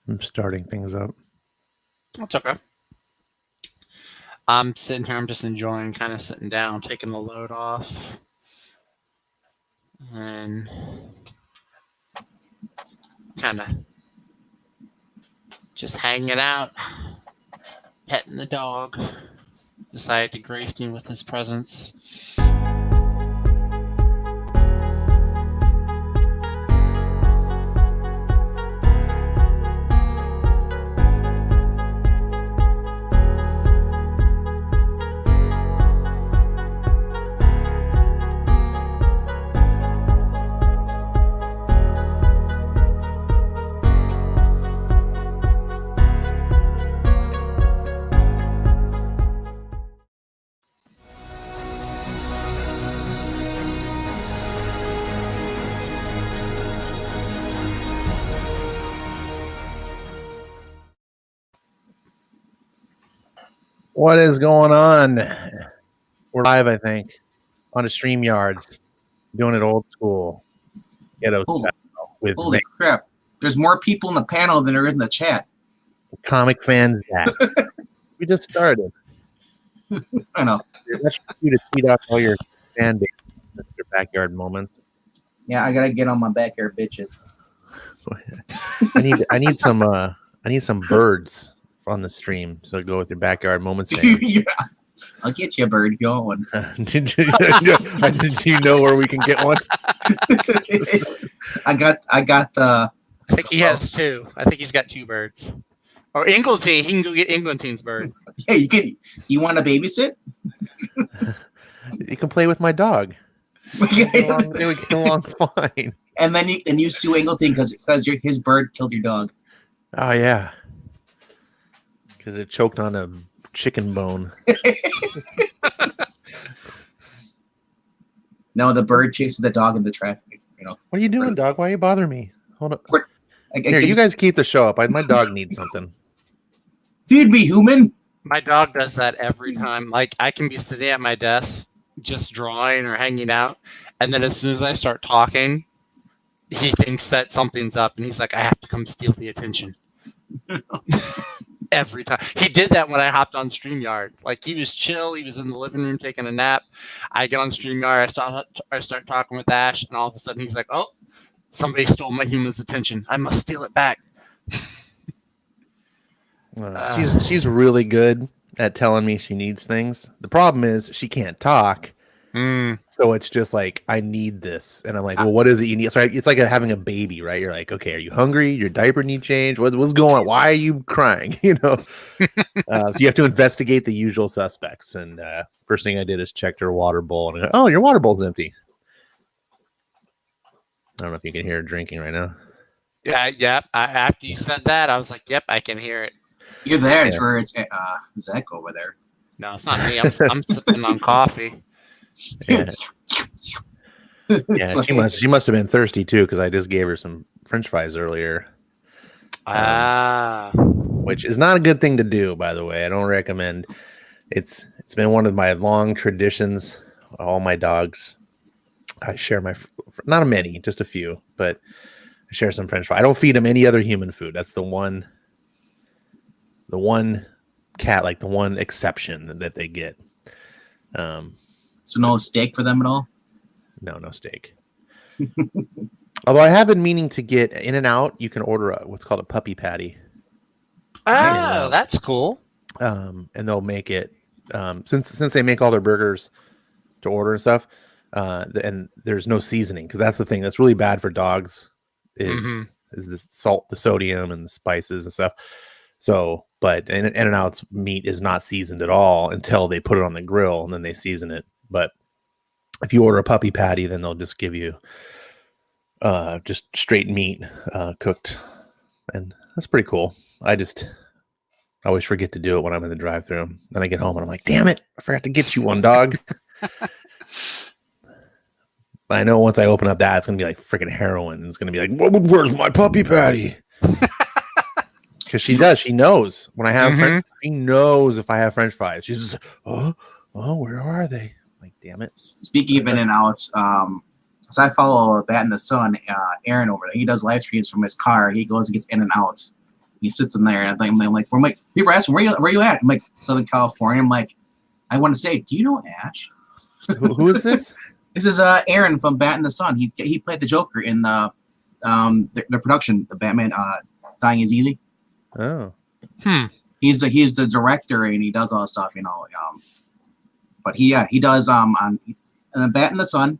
I'm starting things up. That's okay. I'm sitting here. I'm just enjoying kind of sitting down, taking the load off, and kind of just hanging out, petting the dog. Decided to grace me with his presence. What is going on? We're live, I think, on a StreamYards, doing it old school. Ghetto style with Holy crap. There's more people in the panel than there is in the chat. Comic fans. We just started. I know. That's you to tweet out all your fan base, Mr. Backyard Moments. Yeah, I gotta get on my backyard bitches. I need some birds on the stream, so go with your Backyard Moments. Yeah. I'll get you a bird going. Did you know where we can get one? I got the. I think he has two. I think he's got two birds. Or Ingleton. He can go get Ingleton's bird. Yeah, you can. Do you want to babysit? You can play with my dog. They would get along fine. And then you sue Ingleton because his bird killed your dog. Oh yeah, because it choked on a chicken bone. No, the bird chases the dog in the traffic. You know. What are you doing, dog? Why are you bothering me? Hold on. Here, You you guys keep the show up. My dog needs something. Feed me, human. My dog does that every time. Like, I can be sitting at my desk just drawing or hanging out, and then as soon as I start talking, he thinks that something's up, and he's like, I have to come steal the attention. Every time. He did that when I hopped on StreamYard. Like, he was chill. He was in the living room taking a nap. I get on StreamYard. I start talking with Ash, and all of a sudden he's like, oh, somebody stole my human's attention. I must steal it back. She's really good at telling me she needs things. The problem is she can't talk. So it's just like, I need this. And I'm like, well, what is it you need? So it's like having a baby, right? You're like, okay, are you hungry? Your diaper need change? What's going on? Why are you crying? You know? So you have to investigate the usual suspects. And first thing I did is checked her water bowl. And I go, oh, your water bowl's empty. I don't know if you can hear her drinking right now. Yeah. After you said that, I was like, yep, I can hear it. You're there. It's where it's Zach over there. No, it's not me. I'm sipping on coffee. Yeah, she must have been thirsty too, because I just gave her some French fries earlier. Which is not a good thing to do, by the way. I don't recommend. It's been one of my long traditions. All my dogs, I share not many, just a few, but I share some French fries. I don't feed them any other human food. That's the one cat, like the one exception that they get. So no steak for them at all? No steak. Although I have been meaning to get In-N-Out. You can order what's called a puppy patty. Oh, that's cool. And they'll make it since they make all their burgers to order and stuff. And there's no seasoning, because that's the thing that's really bad for dogs is the salt, the sodium, and the spices and stuff. So, but In-N-Out's meat is not seasoned at all until they put it on the grill, and then they season it. But if you order a puppy patty, then they'll just give you just straight meat cooked, and that's pretty cool. I always forget to do it when I'm in the drive-thru. Then I get home and I'm like, damn it, I forgot to get you one, dog. But I know once I open up that, it's gonna be like freaking heroin. It's gonna be like, where's my puppy patty? Because she does. She knows when I have French. She knows if I have French fries. She's just, oh, where are they? I'm like, damn it. Speaking of In-N-Outs, so I follow Bat in the Sun, Aaron over there. He does live streams from his car. He goes and gets In-N-Out He sits in there, and I'm like, people are asking, where you at? I'm like, Southern California. I'm like, I want to say, do you know Ash? Who is this? This is Aaron from Bat in the Sun. He played the Joker in the production, the Batman Dying is Easy. Oh. He's the director, and he does all this stuff, but he does on Bat in the Sun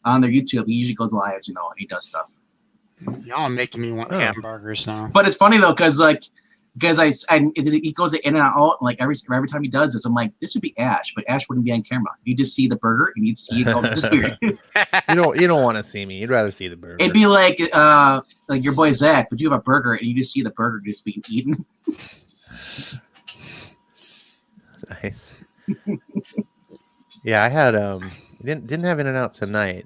on their YouTube. He usually goes live, he does stuff. Y'all are making me want hamburgers now. But it's funny though, because he goes in and out, like every time he does this, I'm like, this would be Ash, but Ash wouldn't be on camera. You just see the burger and you'd see it go disappear. You don't want to see me. You'd rather see the burger. It'd be like your boy Zach, but you have a burger and you just see the burger just being eaten. Nice. Yeah, I had didn't have In-N-Out tonight.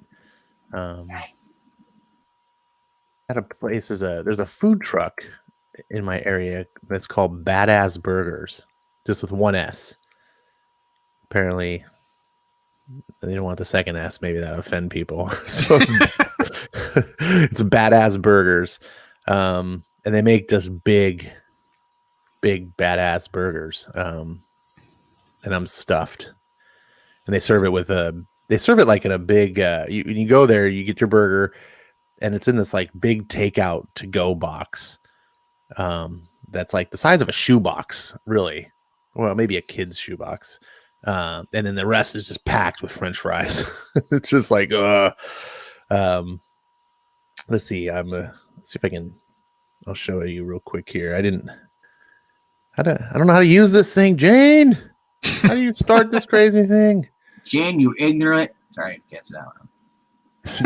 At a place, there's a food truck in my area that's called Badass Burgers, just with one S. Apparently, they don't want the second S. Maybe that offend people. So it's Badass Burgers, and they make just big badass burgers. And I'm stuffed. And they serve it like in a big. You go there, you get your burger. And it's in this like big takeout to go box. That's like the size of a shoebox, really. Well, maybe a kid's shoebox. And then the rest is just packed with French fries. It's just like, let's see. Let's see if I'll show you real quick here. I don't know how to use this thing, Jane. How do you start this crazy thing? Jane, you ignorant. Sorry, can't say that one.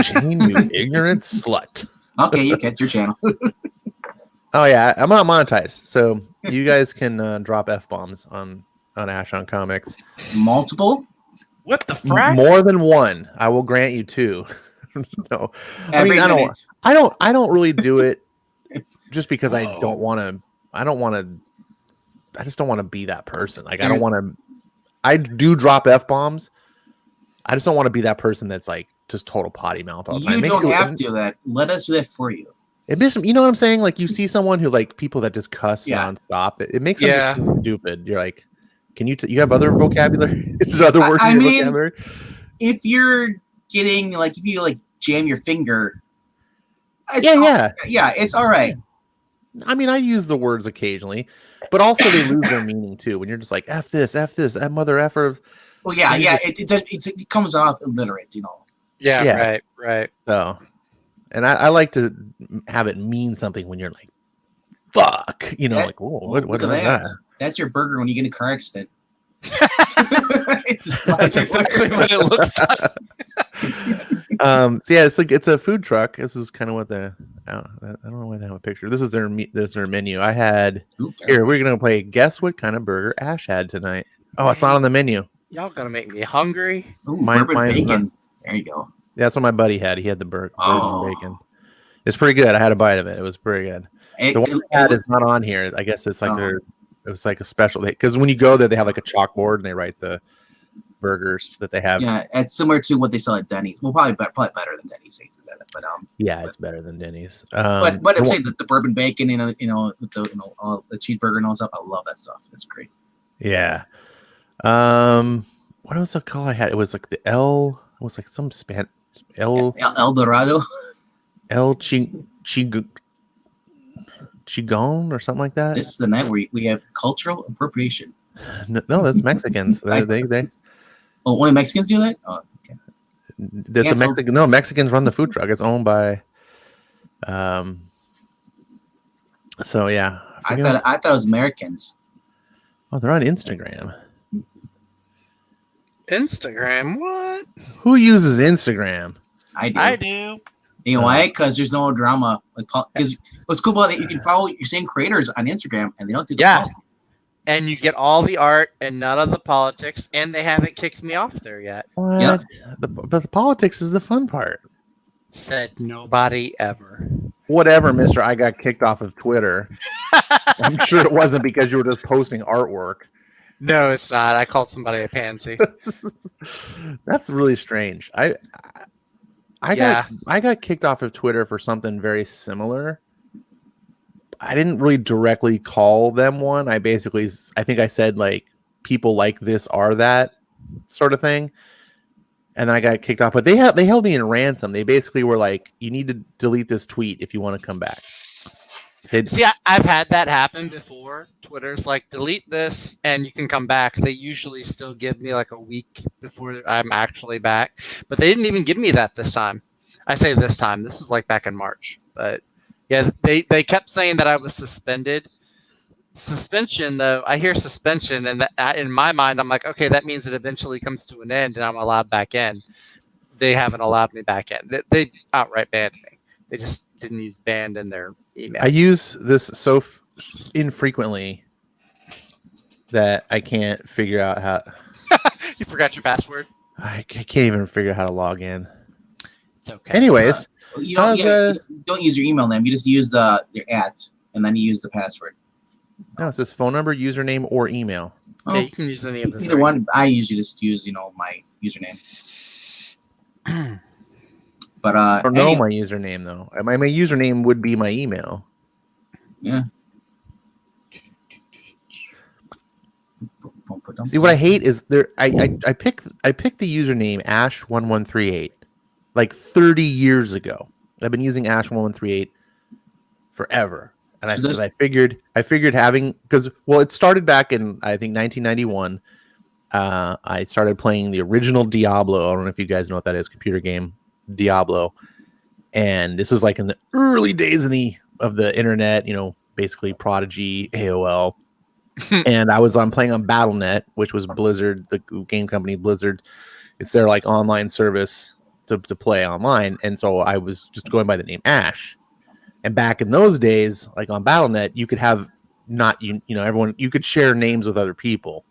Jane, you ignorant slut. Okay, you get your channel. Oh yeah, I'm not monetized, so you guys can drop F-bombs on Ash on Comics. Multiple? What the frack? More than one. I will grant you two. No, I don't really do it just because I just don't want to be that person. Like I do drop F-bombs. I just don't want to be that person that's like just total potty mouth all the time. You don't have to do that. Let us do that for you. It makes, you know what I'm saying? Like you see someone who like people that just cuss nonstop. It makes them just stupid. You're like, can you have other vocabulary? Is there other words in your vocabulary? If you're getting like, if you like jam your finger, it's all right. I mean, I use the words occasionally, but also they lose their meaning too. When you're just like F this, F mother effer. Well, it comes off illiterate, Yeah, right. So, and I like to have it mean something when you're like, fuck, like, whoa, what is that? That's your burger when you get in a car accident. That's exactly what it looks like. So yeah, it's a food truck. This is kind of what I don't know why they have a picture. This is their menu. I had here. We're gonna play. Guess what kind of burger Ash had tonight? Oh, it's not on the menu. Y'all gonna make me hungry. Ooh, bourbon bacon. There you go. Yeah, that's what my buddy had. He had the bourbon bacon. It's pretty good. I had a bite of it. It was pretty good. The one I had is not on here. I guess it's like it was like a special, because when you go there, they have like a chalkboard and they write the burgers that they have. Yeah, it's similar to what they sell at Denny's. Well, probably better than Denny's. But yeah, it's better than Denny's. But I'm saying that the bourbon bacon and with the the cheeseburger and all that stuff. I love that stuff. It's great. Yeah. What was the call I had? It was like the L. It was like some El Dorado. El Chigon or something like that. This is the night where we have cultural appropriation. No, that's Mexicans. they Oh, only Mexicans do that? Oh, okay. That's a Mexican. No, Mexicans run the food truck. It's owned by. So yeah, I thought it was Americans. Oh, they're on Instagram. Instagram? What? Who uses Instagram? I do. You know why? Because there's no drama. Because what's cool about it, you can follow your same creators on Instagram, and they don't do the politics. And you get all the art and none of the politics, and they haven't kicked me off there yet. What? Yep. But the politics is the fun part. Said nobody ever. Whatever, mister. I got kicked off of Twitter. I'm sure it wasn't because you were just posting artwork. No, it's not. I called somebody a pansy. That's really strange. I got kicked off of Twitter for something very similar. I didn't really directly call them one. I think I said like people like this are that sort of thing. And then I got kicked off, but they held me in ransom. They basically were like, you need to delete this tweet if you want to come back. See, I've had that happen before. Twitter's like, delete this and you can come back. They usually still give me like a week before I'm actually back. But they didn't even give me that this time. I say this time. This was like back in March. But yeah, they kept saying that I was suspended. Suspension, though, I hear suspension, and that, in my mind, I'm like, okay, that means it eventually comes to an end and I'm allowed back in. They haven't allowed me back in. They outright banned me. They just didn't use banned in their email. I use this so infrequently that I can't figure out how. You forgot your password? I can't even figure out how to log in. It's okay. Anyways, you don't use your email name. You just use your @ and then you use the password. no, it says phone number, username, or email. Yeah, you can use any of the Either three. one. I usually just use my username. But I don't know my username though. My username would be my email. Yeah. See, what I hate is I picked the username Ash1138 like 30 years ago. I've been using Ash1138 forever. And So I figured having, because it started back in I think 1991. I started playing the original Diablo. I don't know if you guys know what that is, computer game Diablo. And this was like in the early days of the internet, basically Prodigy, AOL. And I was playing on BattleNet, which was Blizzard, the game company Blizzard. It's their like online service to play online. And so I was just going by the name Ash. And back in those days, like on BattleNet, you could have everyone, you could share names with other people.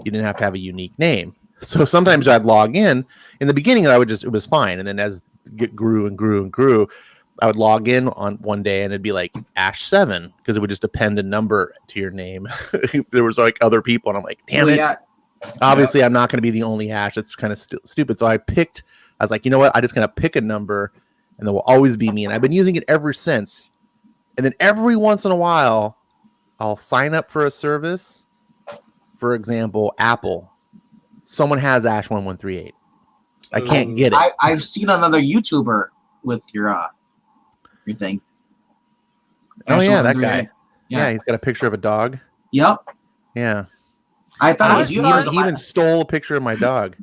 You didn't have to have a unique name. So sometimes I'd log in. In the beginning, it was fine. And then as it grew and grew and grew, I would log in on one day and it'd be like Ash7 because it would just append a number to your name. If there was like other people, and I'm like, damn it. Yeah. Obviously, I'm not going to be the only Ash. That's kind of stupid. So I was like, you know what? I'm just going to pick a number and there will always be me. And I've been using it ever since. And then every once in a while, I'll sign up for a service. For example, Apple. Someone has Ash1138. I can't get it. I've seen another YouTuber with your thing. Oh yeah, that guy. Yeah, he's got a picture of a dog. Yep. Yeah. I thought it was you. He even stole a picture of my dog.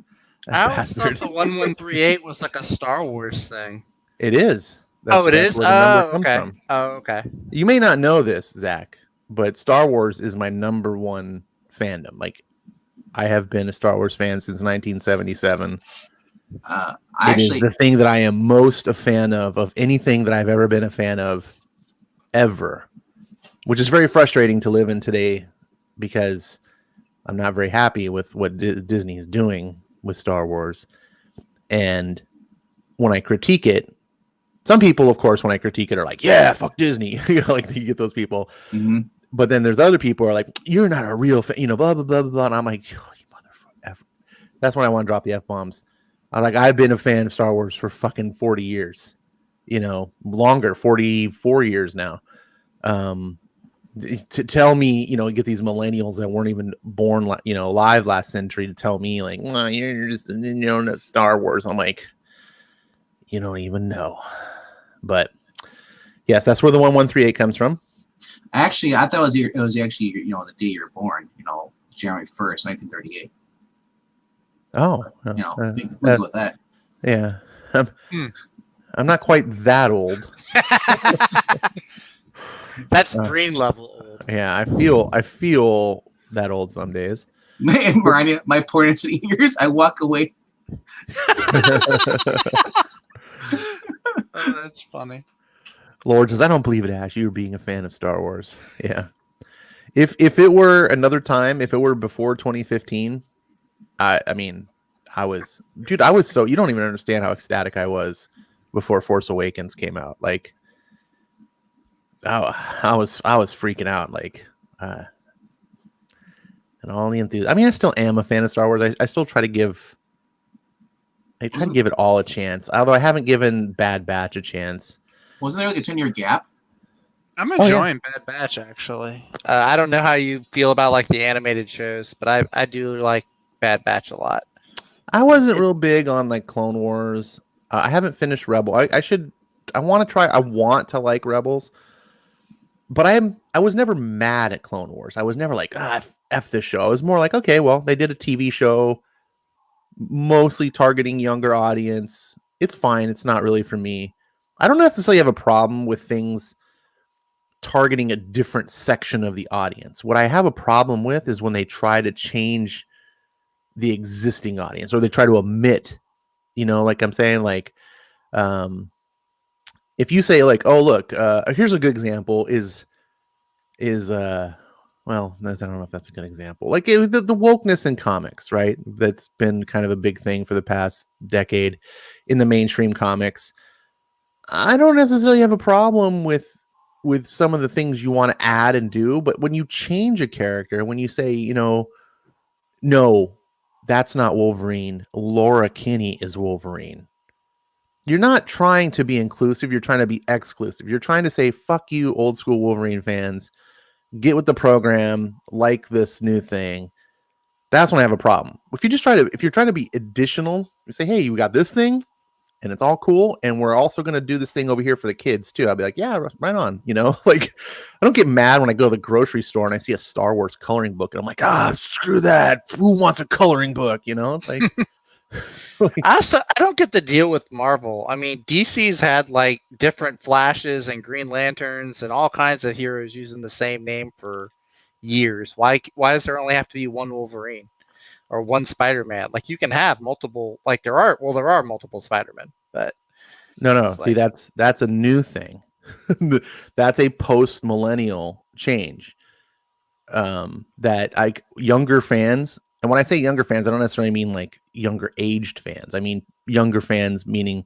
I always thought the 1138 was like a Star Wars thing. It is. It is? Oh, okay. From. Oh, okay. You may not know this, Zach, but Star Wars is my number one fandom. Like, I have been a Star Wars fan since 1977. It is the thing that I am most a fan of anything that I've ever been a fan of, ever. Which is very frustrating to live in today because I'm not very happy with what Disney is doing with Star Wars. And when I critique it, some people, of course, when I critique it, are like, yeah, fuck Disney. Like, you get those people. Mm-hmm. But then there's other people who are like, you're not a real fan, blah, blah, blah, blah. And I'm like, oh, you motherfucker. That's when I want to drop the F-bombs. I'm like, I've been a fan of Star Wars for fucking 40 years. Longer, 44 years now. To tell me, get these millennials that weren't even born, alive last century to tell me, like, well, you're just, Star Wars. I'm like, you don't even know. But yes, that's where the 1138 comes from. Actually, I thought it was actually the day you're born. January 1st, 1938. Oh, big with that. Yeah, I'm not quite that old. That's green level old. Yeah, I feel that old some days. Brian, my pointed years, I walk away. Oh, that's funny. Lord says, I don't believe it, Ash. You're being a fan of Star Wars. Yeah. If it were another time, if it were before 2015, I was so, you don't even understand how ecstatic I was before Force Awakens came out. Like, I was freaking out. Like, and all the enthusiasm. I still am a fan of Star Wars. I still try to give it all a chance. Although I haven't given Bad Batch a chance. Wasn't there like a 10-year gap? I'm yeah. enjoying Bad Batch actually. I don't know how you feel about like the animated shows, but I do like Bad Batch a lot. I wasn't real big on like Clone Wars. I haven't finished Rebel. I should. I want to try. I want to like Rebels, but I was never mad at Clone Wars. I was never like f this show. I was more like, okay, well, they did a TV show, mostly targeting younger audience. It's fine. It's not really for me. I don't necessarily have a problem with things targeting a different section of the audience. What I have a problem with is when they try to change the existing audience, or they try to omit, like I'm saying, like, if you say like, oh, look, here's a good example is well, I don't know if that's a good example. Like the wokeness in comics, right? That's been kind of a big thing for the past decade in the mainstream comics. I don't necessarily have a problem with some of the things you want to add and do, but when you change a character, when you say, no, that's not Wolverine, Laura Kinney is Wolverine. You're not trying to be inclusive, you're trying to be exclusive. You're trying to say, fuck you, old school Wolverine fans. Get with the program, like this new thing. That's when I have a problem. If you're trying to be additional, you say, hey, you got this thing, and it's all cool, and we're also going to do this thing over here for the kids too. I'll be like, yeah, right on. Like, I don't get mad when I go to the grocery store and I see a Star Wars coloring book, and I'm like, screw that. Who wants a coloring book? It's like, I don't get the deal with Marvel. I mean, DC's had like different Flashes and Green Lanterns and all kinds of heroes using the same name for years. Why does there only have to be one Wolverine or one Spider-Man? Like, you can have multiple. Like, there are multiple Spider-Men, but no. it's See, like, that's a new thing. That's a post-millennial change. That younger fans, and when I say younger fans, I don't necessarily mean like younger aged fans. I mean younger fans meaning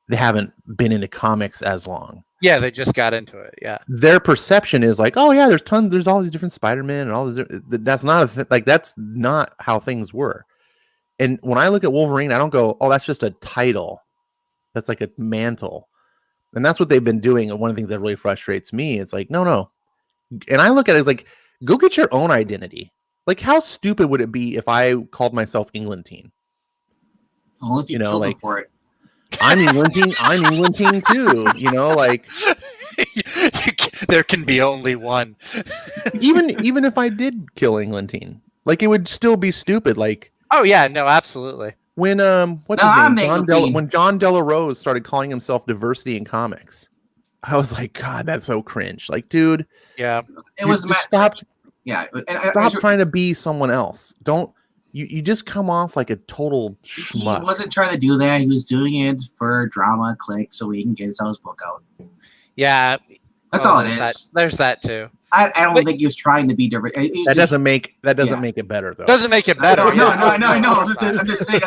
they haven't been into comics as long. yeah, they just got into it. Yeah, their perception is like, oh yeah, there's all these different Spider-Man and all this. That's not that's not how things were. And when I look at Wolverine, I don't go, oh, that's just a title. That's like a mantle. And that's what they've been doing. And one of the things that really frustrates me, it's like, no. And I look at it as like, go get your own identity. Like, how stupid would it be if I called myself Englantine? Well, if you killed them for it. I'm Englantine. I'm Englantine too. Like, there can be only one. even if I did kill Englantine, like, it would still be stupid. Like, oh yeah, no, absolutely. When what's his name? When John Della Rose started calling himself Diversity in Comics, I was like, God, that's so cringe. Like, dude, yeah, it was stop. Yeah, stop trying to be someone else. Don't you just come off like a total schmuck. He wasn't trying to do that. He was doing it for drama, click, so he can get his book out. Yeah, that's all it is. There's that too. I don't think he was trying to be different. That doesn't make it better though. Doesn't make it better. No. I'm just saying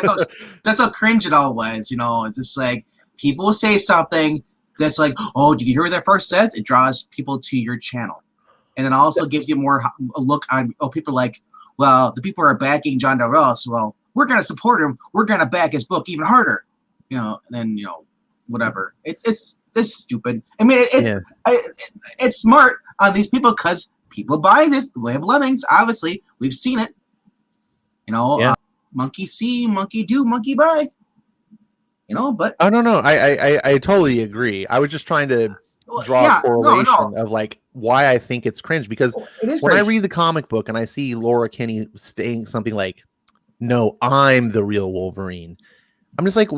that's how cringe it all was. It's just like people say something that's like, oh, did you hear what that person says? It draws people to your channel, and it also gives you more a look on. Oh, people are like, well, the people are backing John DeRoss. Well, we're gonna support him. We're gonna back his book even harder. And then whatever. It's stupid. I mean, it's smart on these people because people buy this. The Way of Lemmings, obviously, we've seen it. Monkey see, monkey do, monkey buy. But oh no, I totally agree. I was just trying to draw a correlation of like why I think it's cringe, because when I read the comic book and I see Laura Kinney saying something like, "No, I'm the real Wolverine," I'm just like,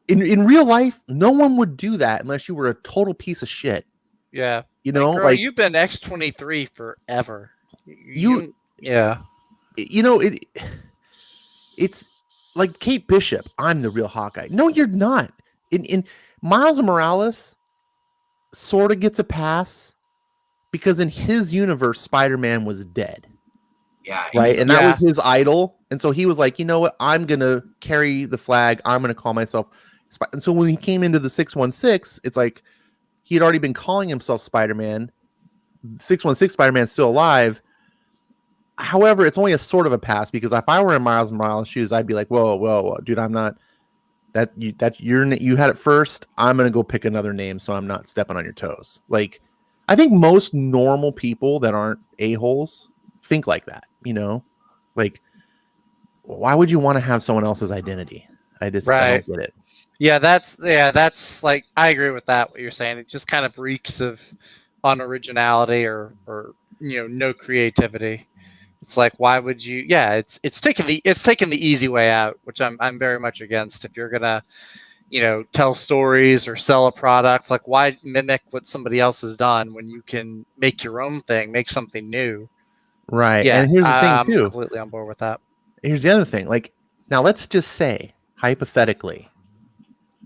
in real life, no one would do that unless you were a total piece of shit. Yeah. Girl, you've been X-23 forever. Yeah. It's like Kate Bishop. I'm the real Hawkeye. No, you're not. In Miles Morales sort of gets a pass because in his universe, Spider-Man was dead. Yeah. Right. And that was his idol. And so he was like, you know what? I'm going to carry the flag. I'm going to call myself. And so when he came into the 616, it's like he had already been calling himself Spider-Man. 616 Spider-Man's still alive. However, it's only a sort of a pass, because if I were in Miles Morales' shoes, I'd be like, whoa, dude, I'm not you had it first. I'm going to go pick another name so I'm not stepping on your toes. Like, I think most normal people that aren't a-holes think like that, like, why would you want to have someone else's identity? I don't get it. Yeah, that's like, I agree with that, what you're saying. It just kind of reeks of unoriginality or no creativity. It's like, why would you? Yeah, it's taking the easy way out, which I'm very much against. If you're gonna, tell stories or sell a product, like, why mimic what somebody else has done when you can make your own thing, make something new? Right. Yeah, And here's the thing I'm too. completely on board with that. Here's the other thing. Like, now let's just say hypothetically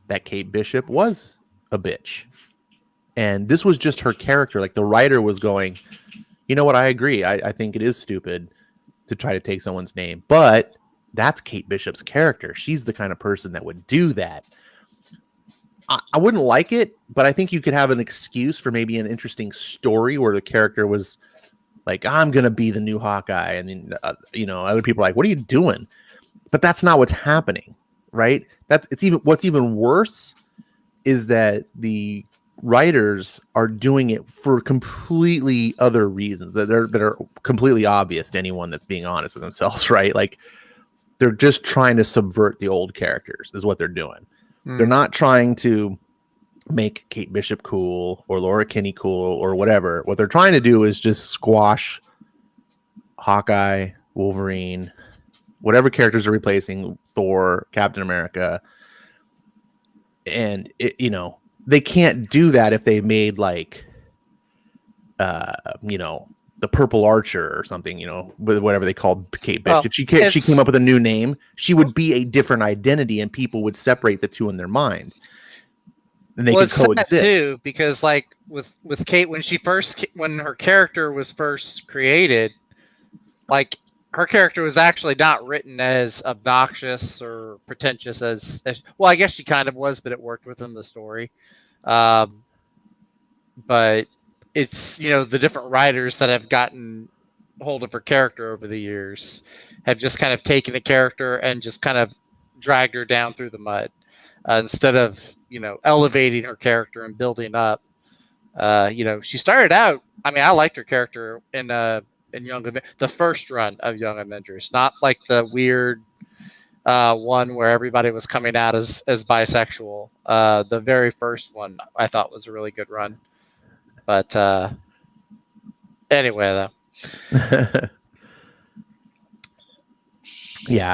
that Kate Bishop was a bitch, and this was just her character. Like, the writer was going, you know what? I agree. I think it is stupid to try to take someone's name, but that's Kate Bishop's character. She's the kind of person that would do that. I wouldn't like it, but I think you could have an excuse for maybe an interesting story where the character was like, I'm going to be the new Hawkeye. And then, other people are like, what are you doing? But that's not what's happening, right? What's even worse is that the writers are doing it for completely other reasons that are completely obvious to anyone that's being honest with themselves, right? Like, they're just trying to subvert the old characters is what they're doing. They're not trying to make Kate Bishop cool or Laura Kinney cool or whatever. What they're trying to do is just squash Hawkeye, Wolverine, whatever characters are replacing, Thor, Captain America. And they can't do that if they made like the Purple Archer or something, with whatever they called Kate Bishop. If she came up with a new name, she would be a different identity, and people would separate the two in their mind, and they could coexist too. Because like with Kate, when her character was first created, like, her character was actually not written as obnoxious or pretentious as well. I guess she kind of was, but it worked within the story. But it's, the different writers that have gotten hold of her character over the years have just kind of taken a character and just kind of dragged her down through the mud, instead of, elevating her character and building up. She started out, I mean, I liked her character in the first run of Young Avengers, not like the weird one where everybody was coming out as bisexual. The very first one I thought was a really good run. But anyway, though. Yeah,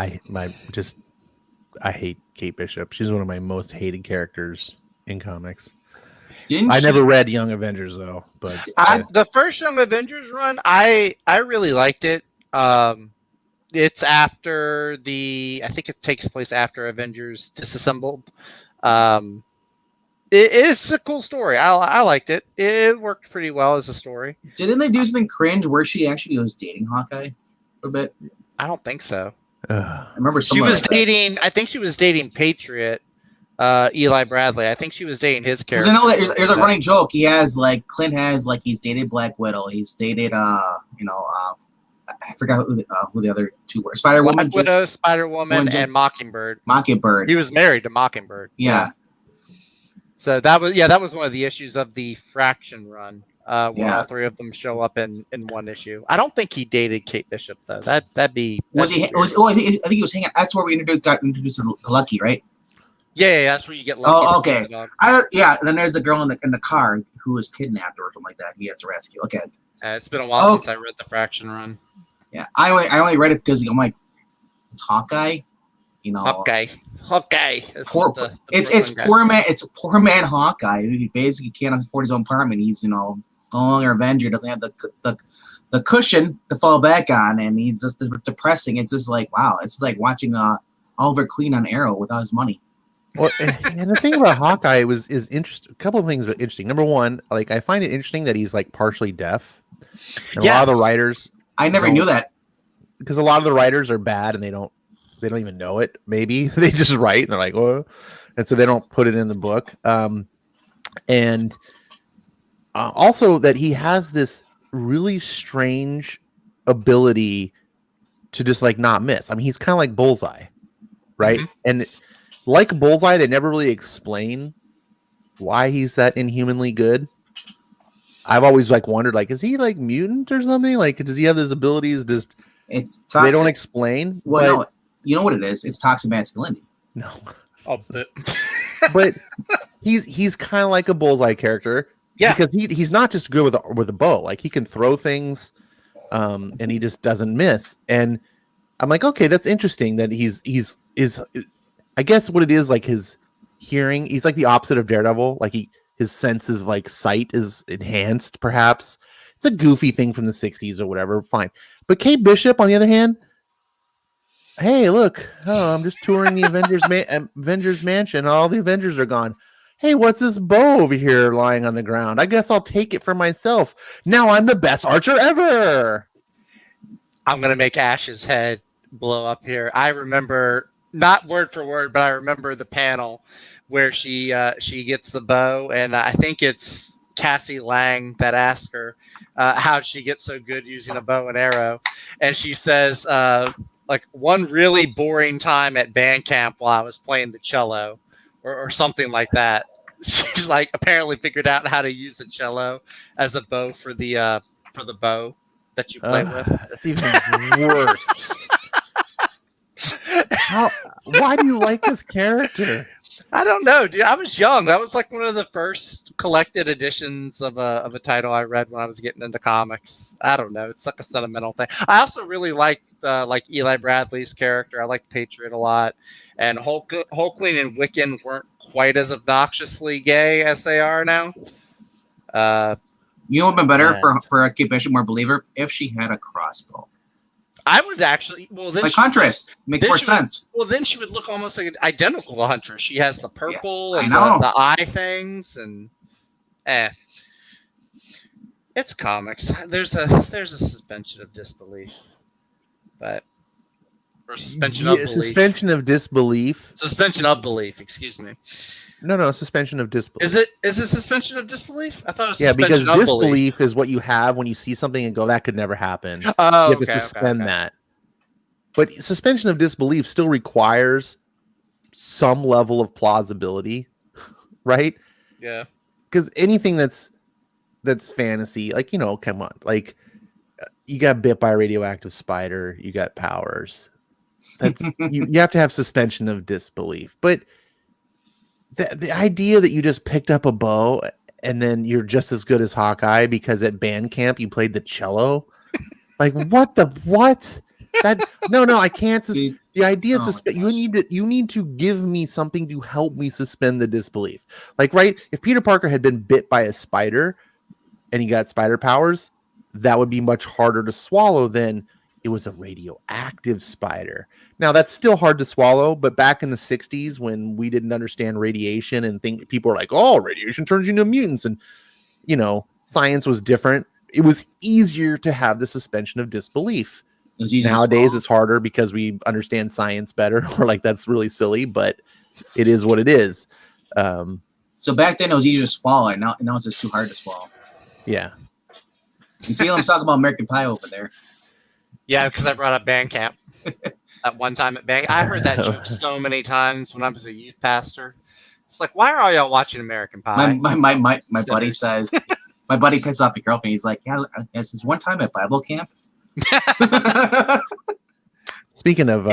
I hate Kate Bishop. She's one of my most hated characters in comics. Never read Young Avengers though, but the first Young Avengers run, I really liked it. It's after I think it takes place after Avengers Disassembled. It's a cool story. I liked it. It worked pretty well as a story. Didn't they do something cringe where she actually was dating Hawkeye for a bit? I don't think so. I remember she was dating. I think she was dating Patriot, Eli Bradley. I think she was dating his character. I know that there's a running joke. He has Clint has he's dated Black Widow. He's dated I forgot who the other two were. Spider-Woman, Black Widow, Spider-Woman, and Mockingbird. Mockingbird. He was married to Mockingbird. Yeah. So that was one of the issues of the Fraction run, where all three of them show up in one issue. I don't think he dated Kate Bishop though. That'd be. I think he was hanging. That's where we got introduced to Lucky, right? Yeah, that's where you get Lucky. Oh, okay. And then there's the girl in the car who was kidnapped or something like that. He has to rescue. Okay. It's been a while since I read the Fraction run. Yeah, I only read it because I'm like, it's Hawkeye. Hawkeye. It's poor man Hawkeye. He basically can't afford his own apartment. He's no longer Avenger. Doesn't have the cushion to fall back on, and he's just depressing. It's just like, wow. It's just like watching Oliver Queen on Arrow without his money. Well, and the thing about Hawkeye is interesting. A couple of things are interesting. Number one, I find it interesting that he's partially deaf. And a lot of the writers, I never knew that, because a lot of the writers are bad and they don't even know it. Maybe they just write and they're like, oh, and so they don't put it in the book. And also that he has this really strange ability to just not miss. I mean, he's kind of like Bullseye, right? Mm-hmm. And like Bullseye, they never really explain why he's that inhumanly good. I've always like wondered, like, is he like mutant or something? Like, does he have his abilities? Just It's they don't explain. Well, but no, you know what it is? It's toxic masculinity. no, Oh, but he's kind of like a Bullseye character. Yeah. Because he's not just good with a bow. Like he can throw things, and he just doesn't miss. And I'm like, okay, that's interesting that he's I guess what it is, like his hearing, he's like the opposite of Daredevil. Like his sense of like sight is enhanced, perhaps. It's a goofy thing from the 60s or whatever, fine. But Kate Bishop, on the other hand, hey, look, I'm just touring the Avengers Mansion. All the Avengers are gone. Hey, what's this bow over here lying on the ground? I guess I'll take it for myself. Now I'm the best archer ever. I'm going to make Ash's head blow up here. I remember, not word for word, but I remember the panel where she gets the bow, and I think it's Cassie Lang that asked her how'd she get so good using a bow and arrow. And she says, like, one really boring time at band camp while I was playing the cello or something like that. She's like apparently figured out how to use the cello as a bow for the bow that you play with. That's even worse. Why do you like this character? I don't know, dude. I was young. That was like one of the first collected editions of a title I read when I was getting into comics. I don't know. It's like a sentimental thing. I also really liked like Eli Bradley's character. I liked Patriot a lot, and Hulkling and Wiccan weren't quite as obnoxiously gay as they are now. You know what would have been better for Kate Bishop, more believer, if she had a crossbow. I would actually, well, then like Huntress, make more sense. Well, then she would look almost like identical to Huntress. She has the purple and the eye things, and it's comics. There's a suspension of disbelief, or suspension of belief. Suspension of disbelief. Suspension of belief. Excuse me. No, suspension of disbelief. Is it suspension of disbelief? I thought it was because disbelief is what you have when you see something and go, that could never happen. Oh, you have to suspend that. But suspension of disbelief still requires some level of plausibility, right? Yeah. Because anything that's fantasy, like, come on, like you got bit by a radioactive spider, you got powers. That's you have to have suspension of disbelief. But the idea that you just picked up a bow and then you're just as good as Hawkeye because at band camp you played the cello, like what? That no, I can't. The idea of you need to give me something to help me suspend the disbelief. Like, right? If Peter Parker had been bit by a spider and he got spider powers, that would be much harder to swallow than it was a radioactive spider. Now, that's still hard to swallow, but back in the 60s when we didn't understand radiation and people were like, oh, radiation turns you into mutants, and, science was different, it was easier to have the suspension of disbelief. Nowadays, it's harder because we understand science better. We're like, that's really silly, but it is what it is. So back then, it was easier to swallow, and now it's just too hard to swallow. Yeah. And Taylor's talking about American Pie over there. Yeah, because I brought up Bandcamp at one time at Band. I heard that joke so many times when I was a youth pastor. It's like, why are all y'all watching American Pie? My buddy says, my buddy pisses off the girlfriend. He's like, yeah, this is one time at Bible camp. Speaking of,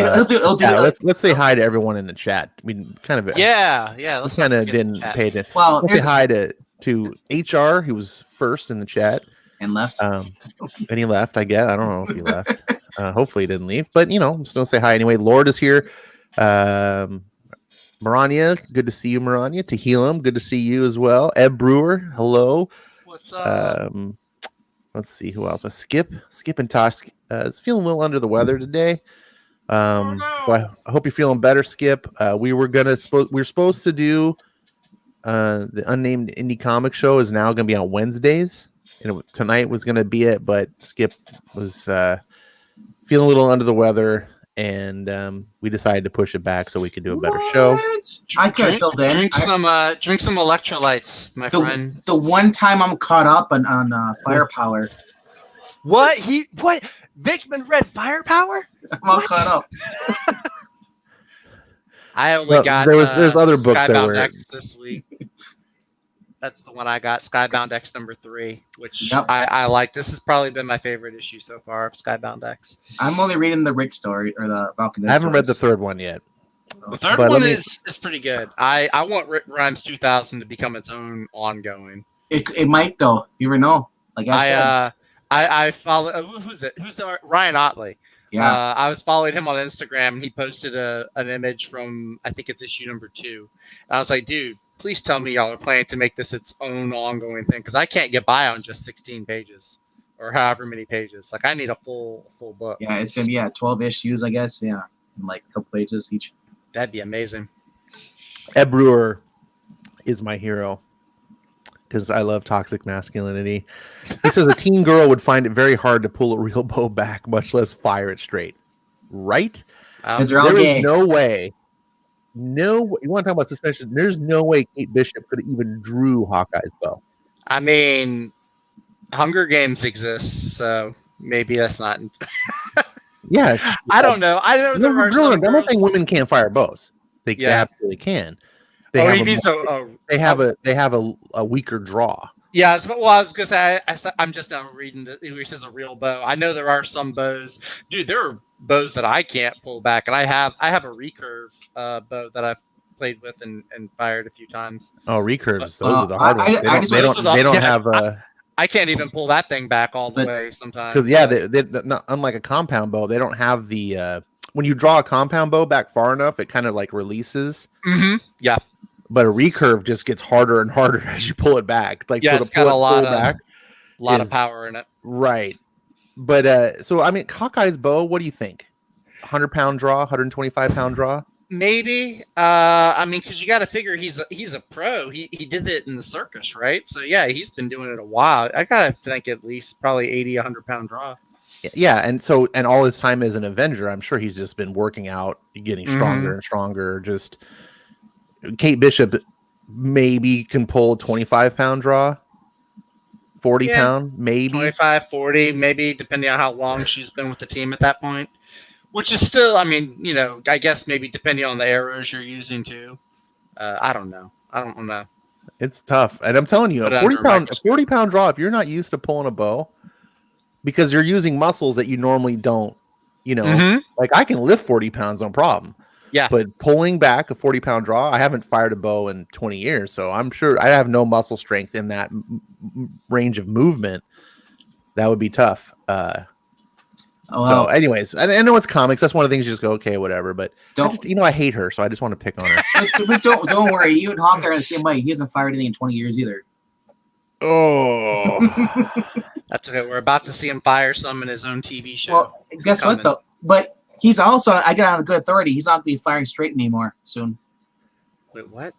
let's say hi to everyone in the chat. We kind of let's kind of didn't pay attention. Well, let's say hi to HR, who was first in the chat and left. And he left. I guess I don't know if he left. Hopefully he didn't leave, but I'm still say hi anyway. Lord is here. Marania, good to see you, Marania. Tehillim, good to see you as well. Ed Brewer, hello. What's up? Let's see who else. Skip and Tosh is feeling a little under the weather today. So I hope you're feeling better, Skip. We were supposed to do the Unnamed Indie Comic Show is now going to be on Wednesdays. And tonight was going to be it, but Skip was feeling a little under the weather, and we decided to push it back so we could do a better show. I could have filled in. Drink some electrolytes, my friend. The one time I'm caught up on Firepower. What? Vickman read Firepower? I'm all caught up. I only got there's other books that Skybound were X this week. That's the one I got. Skybound X #3, which Yep. I like. This has probably been my favorite issue so far of Skybound X. I'm only reading the Rick story or the Falcon. I haven't read the third one yet. The third But one let me- is pretty good. I want Rick Grimes 2000 to become its own ongoing. It might though. You never know. Like I said. I follow who's the Ryan Otley. Yeah. I was following him on Instagram and he posted an image from I think it's issue #2. And I was like, dude, please tell me y'all are planning to make this its own ongoing thing because I can't get by on just 16 pages or however many pages. Like I need a full book. Yeah, it's gonna be 12 issues, I guess. Yeah, and like a couple pages each. That'd be amazing. Ed Brewer is my hero because I love toxic masculinity. He says a teen girl would find it very hard to pull a real bow back, much less fire it straight. Right? Because they're all There gay. is no way. No, you want to talk about suspension? There's no way Kate Bishop could have even drew Hawkeye's bow. I mean, Hunger Games exists, so maybe that's not. Yeah, I don't know. I know there are some I'm not girls. saying women can't fire bows. They Yeah. absolutely can. Oh, They he have, means they have a weaker draw. Yeah, well, I was gonna say I'm just now reading that he says a real bow. I know there are some bows, dude. There are bows that I can't pull back, and I have a recurve bow that I've played with and fired a few times. Oh, recurves. Those Well, are the hard I- ones. I just- They don't yeah, have I can't even pull that thing back all the But- way sometimes. because they not, unlike a compound bow, they don't have the when you draw a compound bow back far enough, it kind of like releases. Yeah, But a recurve just gets harder and harder as you pull it back. Like Yeah, so it's to pull got a lot pull of- back, lot is- of power in it. right? But so I mean, Hawkeye's bow. What do you think? 100-pound draw, 125-pound draw. Maybe. I mean, because you got to figure he's a pro. He did it in the circus, right? So yeah, he's been doing it a while. I gotta think at least probably 80, 100-pound draw. Yeah, and all his time as an Avenger, I'm sure he's just been working out, getting stronger and stronger. Just Kate Bishop maybe can pull a 25-pound draw, 40-pound, maybe. 25, 40, maybe depending on how long she's been with the team at that point. Which is still, I mean, you know, I guess maybe depending on the arrows you're using too. I don't know. It's tough, and I'm telling you, Put it a under 40-pound draw. If you're not used to pulling a bow, because you're using muscles that you normally don't, you know, like I can lift 40 pounds, no problem. Yeah. But pulling back a 40-pound draw, I haven't fired a bow in 20 years, so I'm sure I have no muscle strength in that range of movement. That would be tough. So, anyways, I know it's comics. That's one of the things you just go, okay, whatever. But I hate her, so I just want to pick on her. but don't worry. You and Hawkeye are the same way. He hasn't fired anything in 20 years either. Oh, That's okay. We're about to see him fire some in his own TV show. Well, guess what though? But he's also, I get on a good authority, he's not going to be firing straight anymore soon. Wait, what?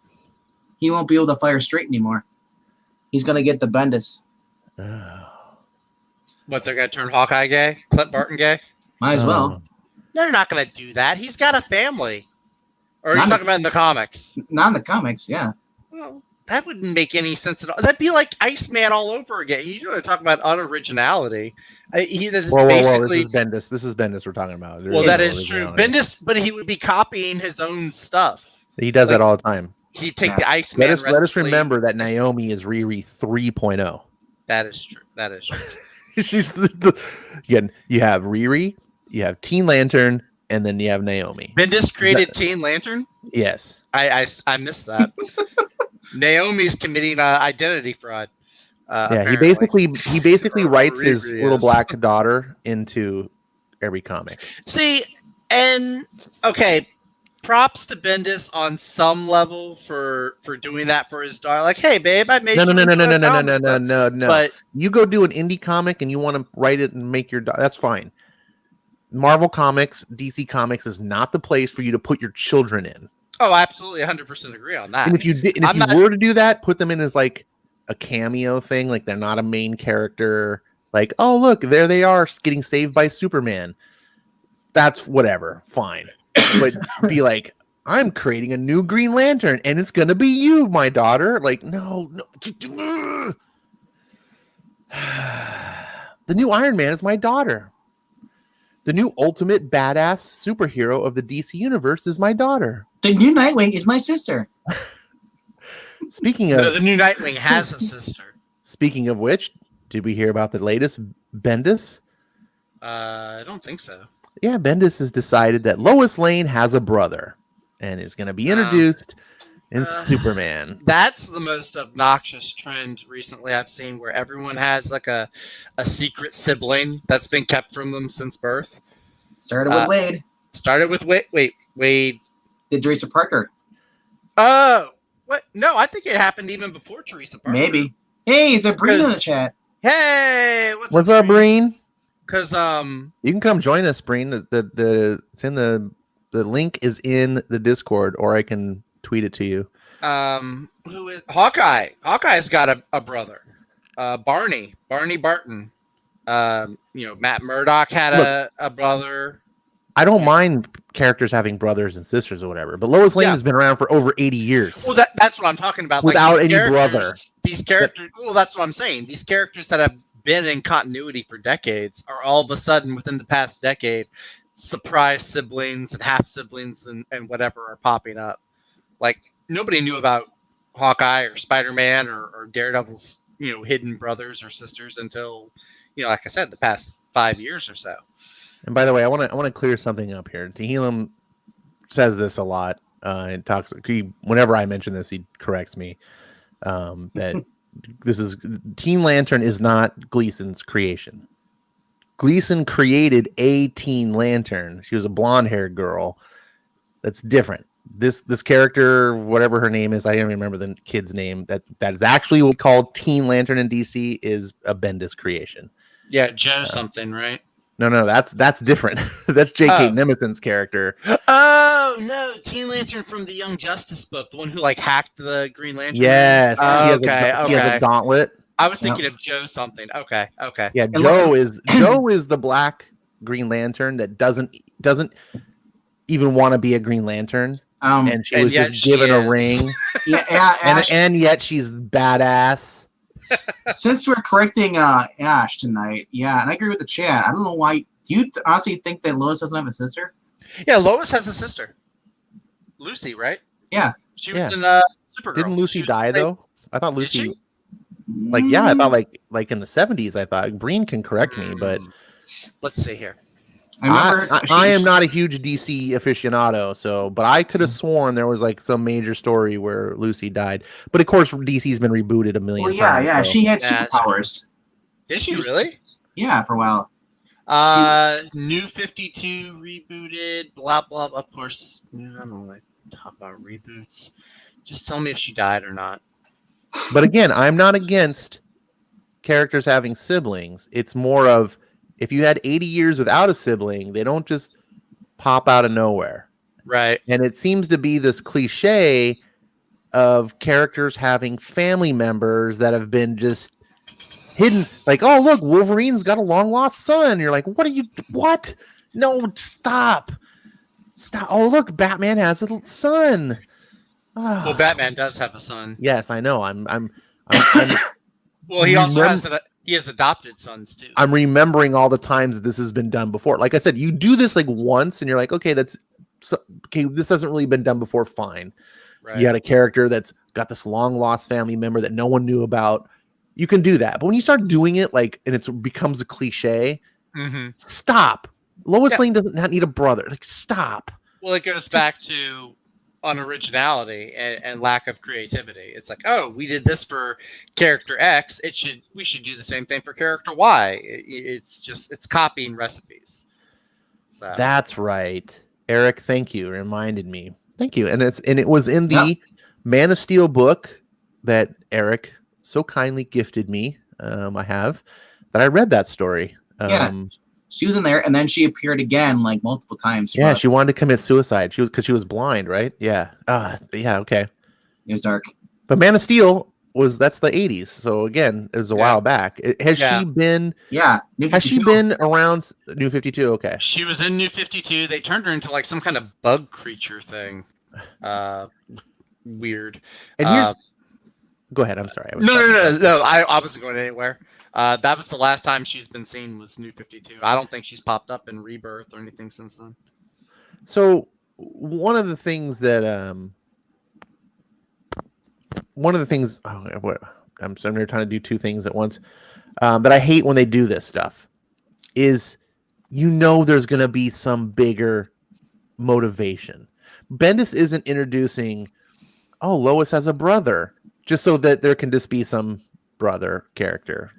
He won't be able to fire straight anymore. He's going to get the Bendis. What, they're going to turn Hawkeye gay? Clint Barton gay? Might as well. They're not going to do that. He's got a family. Or are you Not talking about in the comics? Not in the comics, yeah. Well, that wouldn't make any sense at all. That'd be like Iceman all over again. You want to talk about unoriginality. Whoa, this is Bendis. This is Bendis we're talking about. Well, that is true. Bendis, but he would be copying his own stuff. He does that all the time. He'd take the Iceman. Let us remember that Naomi is Riri 3.0. That is true. That is true. She's again. You have Riri, you have Teen Lantern, and then you have Naomi. Bendis created Teen Lantern. Yes, I missed that. Naomi's committing identity fraud. Yeah, he basically writes his little black daughter into every comic. See, and okay, props to Bendis on some level for doing that for his daughter. Like, hey, babe, I made No. But you go do an indie comic and you want to write it and make your that's fine. Marvel Comics, DC Comics is not the place for you to put your children in. Oh, absolutely, 100% agree on that. And if you were to do that, put them in as like a cameo thing, like they're not a main character. Like, oh look, there they are getting saved by Superman. That's whatever, fine. But be like, I'm creating a new Green Lantern, and it's gonna be you, my daughter. Like, no. The new Iron Man is my daughter. The new ultimate badass superhero of the DC universe is my daughter. The new Nightwing is my sister. Speaking No, of the new Nightwing has a sister. speaking of which, did we hear about the latest Bendis? I don't think so. Yeah, Bendis has decided that Lois Lane has a brother and is going to be introduced in Superman. That's the most obnoxious trend recently I've seen, where everyone has like a secret sibling that's been kept from them since birth. Started with Wade. Started with Wade. Did Teresa Parker? Oh, what? No, I think it happened even before Teresa Parker. Maybe. Hey, is there Breen in the chat? Hey, what's up, Breen? Because you can come join us, Breen. The it's in the link is in the Discord, or I can tweet it to you. Who is Hawkeye? Hawkeye's got a brother, Barney Barton. Matt Murdock had a brother. I don't mind characters having brothers and sisters or whatever, but Lois Lane has been around for over 80 years. Well, that's what I'm talking about. Without any brother. These characters. Well, that's what I'm saying. These characters that have been in continuity for decades are all of a sudden, within the past decade, surprise siblings and half siblings and whatever are popping up. Like, nobody knew about Hawkeye or Spider-Man or Daredevil's, hidden brothers or sisters until, like I said, the past 5 years or so. And by the way, I want to clear something up here. Tehillim says this a lot. And talks whenever I mention this, he corrects me. That this is Teen Lantern is not Gleason's creation. Gleason created a Teen Lantern. She was a blonde-haired girl. That's different. This character, whatever her name is, I don't even remember the kid's name. That is actually called Teen Lantern in DC is a Bendis creation. Yeah, Joe something, right? No, that's different. That's J.K. Nemeson's character. Oh no, Teen Lantern from the Young Justice book, the one who hacked the Green Lantern. Yes. He has a gauntlet. I was thinking of Joe something. Okay. Yeah, Joe is the black Green Lantern that doesn't even want to be a Green Lantern. And she was just given a ring. and yet she's badass. Since we're correcting Ash tonight, and I agree with the chat. I don't know why. Do you honestly think that Lois doesn't have a sister? Yeah, Lois has a sister, Lucy, right? Yeah, she was in Supergirl. Didn't Lucy die though? I thought Lucy. I thought like in the 70s. I thought Breen can correct me, but let's see here. I am not a huge DC aficionado, but I could have sworn there was some major story where Lucy died. But of course, DC's been rebooted a million times. Yeah, she had superpowers. Is she really? Yeah, for a while. New 52 rebooted, blah blah. Of course, I don't like to talk about reboots. Just tell me if she died or not. But again, I'm not against characters having siblings. It's more of, if you had 80 years without a sibling, they don't just pop out of nowhere. Right. And it seems to be this cliche of characters having family members that have been just hidden. Like, oh, look, Wolverine's got a long lost son. You're like, what? No, stop. Oh, look, Batman has a son. Oh. Well, Batman does have a son. Yes, I know. I'm well, he also has adopted sons too. I'm remembering all the times that this has been done before. Like I said, you do this once and you're like, okay, this hasn't really been done before. Fine. Right. You had a character that's got this long lost family member that no one knew about. You can do that. But when you start doing it and it becomes a cliche, stop. Lois Lane does not need a brother. Stop. Well, it goes back to unoriginality and lack of creativity. It's like, oh, we did this for character X. We should do the same thing for character Y. It's copying recipes. So that's right, Eric. Thank you. Reminded me. Thank you. And it was in the Man of Steel book that Eric so kindly gifted me. I have that I read that story. She was in there, and then she appeared again multiple times. Yeah, she wanted to commit suicide. Because she was blind, right? Yeah. Yeah. Okay. It was dark. But Man of Steel that's the 80s. So again, it was a while back. Has she been? Yeah. Has she been around New 52? Okay. She was in New 52. They turned her into some kind of bug creature thing. Weird. And here's. Go ahead. I'm sorry. No. I wasn't going anywhere. That was the last time she's been seen was New 52. I don't think she's popped up in Rebirth or anything since then. So one of the things that one of the things I'm sitting here trying to do two things at once that I hate when they do this stuff is, there's going to be some bigger motivation. Bendis isn't introducing, Lois has a brother, just so that there can just be some brother character,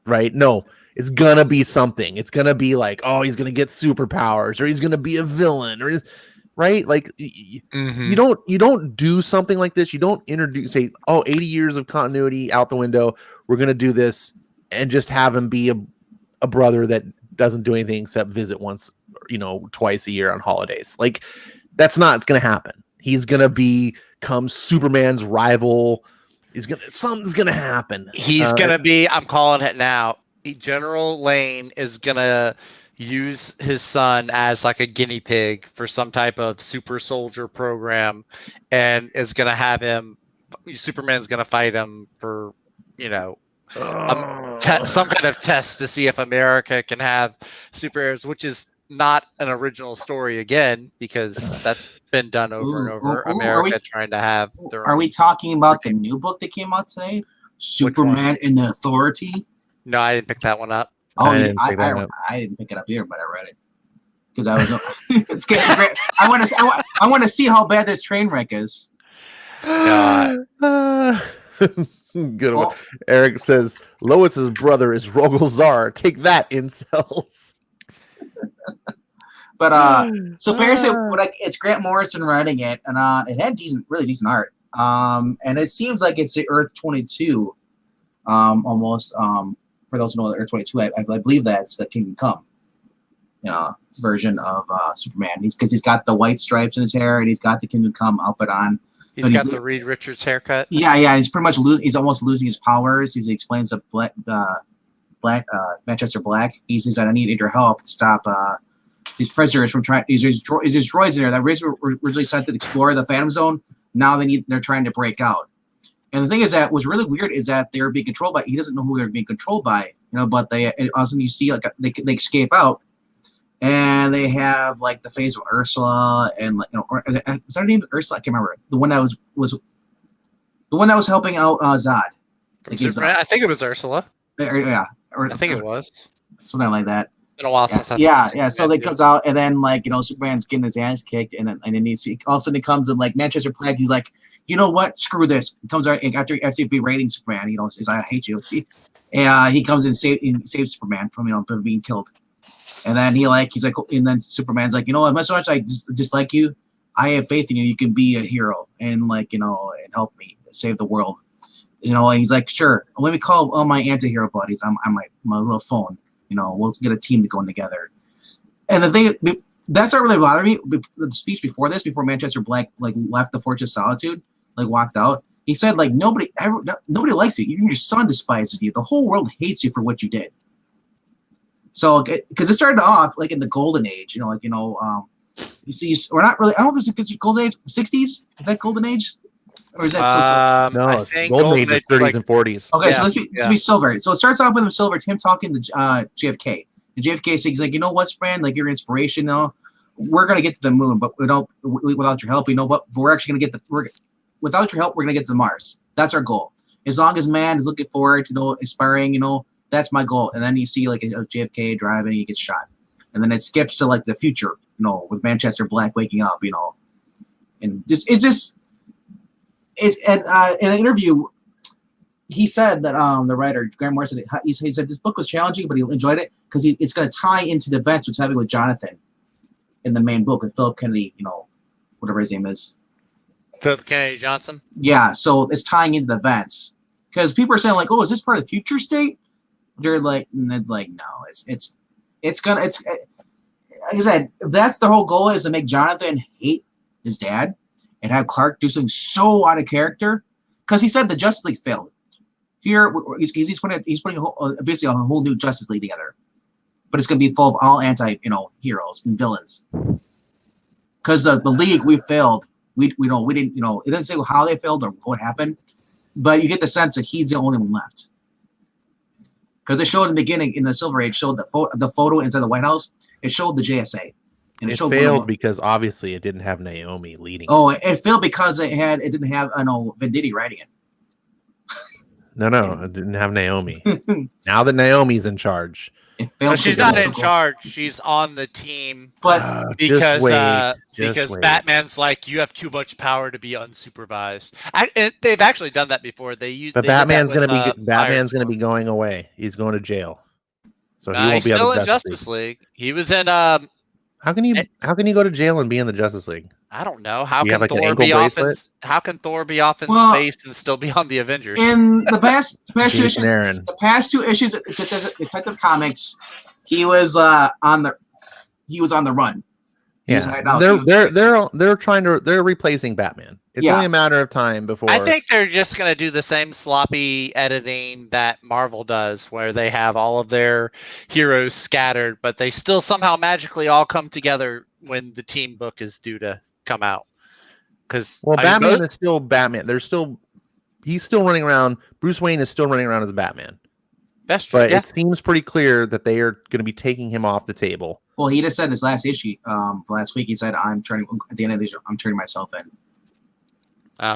right? No, it's gonna be something. It's gonna be like, he's gonna get superpowers, or he's gonna be a villain, or right? Like you don't do something like this. You don't say, 80 years of continuity out the window. We're gonna do this and just have him be a brother that doesn't do anything except visit once, twice a year on holidays. Like that's not gonna happen. He's gonna become Superman's rival. Something's gonna happen. He's gonna be. I'm calling it now. General Lane is gonna use his son as like a guinea pig for some type of super soldier program, and is gonna have him. Superman's gonna fight him for, some kind of test to see if America can have superheroes, which is not an original story again, because that's been done over and over. America trying to have their own. Are we talking about the new book that came out today? Superman and the Authority? No, I didn't pick that one up. I didn't pick it up either, but I read it because I was. It's getting great. I want to see how bad this train wreck is. Good one. Eric says Lois's brother is Rogol Zar. Take that, incels. But so apparently, it's Grant Morrison writing it, and it had really decent art. And it seems like it's the Earth 22, almost. For those who know the Earth 22, I believe that's the Kingdom Come, version of Superman. Because he's got the white stripes in his hair, and he's got the Kingdom Come outfit on. He's got the Reed Richards haircut. Yeah. He's pretty much he's almost losing his powers. He explains to Manchester Black. He says that I need your help to stop these prisoners from trying. There's droids in there that were originally sent to explore the Phantom Zone. Now they're trying to break out. And the thing is that was really weird is that they're being controlled by. He doesn't know who they're being controlled by, But also you see like they escape out, and they have like the face of Ursula and was that her name Ursula? I can't remember. The one that was the one that was helping out Zod. I think it was Ursula. Yeah, I think it was something like that. Been a while since. Yeah. So they comes out, and then Superman's getting his ass kicked, and then he all of a sudden he comes in Manchester Plague. He's like, you know what? Screw this. He comes out after berating Superman. Says I hate you. He comes in and saves Superman from being killed. And then and then Superman's like, as much as I dislike you, I have faith in you. You can be a hero and and help me save the world. And he's like, sure. Let me call all my anti-hero buddies. I'm my little phone. We'll get a team to go in together. And the thing that's not really bothering me. The speech before Manchester Black left the Fortress of Solitude, walked out. He said nobody likes you. Even your son despises you. The whole world hates you for what you did. So because it started off in the Golden Age, you see, we're not really. I don't know if it's Golden Age, 60s. Is that Golden Age? Or is that no? It's Golden Age is 30s and 40s. Okay, so let's be Silver. So it starts off with him Silver, him talking to JFK. And JFK says, you know what, Fran? Your inspiration, we're gonna get to the moon, but without your help, but we're actually gonna get without your help, we're gonna get to Mars. That's our goal. As long as man is looking forward to aspiring, that's my goal. And then you see a JFK driving, he gets shot, and then it skips to the future, with Manchester Black waking up, and in an interview, he said that the writer Grant Morrison, he said this book was challenging, but he enjoyed it because it's going to tie into the events what's happening with Jonathan in the main book with Philip Kennedy, whatever his name is. Philip Kennedy Johnson. Yeah, so it's tying into the events because people are saying oh, is this part of the future state? They're no, it's gonna like I said, that's the whole goal is to make Jonathan hate his dad and have Clark do something so out of character because he said the Justice League failed. Here he's putting basically a whole new Justice League together, but it's going to be full of all heroes and villains. Because the League we failed, we didn't it doesn't say how they failed or what happened, but you get the sense that he's the only one left. Because it showed in the beginning in the Silver Age showed the photo inside the White House. It showed the JSA. And it failed because obviously it didn't have Naomi leading. Oh, it failed because it didn't have Venditti writing it. No, it didn't have Naomi. Now that Naomi's in charge, No, she's not in charge. She's on the team, But because just wait. Batman's like, you have too much power to be unsupervised. They've actually done that before. But Batman's gonna be going away. He's going to jail, so he won't be still on in the Justice League. He was in How can you go to jail and be in the Justice League? I don't know. How You have, can like, an Thor ankle be off bracelet? How can Thor be off in Well, space and still be on the Avengers? in the past two Jason issues, Aaron. the past 2 issues of Detective Comics, he was on the run. Yeah, they're replacing Batman. It's Yeah. only a matter of time before. I think they're just going to do the same sloppy editing that Marvel does, where they have all of their heroes scattered, but they still somehow magically all come together when the team book is due to come out. Because Batman is still Batman. He's still running around. Bruce Wayne is still running around as Batman. That's true. But it seems pretty clear that they are going to be taking him off the table. Well, he just said his last issue, last week. He said, "I'm turning at the end of these. I'm turning myself in."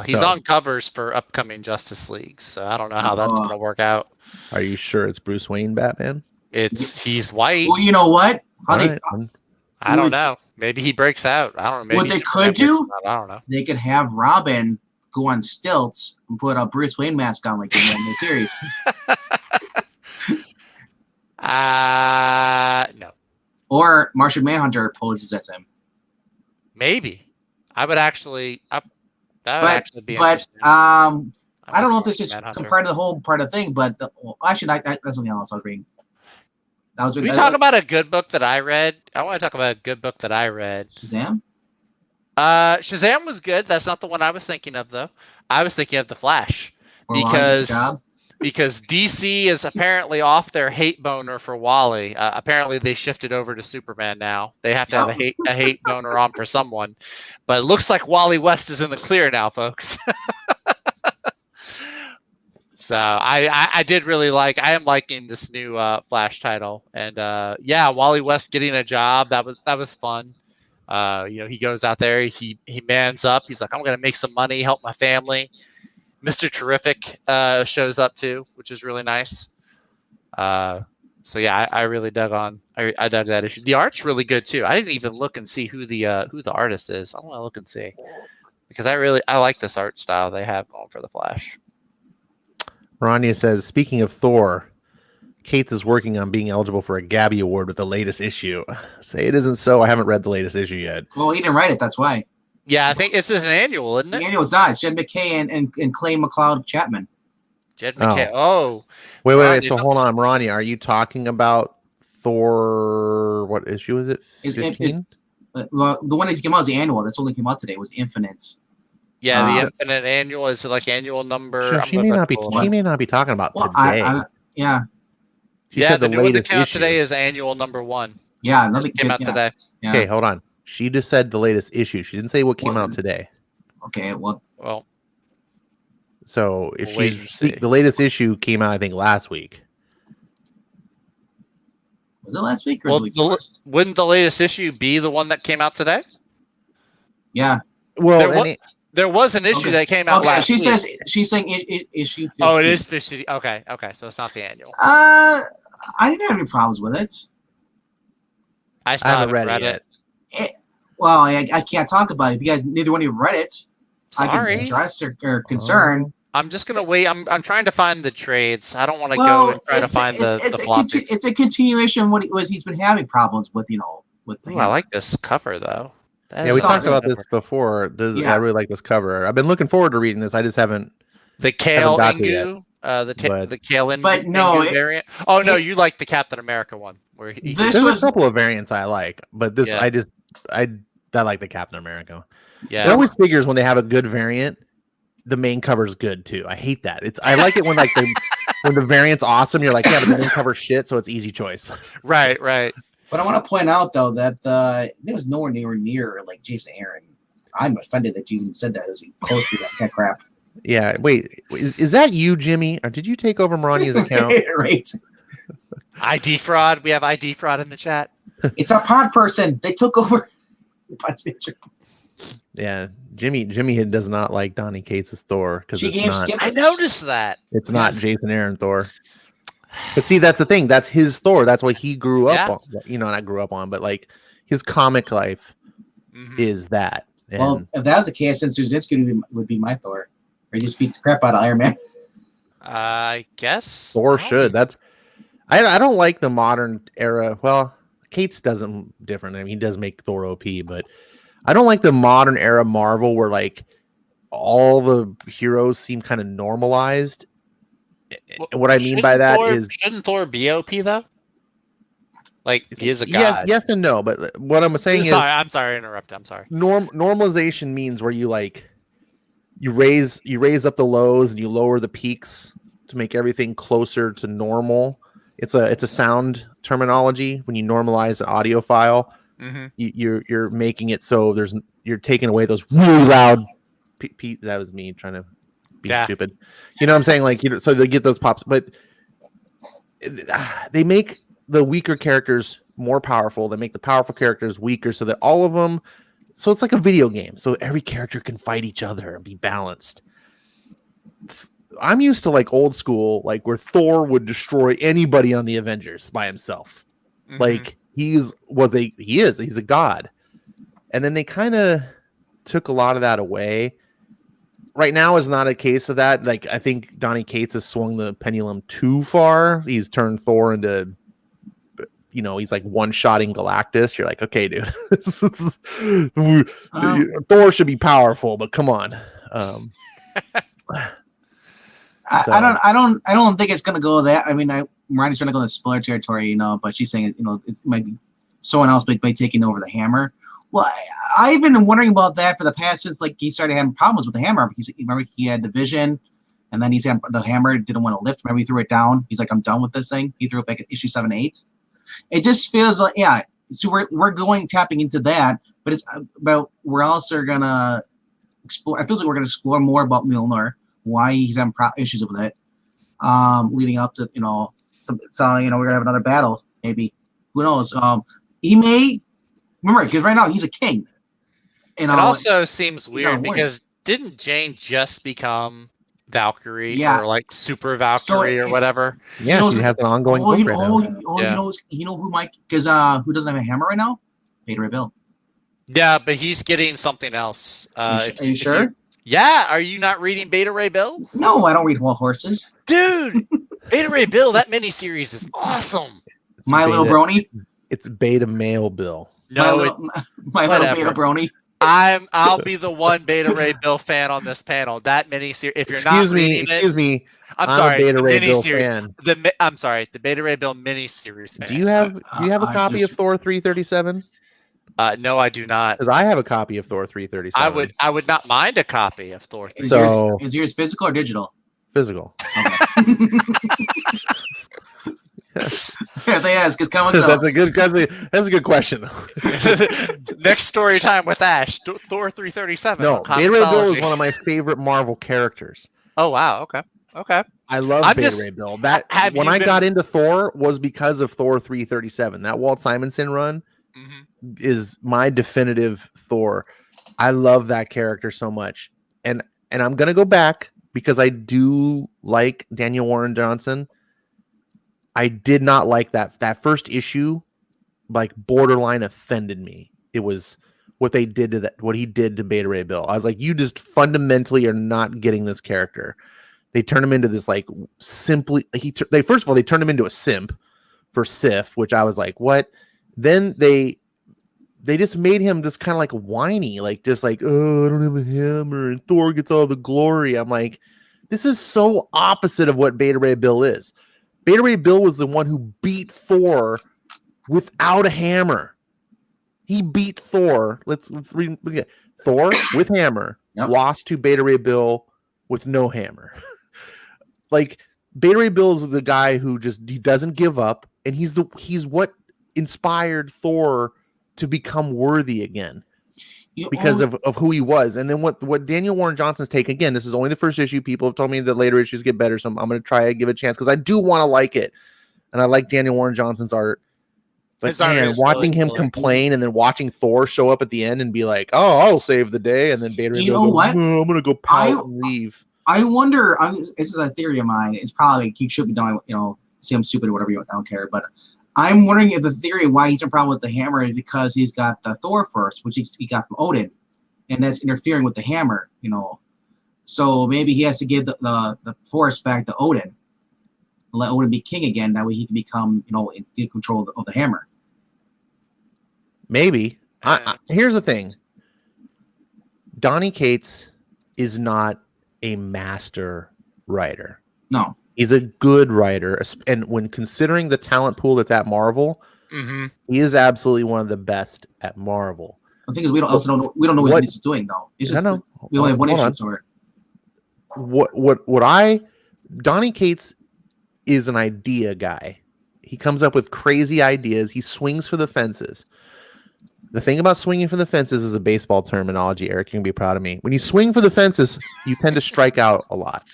He's on covers for upcoming Justice League, so I don't know how that's going to work out. Are you sure it's Bruce Wayne Batman? He's white. Well, you know what? I don't know. Maybe he breaks out. I don't know. Maybe what they could do? I don't know. They could have Robin go on stilts and put a Bruce Wayne mask on like in the series. No. Or Martian Manhunter poses as him. Maybe. I would actually. That would actually be but interesting. I don't know if it's just compared to the whole part of the thing, but actually, that's something else I was reading. Can we talk about a good book that I read? I want to talk about a good book that I read. Shazam? Shazam was good. That's not the one I was thinking of, though. I was thinking of The Flash. Because DC is apparently off their hate boner for Wally. Apparently, they shifted over to Superman now. They have to have a hate boner on for someone. But it looks like Wally West is in the clear now, folks. So I did really I am liking this new Flash title. And Wally West getting a job, that was fun. He goes out there, he mans up. He's like, I'm going to make some money, help my family. Mr. Terrific shows up too, which is really nice. I really dug I dug that issue. The art's really good too. I didn't even look and see who the artist is. I want to look and see, because I like this art style they have going for the Flash. Rania says, speaking of Thor, Cates is working on being eligible for a Gabby Award with the latest issue. Say it isn't so. I haven't read the latest issue yet. Well, he didn't write it. That's why. Yeah, I think it's an annual, isn't it? The annual is not. It's Jed McKay and Clay McLeod Chapman. Jed McKay. Oh. Wait. So hold on, Ronnie. Are you talking about Thor? What issue is it? 15? Well, the one that came out is the annual. That's only came out today. Was Infinite. Yeah, the Infinite annual is like annual number. Sure, she may not be talking about today. She said the new one that came out issue. Today is annual number 1. Yeah, nothing came out today. Yeah. Okay, hold on. She just said the latest issue. She didn't say what came out today. Okay, well. So if the latest issue came out, I think last week. Was it last week or wouldn't the latest issue be the one that came out today? Yeah. Well, there was an issue that came out last week. She's saying issue 15. Oh, it is issue. Okay, so it's not the annual. I didn't have any problems with it. I haven't read it yet. Well, I can't talk about it. If you guys, neither one of you read it, sorry. I can address or concern. I'm just gonna wait. I'm trying to find the trades. I don't want to go and try to find the flop. It's a continuation of what he's been having problems with. I like this cover though. We talked about this before. I really like this cover. I've been looking forward to reading this. I just haven't. The Kale Ingu, the Kale Ingu variant. Oh no, you like the Captain America one where there's a couple of variants I like, but this I like the Captain America. Yeah, it always figures when they have a good variant, the main cover's good too. I hate that. I like it when when the variant's awesome. You're like, yeah, but the main cover's shit, so it's easy choice. Right. But I want to point out though that it was nowhere near like Jason Aaron. I'm offended that you even said that. It was close to that crap. Yeah. Wait, is that you, Jimmy, or did you take over Marani's account? Right. ID fraud. We have ID fraud in the chat. It's a pod person. They took over. Yeah, Jimmy does not like Donny Cates' Thor because She it's gave not. Skip I noticed that. It's not Yes. Jason Aaron Thor. But see, that's the thing. That's his Thor. That's what he grew up Yeah. on. You know, not grew up on, but like his comic life is that. And Well, if that was the case, then Straczynski would be my Thor. Or he just beats the crap out of Iron Man. I guess Thor I don't should. think- That's. I don't like the modern era. Well, Cates doesn't different. I mean, he does make Thor OP, but I don't like the modern era Marvel where like all the heroes seem kind of normalized. And what I mean by that is shouldn't Thor be OP though? Like he is a god. yes and no. But what I'm saying is, I'm sorry, I interrupted. I'm sorry. normalization means where you like you raise up the lows and you lower the peaks to make everything closer to normal. It's a sound terminology. When you normalize an audio file, you're making it so you're taking away those really loud. That was me trying to be stupid. You know what I'm saying? Like so they get those pops, but they make the weaker characters more powerful. They make the powerful characters weaker so that all of them. So it's like a video game. So every character can fight each other and be balanced. I'm used to like old school, like where Thor would destroy anybody on the Avengers by himself. Like he's a god. And then they kind of took a lot of that away. Right now is not a case of that. Like I think Donny Cates has swung the pendulum too far. He's turned Thor into, he's like one-shotting Galactus. You're like, okay, dude, Thor should be powerful, but come on. I don't think it's gonna go that. I mean, Marnie's trying to go to spoiler territory, but she's saying, it might be someone else by taking over the hammer. Well, I've been wondering about that for the past since like he started having problems with the hammer. Remember he had the vision, and then the hammer didn't want to lift. Remember he threw it down. He's like, I'm done with this thing. He threw it back at issue 7-8. It just feels like So we're tapping into that, but it's about we're also gonna explore. I feel like we're gonna explore more about Mjolnir, why he's having issues with it, leading up to we're gonna have another battle maybe. Who knows? He may. Remember, because right now he's a king. It also seems weird because didn't Jane just become Valkyrie or like Super Valkyrie or whatever? Yeah, she has an ongoing book right now. You know who might? Because who doesn't have a hammer right now? Beta Ray Bill. Yeah, but he's getting something else. Are you sure? Yeah, are you not reading Beta Ray Bill? No, I don't read Wild Horses. Dude, Beta Ray Bill, that miniseries is awesome. Little Brony. It's Beta Male Bill. No, my little Beta Brony. I'll be the one Beta Ray Bill fan on this panel. That miniseries. If you're excuse me. I'm sorry. A Beta Ray Bill fan. I'm sorry. The Beta Ray Bill miniseries fan. Do you have a copy of Thor 337? No, I do not. Because I have a copy of Thor 337. I would not mind a copy of Thor. Is yours physical or digital? Physical. Okay. Yeah, they ask because comics. That's a good question. Next story time with Ash. Thor 337. No, Beta Ray Bill is one of my favorite Marvel characters. Oh wow. Okay. I love Beta Ray Bill. When I got into Thor was because of Thor 337. That Walt Simonson run is my definitive Thor. I love that character so much, and I'm gonna go back because I do like Daniel Warren Johnson. I did not like that first issue, like borderline offended me. It was what they did to what he did to Beta Ray Bill. I was like, you just fundamentally are not getting this character. They turned him into this like simply. First of all, they turned him into a simp for Sif, which I was like, what? Then they just made him just kind of like whiny, like just like, oh, I don't have a hammer and Thor gets all the glory. I'm like, this is so opposite of what Beta Ray Bill is. Beta Ray Bill was the one who beat Thor without a hammer. He beat Thor. Let's read. Thor with hammer lost to Beta Ray Bill with no hammer. Like Beta Ray Bill is the guy who he doesn't give up, and he's what inspired Thor to become worthy again because of who he was. And then what Daniel Warren Johnson's take, again, this is only the first issue. People have told me that later issues get better, so I'm going to try and give it a chance because I do want to like it. And I like Daniel Warren Johnson's art. But His army man, is watching really him cool. complain and then watching Thor show up at the end and be like, "Oh, I'll save the day," and then Beta Ray You Bill know go, what? "No, I'm gonna go pout and leave." I wonder. This is a theory of mine. It's probably you should be doing. Say I'm stupid or whatever. I don't care. But I'm wondering if the theory why he's a problem with the hammer is because he's got the Thor first, which he got from Odin, and that's interfering with the hammer. So maybe he has to give the force back to Odin, and let Odin be king again. That way he can become in control of the hammer. Maybe. Here's the thing. Donny Cates is not a master writer. No. He's a good writer. And when considering the talent pool that's at Marvel, he is absolutely one of the best at Marvel. The thing is, we don't know what he's doing, though. It's just, we only have one issue. So Donny Cates is an idea guy. He comes up with crazy ideas. He swings for the fences. The thing about swinging for the fences is a baseball terminology. Eric, you can be proud of me. When you swing for the fences, you tend to strike out a lot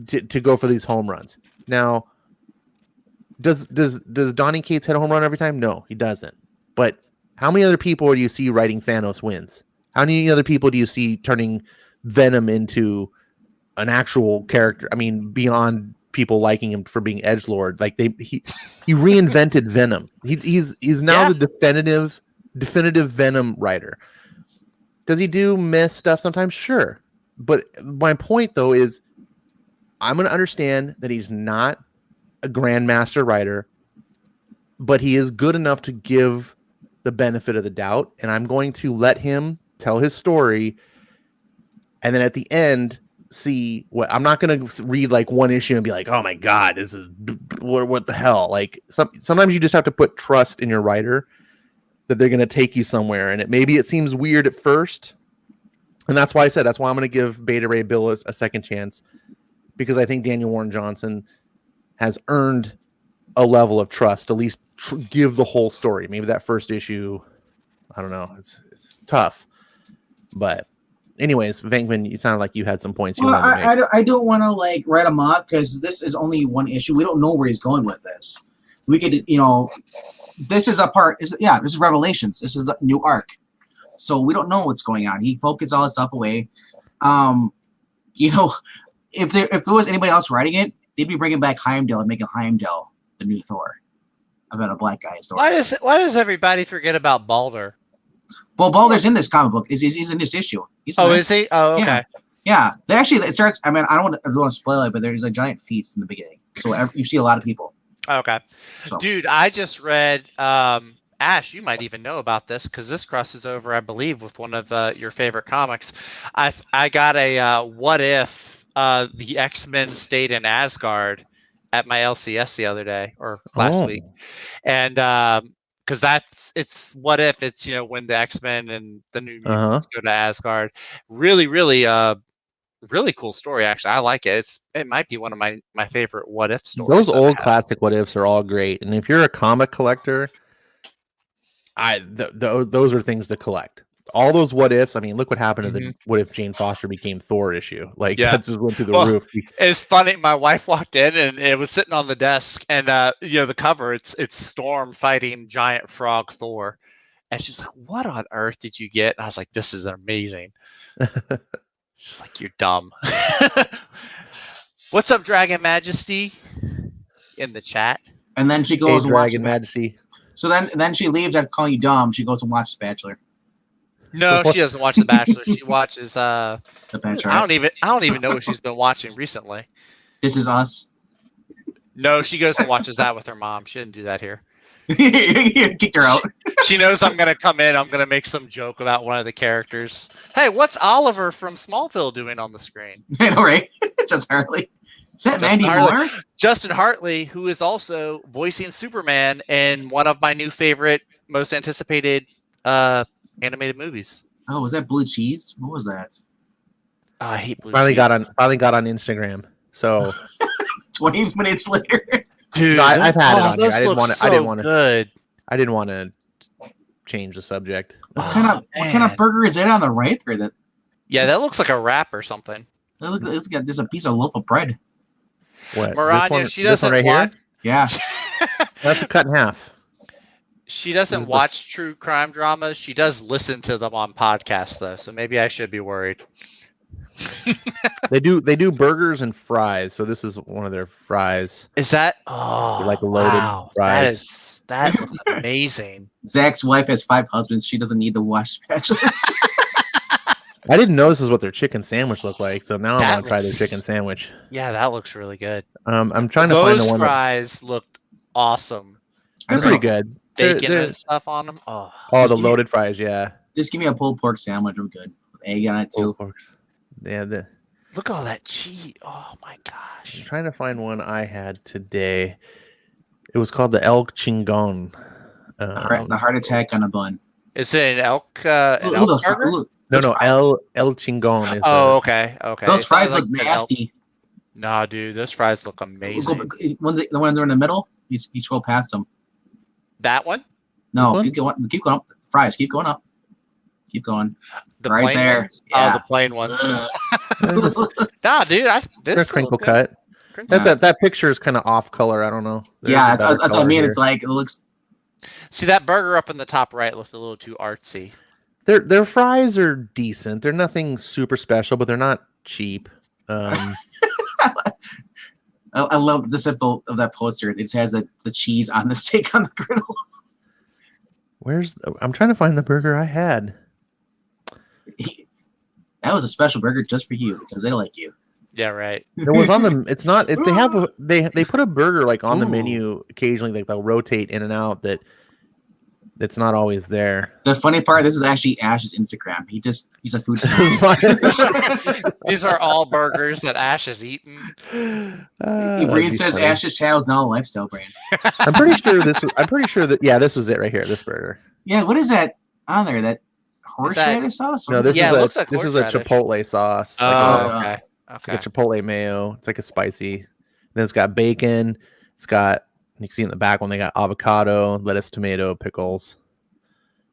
to go for these home runs. Now, does Donny Cates hit a home run every time? No, he doesn't. But how many other people do you see writing Thanos wins? How many other people do you see turning Venom into an actual character? I mean, beyond people liking him for being edgelord, like he reinvented Venom. He's now the definitive Venom writer. Does he do miss stuff sometimes? Sure, but my point though is, I'm going to understand that he's not a grandmaster writer, but he is good enough to give the benefit of the doubt, and I'm going to let him tell his story, and then at the end, see what. I'm not going to read like one issue and be like, oh my god, this is what the hell. Like sometimes you just have to put trust in your writer that they're going to take you somewhere, and maybe it seems weird at first, and that's why I'm going to give Beta Ray Bill a second chance, because I think Daniel Warren Johnson has earned a level of trust, at least give the whole story. Maybe that first issue, I don't know, it's tough, but anyways, Venkman, you sounded like you had some points. I don't want to write him up because this is only one issue. We don't know where he's going with this. We could, this is a part. This is Revelations. This is a new arc, so we don't know what's going on. He focused all his stuff away. If there was anybody else writing it, they'd be bringing back Heimdall and making Heimdall the new Thor. About a black guy story. Why does everybody forget about Balder? Well, Balder's in this comic book. He's in this issue. Is he? Oh, okay. Yeah. They actually, it starts. I mean, I don't want to spoil it, but there's a giant feast in the beginning, so you see a lot of people. Okay. So. Dude, I just read. Ash, you might even know about this because this crosses over, I believe, with one of your favorite comics. I got a what if the X-Men stayed in Asgard at my LCS the other day or last week, and because it's what if it's when the X-Men and the New Mutants go to Asgard. Really cool story, actually. I like it. It might be one of my favorite what if stories. Those old classic what ifs are all great, and if you're a comic collector, those are things to collect. All those what ifs. I mean, look what happened to the what if Jane Foster became Thor issue. That just went through the roof. It's funny. My wife walked in and it was sitting on the desk, and the cover. It's Storm fighting giant frog Thor, and she's like, "What on earth did you get?" And I was like, "This is amazing." She's like, "You're dumb." What's up, Dragon Majesty? In the chat. And then she goes and watches Dragon Majesty. So then she leaves after calling you dumb. She goes and watches Bachelor. No, she doesn't watch The Bachelor. She watches The Bachelor. I don't even know what she's been watching recently. This Is Us. No, she goes and watches that with her mom. She didn't do that here. You kicked her out. She knows I'm gonna come in. I'm gonna make some joke about one of the characters. Hey, what's Oliver from Smallville doing on the screen? I know, right? Just Hartley. Is that Mandy Moore? Justin Hartley, who is also voicing Superman in one of my new favorite, most anticipated animated movies. Oh, was that Blue Cheese? What was that? I hate Blue Finally Cheese. got on Instagram. So 20 minutes later. Dude, no, I've had it on here. I didn't want to change the subject. What kind of burger is that on the right there? That looks like a wrap or something. It looks like there's a piece of loaf of bread. What? Maranya, she doesn't right want. Yeah. That's cut in half. She doesn't watch true crime dramas. She does listen to them on podcasts, though. So maybe I should be worried. They do burgers and fries. So this is one of their fries. Is that? They're Oh, like loaded wow. fries. That looks amazing. Zach's wife has 5 husbands. She doesn't need the wash spatula. I didn't know this is what their chicken sandwich looked like. So now I That want to try their looks- chicken sandwich. Yeah, that looks really good. I'm trying to find the Those one fries looked awesome. that's pretty good. Bacon They're- and stuff on them. Oh, Oh, Just the give me- loaded fries, yeah. Just give me a pulled pork sandwich. I'm good. With egg on it too. Yeah, look at all that cheese. Oh my I'm gosh. trying to find one I had today. It was called the El Chingon. The heart attack on a bun. Is it an elk? An Ooh, elk those fri- burger? ooh, No, those no, fries- El Chingon is. Oh, okay, okay. Those It fries sounds look like an elk. nasty. Nah, dude, those fries look amazing. The one they're in the middle, you scroll past them. That one? No, one? keep going up. Fries, keep going up. Keep going. The Right plain there. ones? Yeah. Oh, the plain ones. Ugh. Nah, dude, They're this crinkle look good. cut. Crinkle cut. That picture is kind of off color. I don't know. There's Yeah, a that's better what I color mean. here. It's like it looks. See that burger up in the top right looked a little too artsy. Their fries are decent. They're nothing super special, but they're not cheap. I love the symbol of that poster. It just has the cheese on the steak on the griddle. I'm trying to find the burger I had. That was a special burger just for you because they like you. Yeah, right. It was on the. It's not. They have they put a burger like on the Ooh. menu occasionally. Like they'll rotate in and out. That's not always there. The funny part, this is actually Ash's Instagram. He's a food It's snob. fine. These are all burgers that Ash has eaten. Breen says Ash's channel is now a lifestyle brand. I'm pretty sure this was it right here. This burger. Yeah, what is that on there? That horseradish sauce? No, this Yeah, it is looks like this is a horseradish. chipotle sauce. Oh, Oh, okay. Like Okay. a chipotle mayo. It's like a spicy. Then it's got bacon. It's got, you can see in the back one, they got avocado, lettuce, tomato, pickles.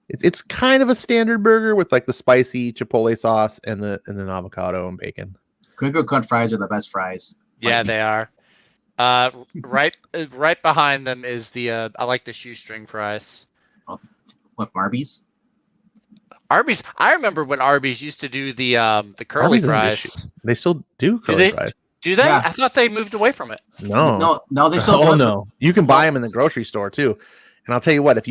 It's kind of a standard burger with like the spicy chipotle sauce and then avocado and bacon. Crinkle cut fries are the best fries. Yeah, they are. Right behind them is the I like the shoestring fries. What, from Arby's? Arby's. I remember when Arby's used to do the curly Arby's is a good fries. They still do curly they? fries. Do they? Yeah. I thought they moved away from it. No. No, they still Oh do it. no. You can buy them in the grocery store too. And I'll tell you what,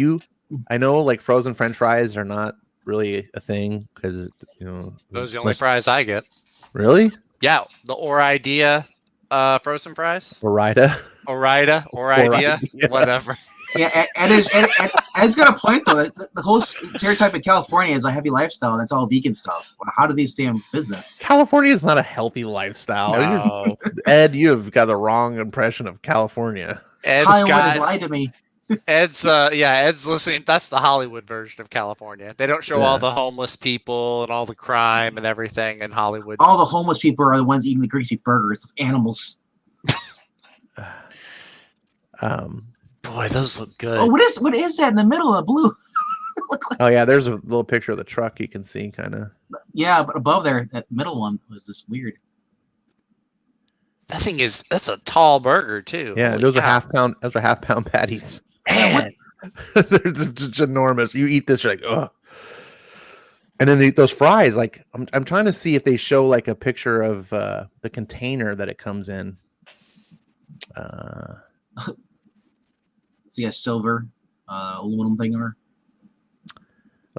I know like frozen French fries are not really a thing because Those are the only fries I get. Really? Yeah, the Ore-Idea frozen fries. Orida. Ore-Idea, Ore-Idea. whatever. Yeah, Ed's got a point though. The whole stereotype in California is a heavy lifestyle, and it's all vegan stuff. How do they stay in business? California is not a healthy lifestyle. No. Ed, you have got the wrong impression of California. Hollywood has lied to me. Ed's listening. That's the Hollywood version of California. They don't show all the homeless people and all the crime and everything in Hollywood. All the homeless people are the ones eating the greasy burgers. It's animals. Boy, those look good. Oh, what is that in the middle of blue? Oh yeah, there's a little picture of the truck you can see kind of. Yeah, but above there, that middle one was this weird. That's a tall burger too. Yeah, Holy those are cow. half pound patties. Man, They're just enormous. You eat this, you're like, oh. And then those fries, like I'm trying to see if they show like a picture of the container that it comes in. See a silver aluminum thing or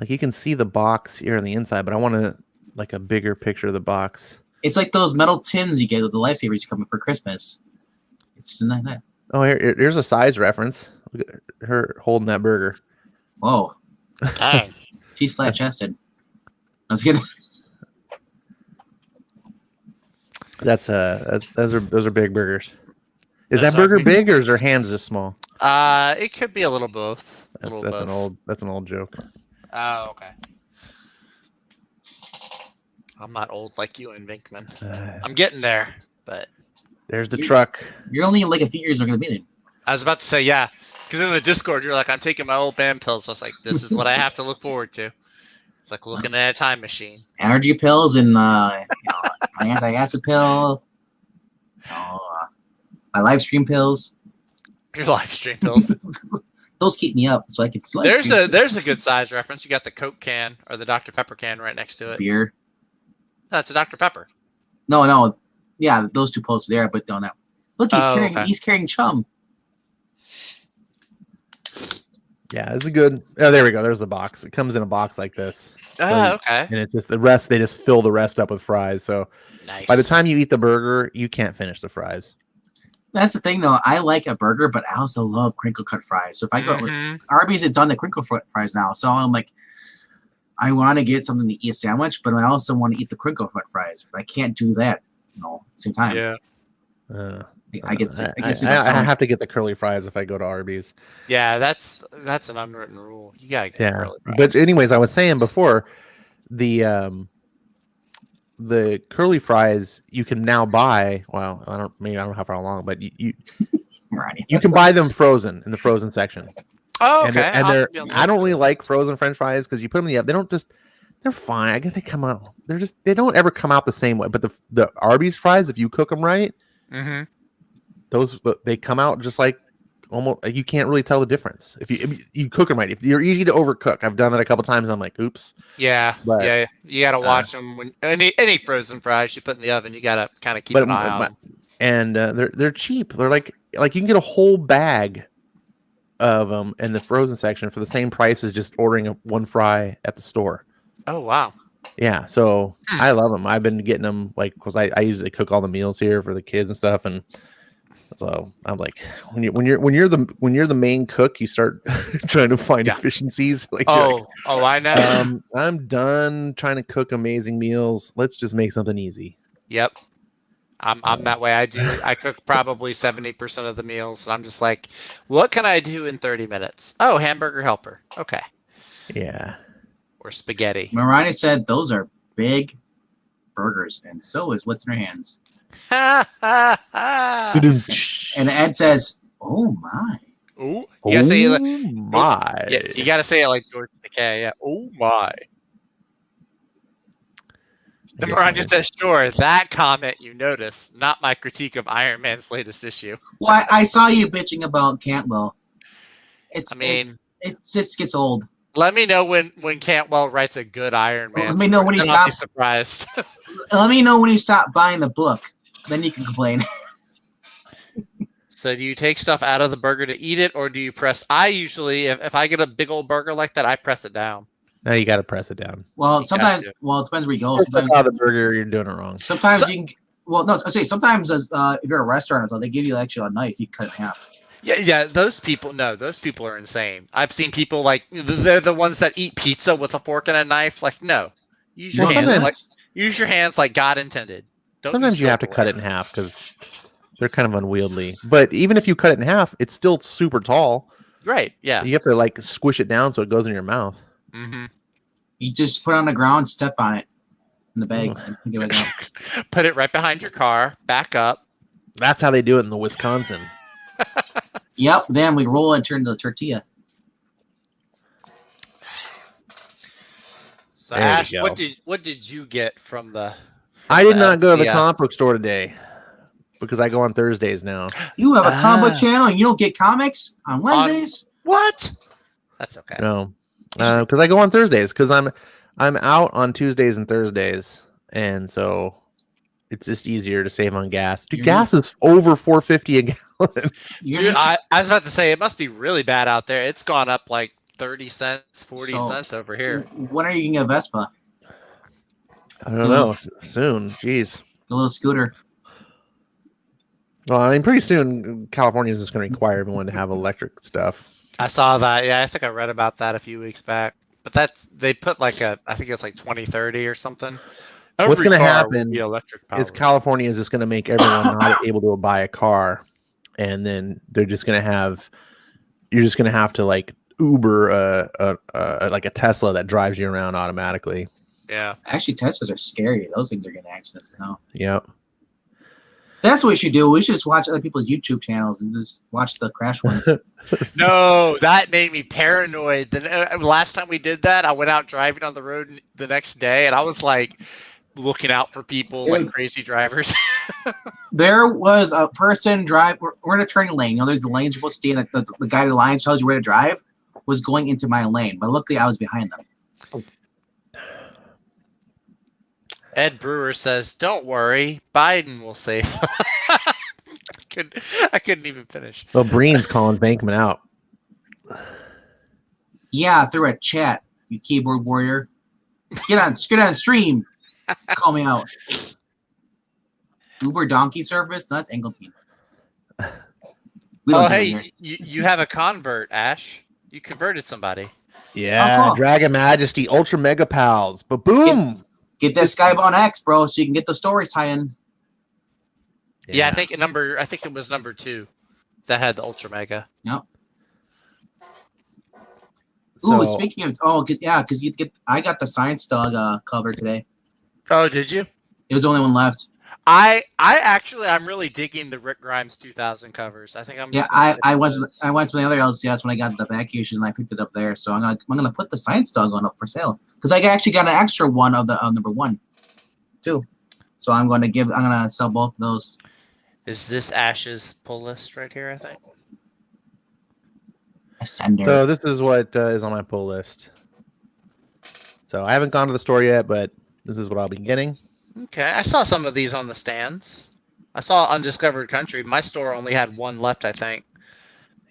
Like you can see the box here on the inside, but I want like a bigger picture of the box. it's like those metal tins you get with the lifesavers you come for Christmas. It's just like that. Oh, here's a size reference. Look at her holding that burger. Whoa, dang. she's flat chested. I was kidding. Those are big burgers. Is That's that burger not big or is her hands just small? It could be a little both. That's an old joke. Oh, okay. I'm not old like you and Vinkman. I'm getting there, but There's the truck. You're only like a few years going to be there. I was about to say yeah, because in the Discord you're like, I'm taking my old band pills. So I was like, this is what I have to look forward to. It's like looking at a time machine. Allergy pills and my anti-acid pill. My live stream pills. Your live stream pills. those keep me up. So I can still There's a good size reference. You got the Coke can or the Dr. Pepper can right next to it. beer. That's a Dr. Pepper. No, yeah, those two posted there, but don't know. Look, Okay. he's carrying chum. Yeah, it's a good. Oh, there we go. There's the box. It comes in a box like this. Okay. And it just they just fill the rest up with fries. So Nice. by the time you eat the burger, you can't finish the fries. That's the thing, though. I like a burger, but I also love crinkle cut fries. So if I go, Arby's has done the crinkle cut fries now, so I'm like, I want to get something to eat a sandwich, but I also want to eat the crinkle cut fries. But I can't do that, at the same time. Yeah. I have to get the curly fries if I go to Arby's. Yeah, that's an unwritten rule. You gotta get curly fries. But anyways, I was saying before, the curly fries you can now buy. Well, I don't know how far along, but you can buy them frozen in the frozen section. Oh, okay. And they're I don't really like frozen French fries because you put them in the oven. They don't just. They're fine. I guess they come out. They don't ever come out the same way. But the Arby's fries, if you cook them right. They come out just like almost. You can't really tell the difference if you cook them right. If you're easy to overcook, I've done that a couple times. I'm like, oops. Yeah, yeah. You gotta watch them when any frozen fries you put in the oven. You gotta kind of keep an eye on them. And they're cheap. They're like you can get a whole bag of them in the frozen section for the same price as just ordering one fry at the store. Oh wow. Yeah, so I love them. I've been getting them because I usually cook all the meals here for the kids and stuff, and so I'm like, when you're the main cook, you start trying to find efficiencies. I know. I'm done trying to cook amazing meals. Let's just make something easy. Yep, I'm that way. I cook probably 70% of the meals, and I'm just like, what can I do in 30 minutes? Oh, hamburger helper. Okay. Yeah. Or spaghetti. Mariah said those are big burgers, and so is what's in her hands. And Ed says, "Oh my." Ooh, you gotta say it like, my. Yeah, you gotta say it like George Takei. Yeah. Oh my. The Mariah says, "Sure." That comment you notice, not my critique of Iron Man's latest issue. Well, I saw you bitching about Cantwell. It just gets old. Let me know when Cantwell writes a good Iron Man. Let me know when he stops. I'll be surprised. Let me know when you stop buying the book. Then you can complain. So do you take stuff out of the burger to eat it, or do you press? I usually, if I get a big old burger like that, I press it down. No, you got to press it down. Well, sometimes, it depends where you go. Sometimes the burger, you're doing it wrong. Sometimes you can. Well, no, I say sometimes if you're at a restaurant or something, they give you actually a knife. You can cut it in half. Yeah. Those people are insane. I've seen people they're the ones that eat pizza with a fork and a knife. Like, no, use your hands. Use your hands like God intended. Sometimes you have to cut it in half because they're kind of unwieldy. But even if you cut it in half, it's still super tall. Right. Yeah. You have to squish it down so it goes in your mouth. Mm-hmm. You just put it on the ground, step on it in the bag, and pick it back up. Put it right behind your car. Back up. That's how they do it in the Wisconsin. Yep. Then we roll and turn to the tortilla. So Ash, what did you get from the? I did not go to the comic book store today because I go on Thursdays now. You have a comic book channel and you don't get comics on Wednesdays? What? That's okay. No, because I go on Thursdays because I'm out on Tuesdays and Thursdays, and so it's just easier to save on gas. Dude, gas is over $4.50 a gallon. Dude, I was about to say it must be really bad out there. It's gone up like 30 cents, 40 cents over here. When are you gonna get a Vespa? I don't know. Soon. Jeez. A little scooter. Well, I mean, pretty soon California is just going to require everyone to have electric stuff. I saw that. Yeah, I think I read about that a few weeks back. But they put I think it's like 2030 or something. What's going to happen is California is just going to make everyone not able to buy a car, and then they're just going to have you're just going to have to Uber a Tesla that drives you around automatically. Yeah. Actually, Teslas are scary. Those things are getting accidents now. Yep. That's what we should do. We should just watch other people's YouTube channels and just watch the crash ones. No, that made me paranoid. The last time we did that, I went out driving on the road the next day, and I was like, looking out for people Dude. like crazy drivers. There was a person we're in a turning lane. You know, there's the lanes you're supposed to stay in. The guy who lines tells you where to drive was going into my lane, but luckily I was behind them. Ed Brewer says, "Don't worry, Biden will save." I couldn't even finish. Well, Breen's calling Bankman out. Yeah, through a chat, you keyboard warrior. Get on stream. Call me out. Uber donkey service? That's Angleton. Oh, hey, you have a convert, Ash. You converted somebody. Yeah, cool. Dragon Majesty, Ultra Mega Pals. But boom! Get that Skybound X, bro, so you can get the stories tie-in. Yeah, I think it was number 2 that had the Ultra Mega. Yep. So, Ooh, speaking of, because you get, I got the Science Dog cover today. Oh, did you? It was the only one left. I'm really digging the Rick Grimes 2000 covers. I think I'm. Yeah, I went to the other LCS when I got the back issues and I picked it up there. So I'm gonna put the Science Dog on up for sale because I actually got an extra one of the number 1, too. So I'm gonna sell both of those. Is this Ash's pull list right here? I think. Ascender. So this is what is on my pull list. So I haven't gone to the store yet, but this is what I'll be getting. Okay, I saw some of these on the stands. I saw Undiscovered Country. My store only had 1 left, I think.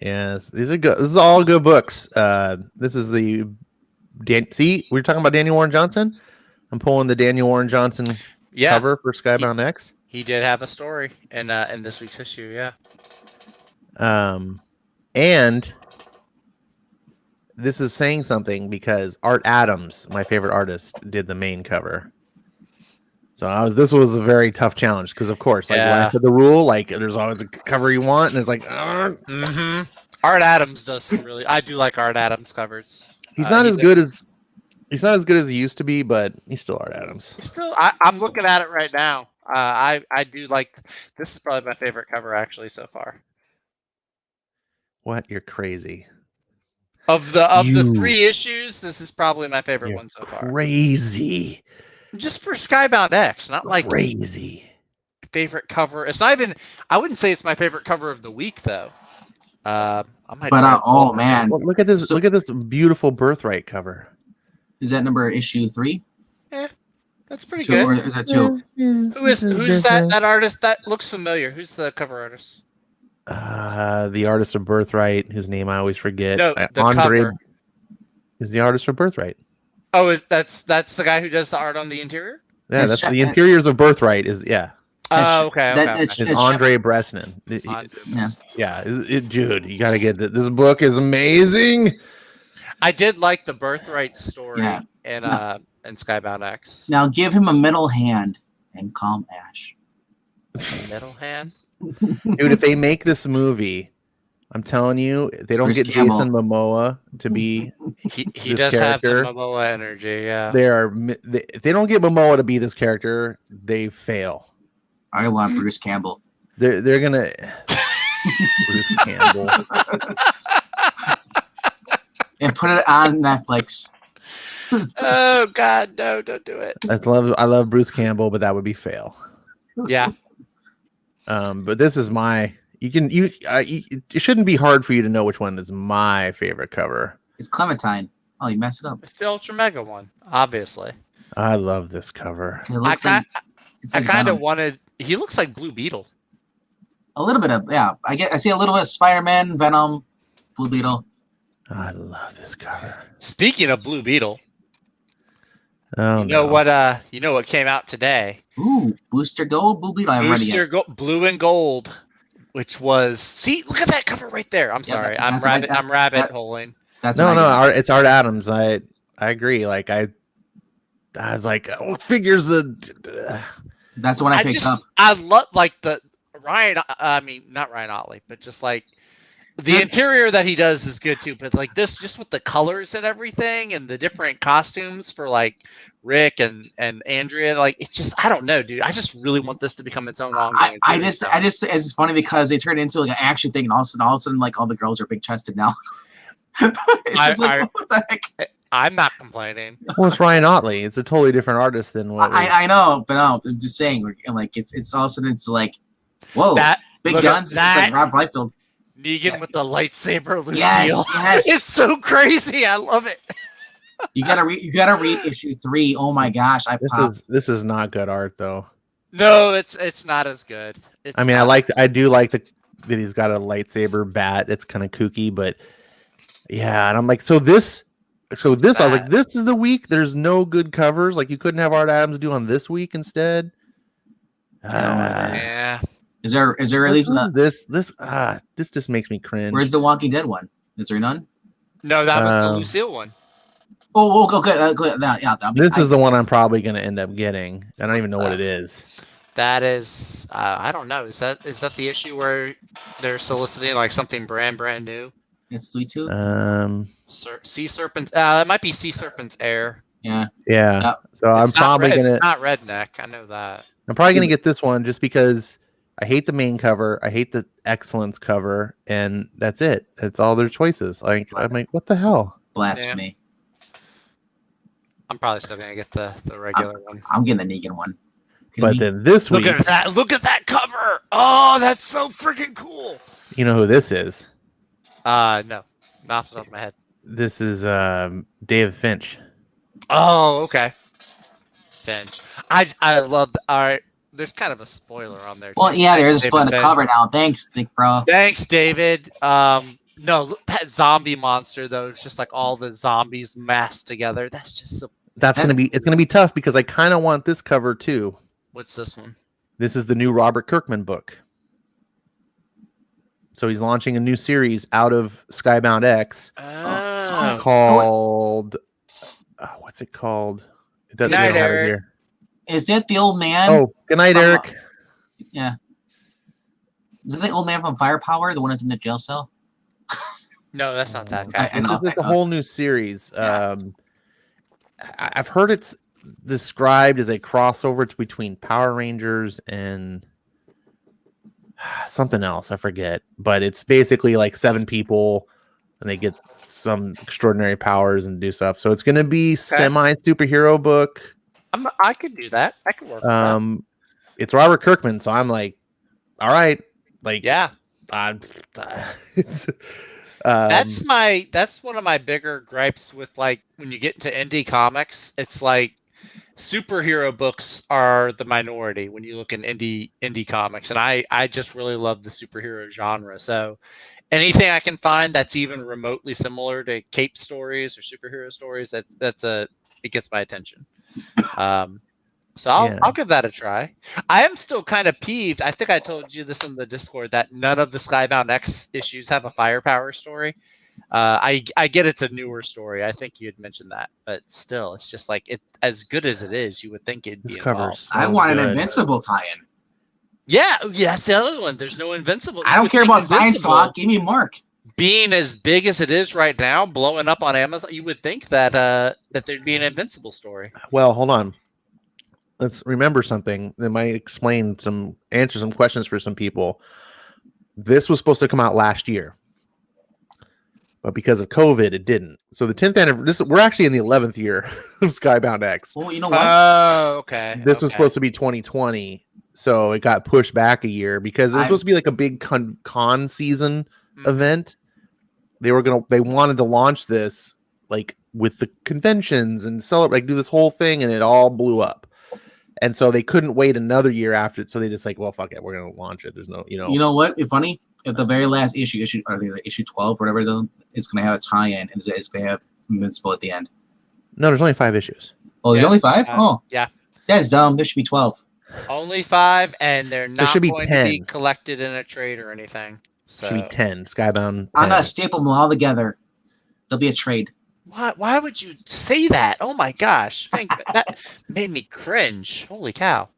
Yes, these are good. This is all good books. This is the see, we were talking about Daniel Warren Johnson. I'm pulling the Daniel Warren Johnson cover for Skybound X. He did have a story in this week's issue, yeah. And this is saying something because Art Adams, my favorite artist, did the main cover. So this was a very tough challenge because, of course, like lack of the rule, like there's always a cover you want, and it's like, Art Adams does some really. I do like Art Adams covers. He's not as good as he used to be, but he's still Art Adams. I'm looking at it right now. I do like. This is probably my favorite cover actually so far. What? You're crazy. Of the 3 issues, this is probably my favorite one so far. Crazy. Just for Skybound X, not like crazy favorite cover. It's not even. I wouldn't say it's my favorite cover of the week though. Oh man! Well, look at this! Look at this beautiful Birthright cover. Is that issue 3? Yeah, that's pretty good. Or is that 2? Who's that artist? That looks familiar. Who's the cover artist? The artist of Birthright, whose name I always forget. No, the Andre cover is the artist of Birthright. Oh, that's the guy who does the art on the interior? Yeah, that's the interiors of Birthright. Okay. It's Andre Bresnan. Dude, you gotta get that. This book is amazing. I did like the Birthright story in Skybound X. Now give him a middle hand and calm Ash. Middle hand? Dude, if they make this movie, I'm telling you, if they don't get Jason Momoa to be he does character, have the Momoa energy, yeah. If they don't get Momoa to be this character, they fail. I want Bruce Campbell. They're gonna Bruce Campbell. And put it on Netflix. Oh God, no, don't do it. I love Bruce Campbell, but that would be fail. Yeah. But this is my it shouldn't be hard for you to know which one is my favorite cover. It's Clementine. Oh, you messed it up. It's the Ultra Mega one, obviously. I love this cover. I kind of wanted. He looks like Blue Beetle. A little bit of I see a little bit of Spider-Man, Venom, Blue Beetle. I love this cover. Speaking of Blue Beetle, you know what came out today? Ooh, Booster Gold, Blue Beetle. Blue and Gold, which was look at that cover right there. I'm sorry, I'm rabbit holing. That's it's Art Adams. I agree. Like I was like, figures the. That's the one I picked up. I love like the Ryan. I mean, not Ryan Otley, but just like the interior that he does is good too. But like this, just with the colors and everything, and the different costumes for like Rick and Andrea, like it's just I don't know, dude. I just really want this to become its own ongoing. I just it's funny because they turn it into like an action thing, and all of a sudden like all the girls are big chested now. It's just like, what the heck? I'm not complaining. Well, it's Ryan Otley. It's a totally different artist than what. I know, but no, I'm just saying. Like it's all of a sudden it's like, whoa, That big look at guns. It's that. like Rob Liefeld. Negan with the lightsaber, Lucille. Yes. It's so crazy. I love it. You gotta read issue 3. Oh my gosh, This is not good art though. No, it's not as good. I mean, I do like that he's got a lightsaber bat. It's kind of kooky, but yeah, and I'm like, so this I was like, this is the week. There's no good covers. Like you couldn't have Art Adams do on this week instead. Yeah. Is there at least this just makes me cringe. Where's the Walking Dead one? Is there none? No, that was the Lucille one. Oh, okay. This is the one I'm probably going to end up getting. I don't even know what it is. That is, I don't know. Is that the issue where they're soliciting like something brand new? It's Sweet Tooth. Sea Serpent's. It might be Sea Serpent's Heir. Yeah. Yep. So I'm probably gonna. It's not Redneck. I know that. I'm probably gonna get this one just because I hate the main cover. I hate the Excellence cover, and that's it. That's all their choices. Like I'm like, what the hell? Blasphemy. I'm probably still gonna get the regular one. I'm getting the Negan one. Then this week, look at that cover. Oh, that's so freaking cool. You know who this is? No, not off the top of my head. This is David Finch. Oh, okay. Finch. I love. All right, there's kind of a spoiler on there. Well, yeah, there's a spoiler on the Finch. cover now. Thanks, big bro. Thanks, David. No, look, that zombie monster though. It's just like all the zombies massed together. That's just so. It's gonna be tough because I kind of want this cover too. What's this one? This is the new Robert Kirkman book. So he's launching a new series out of Skybound X called what's it called? It doesn't Good night, have it Eric. here. Is that the old man? Oh, good night, Eric. Yeah. Is it the old man from Firepower, the one that's in the jail cell? No, that's not that guy. This is a whole new series. I've heard it's described as a crossover between Power Rangers and something else. I forget, but it's basically like 7 people and they get some extraordinary powers and do stuff. So it's going to be semi superhero book. I could do that. I could work with that. It's Robert Kirkman, so I'm like, all right, like Yeah. it's That's one of my bigger gripes with like when you get into indie comics. It's like superhero books are the minority when you look in indie comics, and I just really love the superhero genre. So anything I can find that's even remotely similar to cape stories or superhero stories, it gets my attention. So I'll give that a try. I am still kind of peeved. I think I told you this in the Discord that none of the Skybound X issues have a firepower story. I get it's a newer story. I think you had mentioned that, but still, it's just like it. As good as it is, you would think it'd be involved. I want an Invincible tie-in. Yeah, that's the other one. There's no Invincible. I don't care about science talk. Give me Mark. Being as big as it is right now, blowing up on Amazon, you would think that that there'd be an Invincible story. Well, hold on. Let's remember something that might answer some questions for some people. This was supposed to come out last year, but because of COVID, it didn't. So the 10th anniversary, we're actually in the 11th year of Skybound X. Oh, you know what? Oh, okay. This was supposed to be 2020, so it got pushed back a year because it was supposed to be like a big con season event. They wanted to launch this like with the conventions and celebrate, like do this whole thing, and it all blew up. And so they couldn't wait another year after it. So they just like, well, fuck it, we're gonna launch it. There's no, You know what? It's funny. At the very last issue 12 or whatever, it's gonna have a tie-in, and it's gonna have Invincible at the end. No, there's only 5 issues. Oh, there's only 5? Yeah. That's dumb. There should be 12. Only 5, and they're not should be going 10. to be collected in a trade or anything. So Should be 10. Skybound. I'm gonna staple them all together. There'll be a trade. why would you say that? Oh my gosh, that made me cringe. Holy cow!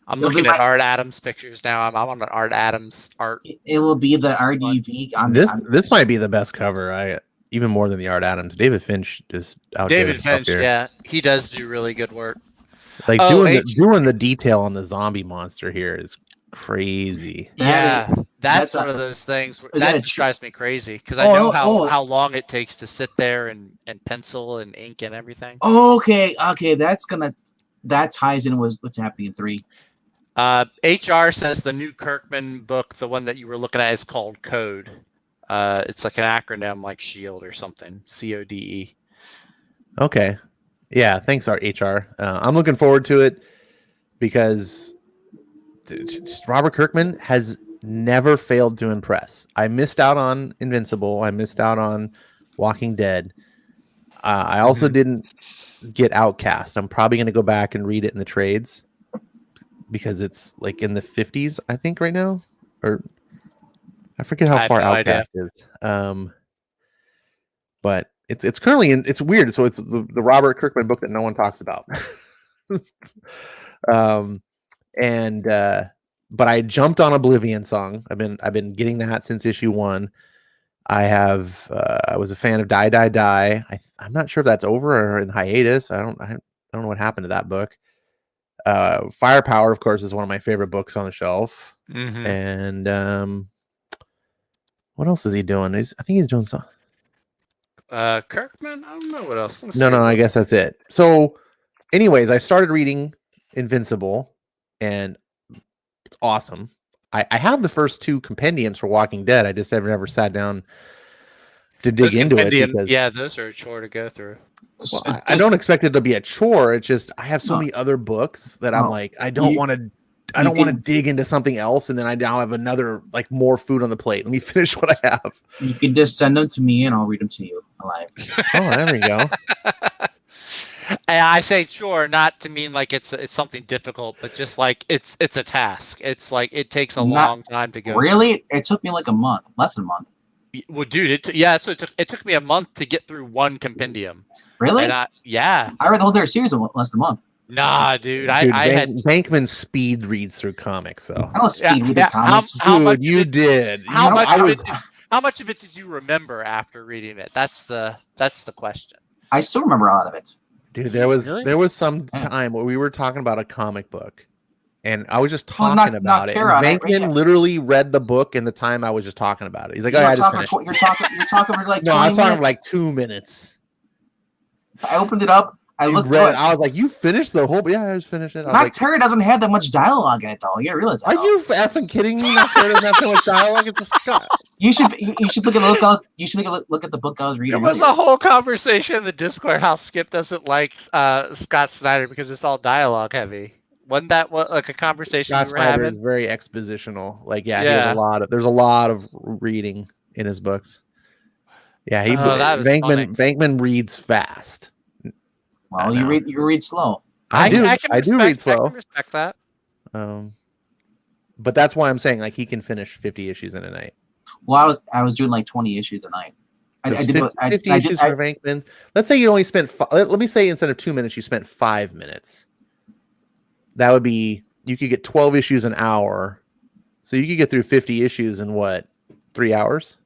I'm looking at Art Adams pictures now. I'm on an Art Adams art. It will be the RDV. This might be the best cover. Even more than the Art Adams. David Finch just out. David Finch, yeah, he does do really good work. Like doing the detail on the zombie monster here is crazy. That's one of those things that just drives me crazy because I know how long it takes to sit there and pencil and ink and everything. Okay, that ties in with what's happening in 3. HR says the new Kirkman book, the one that you were looking at, is called Code. It's like an acronym like SHIELD or something. CODE. Okay. Yeah, thanks, HR. I'm looking forward to it because Robert Kirkman has never failed to impress. I missed out on Invincible. I missed out on Walking Dead. I also didn't get Outcast. I'm probably going to go back and read it in the trades because it's like in the 50s, I think, right now. Or I forget how far Outcast is. But it's currently in. It's weird. So it's the Robert Kirkman book that no one talks about. But I jumped on Oblivion Song. I've been getting that since issue 1. I was a fan of Die Die Die. I'm not sure if that's over or in hiatus. I don't know what happened to that book. Firepower, of course, is one of my favorite books on the shelf. And what else is he doing? I think he's doing something. Kirkman? I don't know what else. No, I guess that's it. So, anyways, I started reading Invincible, and it's awesome. I have the first 2 compendiums for Walking Dead. I just have never sat down to dig into it. Because, those are a chore to go through. Well, I don't expect it to be a chore. It's just I have so many other books that I'm like, I don't want to dig into something else, and then I now have another more food on the plate. Let me finish what I have. You can just send them to me, and I'll read them to you live. Oh, there we go. I say chore not to mean like it's something difficult, but just like it's a task. It's like it takes a long time to go. Really, it took me like a month, less than a month. Well, dude, so it took me a month to get through 1 compendium. Really? And I read the whole entire series in less than a month. Nah, dude. I had Bankman speed reads through comics, though. I don't speed read the comics. How you did. How much of it did you remember after reading it? That's the question. I still remember a lot of it. Dude, there was some time where we were talking about a comic book, and I was just talking about it. Bankman literally read the book in the time I was just talking about it. He's like, I just finished. You're talking for like 20 No, I was talking minutes? for like 2 minutes. I opened it up. I looked at it. I was like, you finished the whole... Yeah, I just finished it. Nocterra doesn't have that much dialogue in it, though. You gotta realize that. Are you effing kidding me? Nocterra doesn't have so much dialogue. It's just... You should look at the book. You should look at the book I was reading. There was a whole conversation in the Discord how Skip doesn't like Scott Snyder because it's all dialogue heavy. Wasn't that like a conversation Scott we were Snyder having? is very expositional. He has there's a lot of reading in his books. Yeah, Bankman reads fast. Well, you read slow. I do read slow. I can respect that. But that's why I'm saying he can finish 50 issues in a night. Well, I was doing like 20 issues a night. I did 50 issues for Bankman. Let's say you only spent. Let me say instead of 2 minutes, you spent 5 minutes. That would be you could get 12 issues an hour, so you could get through 50 issues in what 3 hours?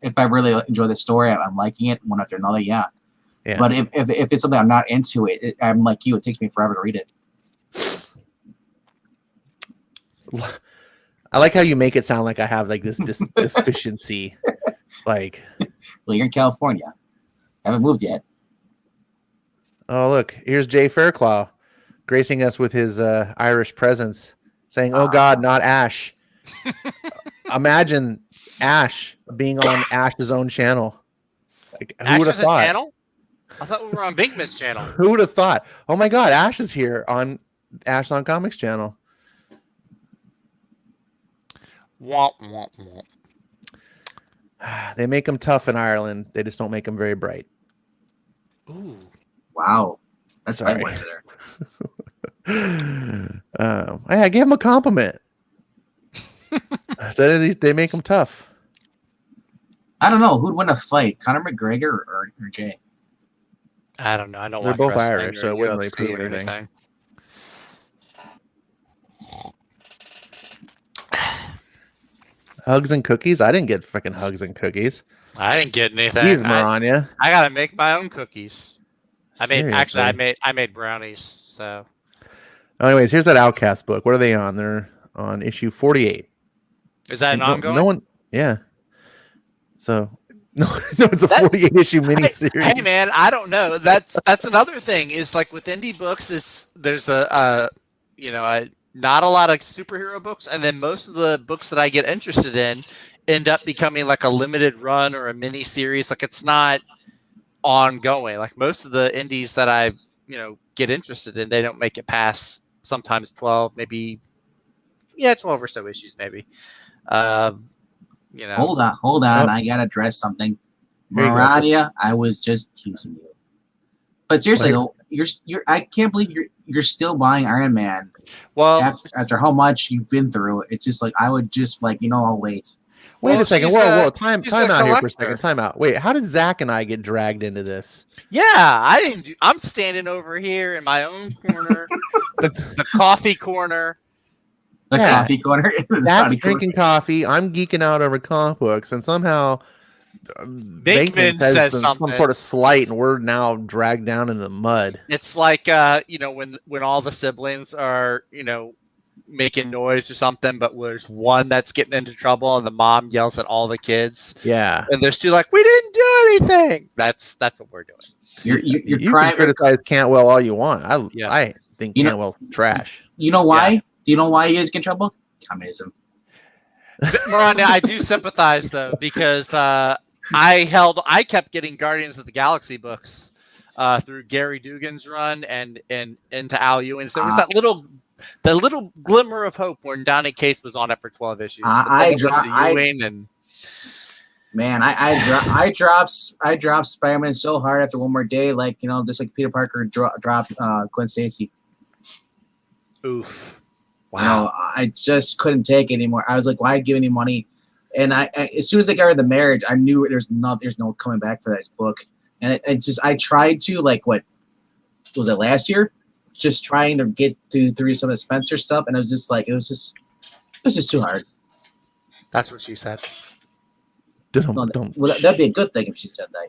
If I really enjoy the story, I'm liking it one after another. Yeah. But if it's something I'm not into, I'm like you. It takes me forever to read it. I like how you make it sound like I have this deficiency. Well, you're in California. I haven't moved yet. Oh, look, here's Jay Fairclough gracing us with his Irish presence, saying, "Oh God, not Ash." Imagine Ash being on Ash's own channel. Who would have thought? Channel? I thought we were on Binkman's channel. Who would have thought? Oh my God, Ash is here on Ash on Comics channel. Womp, womp, womp. They make them tough in Ireland. They just don't make them very bright. Ooh. Wow. That's sorry. There. I gave him a compliment. I said they make them tough. I don't know. Who'd win a fight, Conor McGregor or Jay? I don't know. I don't. They're both Irish, so it wouldn't really prove anything. Hugs and cookies? I didn't get freaking hugs and cookies. I didn't get anything. Jeez, Maranya. I gotta make my own cookies. Seriously. I made brownies. So. Anyways, here's that Outcast book. What are they on? They're on issue 48. Is that an And ongoing? no one, yeah. So no, it's a 48 issue miniseries. Hey man, I don't know. That's another thing. Is like with indie books, there's not a lot of superhero books, and then most of the books that I get interested in end up becoming like a limited run or a mini series. Like it's not ongoing. Like most of the indies that I get interested in, they don't make it past sometimes 12, maybe 12 or so issues, maybe. Hold on. Oh. I gotta address something. Here you go. Mariah, I was just teasing you. But seriously though, you're I can't believe you're still buying Iron Man. Well, After how much you've been through, it's just like I would just I'll wait. Wait a second. Whoa. Time she's out a here for a second. collector. Time out. Wait, how did Zach and I get dragged into this? yeah, I didn't. I'm standing over here in my own corner, the coffee corner. The Yeah. coffee corner. Zach's drinking coffee. I'm geeking out over comic books, and somehow Bankman has says some something. sort of slight, and we're now dragged down into the mud. It's like when all the siblings are making noise or something, but there's one that's getting into trouble, and the mom yells at all the kids, Yeah. and there's two like, we didn't do anything. That's what we're doing. You're You crying. can criticize Cantwell all you want. Yeah. I think You know- Cantwell's trash. You know why? Yeah. Do you know why you guys get in trouble? Communism. Miranda, I do sympathize though, because I kept getting Guardians of the Galaxy books through Gary Dugan's run and into Al Ewing's. There was that little glimmer of hope when Donny Cates was on it for 12 issues. I dropped Spider-Man so hard after One More Day, just like Peter Parker dropped Gwen Stacy. Oof. Wow. I just couldn't take it anymore. I was like, why give any money? And I as soon as I got rid of the marriage, I knew there's no coming back for that book. And I tried to, what was it, last year? Just trying to get through some of the Spencer stuff, and it was just too hard. That's what she said. Well, that'd be a good thing if she said that,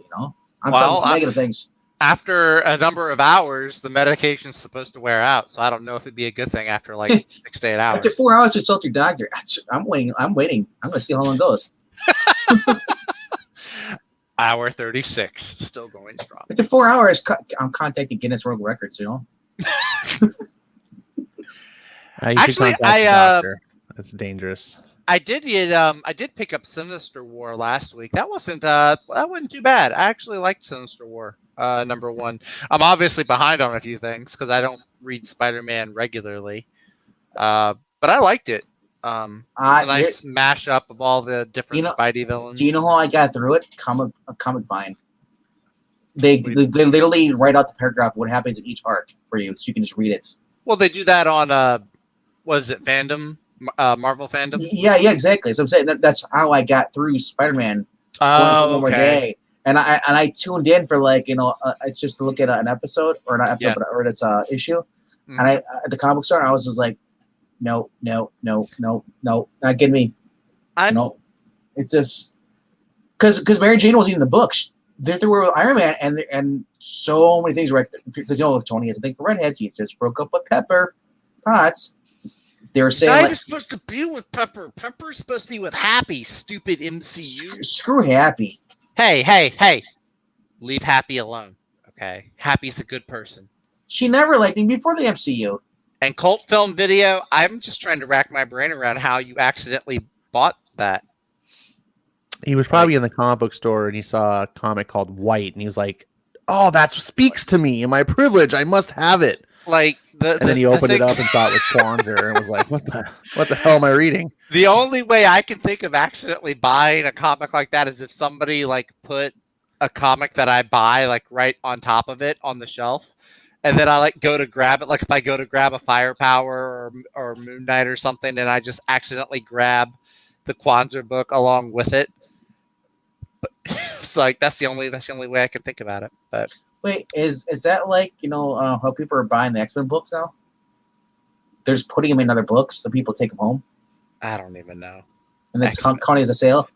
I'm talking negative things. After a number of hours, the medication's supposed to wear out, so I don't know if it'd be a good thing after 6 to 8 hours. After 4 hours, consult your doctor. I'm waiting. I'm going to see how long it goes. Hour 36, still going strong. After 4 hours, I'm contacting Guinness World Records, Actually, that's dangerous. I did pick up Sinister War last week. That wasn't too bad. I actually liked Sinister War #1. I'm obviously behind on a few things because I don't read Spider-Man regularly, but I liked it. It's a nice mashup of all the different Spidey villains. Do you know how I got through it? Comic Vine. They literally write out the paragraph of what happens in each arc for you, so you can just read it. Well, they do that on what is it, Fandom? Marvel Fandom? Yeah, exactly. So I'm saying that's how I got through Spider-Man. Oh, One More Day. And I tuned in for just to look at an episode or not episode, but it's issue. Mm-hmm. And at the comic store, I was just like, no, not getting me. It's just because Mary Jane wasn't in the books. They were with Iron Man, and so many things were because Tony has a thing for redheads. He just broke up with Pepper Potts. They were saying is supposed to be with Pepper. Pepper's supposed to be with Happy. Stupid MCU. Screw Happy. Hey! Leave Happy alone. Okay, Happy's a good person. She never liked him before the MCU. And Cult Film Video, I'm just trying to rack my brain around how you accidentally bought that. He was probably in the comic book store and he saw a comic called White, and he was like, "Oh, that speaks to me and my privilege. I must have it." And then he opened it up and saw it with Kwanzaa and was like, "What the hell am I reading?" The only way I can think of accidentally buying a comic like that is if somebody put a comic that I buy right on top of it on the shelf, and then I go to grab it. If I go to grab a Firepower or Moon Knight or something, and I just accidentally grab the Kwanzaa book along with it. But it's that's the only way I can think about it. But wait, is that how people are buying the X-Men books now? They're just putting them in other books so people take them home. I don't even know. And that's counting as a sale.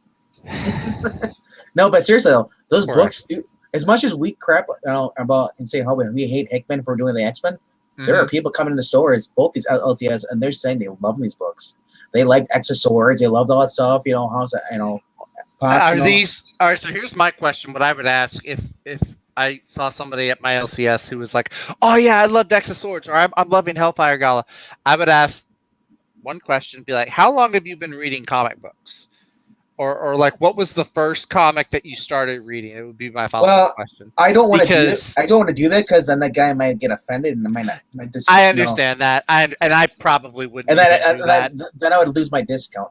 No, but seriously though, those books do. As much as we crap about and say how we hate Hickman for doing the X-Men, There are people coming into stores, both these LCS, and they're saying they love these books. They liked Exoswords. They loved all that stuff. How's that? Pops, Are these? All right. So here's my question. What I would ask if I saw somebody at my LCS who was like, "Oh yeah, I love Dex of Swords," or "I'm loving Hellfire Gala," I would ask one question, be like, "How long have you been reading comic books?" Or like, what was the first comic that you started reading? It would be my follow-up question. I don't want to do it. I don't want to do that because then that guy might get offended and might just. I understand that. I probably wouldn't. Then I would lose my discount.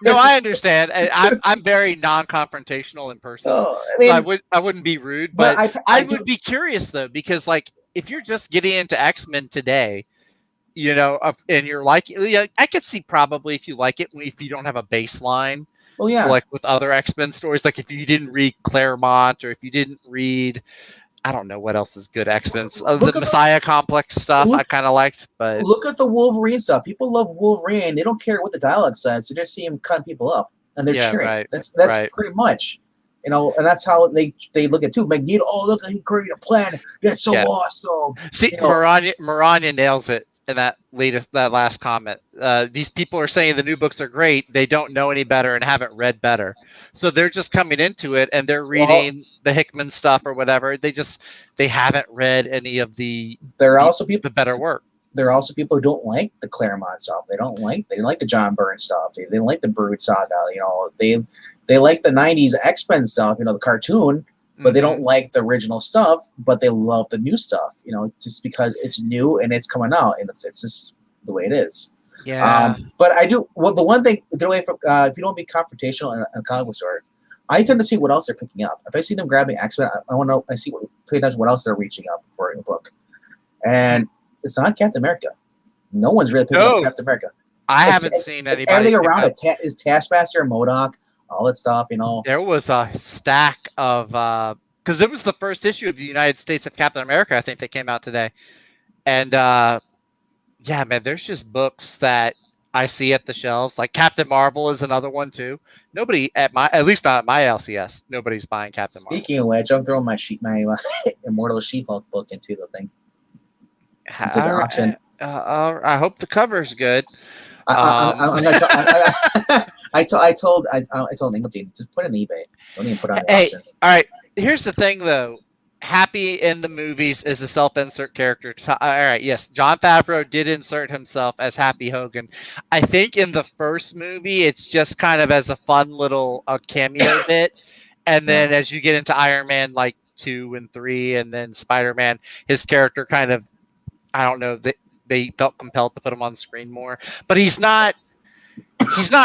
No, I understand. I'm very non-confrontational in person. Oh, I mean, so I wouldn't be rude, but I would be curious though, because like if you're just getting into X-Men today, and you're like, I could see probably if you like it, if you don't have a baseline. Well, yeah. Like with other X-Men stories, like if you didn't read Claremont or if you didn't read, I don't know what else is good X-Men. The Messiah Complex stuff I kind of liked, but look at the Wolverine stuff. People love Wolverine. They don't care what the dialogue says. They just see him cutting people up, and they're cheering. Right. That's right. Pretty much, and that's how they look at it too. Magneto, look, he created a plan. That's so awesome. See, Maranya nails it in that last comment. These people are saying the new books are great. They don't know any better and haven't read better. So they're just coming into it and they're reading the Hickman stuff or whatever. They haven't read any of the better work. There are also people who don't like the Claremont stuff. They didn't like the John Byrne stuff. They didn't like the Brood Saga. They like the 90s X-Men stuff, the cartoon. But they don't like the original stuff, but they love the new stuff, just because it's new and it's coming out, and it's just the way it is. Yeah. But I do. Well, the one thing, get away from if you don't be confrontational in a comic book store, I tend to see what else they're picking up. If I see them grabbing X-Men, I want to know. I see pay attention what else they're reaching up for in a book, and it's not Captain America. No one's really picking up Captain America. I haven't seen anybody. Everything around it is Taskmaster and MODOK. All that stuff, There was a stack of because it was the first issue of the United States of Captain America, I think, that came out today, and yeah, man, there's just books that I see at the shelves. Like Captain Marvel is another one too. Nobody at least not at my LCS, nobody's buying Captain Marvel. Speaking of which, I'm throwing my Immortal She-Hulk book into the thing. Into the auction. I hope the cover's good. I told Ingleton, just put it on eBay. Don't even put it on the auction. All right. Here's the thing, though. Happy in the movies is a self-insert character. All right. Yes, Jon Favreau did insert himself as Happy Hogan. I think in the first movie, it's just kind of as a fun little cameo bit, and then as you get into Iron Man 2 and 3, and then Spider-Man, his character kind of, I don't know, they felt compelled to put him on screen more, but he's not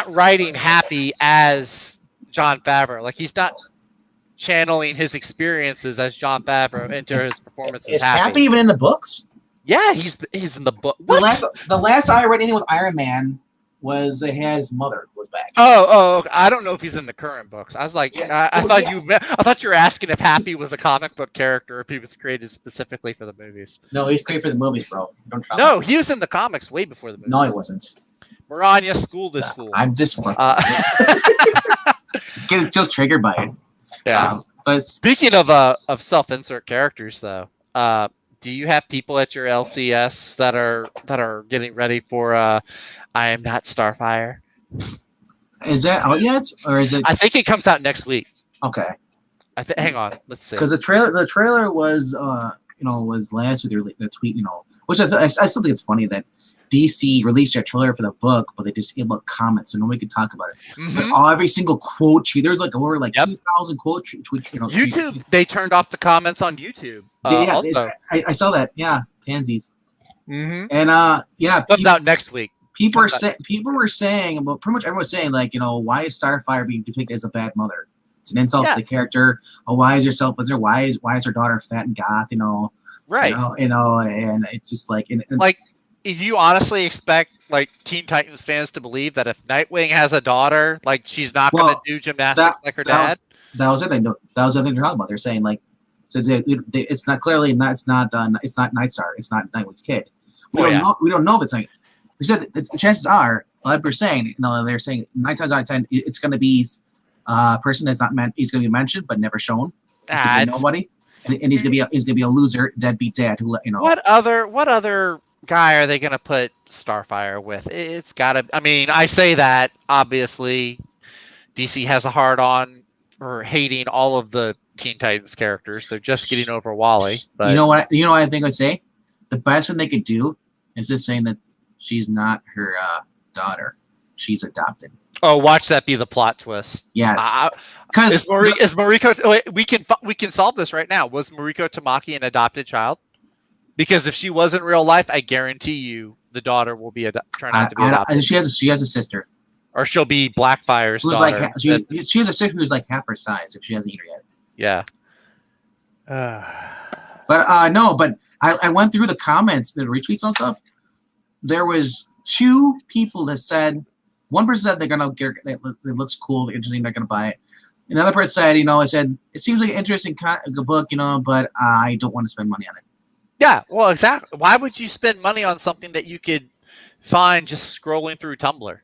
writing Happy as Jon Favreau. Like he's not channeling his experiences as Jon Favreau into his performance as Happy. Is Happy even in the books? Yeah, he's in the book. The last I read anything with Iron Man was they had his mother was back. Oh, I don't know if he's in the current books. I was like, I thought you were asking if Happy was a comic book character, or if he was created specifically for the movies. No, he's created for the movies, bro. No, he was in the comics way before the movies. No, he wasn't. Maranya, school this fool. I'm just get just triggered by it. Yeah. But speaking of self-insert characters, though, do you have people at your LCS that are getting ready for I Am Not Starfire? Is that out yet, or is it? I think it comes out next week. Okay. Hang on, let's see. Because the trailer was was last week. The tweet, which I still think it's funny that DC released their trailer for the book, but they just gave up comments, so nobody could talk about it. Mm-hmm. But every single quote, there's over 2,000 quote tweets. YouTube, they turned off the comments on YouTube. I saw that. Yeah, pansies. Mm-hmm. And comes out next week. People were saying, but pretty much everyone was saying, why is Starfire being depicted as a bad mother? It's an insult to the character. Oh, why is why is her daughter fat and goth? Right. And it's just if you honestly expect Teen Titans fans to believe that if Nightwing has a daughter, she's not going to do gymnastics like her dad? That was it. That was the thing they're talking about. They're saying it's not it's not Nightstar. It's not Nightwing's kid. We don't know if it's like. They said the chances are, like we're saying, they're saying 9 times out of 10, it's going to be a person that's not meant. He's going to be mentioned but never shown. It's going to be nobody. and he's gonna be a loser, deadbeat dad who What other guy are they gonna put Starfire with? It's gotta. I mean, I say that obviously, DC has a hard on for hating all of the Teen Titans characters. They're just getting over Wally. But you know what I think I'd say? The best thing they could do is just saying that she's not her daughter. She's adopted. Oh, watch that be the plot twist. Yes. Because is Mariko? Wait, we can solve this right now. Was Mariko Tamaki an adopted child? Because if she was in real life, I guarantee you the daughter will be turn out to be adopted. And she has a sister, or she'll be Blackfire's who's daughter. Like she has a sister who's like half her size if she hasn't eaten her yet. Yeah. But I went through the comments, the retweets and stuff. There was 2 people that said, one person said they're gonna get it looks cool, interesting, they're gonna buy it. Another person said, I said it seems like an interesting book, but I don't want to spend money on it. Yeah, well, exactly. Why would you spend money on something that you could find just scrolling through Tumblr?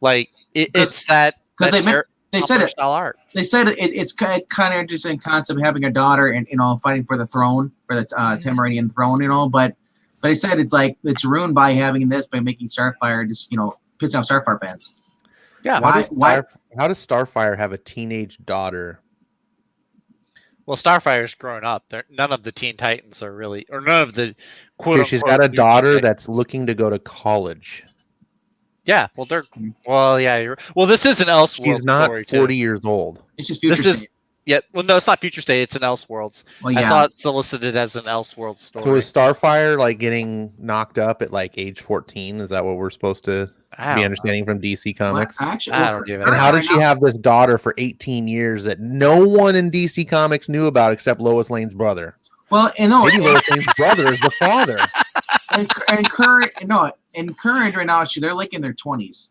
Like it's that because they said it. Style art. They said it's kind of interesting concept of having a daughter and fighting for the throne, for the Tamarian throne, but they said it's like it's ruined by having this, by making Starfire just pissing off Starfire fans. Yeah. How does Starfire have a teenage daughter? Well, Starfire's grown up. None of the Teen Titans are really, or none of the quote. She's got a daughter that's looking to go to college. Yeah, well, yeah. This is an Elseworlds. She's not story 40 too. years old. It's just Future State. Yeah, well, no, it's not Future State. It's an Elseworlds. Well, yeah. I saw it solicited as an Elseworlds story. So is Starfire like getting knocked up at like age 14? Is that what we're supposed to be understanding from DC Comics? Well, actually, I don't give it. And how did she have this daughter for 18 years that no one in DC Comics knew about except Lois Lane's brother? Well, maybe Lois Lane's brother is the father. And current right now, they're like in their 20s.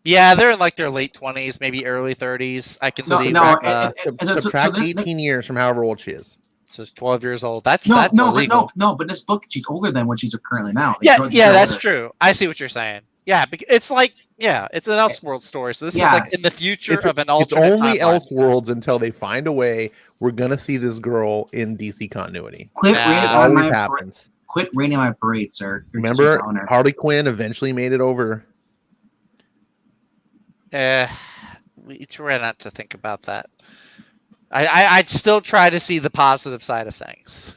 Yeah, they're in like their late 20s, maybe early 30s. I can see. Subtract 18 years from however old she is. So she's 12 years old. That's but illegal. this book, she's older than what she's currently now. That's true. I see what you're saying. Yeah, it's like, it's an Elseworlds story. So this is like in the future of an alternate It's only timeline. Elseworlds until they find a way. We're gonna see this girl in DC continuity. It always happens. Quit raining my parade, sir. Remember, Harley Quinn eventually made it over. We try not to think about that. I'd still try to see the positive side of things.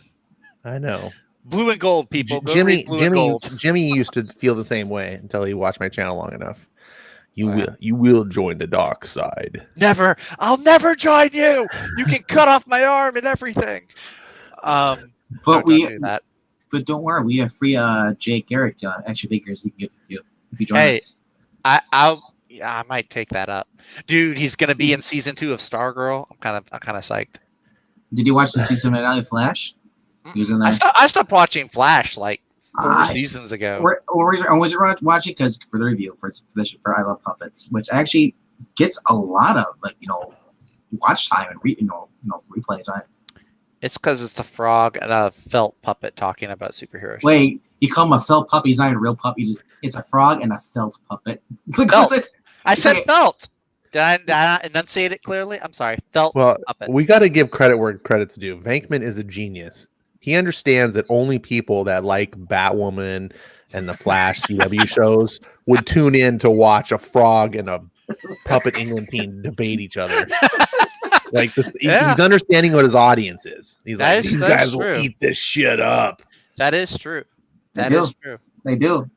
I know. Blue and gold, people. Jimmy used to feel the same way until he watched my channel long enough. You will join the dark side. Never. I'll never join you. You can cut off my arm and everything. But don't worry, we have free Jake Garrett action figures you can give to you if you join us. I might take that up, dude. He's gonna be in season 2 of Stargirl. I'm kind of psyched. Did you watch the season finale of Flash? He was in there. I stopped watching Flash like 4 seasons ago. I was watching because for the review for I Love Puppets, which actually gets a lot of watch time and replays on it. It's because it's the frog and a felt puppet talking about superheroes. Wait, you call him a felt puppet? He's not even a real puppet. It's a frog and a felt puppet. It's like felt. I said felt. Did I not enunciate it clearly? I'm sorry. Felt puppet. We got to give credit where credit's due. Venkman is a genius. He understands that only people that like Batwoman and the Flash CW shows would tune in to watch a frog and a puppet England team debate each other. Like this, he's understanding what his audience is. He's like, these guys will eat this shit up. That is true. That is true. They do.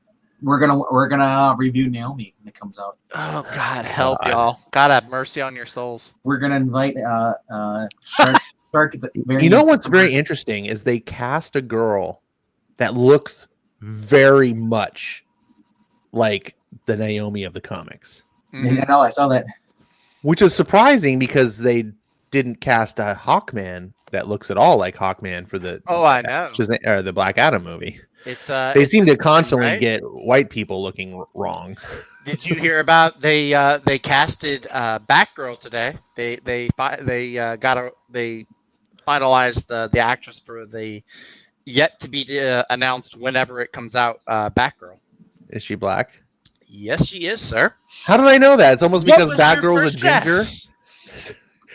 We're gonna review Naomi when it comes out. Oh God, help y'all! God have mercy on your souls. We're gonna invite Shark. You know what's very interesting is they cast a girl that looks very much like the Naomi of the comics. I know, I saw that. Which is surprising because they didn't cast a Hawkman that looks at all like Hawkman for the I know or the Black Adam movie. They seem to constantly get white people looking wrong. Did you hear about they casted Batgirl today? They finalized the actress for the yet to be announced whenever it comes out Batgirl. Is she black? Yes, she is, sir. How did I know that? It's almost because Batgirl's a ginger.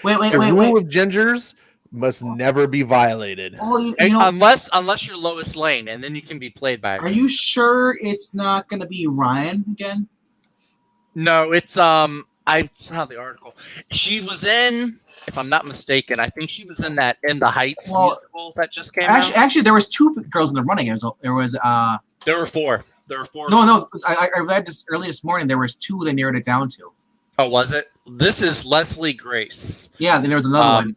Wait. Rule of gingers: must never be violated. Well, you know, unless you're Lois Lane, and then you can be played by. Are you sure it's not going to be Ryan again? No, it's I saw the article. She was in, if I'm not mistaken, I think she was in that In the Heights musical that just came out. Actually, there was 2 girls in the running. There was There were 4. There were 4. No. I read this early this morning. There was 2 they narrowed it down to. Oh, was it? This is Leslie Grace. Yeah, then there was another one.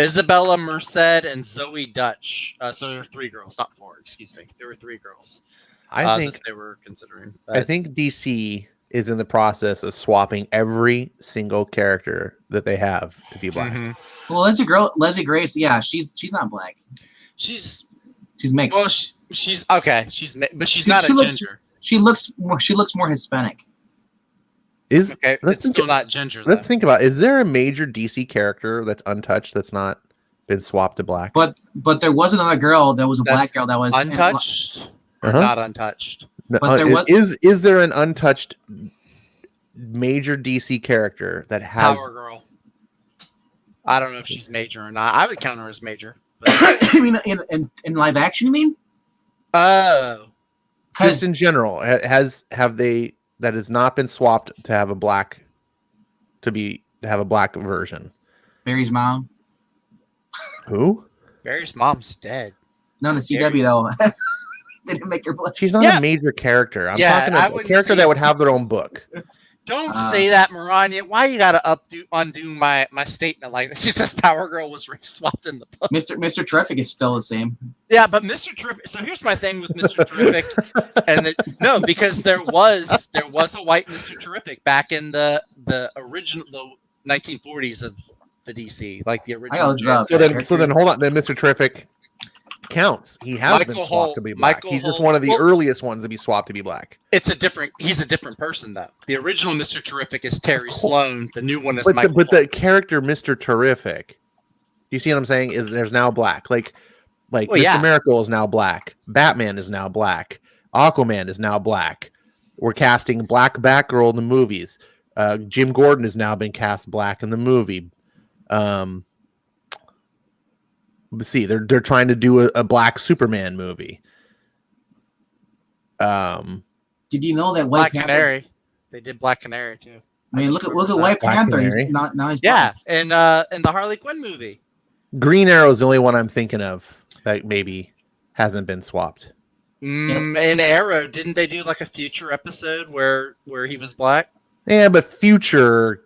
Isabella Merced and Zoe Dutch. So there were 3 girls, not 4. Excuse me. There were 3 girls. I think that they were considering. I think DC is in the process of swapping every single character that they have to be black. Mm-hmm. Well, Leslie Grace, yeah, she's not black. She's mixed. Well, she's okay. But she's not a ginger. She looks more Hispanic. It's still not ginger. Let's think about, is there a major DC character that's untouched that's not been swapped to black? But there was another girl that was a black girl that was untouched. Not untouched. No, but there is there an untouched major DC character that has Power Girl? I don't know if she's major or not. I would count her as major. But... You mean in live action? You mean? Oh, just in general, have they that has not been swapped to have a black version? Barry's mom. Who? Barry's mom's dead. No, the CW though. They didn't make her black. She's not a major character. I'm talking about a character that would have their own book. Don't say that, Maranya. Why you gotta undo my statement like this? She says Power Girl was race swapped in the book. Mr. Terrific is still the same. Yeah, but Mr. Terrific. So here's my thing with Mr. Terrific, no, because there was a white Mr. Terrific back in the original 1940s of the DC, like the original. So then hold on. Then Mr. Terrific counts. He has been swapped to be black. He's just one of the earliest ones to be swapped to be black. He's a different person though. The original Mr. Terrific is Terry Sloan. The new one is Michael. But the character Mr. Terrific, you see what I'm saying? Is there's now black. Like Mr. Miracle is now black. Batman is now black. Aquaman is now black. We're casting black Batgirl in the movies. Jim Gordon has now been cast black in the movie. See, they're trying to do a black Superman movie. Did you know that Black Canary? They did Black Canary too. I mean, look at White Panther. He's he's black. and the Harley Quinn movie. Green Arrow is the only one I'm thinking of that maybe hasn't been swapped. In Arrow, didn't they do like a Future episode where he was black? Yeah, but Future,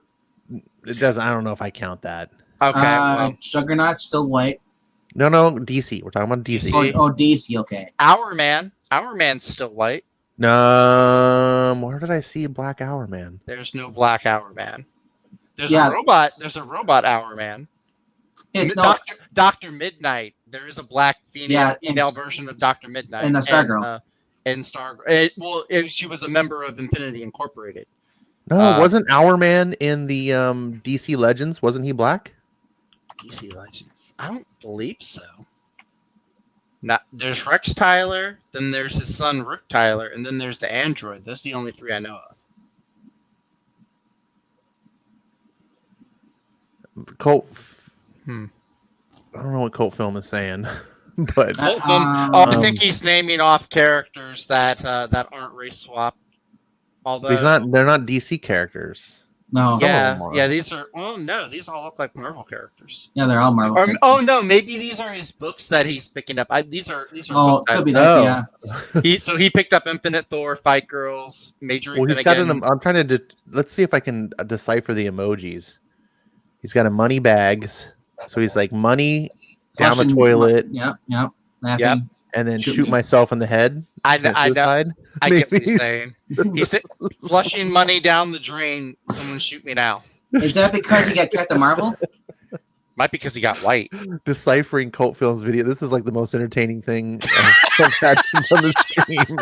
it doesn't. I don't know if I count that. Okay, Juggernaut's still white. No, DC. We're talking about DC. Oh, DC. Okay. Hourman's still white. No, where did I see Black Hourman? There's no Black Hourman. There's a robot. There's a robot Hourman. Dr. Midnight. There is a black female version of Dr. Midnight. And Stargirl. She was a member of Infinity Incorporated. No, wasn't Hourman in the DC Legends? Wasn't he black? DC Legends. I don't believe so. There's Rex Tyler, then there's his son Rook Tyler, and then there's the android. Those are the only 3 I know of. Cult. I don't know what Cult Film is saying, but I think he's naming off characters that aren't race swapped. Although they're not DC characters. No. These are. Oh no, these all look like Marvel characters. Yeah, they're all Marvel. No, maybe these are his books that he's picking up. These are. Oh, could be that. Yeah. He picked up Infinite Thor, Fight Girls, Major. Well, he's got I'm trying to. Let's see if I can decipher the emojis. He's got a money bags, so he's like money down the toilet. Yep. Yep. And then shoot myself in the head. I know. I get what he's saying. He's flushing money down the drain. Someone shoot me now. Is that because he got Captain Marvel? Might be because he got white. Deciphering Cult Film's video. This is like the most entertaining thing I've had on the stream.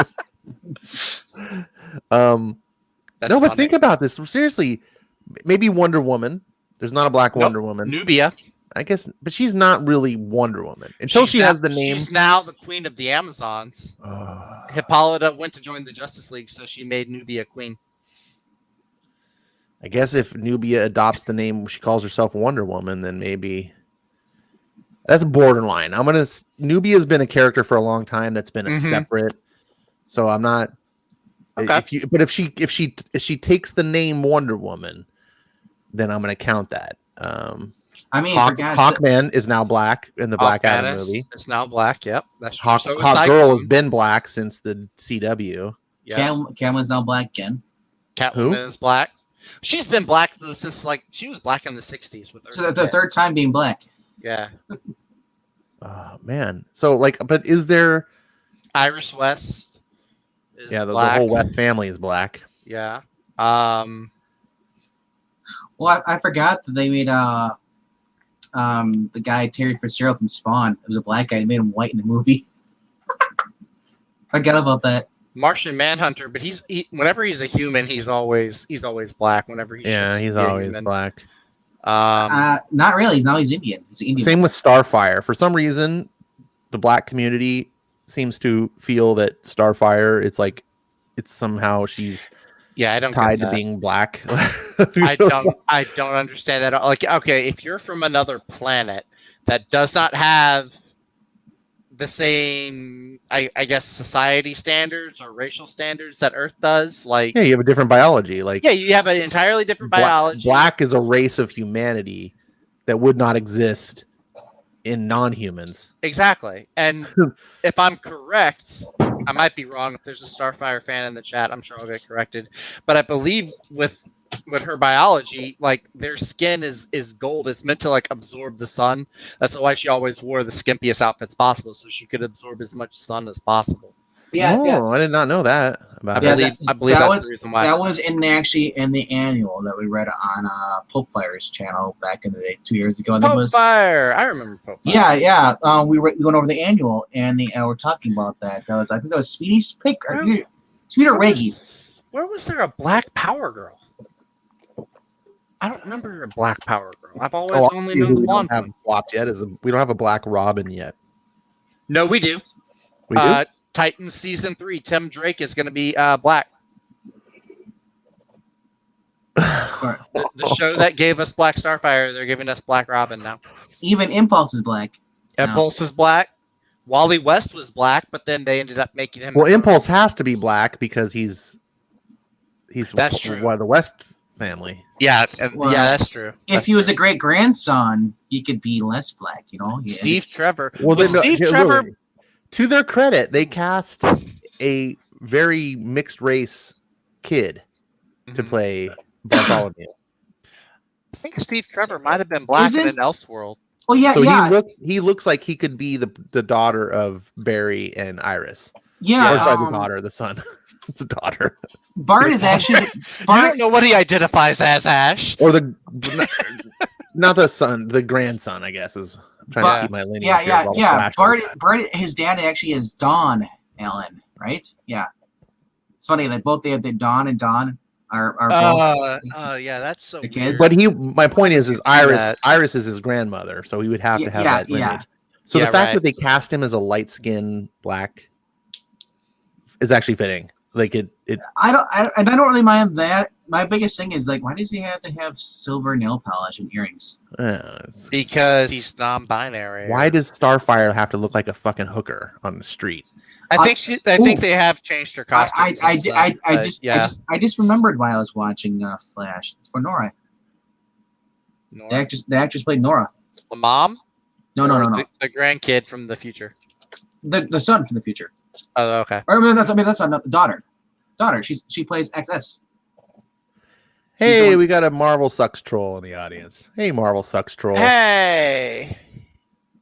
But think about this. Seriously, maybe Wonder Woman. There's not a black Wonder Woman. Nubia. I guess, but she's not really Wonder Woman until she has the name. She's now the queen of the Amazons. Hippolyta went to join the Justice League, so she made Nubia queen. I guess if Nubia adopts the name, she calls herself Wonder Woman, then maybe. That's borderline. Nubia's been a character for a long time that's been a separate. So I'm not. Okay. If she takes the name Wonder Woman, then I'm gonna count that. I mean, Hawkman is now black in the Black Adam movie. It's now black. Yep, that's true. Hawk Girl has been black since the CW. Yeah. Catwoman's now black again. Catwoman is black. She's been black since she was black in the 60s with her. So that's the third time being black. Yeah. Oh man. So but is there Iris West is the black. whole West family is black. Yeah. Well, I forgot that they made the guy Terry Fitzgerald from Spawn. It was a black guy. They made him white in the movie. Forgot about that. Martian Manhunter, but whenever he's a human, he's always black. Whenever he's always black. Not really. Now he's Indian. He's Indian. Same with Starfire. For some reason, the black community seems to feel that Starfire, it's somehow she's I don't tied to being black. I don't understand that. Like, okay, if you're from another planet that does not have the same, I guess, society standards or racial standards that Earth does, you have a different biology. You have an entirely different biology. Black is a race of humanity that would not exist in non-humans. Exactly. And if I'm correct, I might be wrong. If there's a Starfire fan in the chat, I'm sure I'll get corrected. But I believe with her biology, their skin is gold. It's meant to absorb the sun. That's why she always wore the skimpiest outfits possible, so she could absorb as much sun as possible. Yes. I did not know that. I believe that's the reason why. That was in the annual that we read on Pope Fire's channel back in the day 2 years ago. Fire! I remember Pope Fire. Yeah. We went over the annual and we're talking about that. I think that was Speedy's pick. Speedy or Reggie's. Where was there a Black Power Girl? I don't remember a Black Power Girl. I've always only known the blonde. We don't have a Black Robin yet. No, we do. We do? Titans season 3. Tim Drake is going to be black. The show that gave us Black Starfire, they're giving us Black Robin now. Even Impulse is black. Impulse is black. Wally West was black, but then they ended up making him. Well, Impulse has to be black because he's that's true. One of the West family. Yeah, that's true. If he was a great grandson, he could be less black. Steve Trevor. Well, Trevor. To their credit, they cast a very mixed race kid to play Bartholomew. I think Steve Trevor might have been black in an Elseworld. Oh yeah, so he looks like he could be the daughter of Barry and Iris. Yeah, or sorry, the son, the daughter. Bart is actually. I don't know what he identifies as, Ash. Or not the son, the grandson, I guess is. I'm trying to keep my lineage. Yeah. Bart, his dad actually is Don Allen, right? Yeah. It's funny that both they have the Don and Don are both. Yeah, that's so the kids. But my point is Iris is his grandmother, so he would have to have that lineage. Yeah. So the fact that they cast him as a light skinned black is actually fitting. I don't really mind that. My biggest thing is why does he have to have silver nail polish and earrings? Because he's non-binary. Why does Starfire have to look like a fucking hooker on the street? I think they have changed her costume. I just remembered while I was watching Flash. It's for Nora. The actress played Nora. The mom? No. The grandkid from the future. The son from the future. Oh, okay. That's not the daughter. She plays XS. Hey, we got a Marvel Sucks troll in the audience. Hey, Marvel Sucks troll. Hey,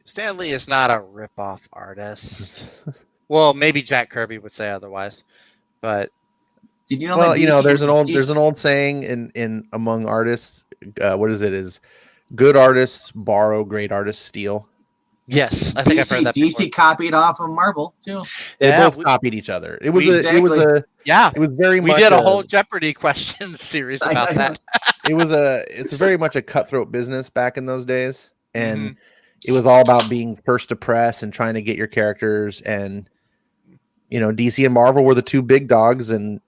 Stan Lee is not a rip-off artist. Well, maybe Jack Kirby would say otherwise, but did you know? Well, there's an old saying in among artists. What is it? Is good artists borrow, great artists steal. Yes, I think I've heard that. DC before. Copied off of Marvel too. They both copied each other. It was very much. We did a whole Jeopardy question series about that. It's very much a cutthroat business back in those days, and it was all about being first to press and trying to get your characters. And DC and Marvel were the two big dogs, and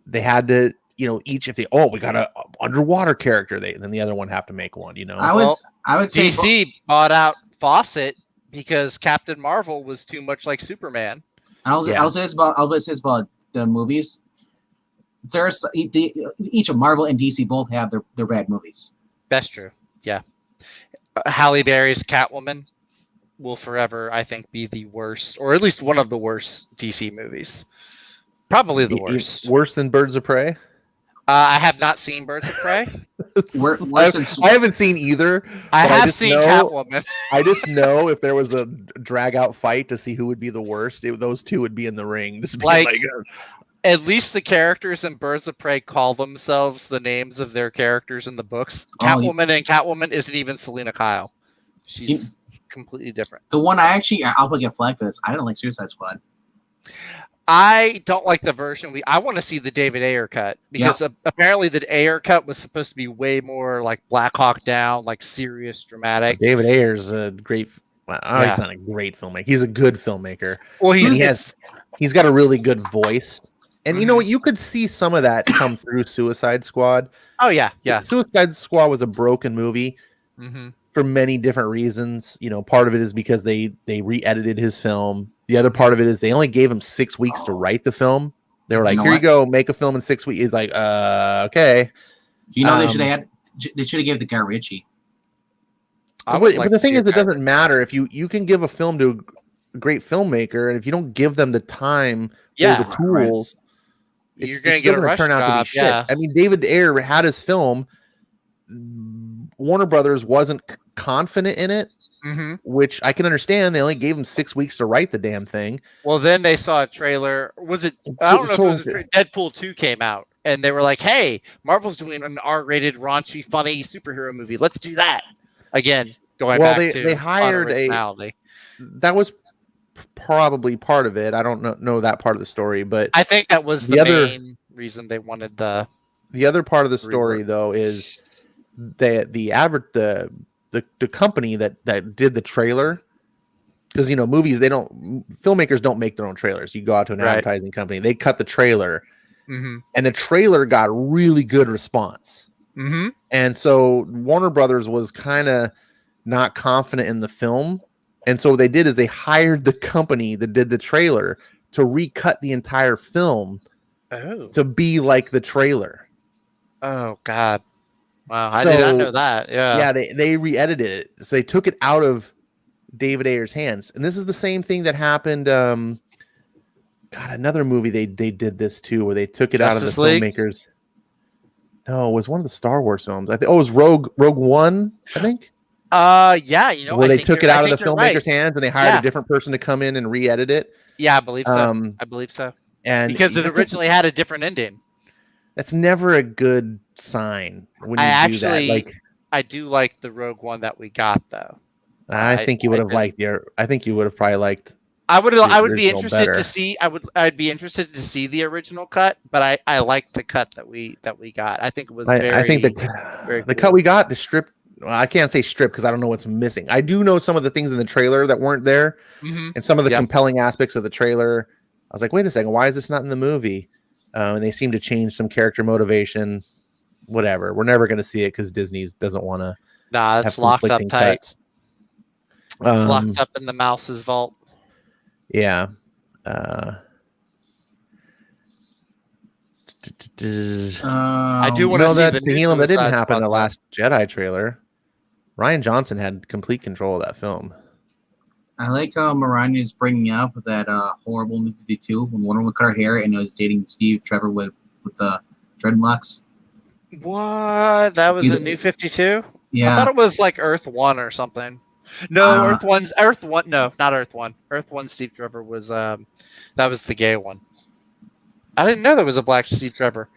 they had to. Each if we got a underwater character, then the other one have to make one. I would say DC bought out faucet because Captain Marvel was too much like Superman. I'll say this about the movies. Each of Marvel and DC both have their bad movies. That's true. Yeah. Halle Berry's Catwoman will forever, I think, be the worst, or at least one of the worst DC movies. Probably the worst. Worse than Birds of Prey? I have not seen Birds of Prey. I haven't seen either. I have seen Catwoman. I just know if there was a drag out fight to see who would be the worst, those two would be in the ring. Just at least the characters in Birds of Prey call themselves the names of their characters in the books. Catwoman and Catwoman isn't even Selena Kyle. She's completely different. The one I'll put a flag for this. I don't like Suicide Squad. I don't like the version I want to see the David Ayer cut because apparently the Ayer cut was supposed to be way more like Black Hawk Down, like serious, dramatic. David Ayer's a great. Well, he's not a great filmmaker. He's a good filmmaker. Well, he's got a really good voice, and you know what? You could see some of that come through Suicide Squad. Oh yeah. Suicide Squad was a broken movie for many different reasons. You know, part of it is because they re-edited his film. The other part of it is they only gave him 6 weeks to write the film. They were like, "Here you go, make a film in 6 weeks." He's like, okay. You know, they should have gave the guy Ritchie. But the thing is, it doesn't matter if you can give a film to a great filmmaker, and if you don't give them the time or the tools, you're going to get a rush turn out to be shit. Yeah. I mean, David Ayer had his film. Warner Brothers wasn't confident in it. Which I can understand. They only gave him 6 weeks to write the damn thing. Well, then they saw a trailer. Was it? I don't know if it was Deadpool 2 came out, and they were like, "Hey, Marvel's doing an R-rated, raunchy, funny superhero movie. Let's do that." Again, going back to they hired that was probably part of it. I don't know that part of the story, but I think that was the main reason they wanted the other part of the story, though, is the company that did the trailer, because filmmakers don't make their own trailers. You go out to an advertising company, they cut the trailer, and the trailer got really good response. And so Warner Brothers was kind of not confident in the film, and so what they did is they hired the company that did the trailer to recut the entire film to be like the trailer. Oh God. Wow, I did not know that. Yeah, they re-edited it. So they took it out of David Ayer's hands. And this is the same thing that happened. Another movie they did this too, where they took it out of the filmmakers. No, it was one of the Star Wars films. I think it was Rogue One, I think. Yeah, where they took it out of the filmmaker's hands and they hired a different person to come in and re-edit it. Yeah, I believe so. And because it originally had a different ending. That's never a good sign when you do that. Like, I do like the Rogue One that we got, though. I think you would have liked I think you would have probably liked. I would be interested to see. I'd be interested to see the original cut, but I liked the cut that we got. I think it was. I think the cut we got, the strip. Well, I can't say strip because I don't know what's missing. I do know some of the things in the trailer that weren't there, and some of the compelling aspects of the trailer. I was like, wait a second, why is this not in the movie? And they seem to change some character motivation. Whatever. We're never going to see it because Disney doesn't want to. Nah, it's locked up tight. It's locked up in the mouse's vault. Yeah. I do want to see that didn't happen in the last Jedi trailer. Rian Johnson had complete control of that film. I like how Mariah is bringing up that horrible New 52 when Wonder Woman cut her hair and was dating Steve Trevor with the dreadlocks. What? That was a New 52? Yeah. I thought it was like Earth 1 or something. No, Earth 1. No, not Earth 1. Earth 1 Steve Trevor was that was the gay one. I didn't know there was a black Steve Trevor.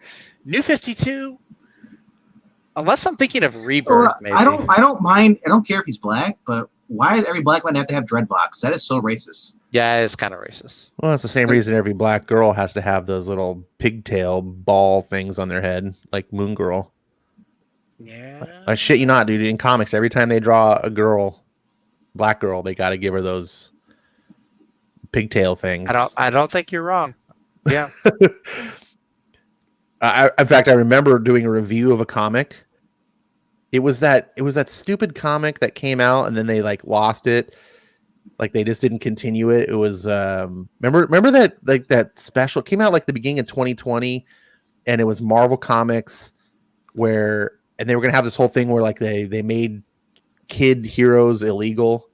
New 52? Unless I'm thinking of Rebirth, maybe. I don't mind. I don't care if he's black, but why does every black man have to have dreadlocks? That is so racist. Yeah, it's kind of racist. Well, it's the same reason every black girl has to have those little pigtail ball things on their head, like Moon Girl. Yeah. I shit you not, dude. In comics, every time they draw a girl, black girl, they got to give her those pigtail things. I don't think you're wrong. Yeah. In fact, I remember doing a review of a comic, It was that stupid comic that came out and then they like lost it. Like they just didn't continue it. It was remember that like that special came out like the beginning of 2020, and it was Marvel Comics and they were gonna have this whole thing where like they made kid heroes illegal.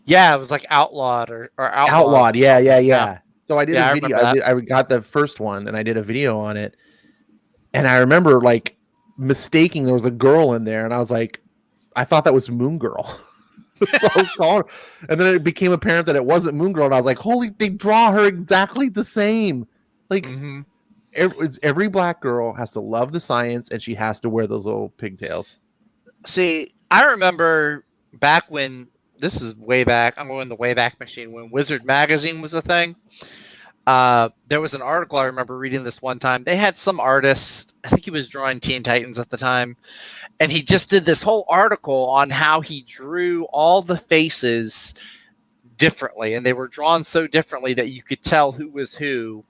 Yeah, it was like outlawed or outlawed. Yeah. So I did a video. I got the first one and I did a video on it. And I remember like mistaking there was a girl in there, and I was like, I thought that was Moon Girl. So I was calling her. And then it became apparent that it wasn't Moon Girl, and I was like, holy, they draw her exactly the same. Like every black girl has to love the science, and she has to wear those little pigtails. See, I remember back when, this is way back, I'm going the way back machine, when Wizard Magazine was a thing. There was an article I remember reading this one time. They had some artist, I think he was drawing Teen Titans at the time, and he just did this whole article on how he drew all the faces differently, and they were drawn so differently that you could tell who was who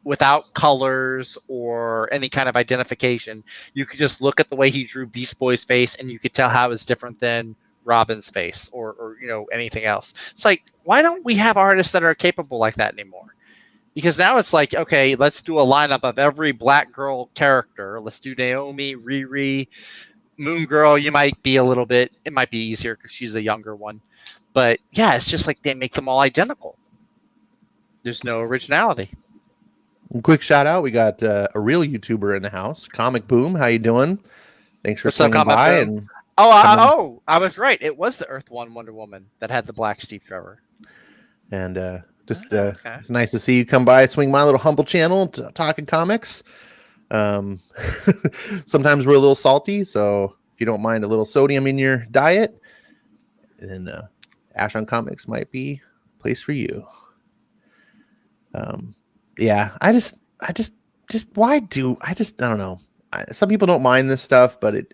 without colors or any kind of identification. You could just look at the way he drew Beast Boy's face, and you could tell how it was different than Robin's face or anything else. It's like, why don't we have artists that are capable like that anymore? Because now it's like, okay, let's do a lineup of every black girl character. Let's do Naomi, Riri, Moon Girl. It might be easier because she's a younger one. But yeah, it's just like they make them all identical. There's no originality. Quick shout out, we got a real YouTuber in the house, Comic Boom. How you doing? Thanks for swinging by. And I was right. It was the Earth One Wonder Woman that had the black Steve Trevor. And it's nice to see you come by, swing my little humble channel, talking comics. Sometimes we're a little salty, so if you don't mind a little sodium in your diet, then Ash on Comics might be a place for you. Yeah, I don't know. Some people don't mind this stuff, but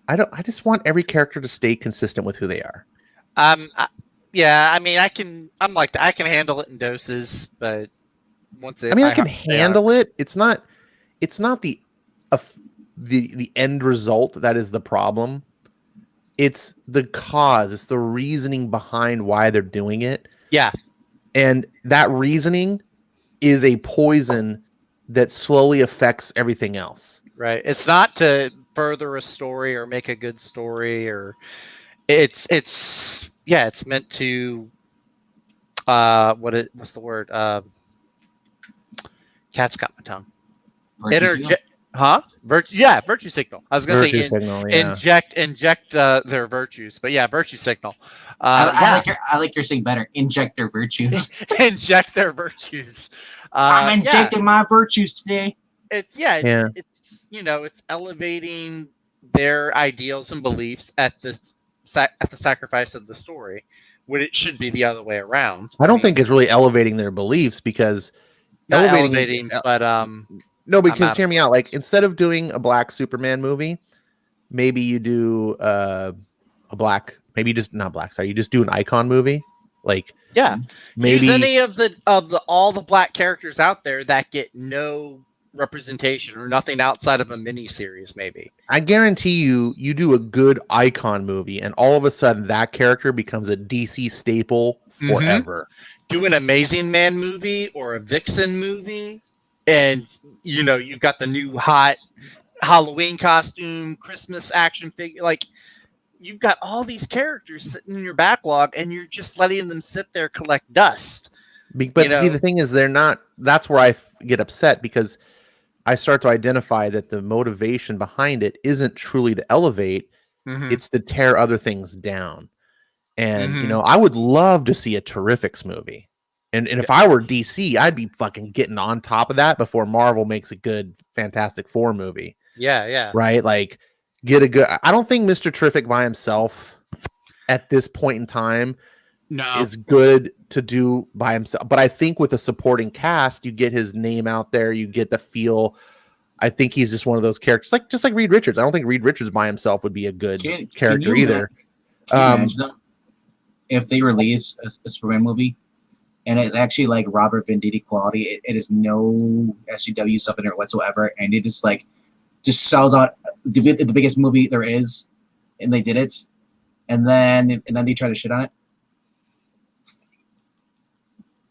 I just want every character to stay consistent with who they are. Yeah, I mean, I can handle it in doses, but I can handle it. It's not the end result that is the problem. It's the cause. It's the reasoning behind why they're doing it. Yeah. And that reasoning is a poison that slowly affects everything else. Right. It's not to further a story or make a good story, or it's meant to what's the word? Cat's got my tongue. Virtue signal. I was gonna say inject their virtues, but yeah, virtue signal. I like your saying better. Inject their virtues. Inject their virtues. I'm injecting my virtues today. It's elevating their ideals and beliefs at the sacrifice of the story, when it should be the other way around. I don't think it's really elevating their beliefs, because elevating, but no, because hear me out. Like, instead of doing a black Superman movie, maybe you do you just do an icon movie. Like, yeah, maybe use any of all the black characters out there that get no representation or nothing outside of a mini series. Maybe I guarantee you do a good icon movie, and all of a sudden that character becomes a DC staple forever. Do an Amazing Man movie or a Vixen movie, and you've got the new hot Halloween costume, Christmas action figure. Like, you've got all these characters sitting in your backlog, and you're just letting them sit there, collect dust. But see, the thing is, they're not. That's where I get upset, because I start to identify that the motivation behind it isn't truly to elevate; it's to tear other things down. And I would love to see a Terrifics movie. And if I were DC, I'd be fucking getting on top of that before Marvel makes a good Fantastic Four movie. Yeah. Right? Like, get a good. I don't think Mr. Terrific by himself at this point in time is good to do by himself. But I think with a supporting cast, you get his name out there, you get the feel. I think he's just one of those characters, just like Reed Richards. I don't think Reed Richards by himself would be a good character either. Can you imagine if they release a Superman movie and it's actually like Robert Venditti quality? It is no SJW stuff in it whatsoever, and it just sells out the biggest movie there is, and they did it, and then they tried to shit on it.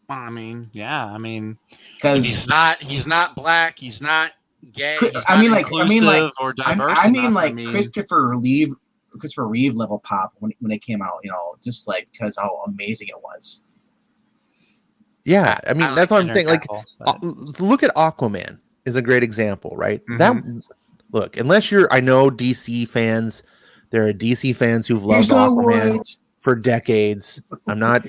I mean, yeah. I mean, Because he's not black. He's not gay. He's not inclusive or diverse I mean, enough. like Christopher Reeve level pop when it came out. Just like because how amazing it was. Yeah, I mean that's what I'm saying. Like, Cavill, look at Aquaman is a great example, right? Mhm. That look, unless I know DC fans, there are DC fans who've loved Aquaman for decades. I'm not,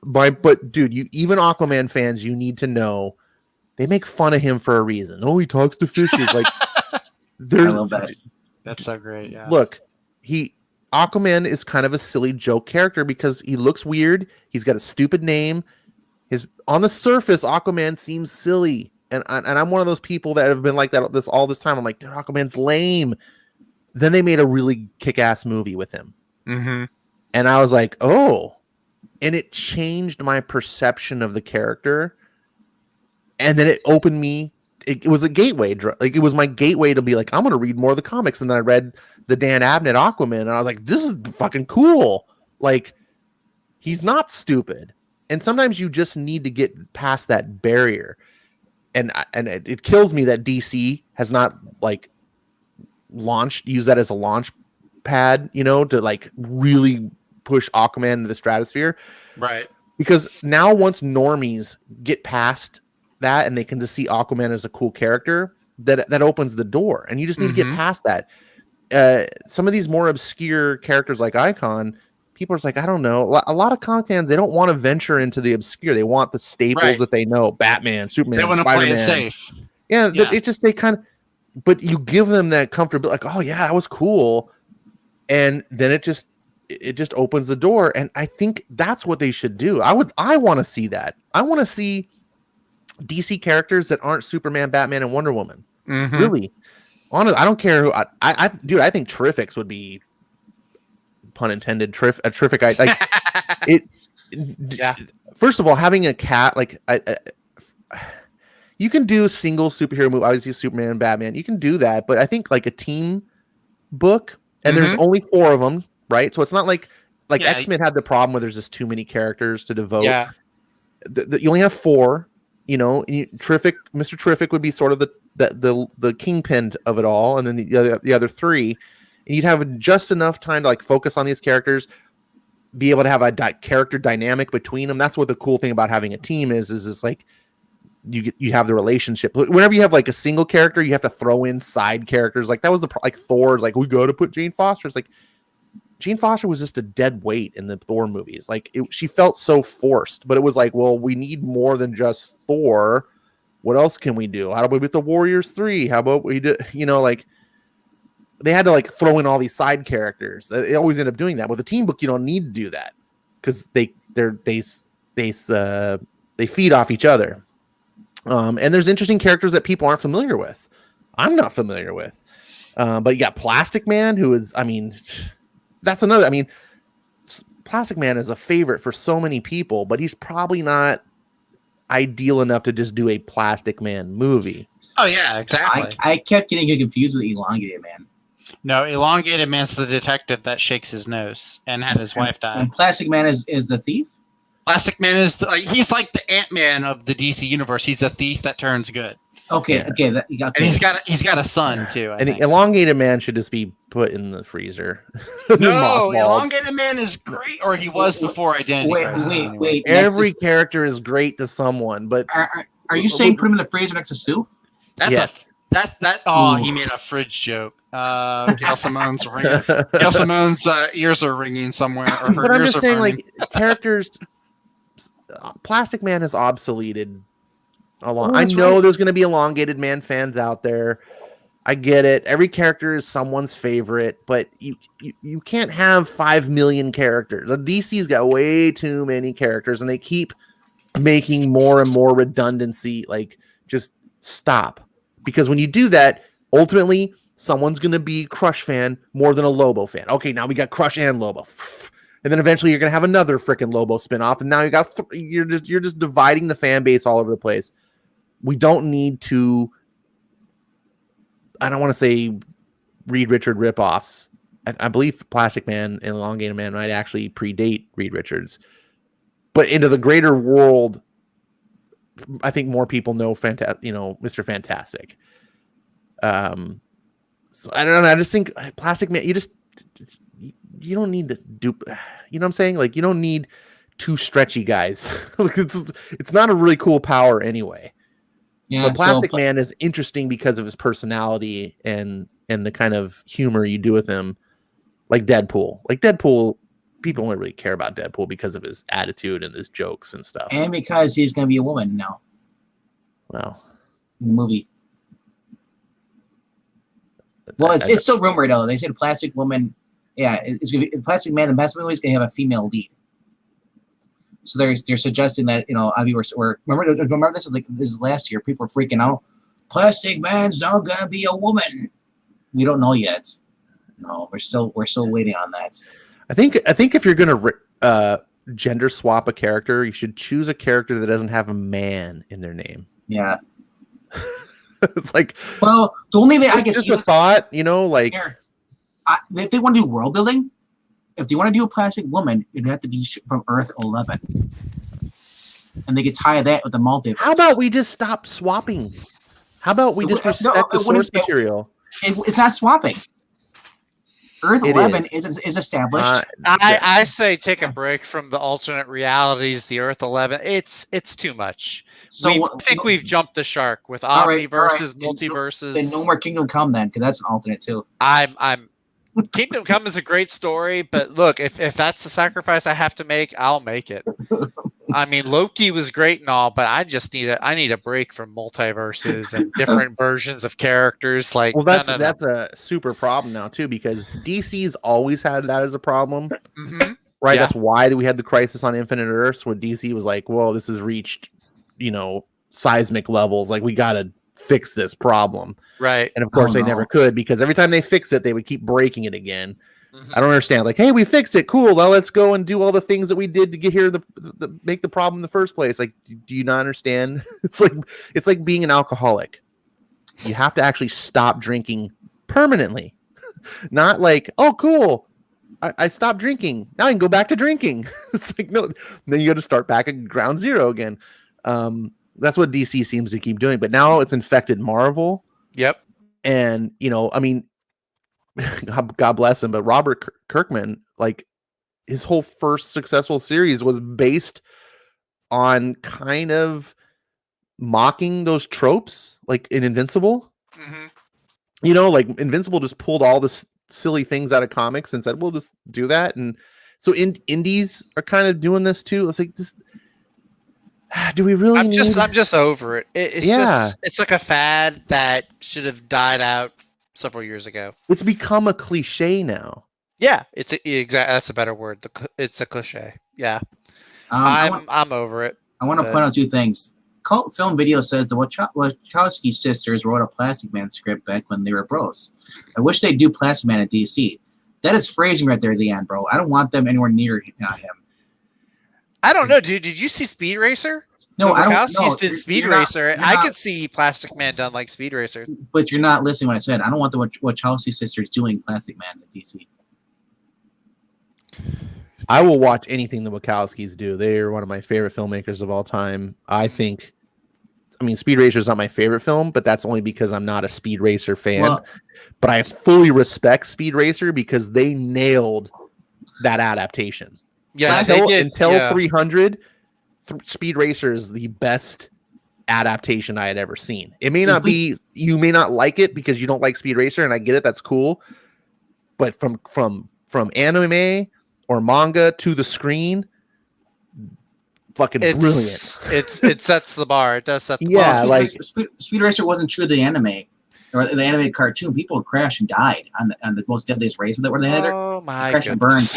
but dude, even Aquaman fans, you need to know they make fun of him for a reason. Oh, he talks to fishes. Like, there's I love that. That's so great. Yeah. Look, Aquaman is kind of a silly joke character because he looks weird. He's got a stupid name. On the surface, Aquaman seems silly, and I'm one of those people that have been like that all this time. I'm like, dude, Aquaman's lame. Then they made a really kick-ass movie with him, and I was like, oh, and it changed my perception of the character, and then it opened me. It was a gateway, like it was my gateway to be like, I'm gonna read more of the comics, and then I read the Dan Abnett Aquaman, and I was like, this is fucking cool. Like, he's not stupid. And sometimes you just need to get past that barrier. And it kills me that DC has not like used that as a launch pad, to like really push Aquaman into the stratosphere. Right. Because now once normies get past that and they can just see Aquaman as a cool character, that opens the door. And you just need to get past that. Some of these more obscure characters like Icon, people are just like, I don't know. A lot of comic fans, they don't want to venture into the obscure. They want the staples that they know: Batman, Superman, they want to Spider-Man. play it safe. Yeah, it just they kind of. But you give them that comfortability, like, oh yeah, that was cool, and then it just opens the door. And I think that's what they should do. I want to see that. I want to see DC characters that aren't Superman, Batman, and Wonder Woman. Really, honestly, I don't care who. Dude, I think Terrifics would be, pun intended, terrific. Yeah. First of all, having a cat, like, you can do a single superhero movie. Obviously, Superman and Batman. You can do that, but I think like a team book, and there's only 4 of them, right? So it's not like X-Men had the problem where there's just too many characters to devote. Yeah. You only have 4. Mr. Terrific would be sort of the kingpin of it all, and then the other 3. And you'd have just enough time to like focus on these characters, be able to have a character dynamic between them. That's what the cool thing about having a team is it's like you have the relationship. Whenever you have like a single character, you have to throw in side characters. Like that was like Thor's like, we got to put Jane Foster. It's like Jane Foster was just a dead weight in the Thor movies. Like she felt so forced, but it was like, well, we need more than just Thor. What else can we do? How about we with the Warriors 3? How about we do, like, they had to like throw in all these side characters. They always end up doing that. With a team book, you don't need to do that because they feed off each other. And there's interesting characters that people aren't familiar with. I'm not familiar with. But you got Plastic Man, who is, that's another. Plastic Man is a favorite for so many people, but he's probably not ideal enough to just do a Plastic Man movie. Oh yeah, exactly. I kept getting confused with Elongated Man. No, Elongated Man's the detective that shakes his nose and had his wife die. And Plastic Man is the thief? Plastic Man is he's like the Ant-Man of the DC universe. He's a thief that turns good. Okay, yeah. Okay. And he's got a son too. I think. Elongated Man should just be put in the freezer. No, Elongated Man is great, or he was before Identity Crisis. Wait. Every character is great to someone, but are you saying put him in the freezer next to Sue? Yes. He made a fridge joke. Gail Simone's ringing. Gail Simone's ears are ringing somewhere. Or her but I'm ears just are saying, burning. like, characters. Plastic Man has obsoleted a lot. I know there's going to be Elongated Man fans out there. I get it. Every character is someone's favorite, but you can't have 5 million characters. The DC's got way too many characters, and they keep making more and more redundancy. Like, just stop. Because when you do that, ultimately, someone's going to be Crush fan more than a Lobo fan. Okay, now we got Crush and Lobo. And then eventually you're going to have another freaking Lobo spinoff. And now you got you're just dividing the fan base all over the place. We don't need to, I don't want to say Reed Richard ripoffs. I believe Plastic Man and Elongated Man might actually predate Reed Richards. But into the greater world, I think more people know Mr. Fantastic. So I don't know. I just think Plastic Man, you don't need to do, you know what I'm saying? Like, you don't need two stretchy guys. It's not a really cool power anyway. Yeah, but Plastic Man is interesting because of his personality and the kind of humor you do with him, like Deadpool. Like Deadpool, people only really care about Deadpool because of his attitude and his jokes and stuff. And because he's going to be a woman now. Well, in the movie. Well, it's still rumored though. They said Plastic Woman. Yeah, it's gonna be Plastic Man. The best movie is going to have a female lead. So they're suggesting that remember this is last year. People were freaking out. Plastic Man's now going to be a woman. We don't know yet. No, we're still waiting on that. I think if you're going to gender swap a character, you should choose a character that doesn't have a man in their name. Yeah. It's like, well, the only thing I can see a thought, like if they want to do world building, if they want to do a Plastic Woman, it'd have to be from Earth 11, and they could tie that with the multiverse. How about we just stop swapping? How about we just respect the source material? It's not swapping. Earth 11 is established. I say take a break from the alternate realities. The Earth 11, it's too much. So I think we've jumped the shark with omniverses, multiverses. Then no more Kingdom Come then, because that's an alternate too. I'm Kingdom Come is a great story, but look, if that's the sacrifice I have to make, I'll make it. I mean, Loki was great and all, but I need a break from multiverses and different versions of characters. Like, well, that's a super problem now too, because DC's always had that as a problem, right? Yeah. That's why we had the Crisis on Infinite Earths, where DC was like, "Well, this has reached, seismic levels. Like, we got to fix this problem." Right. And of course they never could, because every time they fix it, they would keep breaking it again. I don't understand. Like, hey, we fixed it. Cool. Now let's go and do all the things that we did to get here to make the problem in the first place. Like, do you not understand? It's like being an alcoholic. You have to actually stop drinking permanently. Not like, oh, cool, I stopped drinking. Now I can go back to drinking. It's like, no, then you got to start back at ground zero again. That's what DC seems to keep doing. But now it's infected Marvel. Yep. And, I mean, God bless him, but Robert Kirkman, like, his whole first successful series was based on kind of mocking those tropes, like in Invincible. Like Invincible just pulled all the silly things out of comics and said, we'll just do that. And so indies are kind of doing this too. It's like, this, do we really I'm just over it. It's like a fad that should have died out several years ago. It's become a cliche now. Yeah, that's a better word. It's a cliche. Yeah. I'm over it. I want to point out two things. Cult Film Video says the Wachowski sisters wrote a Plastic Man script back when they were bros. I wish they'd do Plastic Man at DC. That is phrasing right there at the end, bro. I don't want them anywhere near him. I don't know, dude. Did you see Speed Racer? No, I don't know. Did Speed Racer. I could see Plastic Man done like Speed Racer. But you're not listening to what I said. I don't want the Wachowski sisters doing Plastic Man at DC. I will watch anything the Wachowskis do. They are one of my favorite filmmakers of all time. Speed Racer is not my favorite film, but that's only because I'm not a Speed Racer fan. Well, but I fully respect Speed Racer because they nailed that adaptation. Yeah, until 300, Speed Racer is the best adaptation I had ever seen. It may not be, you may not like it because you don't like Speed Racer, and I get it, that's cool. But from anime or manga to the screen, fucking brilliant. It sets the bar. It does set the bar. Yeah, Speed Racer wasn't true to the anime or the animated cartoon. People crashed and died on the most deadliest race that were there. Oh my god! Crashed and burned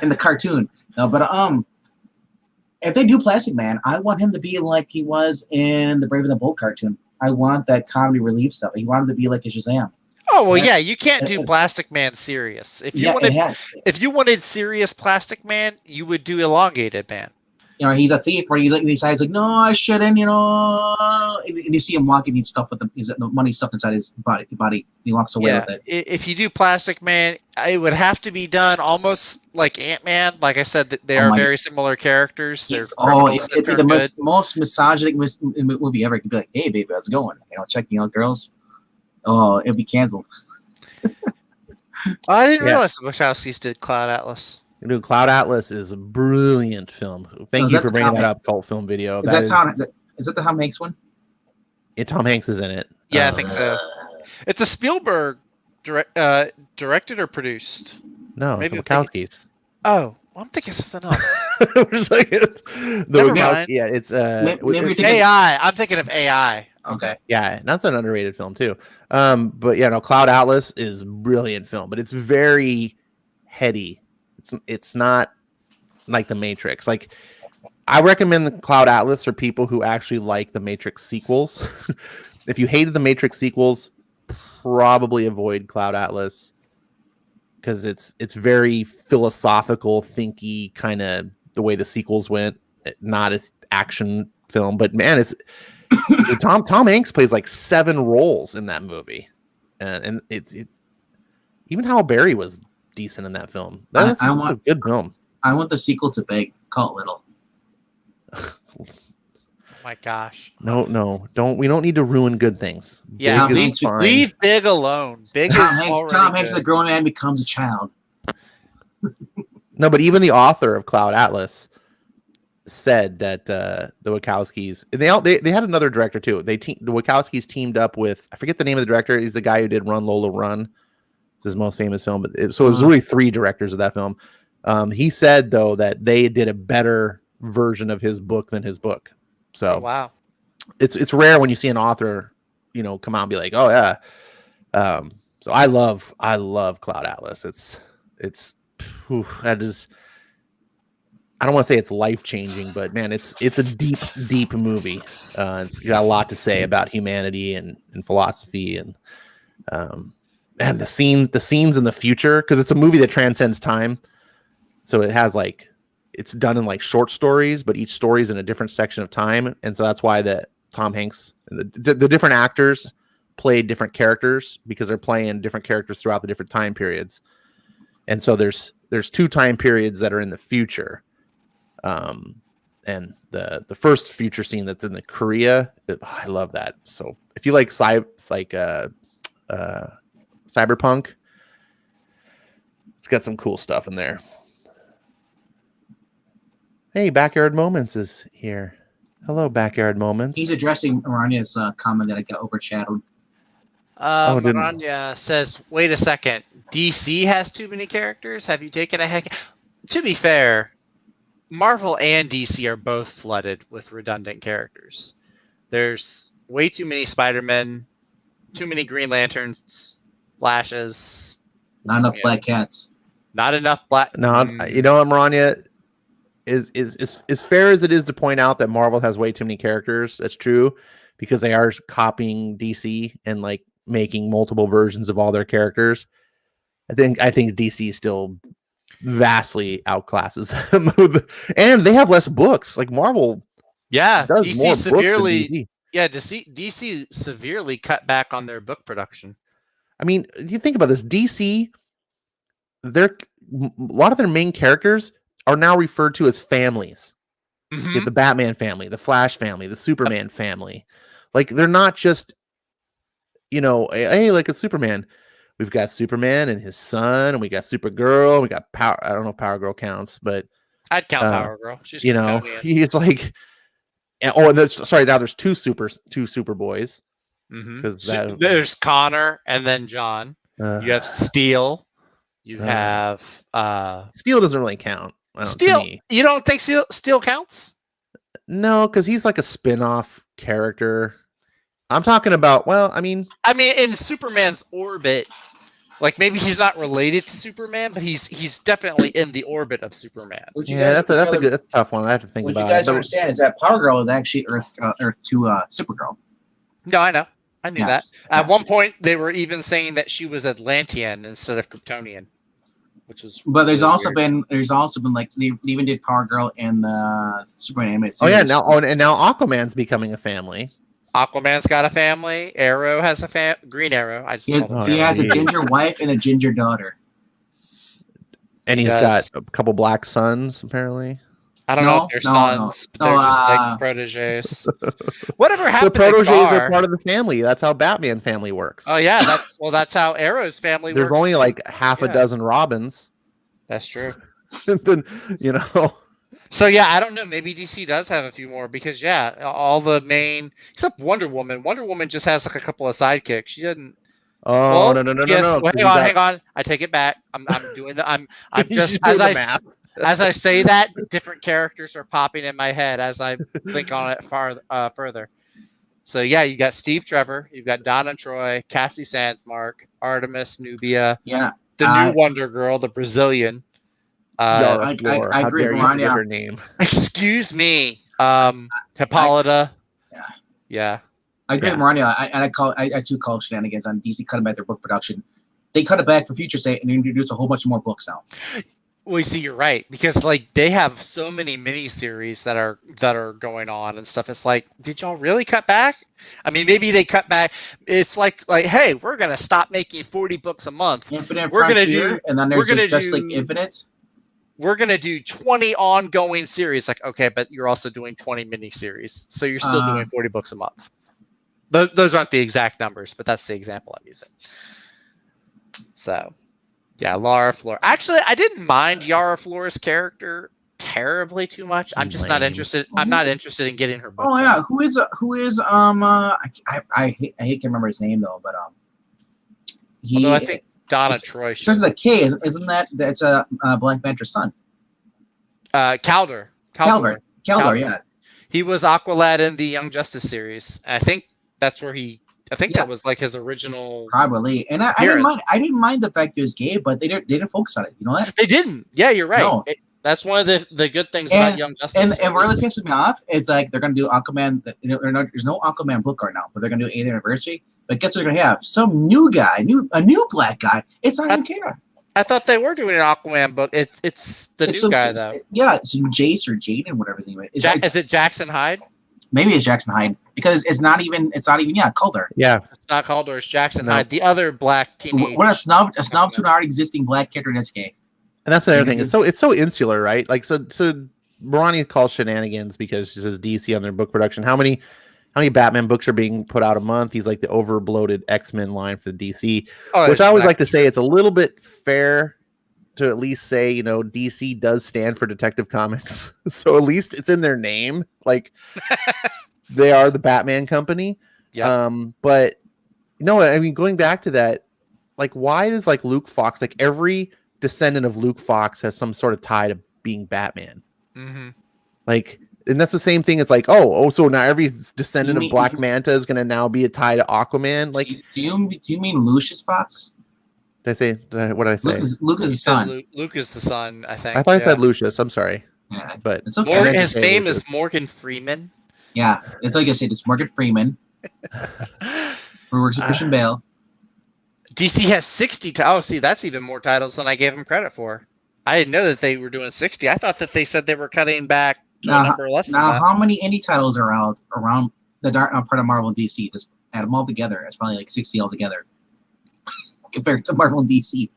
in the cartoon. No, but if they do Plastic Man, I want him to be like he was in the Brave and the Bold cartoon. I want that comedy relief stuff. I want him to be like a Shazam. Oh well, yeah. You can't do Plastic Man serious. If you wanted serious Plastic Man, you would do Elongated Man. he's a thief, or he decides like, no, I shouldn't, and you see him walking, he's stuff with the money stuffed inside his body. He walks away with it. If you do Plastic Man, it would have to be done almost like Ant-Man. Like I said, they are very similar characters. They're it'd be the most misogynic movie ever. It could be like, hey, baby, how's it going? Checking out girls. Oh, it'd be canceled. I didn't realize the Wachowskis did Cloud Atlas. Dude, Cloud Atlas is a brilliant film. Thank you for bringing that up, Cult Film Video. Is that the Tom Hanks one? Yeah, Tom Hanks is in it. Yeah, I think so. It's a Spielberg directed or produced? No, maybe it's Wachowskis. I'm thinking something else. Never mind. Yeah, it's AI. I'm thinking of AI. Okay. Yeah, that's an underrated film too. But yeah, no, Cloud Atlas is a brilliant film, but it's very heady. It's not like The Matrix. Like, I recommend the Cloud Atlas for people who actually like the Matrix sequels. If you hated the Matrix sequels, probably avoid Cloud Atlas, because it's very philosophical, thinky, kind of the way the sequels went. Not as action film, but man, it's Tom Hanks plays like 7 roles in that movie, and it's even Halle Berry was decent in that film. That's a good film. I want the sequel to Big. Call it Little. Oh my gosh. No, don't. We don't need to ruin good things. Yeah, leave Big alone. Big Tom Hanks, the grown man, becomes a child. No, but even the author of Cloud Atlas said that the Wachowskis, they had another director too. The Wachowskis teamed up with, I forget the name of the director. He's the guy who did Run Lola Run. It's his most famous film. But it was really 3 directors of that film. He said though that they did a better version of his book than his book. So wow, it's rare when you see an author, come out and be like, oh yeah. So I love Cloud Atlas. That is, I don't want to say it's life-changing, but man, it's a deep movie. It's got a lot to say about humanity and philosophy and the scenes in the future, because it's a movie that transcends time. So it has it's done in short stories, but each story is in a different section of time. And so that's why that Tom Hanks and the different actors play different characters, because they're playing different characters throughout the different time periods. And so there's 2 time periods that are in the future. And the first future scene that's in the Korea, I love that. So if you like cyberpunk, it's got some cool stuff in there. Hey, Backyard Moments is here. Hello, Backyard Moments. He's addressing Aranya's comment that I got overshadowed. Aranya says, wait a second. DC has too many characters? Have you taken a heck? To be fair, Marvel and DC are both flooded with redundant characters. There's way too many Spider-Men, too many Green Lanterns, Flashes. Not enough Black Cats. Not enough Black... No, you know what, Maranya? Is fair as it is to point out that Marvel has way too many characters. That's true, because they are copying DC and making multiple versions of all their characters. I think DC still vastly outclasses them, and they have less books. Like Marvel, does DC more severely. DC. Yeah, DC severely cut back on their book production. I mean, you think about this. DC, a lot of their main characters are now referred to as families. Mm-hmm. You have the Batman family, the Flash family, the Superman family. They're not just, hey, like a Superman. We've got Superman and his son, and we got Supergirl. We got Power. I don't know if Power Girl counts, but I'd count Power Girl. She's it's now there's two Superboys. Mm-hmm. There's Connor and then John. You have Steel. You have Steel doesn't really count. Steel. You don't think Steel counts? No, because he's like a spin-off character. I'm talking about, I mean in Superman's orbit, maybe he's not related to Superman, but he's definitely in the orbit of Superman. That's a tough one. I have to think about. What you guys understand is that Power Girl is actually Earth 2 Supergirl. No, I know. I knew that. At one point, they were even saying that she was Atlantean instead of Kryptonian. which is. But there's really also weird. been like they even did Power Girl and the Superman animated Oh series. yeah, and now Aquaman's becoming a family. Aquaman's got a family. Arrow has a Green Arrow. I just he, called him he Arrow. has a geez. ginger wife and a ginger daughter. And He he's does. got a couple black sons, apparently. I don't know if they're sons, but they're just like proteges. Whatever The happened to proteges are Gar? part of the family. That's how Batman family works. Oh yeah, that's how Arrow's family There's works. only too. like half a Yeah. dozen Robins. That's true. Then, you know. So yeah, I don't know. Maybe DC does have a few more because yeah, all the main except Wonder Woman. Wonder Woman just has like a couple of sidekicks. She doesn't. Oh Well, no. Well, hang on. I take it back. I'm doing the. I'm just as doing the I math. as I say that, different characters are popping in my head as I think on it further. So yeah, you got Steve Trevor, you've got Donna Troy, Cassie Sandsmark, Artemis, Nubia, Yeah, the new Wonder Girl, the Brazilian. Yara Flor. I How agree dare with you Ron, forget yeah. her name? Excuse me, Hippolyta. Yeah. I agree with Marnia. I too call shenanigans on DC cutting back their book production. They cut it back for Future State and introduce a whole bunch more books now. Well, you see, you're right because like they have so many miniseries that are going on and stuff. It's like, did y'all really cut back? I mean, maybe they cut back. It's like, hey, we're gonna stop making 40 books a month. Infinite We're gonna Frontier, and then there's just like Infinite. We're gonna do 20 ongoing series. Like, okay, but you're also doing 20 miniseries, so you're still doing 40 books a month. Those aren't the exact numbers, but that's the example I'm using. So. Yeah, Lara Flor. Actually, I didn't mind Yara Flor's character terribly too much. I'm just not interested. I'm not interested in getting her book. Oh yeah, who is I hate to remember his name though, but although I think Donna Troy. Starts with a K, isn't that's a Black Panther's son? Calder, yeah. He was Aqualad in the Young Justice series. I think that's where he. I think that was like his original. Probably, and I didn't mind the fact he was gay, but they didn't focus on it. You know that? They didn't. Yeah, you're right. No. That's one of the good things about Young Justice. And what really pisses me off is like they're gonna do Aquaman. There's no Aquaman book right now, but they're gonna do 8th anniversary. But guess what they're gonna have? Some new guy, a new black guy. It's not even care. I thought they were doing an Aquaman book. It's the new guy though. Yeah, it's Jace or Jaden, whatever his name is. Is it Jackson Hyde? Maybe it's Jackson Hyde because it's not even Calder. Yeah, it's not Calder. It's Jackson Hyde, the other black teenage. What a snub to an already existing black character that's gay. And that's another thing. It's so insular, right? Like so Marani calls shenanigans because she says DC on their book production. How many Batman books are being put out a month? He's like the over bloated X-Men line for the DC, which I always like to say it's a little bit fair to at least say, DC does stand for Detective Comics. So at least it's in their name. Like they are the Batman company. Yeah. But no, I mean, going back to that, like, why does like Luke Fox, like every descendant of Luke Fox has some sort of tie to being Batman? Mm-hmm. Like, and that's the same thing. It's like, so now every descendant of Black Manta is going to now be a tie to Aquaman. Like, do you mean Lucius Fox? What did I say? Luke is the son. Luke is the son, I think. I thought I said Lucius. I'm sorry. Yeah, but it's okay. His name is Morgan Freeman. Yeah, it's like I said. It's Morgan Freeman. Who works with Christian Bale. DC has 60. See, that's even more titles than I gave him credit for. I didn't know that they were doing 60. I thought that they said they were cutting back to a number less than that. How many indie titles are out around the dark part of Marvel and DC? Just add them all together. It's probably like 60 altogether. Compared to Marvel and DC.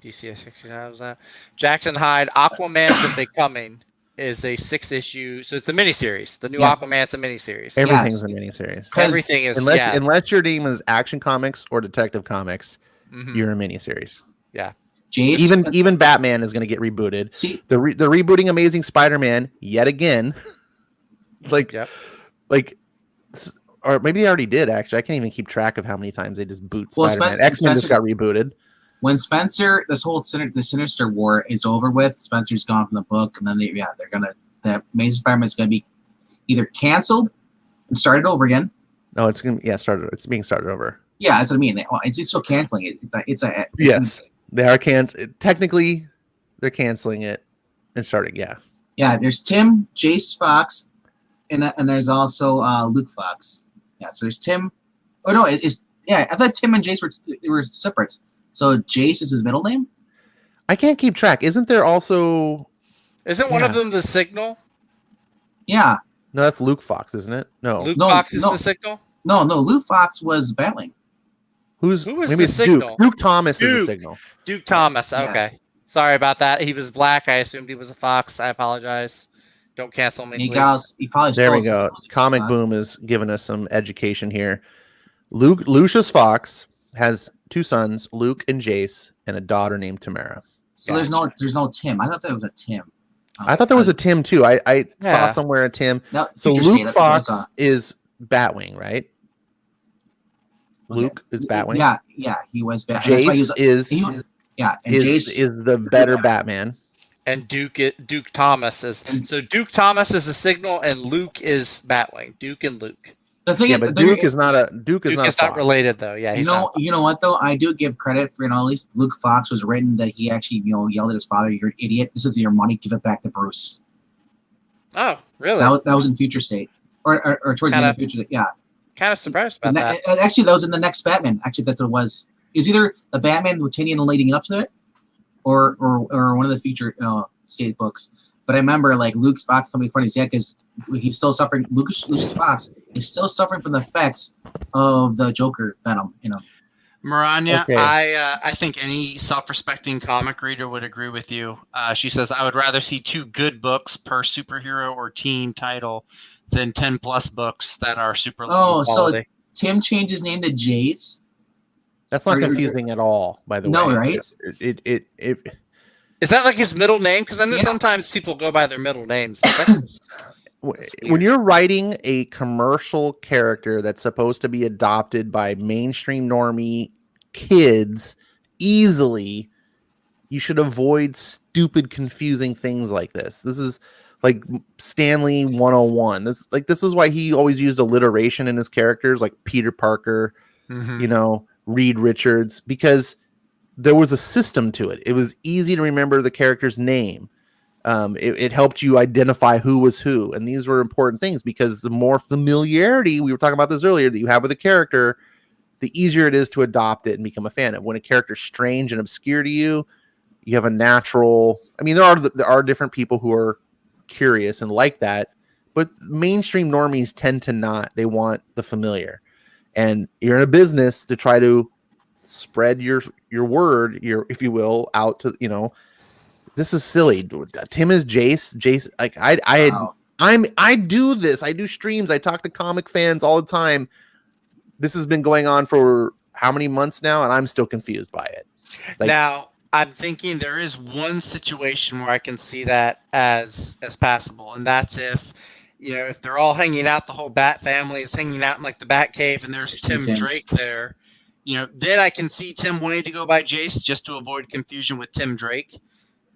DC has 60 titles out. Jackson Hyde, Aquaman Should Be Coming is a 6th issue. So it's a miniseries. The new Aquaman's a miniseries. Everything's a miniseries. Everything is. Unless your name is Action Comics or Detective Comics, you're a miniseries. Yeah. Jace, even Batman is going to get rebooted. See, they're rebooting Amazing Spider-Man yet again. Or maybe they already did. Actually, I can't even keep track of how many times they just boot Spider-Man. X-Men just got rebooted. When Spencer, the Sinister War is over with, Spencer's gone from the book, and then the Amazing Spider-Man is gonna be either canceled and started over again. No, it's gonna It's being started over. Yeah, that's what I mean. It's still canceling it. Yes, they are technically they're canceling it and starting. Yeah. Yeah. There's Tim, Jace Fox, and there's also Luke Fox. Yeah. So there's Tim. Oh no, I thought Tim and Jace were separate. So Jace is his middle name? I can't keep track. Isn't there also? Isn't one of them the Signal? Yeah. No, that's Luke Fox, isn't it? No. Luke No, Fox is no. the Signal? No, Luke Fox was Batwing. Who was maybe the it's Signal? Duke Thomas is the Duke. Signal. Duke Thomas. Okay. Yes. Sorry about that. He was black. I assumed he was a Fox. I apologize. Don't cancel me, He please. probably There we stole go. some Comic spots. Boom is giving us some education here. Lucius Fox has 2 sons, Luke and Jace, and a daughter named Tamara. So there's no Tim. I thought there was a Tim. I thought there was a Tim too. I saw Yeah. somewhere a Tim. No, So Future State, Luke that's what I Fox saw. is Batwing, right? Okay. Luke is Batwing. Yeah, he was Batwing. Jace is and is Jace the better Batman. And Duke Thomas is so Duke Thomas is the Signal, and Luke is Batwing. Duke and Luke. The thing Yeah, is, but Duke is not a Duke not a is not Fox. related though. Yeah, he's not. you know what though? I do give credit for, at least Luke Fox was written that he actually yelled at his father, "You're an idiot. This is your money. Give it back to Bruce." Oh, really? That was in Future State, or towards the end of Future State. Yeah. Kind of surprised about that. Actually, that was in the next Batman. Actually, that's what it was. It was either the Batman with Tinian leading up to it, or one of the Future State books. But I remember Luke Fox coming in front of his head because he's still suffering. Lucius Fox is still suffering from the effects of the Joker venom in him. Maranya, Okay. I think any self-respecting comic reader would agree with you. She says, I would rather see 2 good books per superhero or teen title than 10 plus books that are super low quality. So Tim changed his name to Jace. That's not confusing at all, by the way. No, right? It Is that like his middle name? Because I know sometimes people go by their middle names. But that's when you're writing a commercial character that's supposed to be adopted by mainstream normie kids easily, you should avoid stupid, confusing things like this. This is like Stanley 101. This is why he always used alliteration in his characters, like Peter Parker, Reed Richards, because there was a system to it. It was easy to remember the character's name. It helped you identify who was who. And these were important things because the more familiarity, we were talking about this earlier, that you have with a character, the easier it is to adopt it and become a fan of. When a character's strange and obscure to you, you have a natural... I mean, there are different people who are curious and like that, but mainstream normies tend to not. They want the familiar. And you're in a business to try to spread your word, if you will, out to, this is silly. Tim is Jace. Like I do this. I do streams. I talk to comic fans all the time. This has been going on for how many months now, and I'm still confused by it. Now, I'm thinking there is one situation where I can see that as passable, and that's if they're all hanging out, the whole Bat family is hanging out in the Bat Cave, and there's Tim Drake there. Then I can see Tim wanting to go by Jace just to avoid confusion with Tim Drake.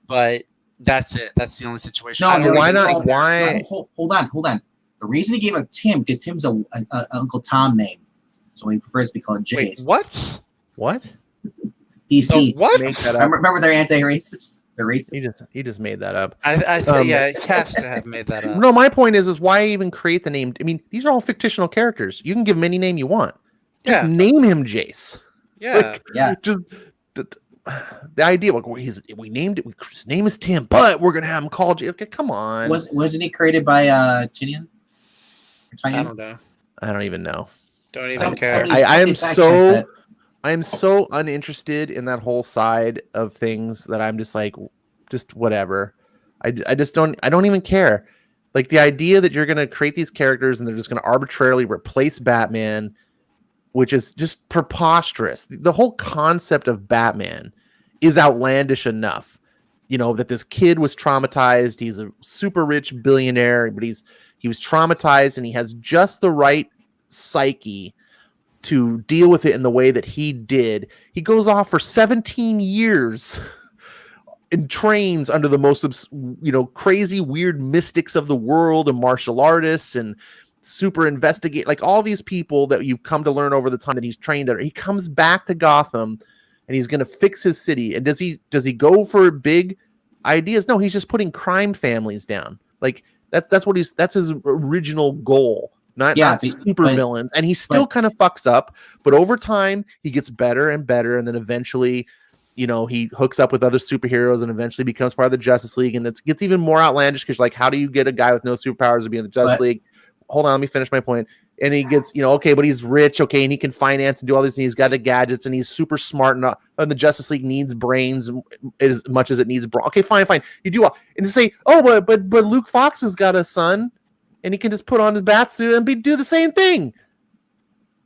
But that's it. That's the only situation. Why not? Why? Hold on. The reason he gave him Tim because Tim's a Uncle Tom name, so he prefers to be called Jace. Wait, what? DC. What? Remember they're anti-racist. They're racist. He just made that up. Yeah, he has to have made that up. No, my point is why even create the name? I mean, these are all fictional characters. You can give him any name you want. Just name him Jace. Yeah. Just the idea, we named it. His name is Tim, but we're gonna have him called Jace. Okay, come on. Wasn't he created by Tinian? I don't know. I don't even know. Don't even care. I am so uninterested in that whole side of things that I'm just whatever. I don't even care. Like the idea that you're gonna create these characters and they're just gonna arbitrarily replace Batman, which is just preposterous. The whole concept of Batman is outlandish enough, that this kid was traumatized. He's a super rich billionaire, but he was traumatized and he has just the right psyche to deal with it in the way that he did. He goes off for 17 years and trains under the most, crazy, weird mystics of the world and martial artists and super investigate, like all these people that you've come to learn over the time that he's trained under. He comes back to Gotham and he's going to fix his city. And does he go for big ideas? No, he's just putting crime families down. Like that's his original goal. Not super villains. And he still kind of fucks up, but over time he gets better and better. And then eventually you know, he hooks up with other superheroes and eventually becomes part of the Justice League, and it gets even more outlandish because like, how do you get a guy with no superpowers to be in the Justice League? Hold on, let me finish my point. And he gets, you know, okay, but he's rich, okay, and he can finance and do all these things. He's got the gadgets, and he's super smart, and the Justice League needs brains as much as it needs brawn. Okay, fine. You do all, and to say, oh, but Luke Fox has got a son, and he can just put on his bat suit and do the same thing.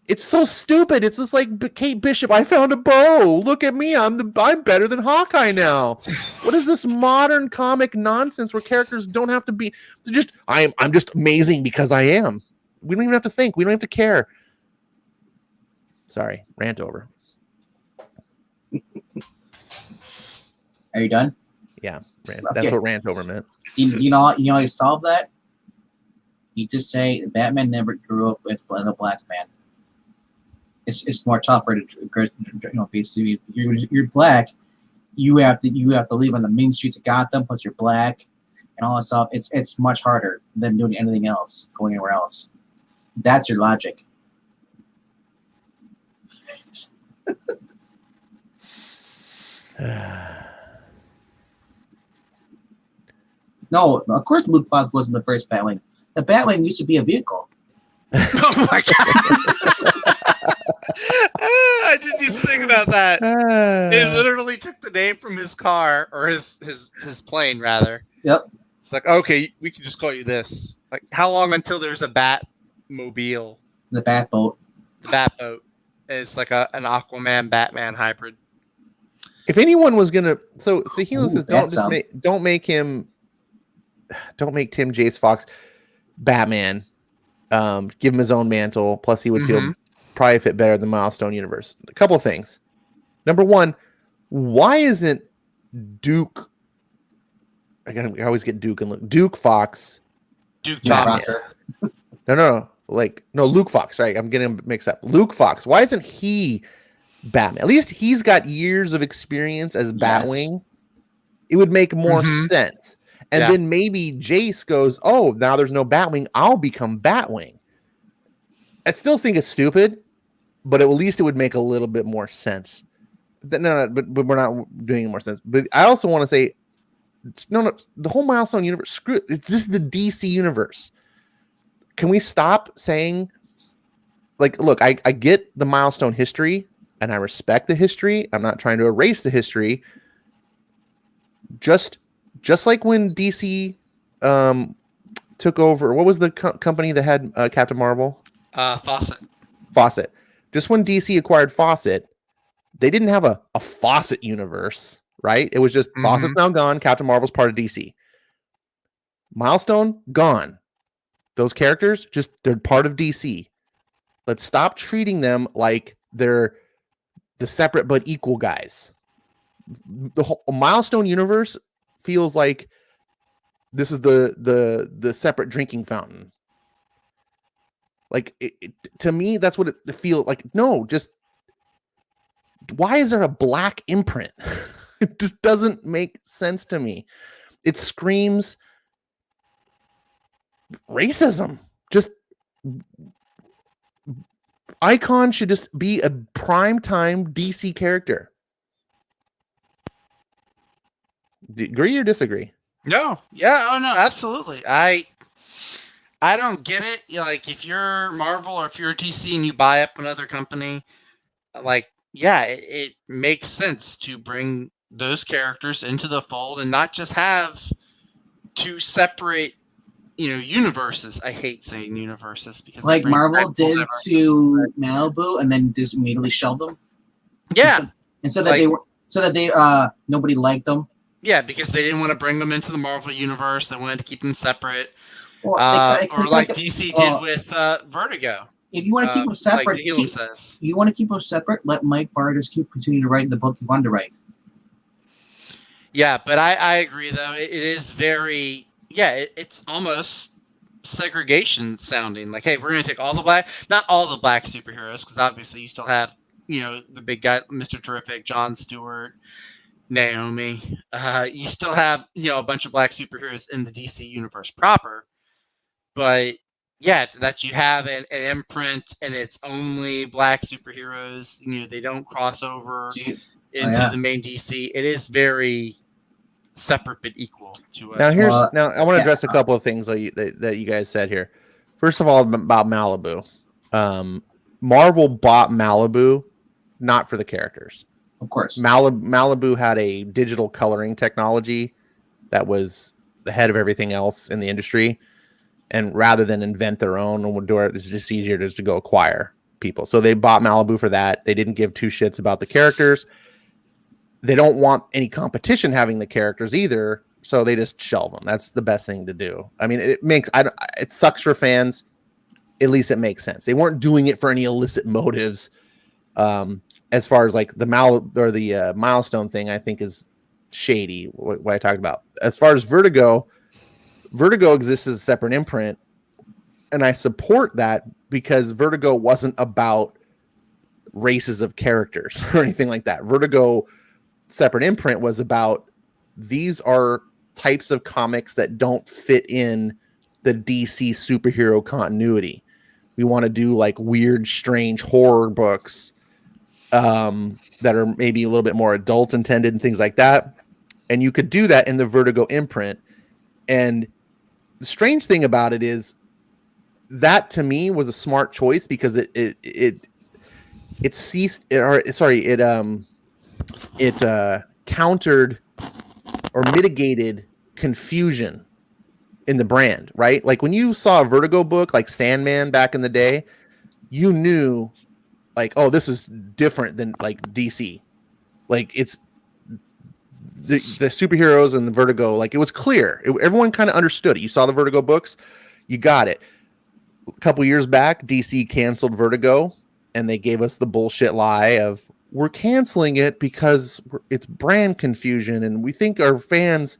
It's so stupid. It's just like Kate Bishop. I found a bow. Look at me. I'm better than Hawkeye now. What is this modern comic nonsense where characters don't have to be just? I'm just amazing because I am. We don't even have to think. We don't have to care. Sorry, rant over. Are you done? Yeah, rant. Okay. That's what rant over meant. You know how you solve that? You just say Batman never grew up with a black man. It's more tougher to, you know, basically you're black. You have to live on the main streets of Gotham. Plus you're black, and all that stuff. It's much harder than doing anything else, going anywhere else. That's your logic. No, of course Luke Fox wasn't the first Batwing. The Batwing used to be a vehicle. Oh my god! I didn't even think about that. They literally took the name from his car, or his plane rather. Yep. It's like, okay, we can just call you this. Like, how long until there's a Batmobile? The Batboat. The Batboat. It's like an Aquaman Batman hybrid. If anyone was gonna, so Healing says, don't make Tim Jace Fox Batman. Give him his own mantle. Plus, he would feel probably fit better than Milestone Universe. A couple of things. Number one, why isn't Duke? I always get Duke and Duke Fox. Duke Thomas. No. Luke Fox. Right, I'm getting mixed up. Luke Fox. Why isn't he Batman? At least he's got years of experience as Batwing. It would make more sense. And then maybe Jace goes, oh, now there's no Batwing. I'll become Batwing. I still think it's stupid, but at least it would make a little bit more sense. But we're not doing any more sense. But I also want to say, no, the whole Milestone universe, screw it. It's just the DC universe. Can we stop saying, like, look, I get the Milestone history, and I respect the history. I'm not trying to erase the history. Just like when DC took over, what was the company that had Captain Marvel? Fawcett. Just when DC acquired Fawcett, they didn't have a Fawcett universe, right? It was just Fawcett's now gone. Captain Marvel's part of DC. Milestone, gone. Those characters, they're part of DC. Let's stop treating them like they're the separate but equal guys. The whole Milestone universe feels like this is the separate drinking fountain. Like to me, that's what it feels like. No, just why is there a black imprint? It just doesn't make sense to me. It screams racism. Just Icon should just be a primetime DC character. Do you agree or disagree? No. Yeah. Oh no. Absolutely. I don't get it. Like, if you're Marvel or if you're DC and you buy up another company, like, yeah, it makes sense to bring those characters into the fold and not just have two separate, universes. I hate saying universes because like Marvel did to Malibu and then just immediately shelved them. Yeah. And so that they nobody liked them. Yeah, because they didn't want to bring them into the Marvel universe. They wanted to keep them separate. Or like DC did with Vertigo. If you want to keep them separate, you want to keep them separate. Let Mike Bardas continue to write the book he wanted to write. Yeah, but I agree though. It is very it's almost segregation sounding. Like, hey, we're going to take all the black, not all the black superheroes, because obviously you still have the big guy, Mr. Terrific, John Stewart, Naomi. You still have a bunch of black superheroes in the DC universe proper. But yeah, that you have an imprint and it's only black superheroes. They don't cross over. into the main DC. It is very separate but equal to it. Now I want to address a couple of things that you guys said here. First of all, about Malibu. Marvel bought Malibu not for the characters. Of course. Malibu had a digital coloring technology that was the head of everything else in the industry. And rather than invent their own and would do it, it's just easier just to go acquire people. So they bought Malibu for that. They didn't give two shits about the characters. They don't want any competition having the characters either. So they just shelve them. That's the best thing to do. I mean, it sucks for fans. At least it makes sense. They weren't doing it for any illicit motives. As far as like the milestone thing, I think is shady. What I talked about. As far as Vertigo exists as a separate imprint, and I support that because Vertigo wasn't about races of characters or anything like that. Vertigo separate imprint was about these are types of comics that don't fit in the DC superhero continuity. We want to do like weird, strange horror books that are maybe a little bit more adult intended and things like that. And you could do that in the Vertigo imprint. And the strange thing about it is that to me was a smart choice because it countered or mitigated confusion in the brand, right? Like when you saw a Vertigo book like Sandman back in the day, you knew like, oh, this is different than like DC. Like it's the superheroes and the Vertigo, like it was clear. Everyone kind of understood it. You saw the Vertigo books, you got it. A couple years back, DC canceled Vertigo and they gave us the bullshit lie of we're canceling it because it's brand confusion and we think our fans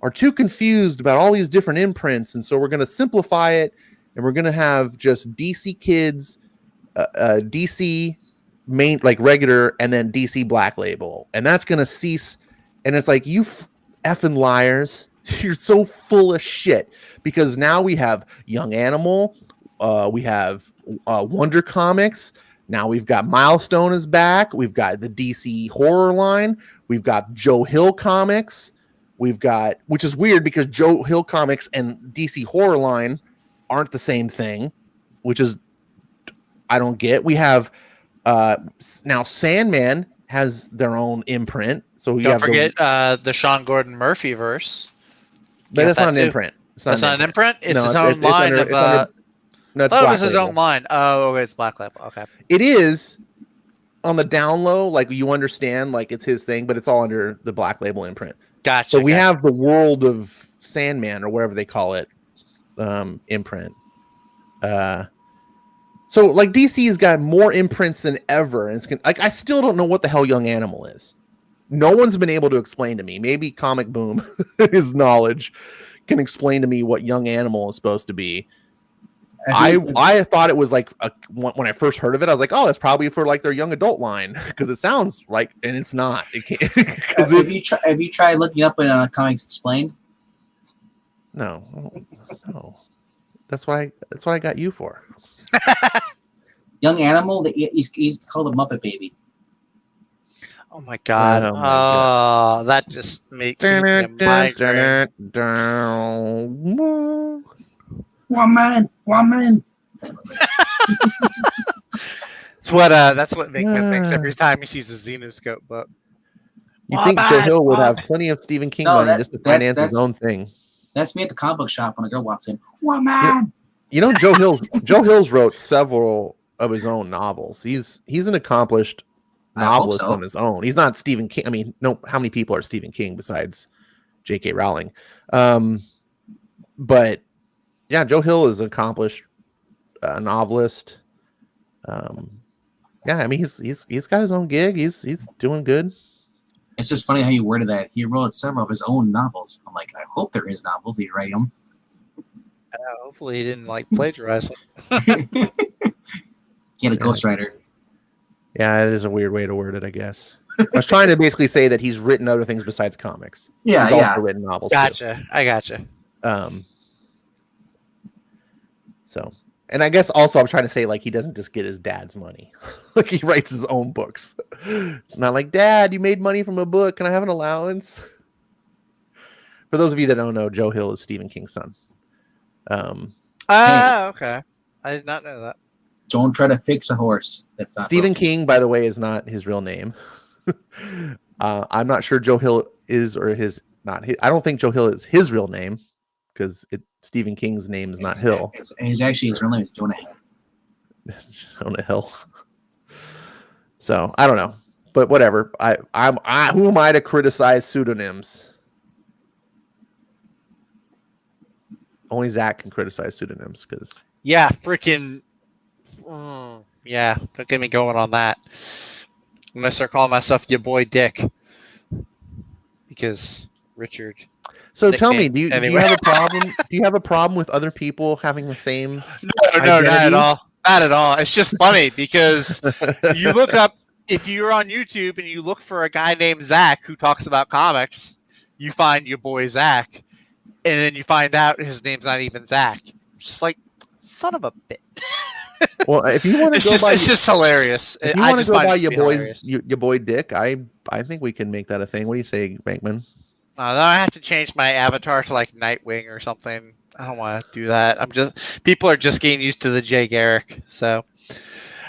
are too confused about all these different imprints. And so we're going to simplify it and we're going to have just DC Kids, DC main, like regular, and then DC Black Label. And that's going to cease. And it's like, you effing liars. You're so full of shit because now we have Young Animal. We have Wonder Comics. Now we've got Milestone is back. We've got the DC horror line. We've got Joe Hill Comics. We've got, which is weird because Joe Hill Comics and DC horror line aren't the same thing, which is, I don't get. We have now Sandman has their own imprint. So you don't forget the Sean Gordon Murphy verse. But that's not an imprint. That's not an imprint? It's his own line of... No, it's Black Label. His own line. Oh, okay, it's Black Label. Okay. It is on the down low, like you understand, like it's his thing, but it's all under the Black Label imprint. Gotcha. So we have the World of Sandman or whatever they call it imprint. So like DC's got more imprints than ever, and it's like I still don't know what the hell Young Animal is. No one's been able to explain to me. Maybe Comic Boom, his knowledge, can explain to me what Young Animal is supposed to be. I thought it was like when I first heard of it, I was like, oh, that's probably for like their young adult line because it sounds like, and it's not. It can't. Have you tried looking up on Comics Explained? No. That's what I got you for. Young Animal, he's called a Muppet Baby. Oh my god! That just makes me migraine. Woman. That's what Minkman thinks every time he sees a Xenoscope book. You think Joe Hill would have plenty of Stephen King money just to finance his own thing? That's me at the comic book shop when a girl walks in. Woman. You know, Joe Hill's wrote several of his own novels. He's an accomplished novelist on his own. He's not Stephen King. I mean, no, how many people are Stephen King besides J.K. Rowling? But yeah, Joe Hill is an accomplished novelist. Yeah, I mean, he's got his own gig. He's doing good. It's just funny how you worded that. He wrote several of his own novels. I'm like, I hope they're his novels. He write them. Hopefully, he didn't plagiarize it. He had a ghostwriter. Yeah, it is a weird way to word it, I guess. I was trying to basically say that he's written other things besides comics. Yeah, he's also written novels. Gotcha. Too. I gotcha. So And I guess also I'm trying to say like he doesn't just get his dad's money. Like he writes his own books. It's not like, Dad, you made money from a book. Can I have an allowance? For those of you that don't know, Joe Hill is Stephen King's son. Okay. I did not know that. Don't try to fix a horse. That's not Stephen broken. King, by the way, is not his real name. I'm not sure Joe Hill is or his not. I don't think Joe Hill is his real name because Stephen King's name is not Hill. It's actually his real name is Jonah Hill. Jonah Hill. So I don't know, but whatever. Who am I to criticize pseudonyms? Only Zach can criticize pseudonyms because. Yeah, freaking. Yeah, don't get me going on that. I'm gonna start calling myself your boy Dick because Richard. So tell me, nickname- do you anyway. have a problem? Do you have a problem with other people having the same? No, not identity? at all. Not at all. It's just funny because you look up if you're on YouTube and you look for a guy named Zach who talks about comics, you find your boy Zach, and then you find out his name's not even Zach. It's just like, son of a bitch. Well, if you want to go It's just hilarious. if you I want to just go find by it to your be boys, hilarious. your boy Dick, I think we can make that a thing. What do you say, Bankman? Then I have to change my avatar to like Nightwing or something. I don't want to do that. People are just getting used to the Jay Garrick, so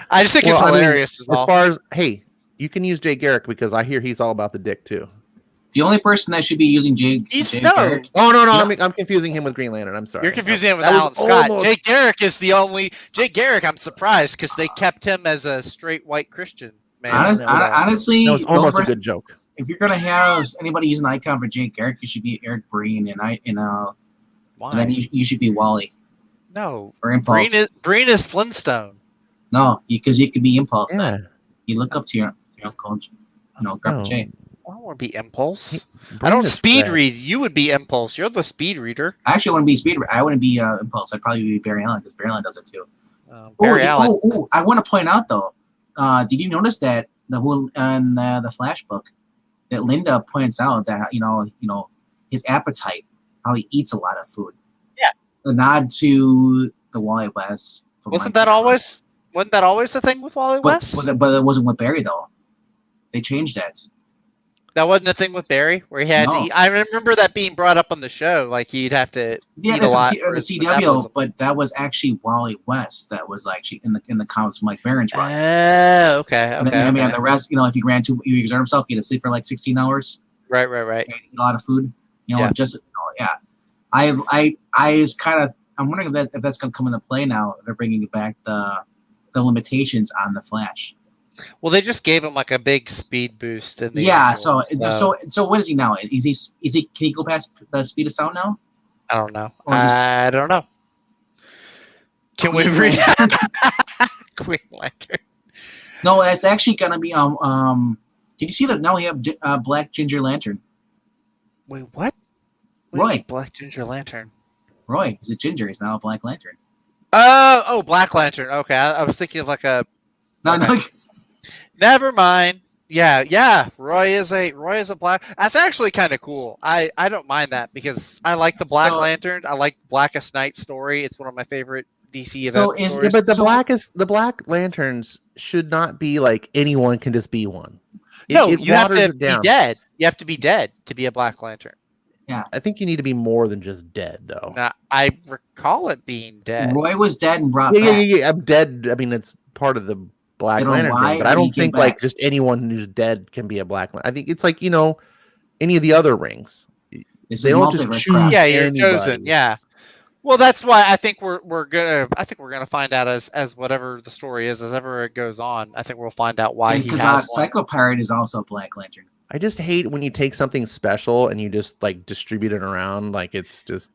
I just think it's hilarious. As far as hey, you can use Jay Garrick because I hear he's all about the dick too. The only person that should be using Jay Garrick. Oh no, I'm confusing him with Green Lantern. I'm sorry. You're confusing him with That was Alan Scott. almost- Jay Garrick is the only. Jay Garrick, I'm surprised because they kept him as a straight white Christian man. Honestly, That was the only almost a person- good joke. if you're gonna have anybody use an icon for Jay Garrick, it should be Eric Breen and Why? and then you should be Wally No. or Impulse. Breen is Flintstone. No, because you could be Impulse. Yeah. Then you look up to your uncle, Grandpa No. Jay. I don't want to be Impulse. I Breen don't is speed Fred. read. You would be Impulse. You're the speed reader. I actually wouldn't be Speed. I wouldn't be Impulse. I'd probably be Barry Allen because Barry Allen does it too. Barry Allen. I want to point out though. Did you notice that the Flash book that Linda points out that his appetite, how he eats a lot of food. Yeah. A nod to the Wally West. Wasn't that always the thing with Wally West? But it wasn't with Barry though. They changed that. That wasn't a thing with Barry where he had to No. eat. I remember that being brought up on the show. Like he'd have to Yeah, eat a lot. the for his CW, metabolism. but that was actually Wally West. That was actually in the comics from Mike Barron's run. Oh, okay. And then, the rest, if he ran too, he exerted himself, he had to sleep for like 16 hours. Right. And eat a lot of food. Yeah. I'm wondering if that's going to come into play now. If they're bringing back the limitations on the Flash. Well, they just gave him like a big speed boost. In the So what is he now? Is he? Can he go past the speed of sound now? I don't know. Or just- I don't know. Can we Green read Lantern. Green Lantern? No, it's actually gonna be Did you see that now we have Black Ginger Lantern? Wait, what? Roy. Black Ginger Lantern. Roy, he's a ginger. He's now a Black Lantern. Oh, Black Lantern. Okay, I was thinking of like a. No, Okay. no. Never mind. Yeah. Roy is a black. That's actually kind of cool. I don't mind that because I like the Black So- Lantern. I like Blackest Night story. It's one of my favorite DC event So is- stories. Yeah, but So- the Black Lanterns should not be like anyone can just be one. No, It you have waters to it be down. dead. You have to be dead to be a Black Lantern. I think you need to be more than just dead, though. Now, I recall it being dead. Roy was dead and brought Yeah. back. I'm dead. I mean, it's part of the Black You know Lantern why? thing, but I But he don't came think like back. just anyone who's dead can be a Black Lantern. I think it's like any of the other rings. This They is don't just multiverse choose- crap. Yeah, you're anybody. chosen. Yeah. Well, that's why I think we're gonna find out as whatever the story is, as ever it goes on. I think we'll find out why he Because has one. Psycho Pirate is also a Black Lantern. I just hate when you take something special and you just like distribute it around. Like it's just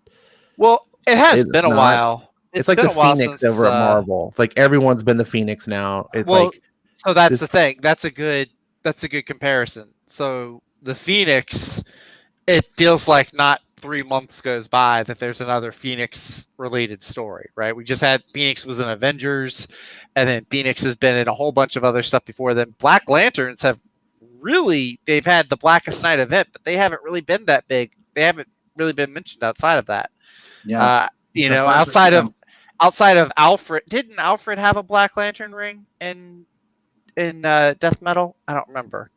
Well, it has It's been a not. while. it's like been the a while Phoenix since, over at Marvel. It's like everyone's been the Phoenix now. It's Well, like So that's This- the thing. That's a good comparison. So the Phoenix, it feels like not 3 months goes by that there's another Phoenix related story, right? We just had Phoenix was in Avengers, and then Phoenix has been in a whole bunch of other stuff before then. Black Lanterns they've had the Blackest Night event, but they haven't really been that big. They haven't really been mentioned outside of that. Yeah. It's the first outside of Alfred, didn't Alfred have a Black Lantern ring in Death Metal? I don't remember.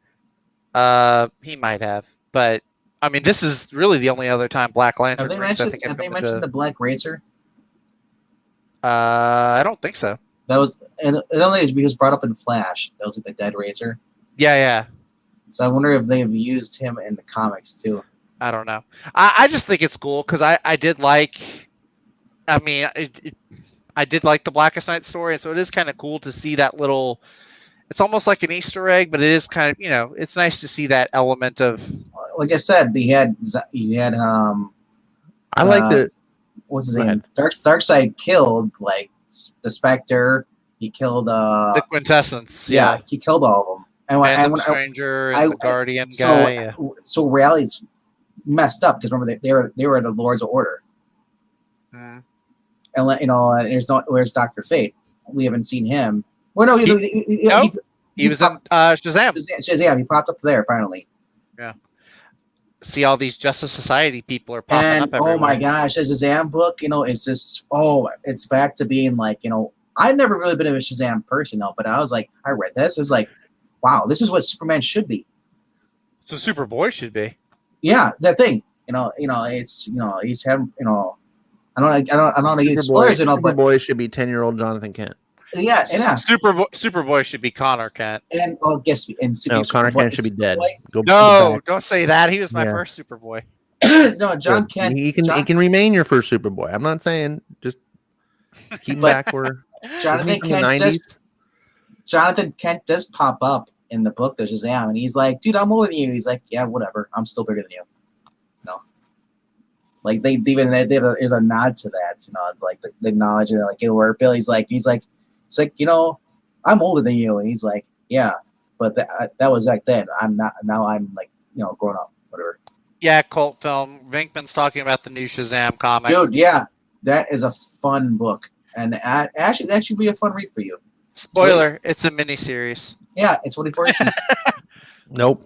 He might have, but I mean, this is really the only other time Black Lantern rings. I think Have they mentioned the Black Racer? I don't think so. That was, and it only was brought up in Flash. That was like the Dead Racer. Yeah. So I wonder if they've used him in the comics too. I don't know. I just think it's cool because I did like. I mean, I did like the Blackest Night story, and so it is kind of cool to see that little. It's almost like an Easter egg, but it is kind of, it's nice to see that element of. Like I said, you had I like the. What's his Go name? ahead. Darkseid killed like the Spectre. He killed The Quintessence. yeah, he killed all of them. And Phantom Stranger and the Guardian guy. Yeah. So reality's messed up because remember they were the Lords of Order. Mm. And where's Dr. Fate? We haven't seen him. Well, no, He was in Shazam. Shazam. He popped up there finally. Yeah. See, all these Justice Society people are popping up everywhere. Oh my gosh, the Shazam book, it's just it's back to being like, I've never really been a Shazam person though, but I was like, I read this, it's like, wow, this is what Superman should be. So Superboy should be. Yeah, that thing. It's he's having I don't want to get spoilers, but Superboy should be 10-year-old Jonathan Kent. yeah. Superboy should be Connor Kent. And guess and No, Connor Kent should be dead. Go No, back. don't say that. He was my first Superboy. No, John Good. Kent. He can remain your first Superboy. I'm not saying just keep him back where Jonathan Kent does pop up in the book, there's Shazam, and he's like, dude, I'm older than you. He's like, yeah, whatever. I'm still bigger than you. Like there's a nod to that. It's like the acknowledge that, like, where Billy's like, he's like, I'm older than you, and he's like, yeah, but that was back then. I'm not now. I'm like, grown up, whatever. Yeah, cult film. Vinkman's talking about the new Shazam comic. Dude, yeah, that is a fun book, and actually, that should be a fun read for you. Spoiler: it's a miniseries. Yeah, it's 24 issues. Nope.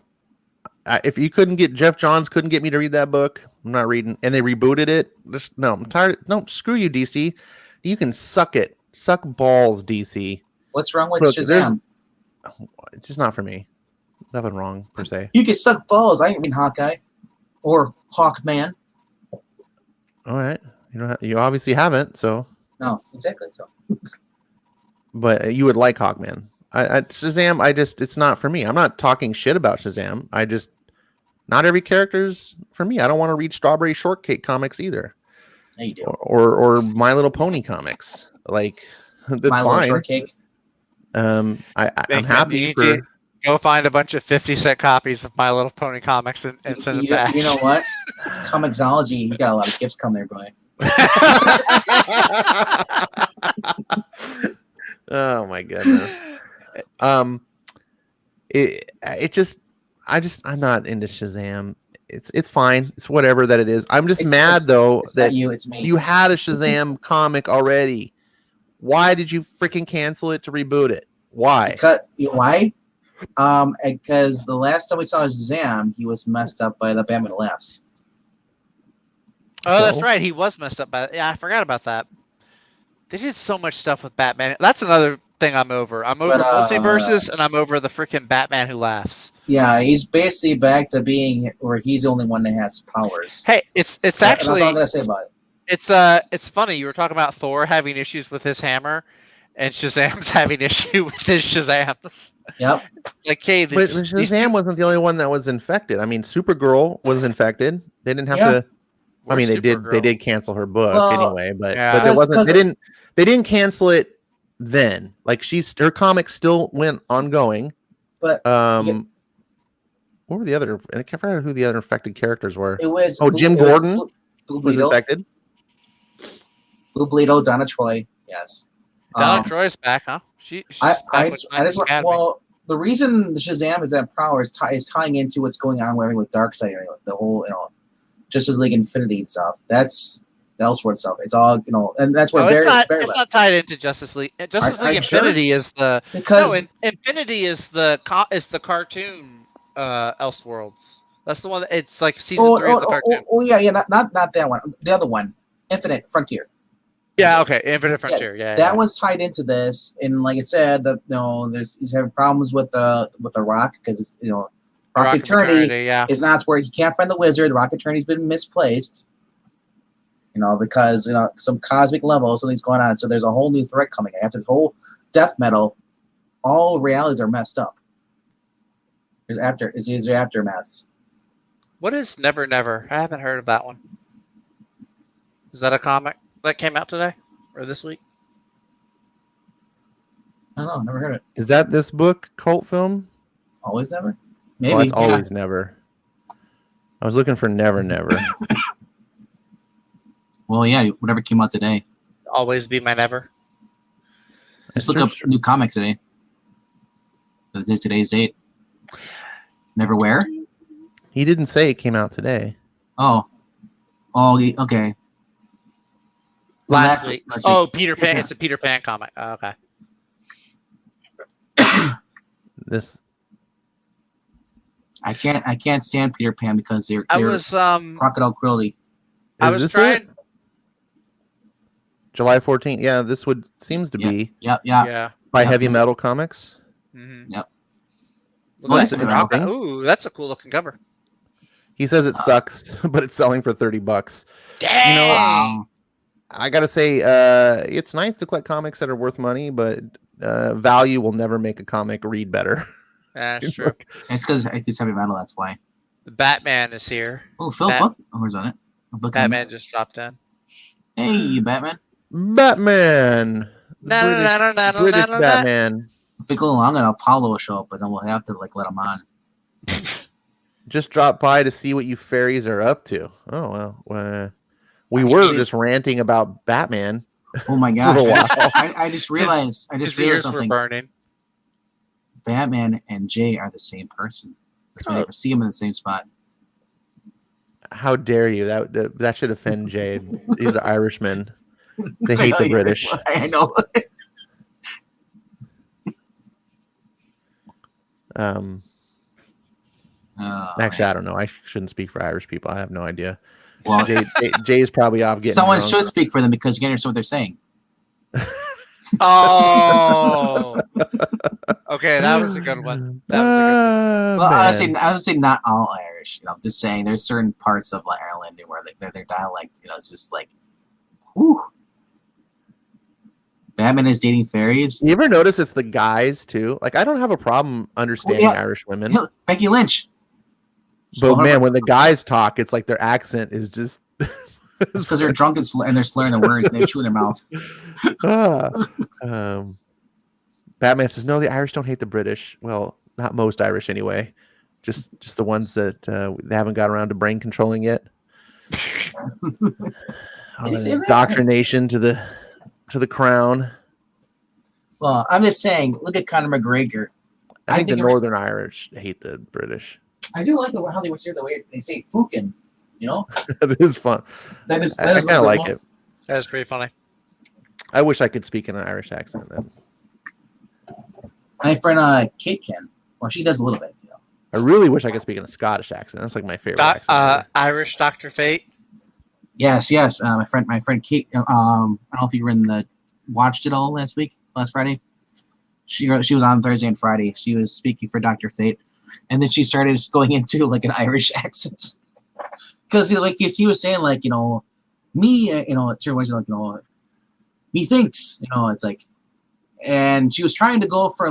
If you Jeff Johns couldn't get me to read that book, I'm not reading. And they rebooted it. I'm tired. No, screw you, DC. You can suck it. Suck balls, DC. What's wrong with Look, Shazam? It's just not for me. Nothing wrong per se. You can suck balls. I mean Hawkeye or Hawkman. All right. You obviously haven't, so. No, exactly. So. But you would like Hawkman. Shazam, it's not for me. I'm not talking shit about Shazam. Not every character's for me. I don't want to read Strawberry Shortcake comics either. Yeah, you do. Or My Little Pony comics. Like, that's My fine. Little Shortcake. I'm happy to go find a bunch of 50-cent copies of My Little Pony comics and send it back. You know what? Comixology, you got a lot of gifts coming there, boy. Oh my goodness. I'm not into Shazam. It's fine. It's whatever that it is. I'm just mad though that it's me. You had a Shazam comic already. Why did you freaking cancel it to reboot it? Why? Why? Because the last time we saw Shazam, he was messed up by the Batman Laughs. Oh, that's right. He was messed up by. Yeah, I forgot about that. They did so much stuff with Batman. That's another thing I'm over. I'm over multiverses, and I'm over the freaking Batman who laughs. Yeah, he's basically back to being where he's the only one that has powers. Hey, it's actually. That's all I'm gonna say about it. It's funny. You were talking about Thor having issues with his hammer, and Shazam's having issue with his Shazams. Yep. Like, hey, but Shazam wasn't the only one that was infected. I mean, Supergirl was infected. They didn't have to. I mean, they did cancel her book anyway, but there wasn't. They didn't cancel it then. Like her comic still went ongoing. But what were the other? I can't remember who the other infected characters were. It was Jim Gordon was infected. Blue Bleedo, Donna Troy, yes. Donna Troy's back, huh? Well, the reason the Shazam is at power is tying into what's going on with Darkseid, the whole Justice League Infinity and stuff. That's the Elseworld stuff. It's all and that's where it's not tied into Justice League. Justice League Infinity is Infinity is the cartoon Elseworlds. That's the one that it's like season 3 of the cartoon. Yeah, not that one. The other one, Infinite Frontier. Yeah, okay. Infinite Frontier. Yeah, that one's tied into this, and like I said, he's having problems with the Rock because it's Rock Attorney is not where he can't find the wizard. The Rock Attorney's been misplaced, because some cosmic level something's going on. So there's a whole new threat coming after this whole death metal. All realities are messed up. There's aftermaths. What is Never Never? I haven't heard of that one. Is that a comic that came out today or this week? I don't know. Never heard it. Is that this book cult film? Always Never? Maybe. Oh, it's Always Never. I was looking for Never Never. Well, yeah, whatever came out today. Always Be My Never. Just look up new comics today. Today's date. Never Where? He didn't say it came out today. Oh, okay. Last week. Oh, Peter Pan. It's a Peter Pan comic. Oh, okay. I can't stand Peter Pan because they're crocodile cruelty. I was trying. July 14th. Yeah, this seems to be. Yeah. By Heavy Metal Comics. Mm-hmm. Yep. Well, that's a cool looking cover. He says it sucks, but it's selling for $30. Dang! I gotta say, it's nice to collect comics that are worth money, but value will never make a comic read better. That's true. It's because it's Heavy Metal. That's why. The Batman is here. Oh, Phil Book. Where's on it? Batman just dropped in. Hey, Batman. Batman. British Batman. If we go along, and Apollo will show up, but then we'll have to let him on. Just drop by to see what you fairies are up to. Oh well, we were just ranting about Batman. Oh my gosh! I just realized. His ears something. were burning. Batman and Jay are the same person. That's why I never see him in the same spot. How dare you? That should offend Jay. He's an Irishman. They hate the British. I know. Actually, I don't know. I shouldn't speak for Irish people. I have no idea. Well, Jay's probably off getting. Someone should speak for them because you can't understand what they're saying. Oh, okay, that was a good one. Well, I would say not all Irish. I'm just saying there's certain parts of Ireland where their dialect, it's just like, whew. Batman is dating fairies. You ever notice it's the guys too? Like, I don't have a problem understanding Irish women. Becky Lynch. But man, when the guys talk, it's like their accent is just. It's because they're drunk and they're slurring the words and they chew in their mouth. Batman says, "No, the Irish don't hate the British. Well, not most Irish anyway. Just the ones that they haven't got around to brain controlling yet. Indoctrination to the crown." Well, I'm just saying. Look at Conor McGregor. I think the Northern Irish hate the British. I do like how they would say the way they say "fucking." That is fun. I kind of like it. That is pretty funny. I wish I could speak in an Irish accent. Then. My friend Kate can. Well, she does a little bit. I really wish I could speak in a Scottish accent. That's like my favorite accent. Irish Dr. Fate. Yes. My friend Kate. I don't know if you watched it all last Friday. She was on Thursday and Friday. She was speaking for Dr. Fate, and then she started going into an Irish accent. Because he was saying me, certain ways me thinks, it's like, and she was trying to go for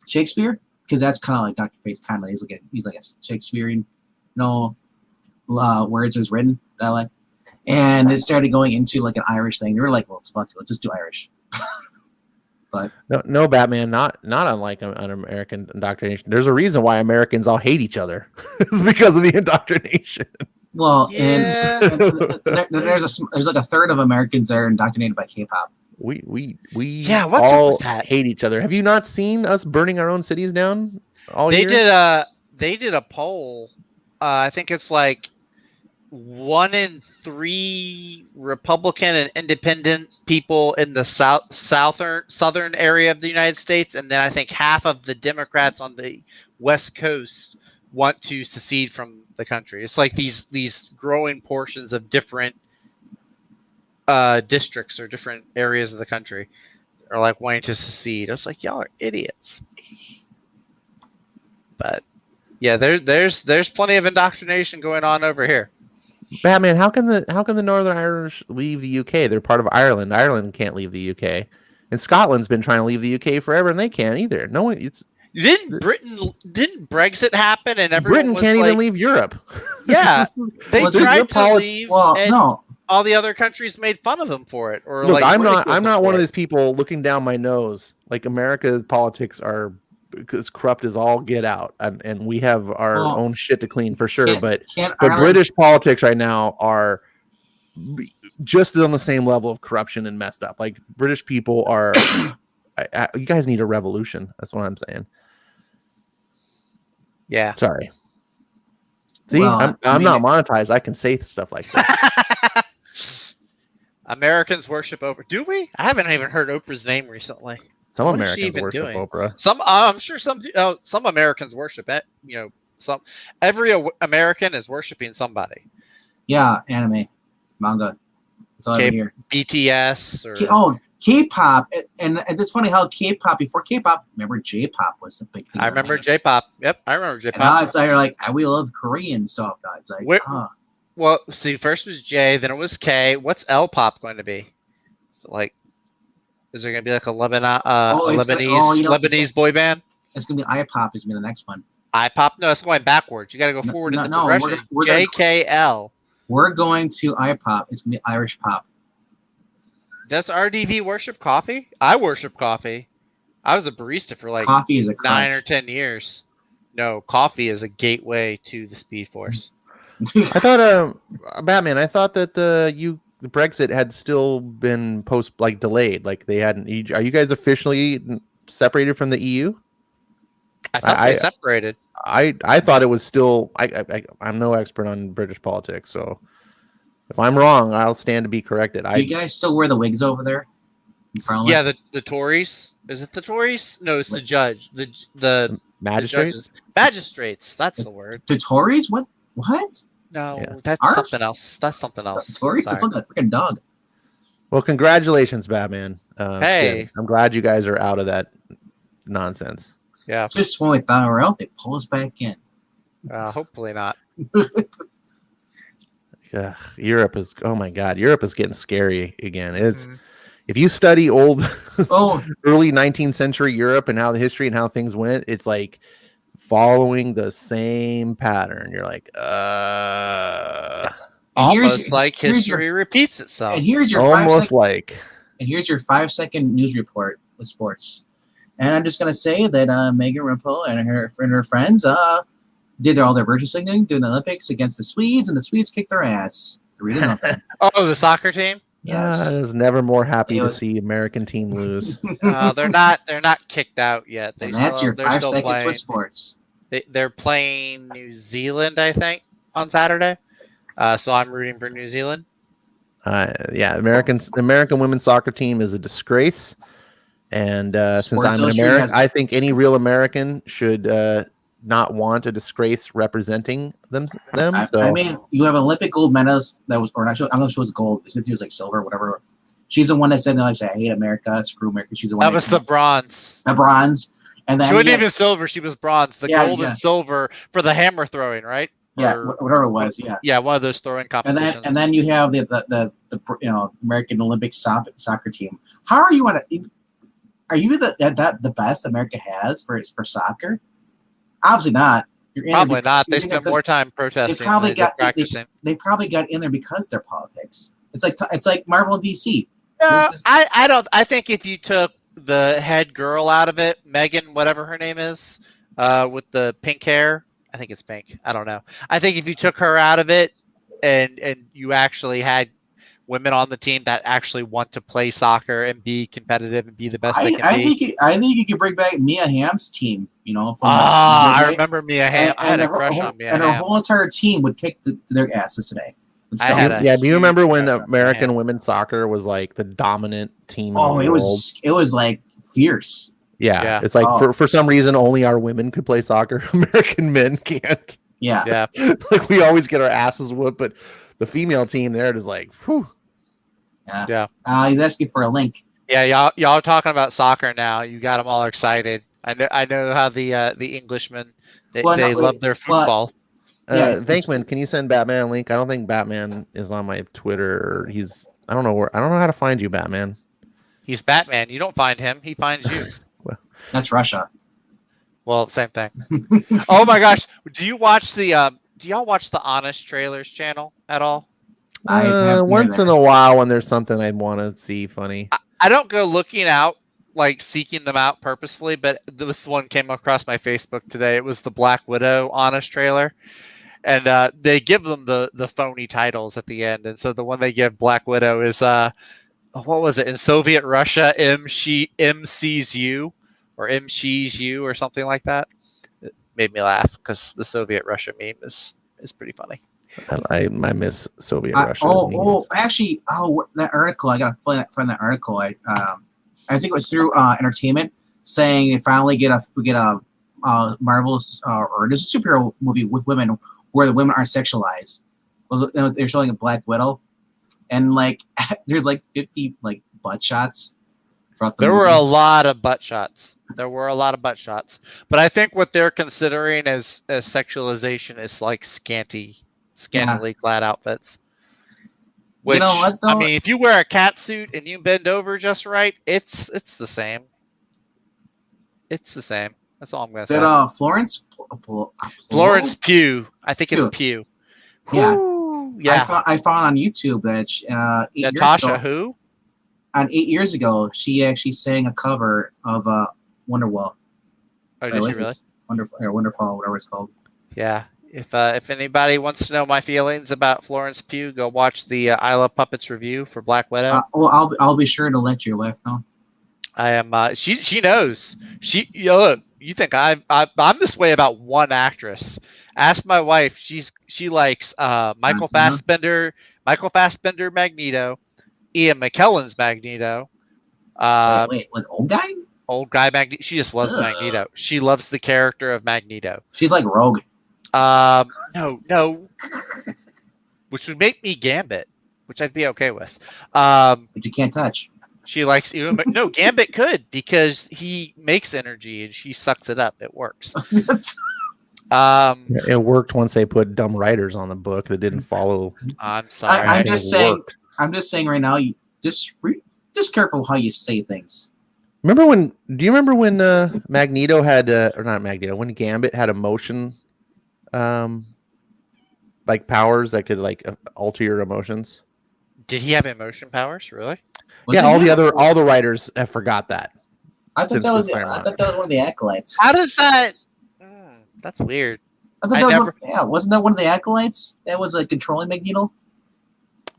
Shakespeare, because that's kind of like Dr. Fate's kind of he's like a Shakespearean, words was written dialect, and it started going into an Irish thing. They were like, well, it's fuck it, let's just do Irish. But no, Batman, not unlike an American indoctrination. There's a reason why Americans all hate each other. It's because of the indoctrination. Well, and there's a third of Americans that are indoctrinated by K-pop. We what's all up with that? Hate each other. Have you not seen us burning our own cities down all year? They did a poll. I think it's 1 in 3 Republican and independent people in the southern area of the United States, and then I think half of the Democrats on the West Coast want to secede from the country. It's like these growing portions of different districts or different areas of the country are like wanting to secede. I was like, y'all are idiots. But yeah, there's plenty of indoctrination going on over here. Batman, how can the Northern Irish leave the UK? They're part of Ireland. Ireland can't leave the UK, and Scotland's been trying to leave the UK forever, and they can't either. No one. Didn't Brexit happen and everyone Britain was can't like, even leave Europe. Yeah, they Well, tried to leave, and no. all the other countries made fun of them for it. Or Look, like, I'm ridiculed not them one for of it. these people looking down my nose. Like America's politics are as corrupt as all get out, and we have our own shit to clean for sure. But British politics right now are just on the same level of corruption and messed up. Like British people are. You guys need a revolution. That's what I'm saying. Yeah. Sorry. See, Well, I'm not monetized. I can say stuff like this. Americans worship Oprah. Do we? I haven't even heard Oprah's name recently. Some What is she Americans even worship doing? Oprah. I'm sure some Americans worship it. You know, every American is worshiping somebody. Yeah, anime, manga. That's all I hear. BTS or K-pop, and it's funny how K-pop before K-pop. Remember J-pop was the big thing. I remember J-pop. Yep, I remember J-pop. And now it's like like we love Korean stuff. Now it's like, Well, see, first was J, then it was K. What's L-pop going to be? So, like, is there going to be like a Lebanese boy band? It's going to be I-pop. Is going to be the next one. I-pop? No, it's going backwards. You got to go forward in the progression. JKL. We're going to I-pop. It's going to be Irish pop. Does RDV worship coffee? I worship coffee. I was a barista for like coffee is a 9 or 10 years. No, coffee is a gateway to the Speed Force. I thought, Batman. I thought that the Brexit had still been delayed. Like they hadn't. Are you guys officially separated from the EU? I thought they separated. I thought it was still. I'm no expert on British politics, so if I'm wrong, I'll stand to be corrected. Do you guys still wear the wigs over there? Yeah, the Tories. Is it the Tories? No, it's the judge. The magistrates. Magistrates. That's the word. The Tories? What? No, yeah. That's something else. That's something else. Tories? That's like a freaking dog. Well, congratulations, Batman. Hey, I'm glad you guys are out of that nonsense. Yeah. Just when we thought we were out, they pull us back in. Hopefully not. Europe is. Oh my God, Europe is getting scary again. It's if you study old, early 19th century Europe and how the history and how things went, it's like following the same pattern. You're like, almost like history repeats itself. And here's your almost And here's your 5-second news report with sports. And I'm just gonna say that Megan Rapinoe and her friends did all their virtue signaling during the Olympics against the Swedes, and the Swedes kicked their ass 3-0. Oh, the soccer team. Yes. I was never more happy to see American team lose. They're not kicked out yet. And that's your 5 seconds with sports. They're playing New Zealand, I think, on Saturday. So I'm rooting for New Zealand. Yeah, the American women's soccer team is a disgrace. And since I'm an American, I think any real American should not want a disgrace representing them. So I mean, you have Olympic gold medalist that was, or not, I'm not sure it was gold. It was like silver, whatever. She's the one that said, "No, I hate America, screw America." She's the one that was the bronze. The bronze, and then she wasn't even silver. She was bronze. The gold and yeah. silver for the hammer throwing, right? Yeah, whatever it was. Yeah, one of those throwing competitions. And then you have the American Olympic soccer team. How are you Are you the best America has for soccer? Obviously not. Probably not. They spent more time protesting. They probably got practicing. They probably got in there because they're politics. It's like Marvel and DC. I think if you took the head girl out of it, Megan, whatever her name is, with the pink hair, I think it's pink. I don't know. I think if you took her out of it, and you actually had women on the team that actually want to play soccer and be competitive and be the best they can be. I think you could bring back Mia Hamm's team. I remember Mia Hamm. I had a crush on Mia Hamm. And her whole entire team would kick their asses today. Do you remember when American women's soccer was like the dominant team? Oh, it was like fierce. Yeah. It's like for some reason only our women could play soccer. American men can't. Yeah. Like we always get our asses whooped, but the female team there is like, whew. Yeah. He's asking for a link. Yeah, y'all talking about soccer now. You got them all excited. I know how the Englishmen they love their football. Thankman, can you send Batman a link? I don't think Batman is on my Twitter. I don't know how to find you, Batman. He's Batman. You don't find him. He finds you. Well, That's Russia. Well, same thing. Oh my gosh. Do y'all watch the Honest Trailers channel at all? Once in a while when there's something I want to see funny. I don't go looking out, like seeking them out purposefully, but this one came across my Facebook today. It was the Black Widow Honest trailer. And they give them the phony titles at the end. And so the one they give Black Widow is what was it? In Soviet Russia, M sees you or M she's you or something like that. It made me laugh because the Soviet Russia meme is pretty funny. I miss Soviet Russia. That article, I gotta find that article. I think it was through Entertainment saying they finally get a Marvel's or there's a superhero movie with women where the women aren't sexualized. Well, they're showing a Black Widow, and like there's like 50 like butt shots. There were a lot of butt shots. But I think what they're considering as sexualization is like scantily clad outfits. Which, you know what, though? I mean, if you wear a cat suit and you bend over just right, it's the same. It's the same. That's all I'm gonna say. Florence Pugh. I think it's Pugh. Yeah. Woo, yeah. I found on YouTube that Natasha who? 8 years ago, she actually sang a cover of Wonderwall. Oh, did she really? Wonderfall, whatever it's called. Yeah. If anybody wants to know my feelings about Florence Pugh, go watch the I Love Puppets review for Black Widow. I'll be sure to let your wife know. I am. She knows. Look. You think I'm this way about one actress? Ask my wife. She likes Michael Fassbender Magneto, Ian McKellen's Magneto. Wait, with old guy? Old guy Magneto. She just loves Magneto. She loves the character of Magneto. She's like Rogue. No. Which would make me Gambit, which I'd be okay with. But you can't touch. She likes Ewan, but no, Gambit could because he makes energy and she sucks it up. It works. It worked once they put dumb writers on the book that didn't follow. I'm sorry. I'm just saying right now. You just careful how you say things. Do you remember when Magneto had or not Magneto? When Gambit had emotion, like powers that could like alter your emotions. Did he have emotion powers? Really? All the writers have forgot that. I thought that was one of the acolytes. How does that? That's weird. I thought wasn't that one of the acolytes? That was like controlling Magneto.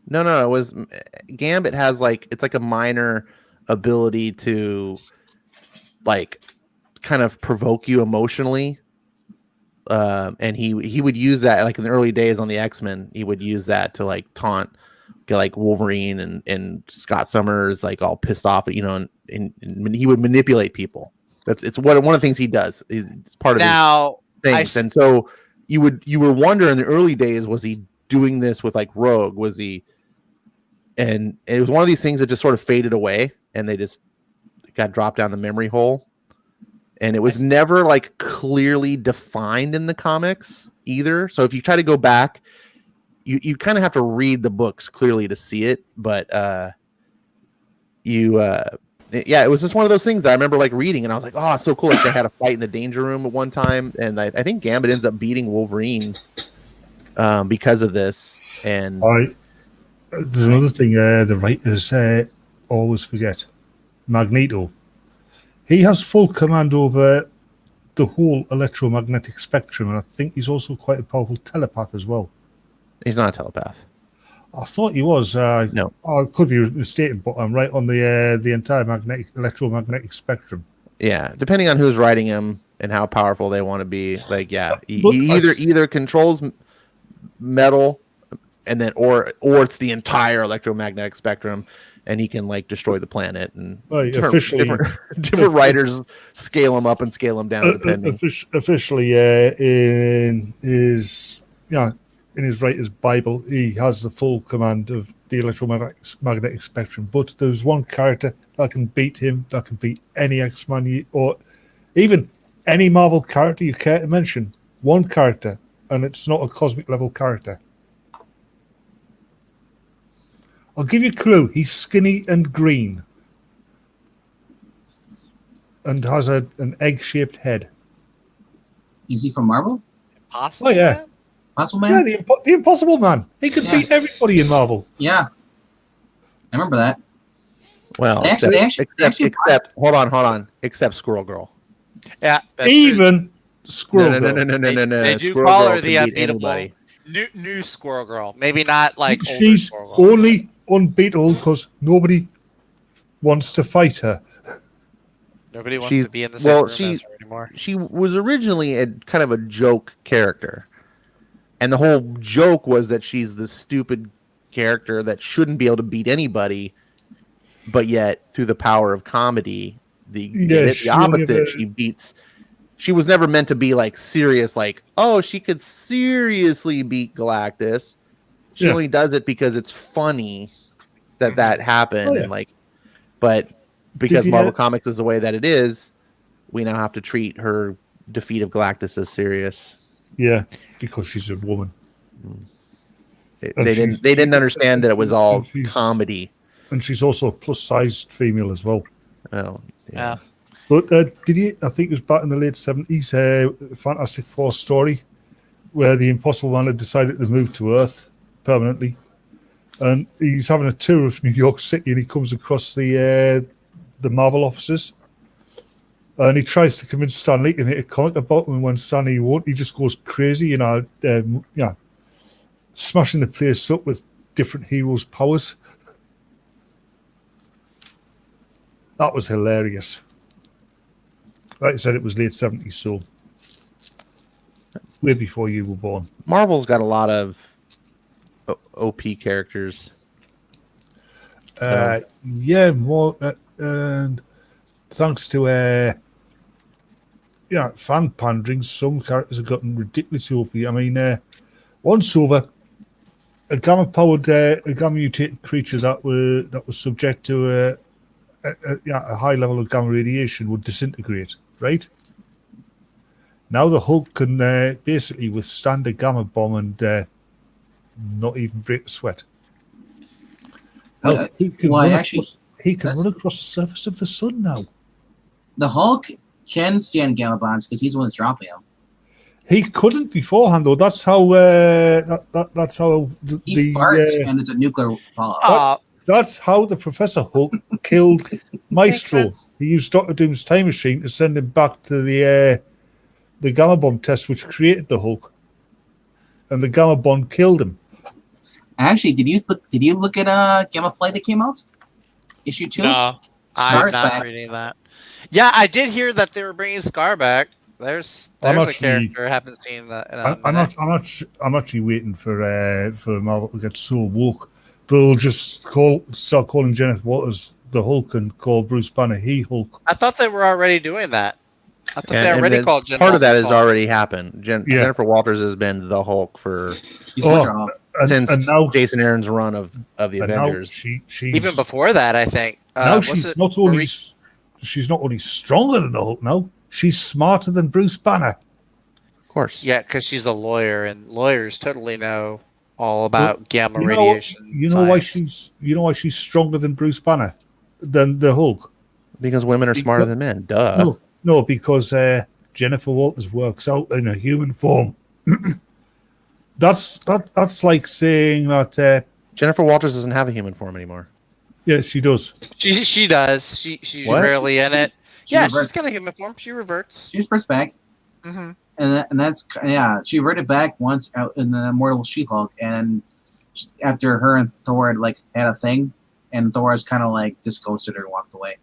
No. It was Gambit has it's like a minor ability to like kind of provoke you emotionally. And he would use that like in the early days on the X-Men. He would use that to like taunt. Get like Wolverine and Scott Summers like all pissed off, and he would manipulate people. It's one of the things he does. It's part of his things. And so you were wondering in the early days, was he doing this with like Rogue? Was he? And it was one of these things that just sort of faded away, and they just got dropped down the memory hole. And it was never like clearly defined in the comics either. So if you try to go back. You kind of have to read the books clearly to see it, but it was just one of those things that I remember like reading, and I was like, oh, it's so cool. Like they had a fight in the Danger Room at one time, and I think Gambit ends up beating Wolverine because of this. And there's another thing the writers always forget. Magneto. He has full command over the whole electromagnetic spectrum, and I think he's also quite a powerful telepath as well. He's not a telepath. I thought he was. No. I could be mistaken, but I'm right on the entire electromagnetic spectrum. Yeah, depending on who's writing him and how powerful they want to be. Like, yeah, he either controls metal, and then or it's the entire electromagnetic spectrum, and he can like destroy the planet. And different writers scale him up and scale him down depending. Officially, in his writer's Bible, he has the full command of the electromagnetic spectrum. But there's one character that can beat him, that can beat any X-Man or even any Marvel character you care to mention. One character, and it's not a cosmic level character. I'll give you a clue. He's skinny and green. And has an egg-shaped head. Is he from Marvel? Possible. Oh, yeah. Possible Man? Yeah, the Impossible Man. He could beat everybody in Marvel. Yeah. I remember that. Well, They actually- except hold on. Except Squirrel Girl. Yeah. that's Even Squirrel No. Girl. They do Squirrel call Girl her the can beat unbeatable anybody. new Squirrel Girl. Maybe not like older She's Squirrel Girl. only unbeatable because nobody wants to fight her. Nobody wants She's- to be in the same well, room as her anymore. She was originally a kind of a joke character, and the whole joke was that she's the stupid character that shouldn't be able to beat anybody, but yet through the power of comedy, the opposite, she beats. She was never meant to be like serious, like, oh, she could seriously beat Galactus. She only does it because it's funny that happened, and like, but because Marvel Comics is the way that it is, we now have to treat her defeat of Galactus as serious. Yeah, because she's a woman. They didn't understand that it was all comedy. And she's also a plus-sized female as well. Oh, Yeah. But did you? I think it was back in the late 70s, Fantastic Four story, where the Impossible Man had decided to move to Earth permanently, and he's having a tour of New York City, and he comes across the Marvel offices, and he tries to convince Stan Lee to make a comic about him. And when Stan Lee won't, he just goes crazy, smashing the place up with different heroes' powers. That was hilarious. Like I said, it was late 70s, so way before you were born. Marvel's got a lot of OP characters. Yeah, more, and thanks to fan pandering, some characters have gotten ridiculously OP. I mean, once over, a gamma mutated creature that was subject to a high level of gamma radiation would disintegrate. Right now, the Hulk can basically withstand a gamma bomb and not even break a sweat. He can run across the surface of the sun now. The Hulk can stand gamma bombs because he's the one that's dropping them. He couldn't beforehand, though. That's how. That's how He farts and it's a nuclear fallout. That's how the Professor Hulk killed Maestro. He used Dr. Doom's time machine to send him back to the gamma bomb test, which created the Hulk, and the gamma bomb killed him. Actually, did you look at Gamma Flight that came out? Issue 2? No, I'm not reading that. Yeah, I did hear that they were bringing Scar back. There's a character I haven't seen that. I'm actually waiting for Marvel to get so woke they'll just start calling Jennifer Walters the Hulk and call Bruce Banner he Hulk. I thought they were already doing that. I thought they already called Jennifer. Part of that has already happened. Jennifer Walters has been the Hulk since now, Jason Aaron's run of the Avengers. She's, even before that, I think. Now she's not only stronger than the Hulk. Now she's smarter than Bruce Banner. Of course. Yeah, because she's a lawyer, and lawyers totally know all about gamma radiation. You know why she's stronger than Bruce Banner, than the Hulk? Because women are smarter than men. Duh. No, because Jennifer Walters works out in a human form. That's like saying that Jennifer Walters doesn't have a human form anymore. Yeah, she does. She does. She's rarely in it. She's got a human form. She reverts. She reverts back. Mm-hmm. And that's she reverted back once out in the Immortal She-Hulk, and after her and Thor had a thing, and Thor's kind of just ghosted her and walked away.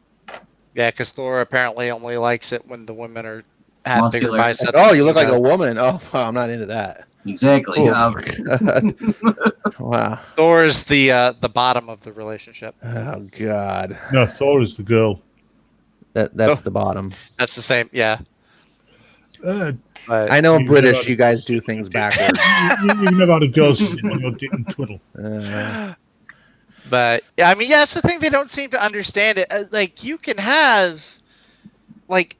Yeah, because Thor apparently only likes it when the women have bigger biceps. Oh, you look like a woman. Oh, I'm not into that. Exactly. Wow. Thor is the bottom of the relationship. Oh God. No, Thor is the girl. That's the bottom. That's the same. Yeah. But I know You've British, never- you guys do things backwards. you've never had a girl sit on your dick and twiddle. But yeah, I mean, yeah, it's the thing they don't seem to understand it. Like you can have, like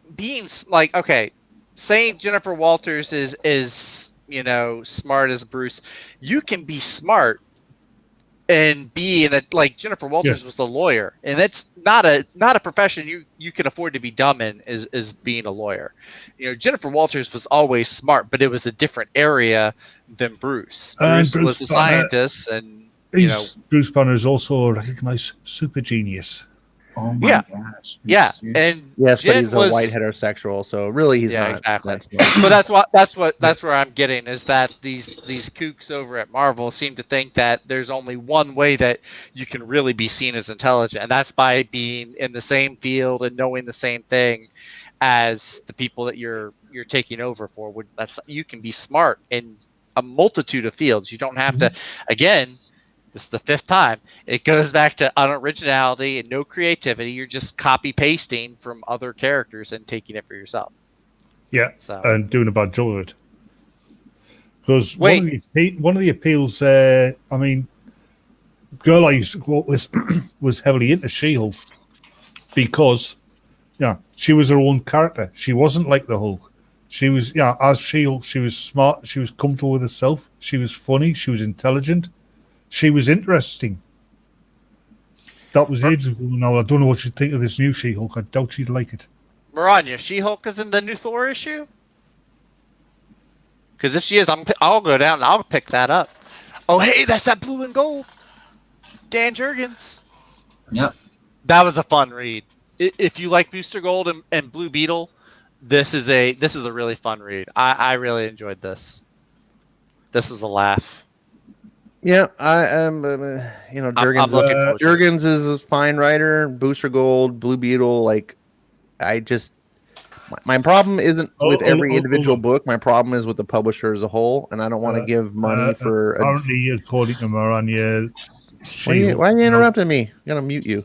like okay, saying Jennifer Walters is smart as Bruce. You can be smart and be in a like Jennifer Walters was a lawyer, and that's not a profession you can afford to be dumb in is being a lawyer. Jennifer Walters was always smart, but it was a different area than Bruce. And Bruce was a Banner- scientist, and Bruce Banner is also a recognized super genius. Oh my gosh. yeah, Serious? and Yes, but Jen he's a was- white heterosexual, so really he's not. exactly. That smart. So that's where I'm getting is that these kooks over at Marvel seem to think that there's only one way that you can really be seen as intelligent, and that's by being in the same field and knowing the same thing as the people that you're taking over for. You can be smart in a multitude of fields. You don't have to. Again, this is the fifth time. It goes back to unoriginality and no creativity. You're just copy pasting from other characters and taking it for yourself. Yeah, So and doing a bad job of it. Because one of the appeals, I mean, girl I used to quote was heavily into She-Hulk because, she was her own character. She wasn't like the Hulk. She was, as She-Hulk, she was smart. She was comfortable with herself. She was funny. She was intelligent. She was interesting. That was ages ago now. I don't know what you'd think of this new She-Hulk. I doubt you'd like it. Maranya, She-Hulk is in the new Thor issue? Because if she is, I'll go down and I'll pick that up. Oh, hey, that's that blue and gold. Dan Jurgens. Yep. That was a fun read. If you like Booster Gold and Blue Beetle, this is a really fun read. I really enjoyed this. This was a laugh. Yeah, I am. Jurgens. I'm looking forward to it. Jurgens is a fine writer. Booster Gold, Blue Beetle. Like, I just my problem isn't with every individual book. My problem is with the publisher as a whole, and I don't want to give money for. Apparently, according to Maranya, why are you interrupting me? I'm gonna mute you.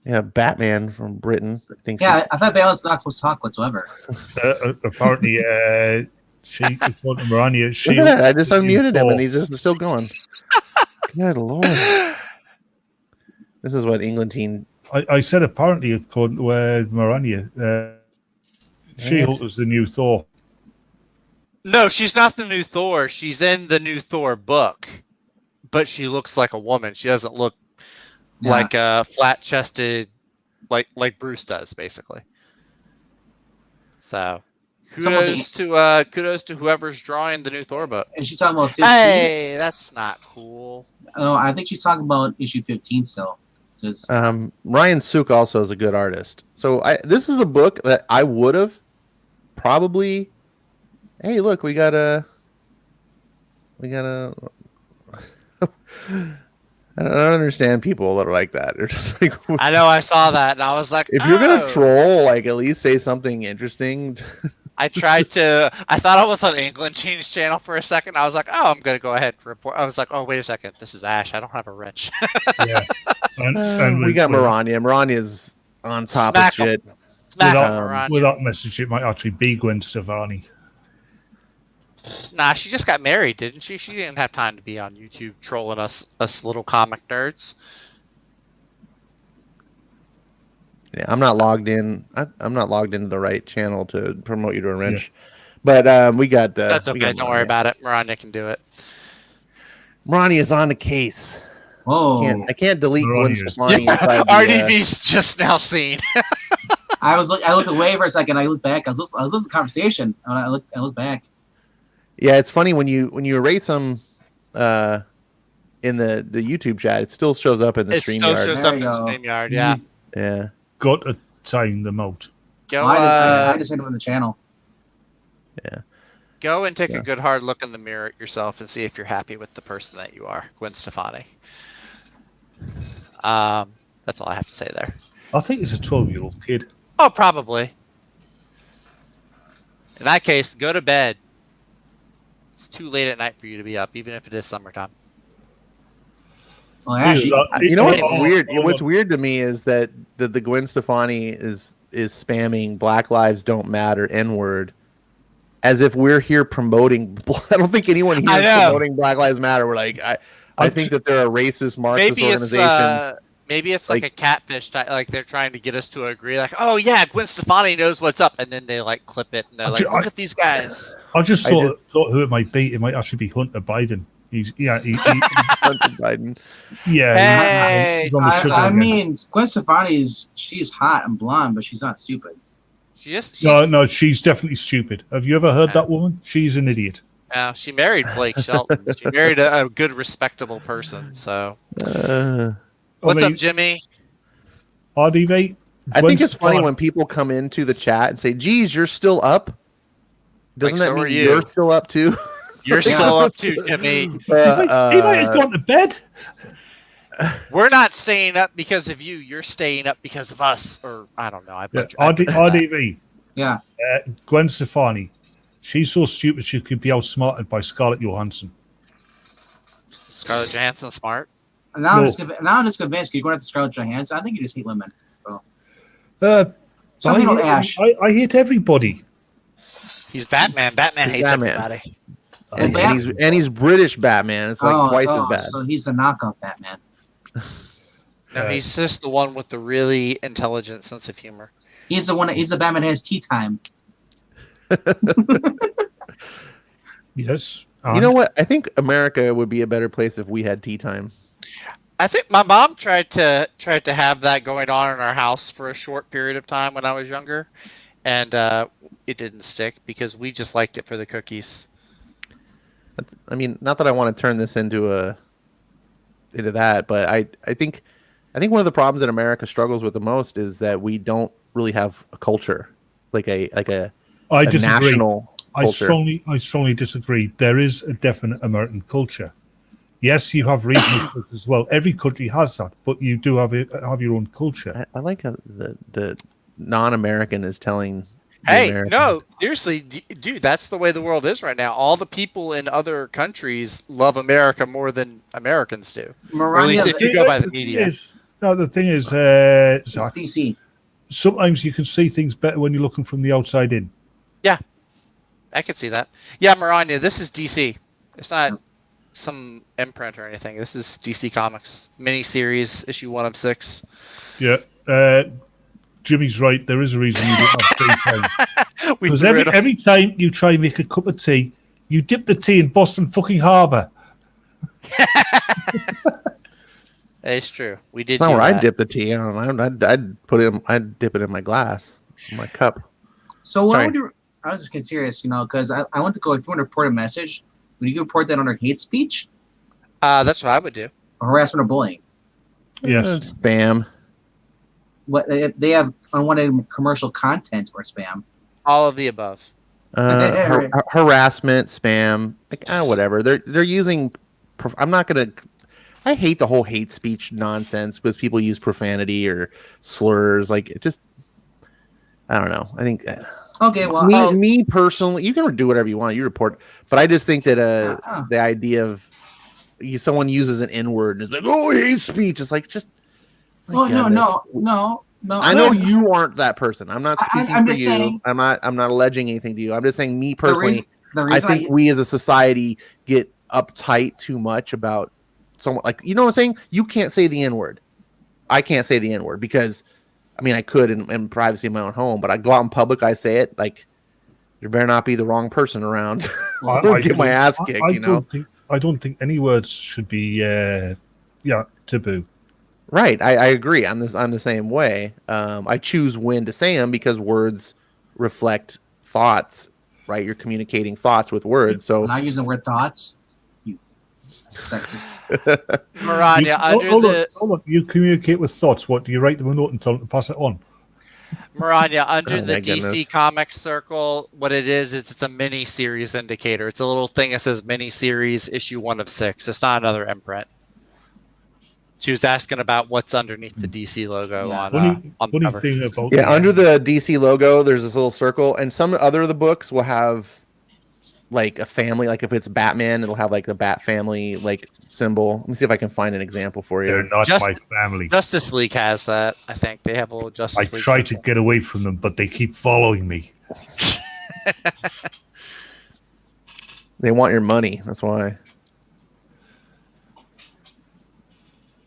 Yeah, Batman from Britain thinks. Yeah, I thought Bailey's not supposed to talk whatsoever. Apparently, according to Maranya, Look at that. I just unmuted him, and he's just still going. Good Lord. This is what England team. I said apparently, according to Maranya, She-Hulk is the new Thor. No, she's not the new Thor. She's in the new Thor book, but she looks like a woman. She doesn't look like a flat-chested, like Bruce does, basically. So, kudos to whoever's drawing the new Thor book. Is she talking about 15? Hey, that's not cool. No, I think she's talking about issue 15 still. Just Ryan Sook also is a good artist. So this is a book that I would have probably. Hey, look, we got a. I don't understand people that are like that. They're just like. I know. I saw that, and I was like, if you're gonna troll, like at least say something interesting. I tried to. I thought I was on England Change channel for a second. I was like, oh, I'm gonna go ahead and report. I was like, oh, wait a second, this is Ash. I don't have a wrench. Yeah, and we got Maranya. Maranya's on top of shit. With that message, it might actually be Gwen Stefani. Nah, she just got married, didn't she? She didn't have time to be on YouTube trolling us little comic nerds. Yeah, I'm not logged in. I'm not logged into the right channel to promote you to a wrench. Yeah. But we got. That's okay. Don't worry about it. Maranya can do it. Maranya is on the case. Oh, I can't delete Gwen Stefani inside. RDV's just now seen. I looked away for a second. I looked back. I was listening to the conversation. And I looked back. Yeah, it's funny when you erase them in the YouTube chat, it still shows up in the StreamYard. It still shows up in the StreamYard. Yeah. Yeah. Got to time them out. Go. I just hit them on the channel. Yeah. Go and take a good hard look in the mirror at yourself and see if you're happy with the person that you are, Gwen Stefani. That's all I have to say there. I think it's a 12-year-old kid. Oh, probably. In that case, go to bed. It's too late at night for you to be up, even if it is summertime. Well, actually, you know what's weird? What's weird to me is that the Gwen Stefani is is spamming Black Lives Don't Matter N-word as if we're here promoting. I don't think anyone here is promoting Black Lives Matter. We're like, I think that they're a racist Marxist organization. Maybe it's like a catfish type, like they're trying to get us to agree, like, oh yeah, Gwen Stefani knows what's up, and then they like clip it and they're like, look at these guys. I just thought who it might be. It might actually be Hunter Biden. Hunter Biden. Yeah. Hey, I mean, Gwen Stefani she's hot and blonde, but she's not stupid. She is. No, she's definitely stupid. Have you ever heard that woman? She's an idiot. Yeah, she married Blake Shelton. She married a good, respectable person. So. What's up, Jimmy? RDV. I think it's funny when people come into the chat and say, geez, you're still up? Doesn't that mean you're still up too? You're still up too, Jimmy. He might have gone to bed. We're not staying up because of you. You're staying up because of us. Or, I don't know. RDV. Yeah. Gwen Stefani. She's so stupid she could be outsmarted by Scarlett Johansson. Scarlett Johansson smart? Now I'm just convinced you're going after Scarlett Johansson. I think you just hate women, bro. Ash. I hate everybody. He's Batman. Batman hates everybody. And he's British Batman. It's like twice as bad. So he's the knockoff Batman. No, he's just the one with the really intelligent sense of humor. He's the one. He's the Batman that has tea time. Yes. You know what? I think America would be a better place if we had tea time. I think my mom tried to have that going on in our house for a short period of time when I was younger, and it didn't stick because we just liked it for the cookies. I mean, not that I want to turn this into that, but I think one of the problems that America struggles with the most is that we don't really have a culture, like a national culture. I strongly disagree. There is a definite American culture. Yes, you have regional culture as well. Every country has that, but you do have your own culture. I like how the non-American is telling. Hey, no, seriously, dude, that's the way the world is right now. All the people in other countries love America more than Americans do. Or at least if you go by the media. The thing is, Zach, DC. Sometimes you can see things better when you're looking from the outside in. Yeah, I could see that. Yeah, Maranya, this is DC. It's not some imprint or anything. This is DC Comics miniseries, issue 1 of 6. Yeah, Jimmy's right. There is a reason you don't have tea time. Because every time you try and make a cup of tea, you dip the tea in Boston fucking Harbor. It's true. We did. It's not where I dip the tea. I don't know. I'd dip it in my glass, in my cup. So what would you? I was just curious, because I want to go. If you want to report a message, would you report that under hate speech? That's what I would do. Or harassment or bullying. Yes. Spam. What they have unwanted commercial content or spam? All of the above. Harassment, spam, like whatever. They're using. I'm not gonna. I hate the whole hate speech nonsense because people use profanity or slurs. Like it just. I don't know. I think. Okay, well, me personally, you can do whatever you want. You report, but I just think that the idea of someone uses an N-word and is like, "Oh, hate speech," it's like just. Well, no. I know you aren't that person. I'm not speaking for you. Saying, I'm not alleging anything to you. I'm just saying, me personally, I think we as a society get uptight too much about someone. Like, you know what I'm saying? You can't say the N-word. I can't say the N-word because, I mean, I could in privacy in my own home, but I go out in public, I say it. Like, there better not be the wrong person around. I'll get my ass kicked. I don't think any words should be taboo. Right, I agree. I'm the same way. I choose when to say them because words reflect thoughts. Right, you're communicating thoughts with words. So I'm not using the word thoughts. You sexist. Maranya, hold on. You communicate with thoughts. What do you write them a note and tell them to pass it on? Maranya, under the DC Comics circle, what it is it's a mini series indicator. It's a little thing that says mini series issue 1 of 6. It's not another imprint. She was asking about what's underneath the DC logo on the cover. Thing about under the DC logo, there's this little circle, and some other of the books will have like a family. Like if it's Batman, it'll have like the Bat family like symbol. Let me see if I can find an example for They're you. not my family. Justice League has that. I think they have a little I Justice League. try to get away from them, but they keep following me. They want your money. That's why.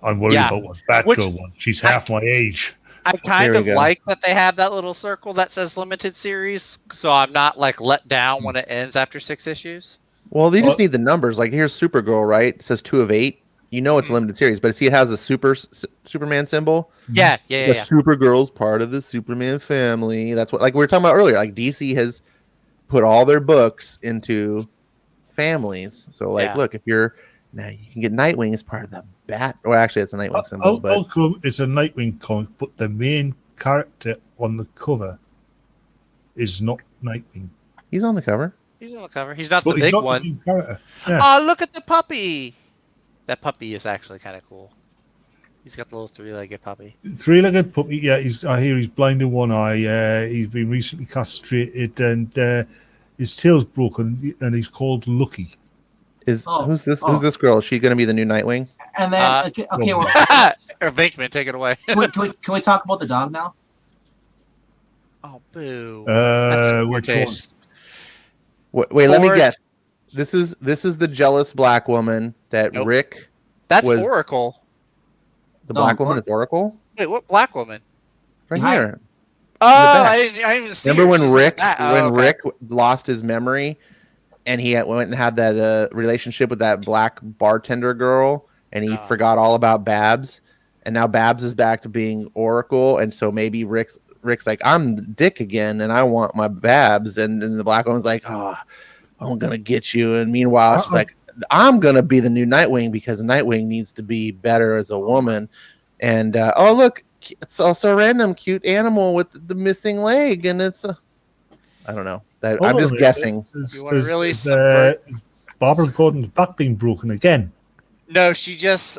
I'm worried Yeah. about what Batgirl wants. She's half my age. I kind There of we go. like that they have that little circle that says limited series, so I'm not like let down when it ends after 6 issues. Well, they just Well- need the numbers. Like here's Supergirl, right? It says 2 of 8. You know it's a limited series, but see it has a Superman symbol. Yeah. The Supergirl's part of the Superman family. That's what like we were talking about earlier. Like DC has put all their books into families. So like, Yeah. look, if you're now you can get Nightwing as part of the Bat. Or actually, it's a Nightwing symbol. But Ulcom is a Nightwing comic, but the main character on the cover is not Nightwing. he's on the cover. He's on the cover. He's not But the he's big not one. the main character. Yeah. Oh, look at the puppy! That puppy is actually kind of cool. He's got the little 3-legged puppy. Three-legged puppy. Yeah, I hear he's blind in one eye. He's been recently castrated, and his tail's broken, and he's called Lucky. Who's this girl? Is she going to be the new Nightwing? And then okay, Or Venkman, take it away. can we talk about the dog now? Oh, boo. Which one? Wait, let me Or- guess. This is the jealous black woman that Nope. Rick. That's was- Oracle. The No, black woman is Oracle. Wait, what black woman? Right Behind- here. Oh, back. I didn't even see Remember her. when She's Rick like that. Oh, okay. Rick lost his memory, and he went and had that relationship with that black bartender girl, and he Oh. forgot all about Babs, and now Babs is back to being Oracle, and so maybe Rick's like, I'm Dick again, and I want my Babs, and the black woman's like, oh, I'm gonna get you, and meanwhile she's like, I'm gonna be the new Nightwing because Nightwing needs to be better as a woman, and oh look, it's also a random cute animal with the missing leg, and it's I don't know. Hold I'm on just a minute. guessing. You wanna really is subvert- Barbara Gordon's back being broken again? No, she just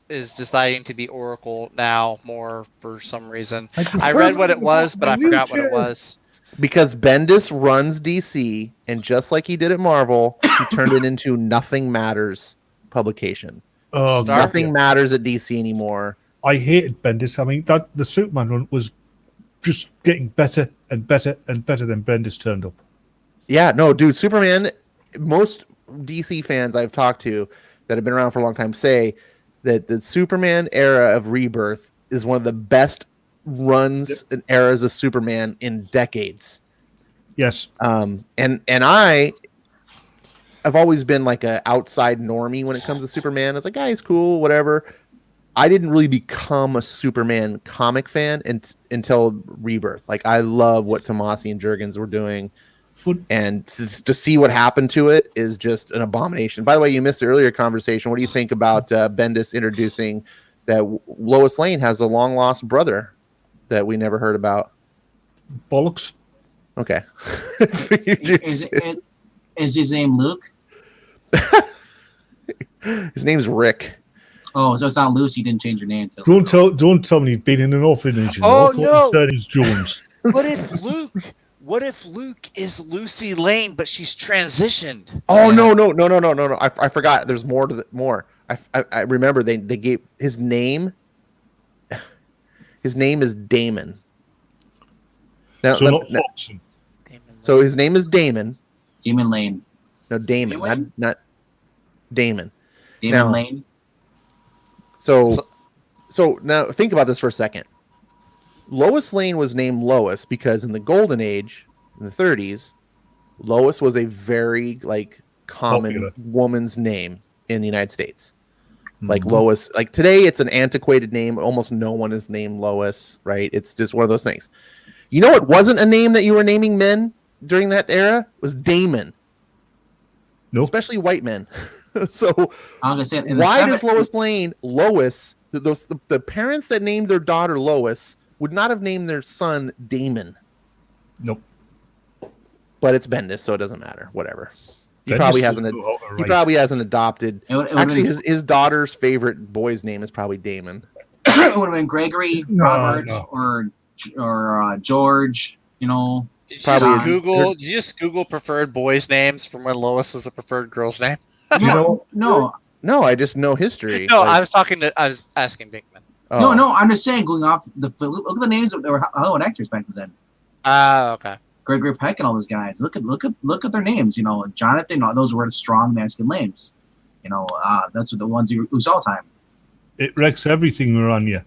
is deciding to be Oracle now more for some reason. I read what it was, but I forgot what it was. Because Bendis runs DC, and just like he did at Marvel, he turned it into Nothing Matters publication. Oh, Nothing matters at DC anymore. I hated Bendis. I mean, that the Superman run was just getting better and better and better than Bendis turned up. Yeah, no, dude, Superman, most DC fans I've talked to that have been around for a long time say that the Superman era of Rebirth is one of the best runs and eras of Superman in decades. Yes. And I've always been like a outside normie when it comes to Superman. It's like, he's cool, whatever. I didn't really become a Superman comic fan until Rebirth. Like, I love what Tomasi and Jurgens were doing. And to see what happened to it is just an abomination. By the way, you missed the earlier conversation. What do you think about Bendis introducing that Lois Lane has a long lost brother that we never heard about? Bollocks. Okay. Is his name Luke? His name's Rick. Oh, so it's not Lucy. Didn't change her name. Don't tell me he's been in an orphanage. Oh, no. It's Jones. What if Luke is Lucy Lane, but she's transitioned? Oh, no. I forgot. There's more to more. I remember they gave his name. His name is Damon. Now, So not Foxen. so his name is Damon. Damon Lane. No, Damon, not Damon. Damon Now- Lane. So now think about this for a second. Lois Lane was named Lois because in the Golden Age, in the 30s, Lois was a very common Popular. woman's name in the United States. Like Mhm. Lois, like today it's an antiquated name. Almost no one is named Lois, right? It's just one of those things. You know, it wasn't a name that you were naming men during that era. It was Damon. Nope. Especially white men. So I'm gonna say why does Lois Lane Lois? The parents that named their daughter Lois would not have named their son Damon. Nope. But it's Bendis, so it doesn't matter. Whatever. He Bendis probably doesn't hasn't. know how to He write. probably hasn't adopted. It would've Actually, been- his daughter's favorite boy's name is probably Damon. it would have been Gregory, No, Robert, no. or George. You know, Did you Probably just a- Google? Did you just Google preferred boys' names from when Lois was a preferred girl's name? Do you know? No, No, I just know history. No, Like, I was asking Binkman. oh. no. I'm just saying, going off look at the names of there were Hollywood actors back then. Okay. Gregory Peck and all those guys. Look at their names. You know, Jonathan. All those were strong masculine names. You know, that's the ones who saw all the time. It wrecks everything around you.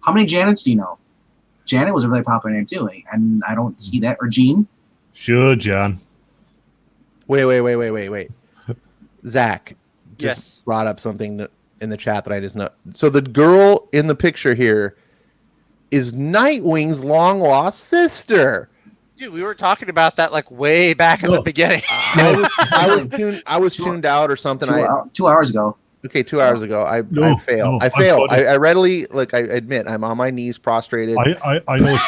How many Janets do you know? Janet was a really popular name too, and I don't see that. Or Jean. Sure, John. Wait. Zach just Yes. brought up something in the chat that I just know. So the girl in the picture here is Nightwing's long lost sister. Dude, we were talking about that like way back in the No. beginning. I was tuned out or something. 2 hours ago. Okay, 2 hours ago. I No, fail. no, I fail. I've got it. I readily, like, I admit, I'm on my knees, prostrated. I know.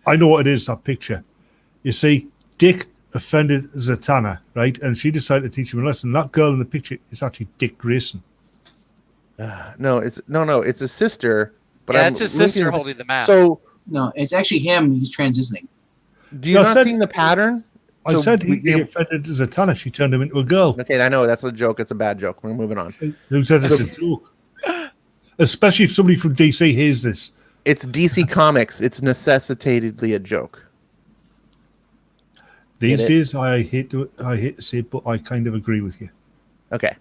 I know what it is. That picture. You see, Dick offended Zatanna, right? And she decided to teach him a lesson. That girl in the picture is actually Dick Grayson. No, it's a sister. But yeah, I'm it's his sister linking- holding the map. So, No, it's actually him. He's transitioning. do you No, I not said- see the pattern? I So said he we- offended Zatanna. She turned him into a girl. Okay, I know that's a joke. It's a bad joke. We're moving on. Who said it's a joke? Especially if somebody from DC hears this. It's DC Comics. It's necessitatedly a joke. These Get it? days, I hate to say it, but I kind of agree with you. Okay.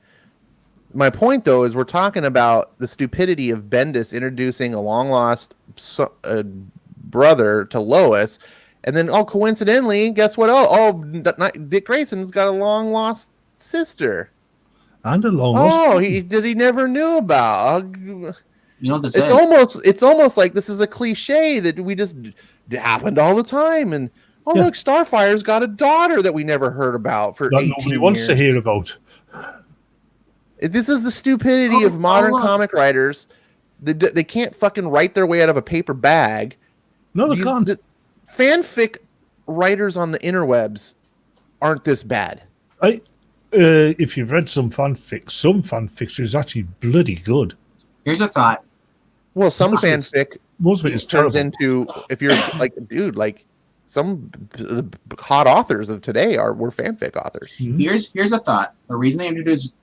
My point, though, is we're talking about the stupidity of Bendis introducing a long lost brother to Lois, and then, coincidentally, guess what? Dick Grayson's got a long lost sister. And a long lost. He never knew about. You know what this It's is? it's almost like this is a cliche that we just happened all the time. And Yeah. look, Starfire's got a daughter that we never heard about for That 18 nobody wants years. to hear about. This is the stupidity of modern look. comic writers. They can't fucking write their way out of a paper bag. No, they can't. The fanfic writers on the interwebs aren't this bad. If you've read some fanfiction is actually bloody good. Here's a thought. Well, some Most of it's- fanfic Most of it is turns terrible. into, if you're like, dude, like some hot authors of today were fanfic authors. Mhm. Here's a thought. The reason they introduced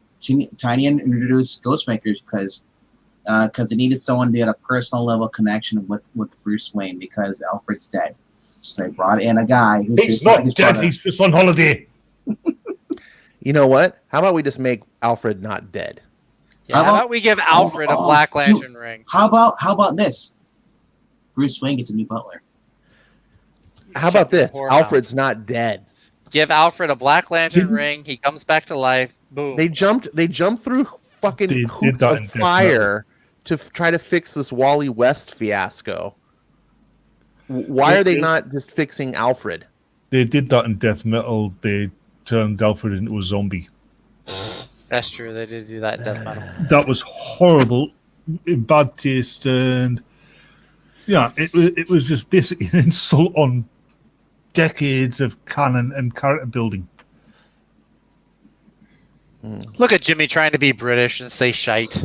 Tiny and introduced Ghostmakers because they needed someone to get a personal level connection with Bruce Wayne because Alfred's dead. So they brought in a guy who's He's just like not his dead. brother. He's just on holiday. You know what? How about we just make Alfred not dead? Yeah, How how about- about we give Alfred a oh, Black you- Lantern ring? How about this? Bruce Wayne gets a new butler. How about this? Whorehouse. Alfred's not dead. Give Alfred a Black Lantern Didn't- ring. He comes back to life. Boom. They jumped through fucking They did hoops that in of Death fire to try to fix this Wally West fiasco. Why Yeah, are they yeah. not just fixing Alfred? They did that in Death Metal. They turned Alfred into a zombie. That's true. They did do that in Death Metal. That was horrible, in bad taste, and yeah, it was just basically an insult on decades of canon and character building. Look at Jimmy trying to be British and say shite.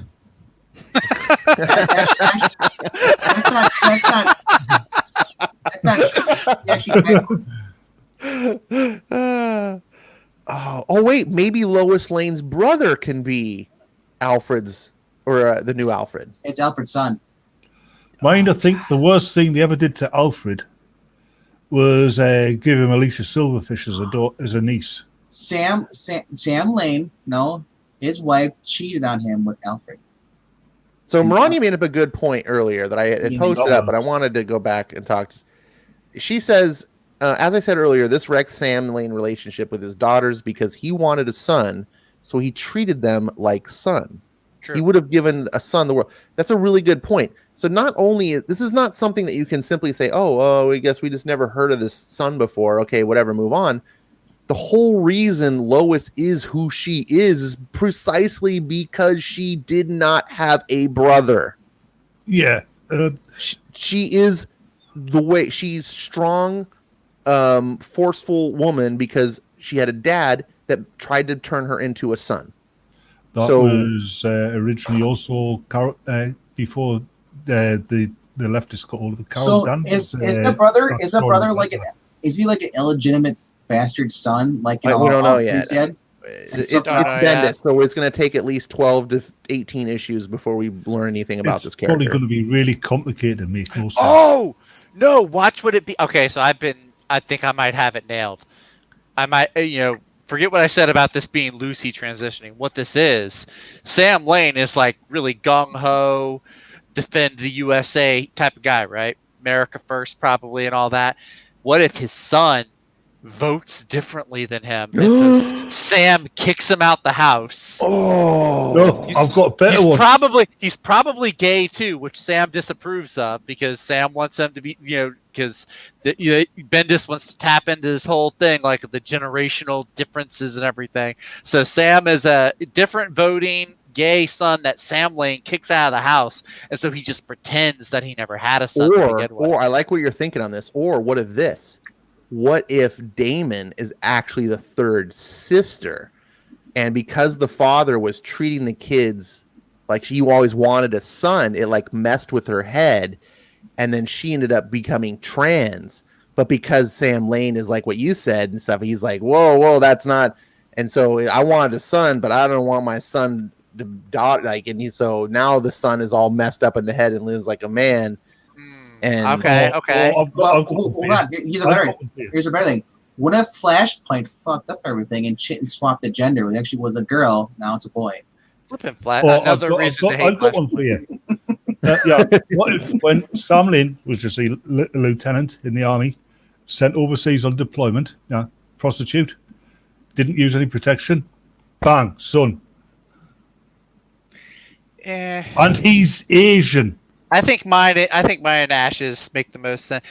That's not. Actually, Wait, maybe Lois Lane's brother can be Alfred's or the new Alfred. it's Alfred's son. Mind, I think the worst thing they ever did to Alfred was give him Alicia Silverfish as a niece. Sam Lane, no, his wife cheated on him with Alfred. So Marani made up a good point earlier that I had Yeah, posted that up, but I one. wanted to go back and talk. She says, as I said earlier, this wrecks Sam Lane relationship with his daughters because he wanted a son, so he treated them like son. True. He would have given a son the world. That's a really good point. So not only this is not something that you can simply say, I guess we just never heard of this son before. Okay, whatever, move on. The whole reason Lois is who she is precisely because she did not have a brother. Yeah, She is the way she's strong, forceful woman because she had a dad that tried to turn her into a son. that So- was originally also before the the leftists got hold of it. So is the brother like is he like an illegitimate bastard son? Like we don't know yet. It's Bendis, so it's going to take at least 12 to 18 issues before we learn anything about this character. It's probably going to be really complicated and make no sense. Oh no! Watch what it be. Okay, so I think I might have it nailed. I might, forget what I said about this being Lucy transitioning. What this is, Sam Lane is like really gung ho, defend the USA type of guy, right? America first, probably, and all that. What if his son votes differently than him, and so Sam kicks him out the house? Oh, no, I've got a better one. He's probably gay too, which Sam disapproves of because Sam wants him to be, because Bendis wants to tap into this whole thing, like the generational differences and everything. So Sam is a different voting gay son that Sam Lane kicks out of the house, and so he just pretends that he never had a son to begin with. Or I like what you're thinking on this. Or what if Damon is actually the third sister, and because the father was treating the kids like she always wanted a son, it like messed with her head, and then she ended up becoming trans. But because Sam Lane is like what you said and stuff, he's like, whoa, that's not. And so I wanted a son, but I don't want my son to die. Like, and so now the son is all messed up in the head and lives like a man. And okay. Hold on. Here's a better thing. What if Flashpoint fucked up everything and swapped the gender? It actually was a girl. Now it's a boy. Flipping flat. Another reason to hate. I've got one for you. What if when Sam Lane was just a lieutenant in the army, sent overseas on deployment, prostitute, didn't use any protection, bang, son. And he's Asian. I think mine and Ash's make the most sense.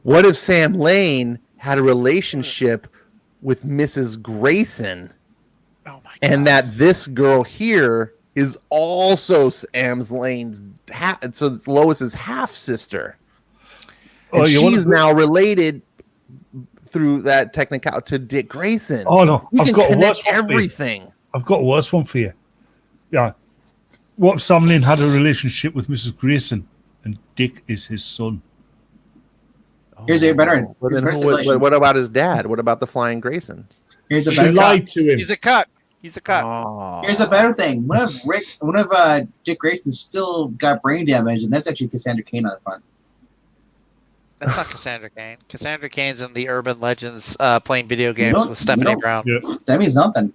What if Sam Lane had a relationship with Mrs. Grayson? Oh my God. And that this girl here is also Sam Lane's so it's Lois's half sister. And she's now related through that technical to Dick Grayson. Oh no, I've got everything. I've got a worse one for you. Yeah. What if Sam Lane had a relationship with Mrs. Grayson and Dick is his son? Here's a better. What about his dad? What about the Flying Graysons? Here's a She better. lied to him. He's a cuck. Oh. Here's a better thing. What if Dick Grayson still got brain damage, and that's actually Cassandra Cain on the front? That's not Cassandra Cain. Cassandra Cain's in the Urban Legends playing video games with Stephanie Brown. Yeah. That means nothing.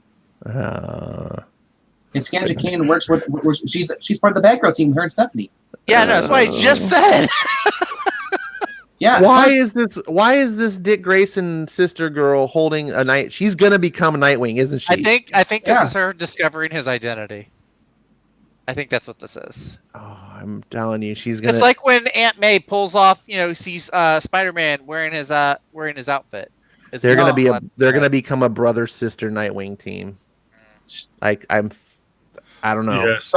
Cassandra Cain works with. She's part of the Batgirl team. Her and Stephanie. Yeah, no, that's what I just said. Yeah. Why is this Dick Grayson sister girl holding a night? She's gonna become a Nightwing, isn't she? I think this is her discovering his identity. I think that's what this is. Oh, I'm telling you, she's gonna. It's like when Aunt May pulls off, sees Spider-Man wearing his outfit. They're gonna become a brother sister Nightwing team. Like I don't know. Yes.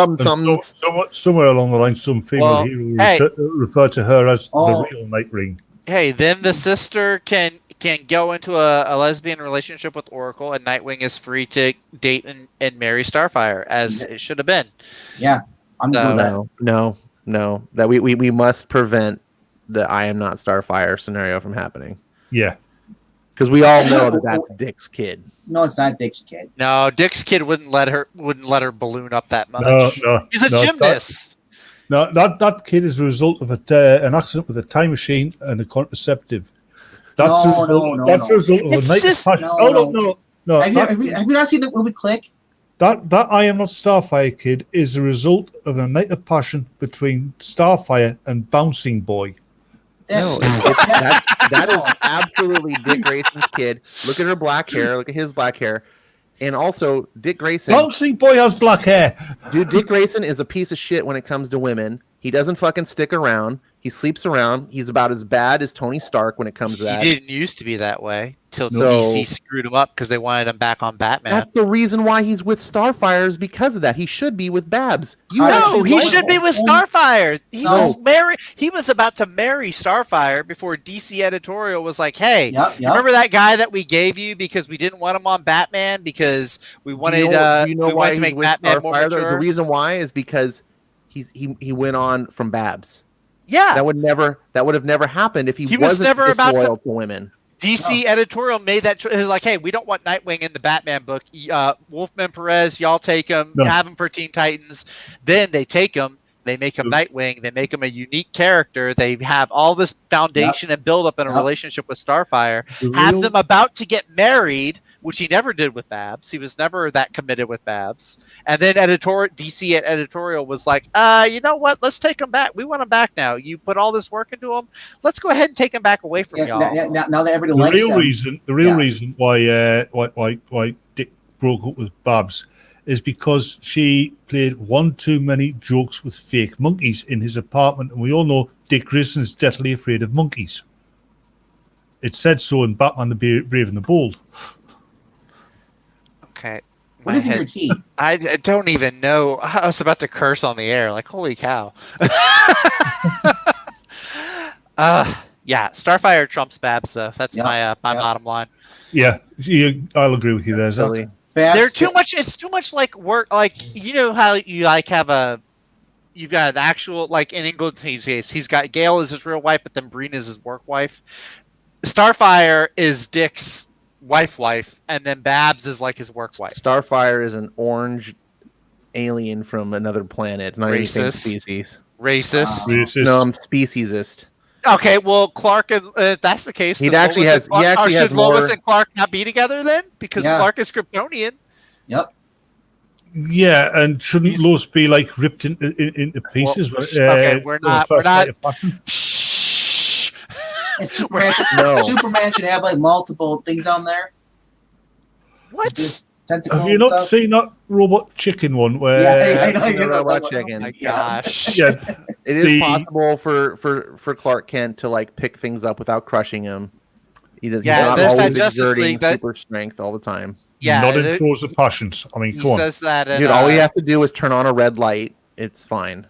Somewhere along the line, some female hero refer to her as the real Nightwing. Hey, then the sister can go into a lesbian relationship with Oracle, and Nightwing is free to date and marry Starfire, as it should have been. Yeah, I'm doing that. No. That we must prevent the I am not Starfire scenario from happening. Yeah. Because we all know that's Dick's kid. No, it's not Dick's kid. No, Dick's kid wouldn't let her balloon up that much. No. He's a gymnast. That kid is a result of an accident with a time machine and a contraceptive. That's the result of a night of passion. No. Have you not seen the movie Click? That I Am Not Starfire kid is the result of a night of passion between Starfire and Bouncing Boy. No, that is absolutely Dick Grayson's kid. Look at her black hair. Look at his black hair. And also, Dick Grayson. Bouncing Boy has black hair. Dude, Dick Grayson is a piece of shit when it comes to women. He doesn't fucking stick around. He sleeps around. He's about as bad as Tony Stark when it comes to that. He didn't used to be that way till DC screwed him up because they wanted him back on Batman. That's the reason why he's with Starfire is because of that. He should be with Babs. He should be with Starfire. He was about to marry Starfire before DC editorial was like, "Hey, remember that guy that we gave you because we didn't want him on Batman because we wanted to make Batman more mature?" The reason why is because he went on from Babs. Yeah, That would have never happened if he was wasn't never about disloyal to women. DC editorial made that choice. Like, hey, we don't want Nightwing in the Batman book. Wolfman Perez, y'all take him, have him for Teen Titans. Then they take him, they make him Nightwing, they make him a unique character. They have all this foundation and build up in a relationship with Starfire. Have them about to get married, which he never did with Babs. He was never that committed with Babs. And then DC at editorial was like, you know what? Let's take him back. We want him back now. You put all this work into him. Let's go ahead and take him back away from y'all. Now that everybody likes him. The real reason why Dick broke up with Babs is because she played one too many jokes with fake monkeys in his apartment, and we all know Dick Grayson is deathly afraid of monkeys. It said so in Batman the Brave and the Bold. Okay. What is in your tea? I don't even know. I was about to curse on the air. Like, holy cow. Yeah, Starfire trumps Babs, though. That's my bottom line. Yeah, I'll agree with you there, Zach. They're too much. It's too much like work. Like, you know how you like have you've got an actual, like in Ingleton's case, he's got Gale as his real wife, but then Breen is his work wife. Starfire is Dick's wife, and then Babs is like his work wife. Starfire is an orange alien from another planet, not even the same species. Racist. No, I'm speciesist. Okay, well, Clark, if that's the case, should Lois and Clark not be together then? Because Clark is Kryptonian. Yep. Yeah, and shouldn't Lois be like ripped into pieces? Okay, we're not. Shh. And Superman should have like multiple things on there. What? Have you not seen that Robot Chicken one? Where I know you're Robot Chicken. Oh my gosh. Yeah, it is possible for Clark Kent to like pick things up without crushing him. He's not always exerting super strength all the time. Yeah, not in Throws of Passions. I mean, come on. Says that dude, all he has to do is turn on a red light. It's fine.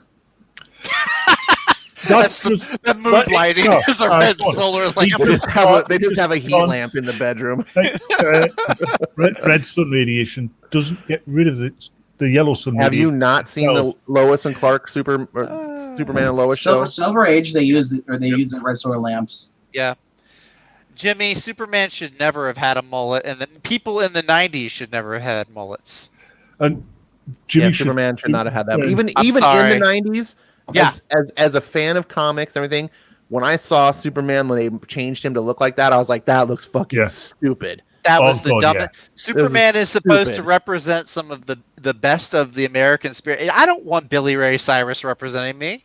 That's just the mood lighting is a red solar lamp. They just have a heat lamp in the bedroom. Red sun radiation doesn't get rid of the yellow sun. Have you not seen the Lois and Clark Superman and Lois show? Silver Age, they use the red solar lamps. Yeah. Jimmy, Superman should never have had a mullet, and the people in the 90s should never have had mullets. And Superman should not have had that. Even in the 90s. Yeah. As a fan of comics and everything, when I saw Superman when they changed him to look like that, I was like, that looks fucking stupid. That was the dumbest. Yeah. Superman is supposed to represent some of the best of the American spirit. I don't want Billy Ray Cyrus representing me.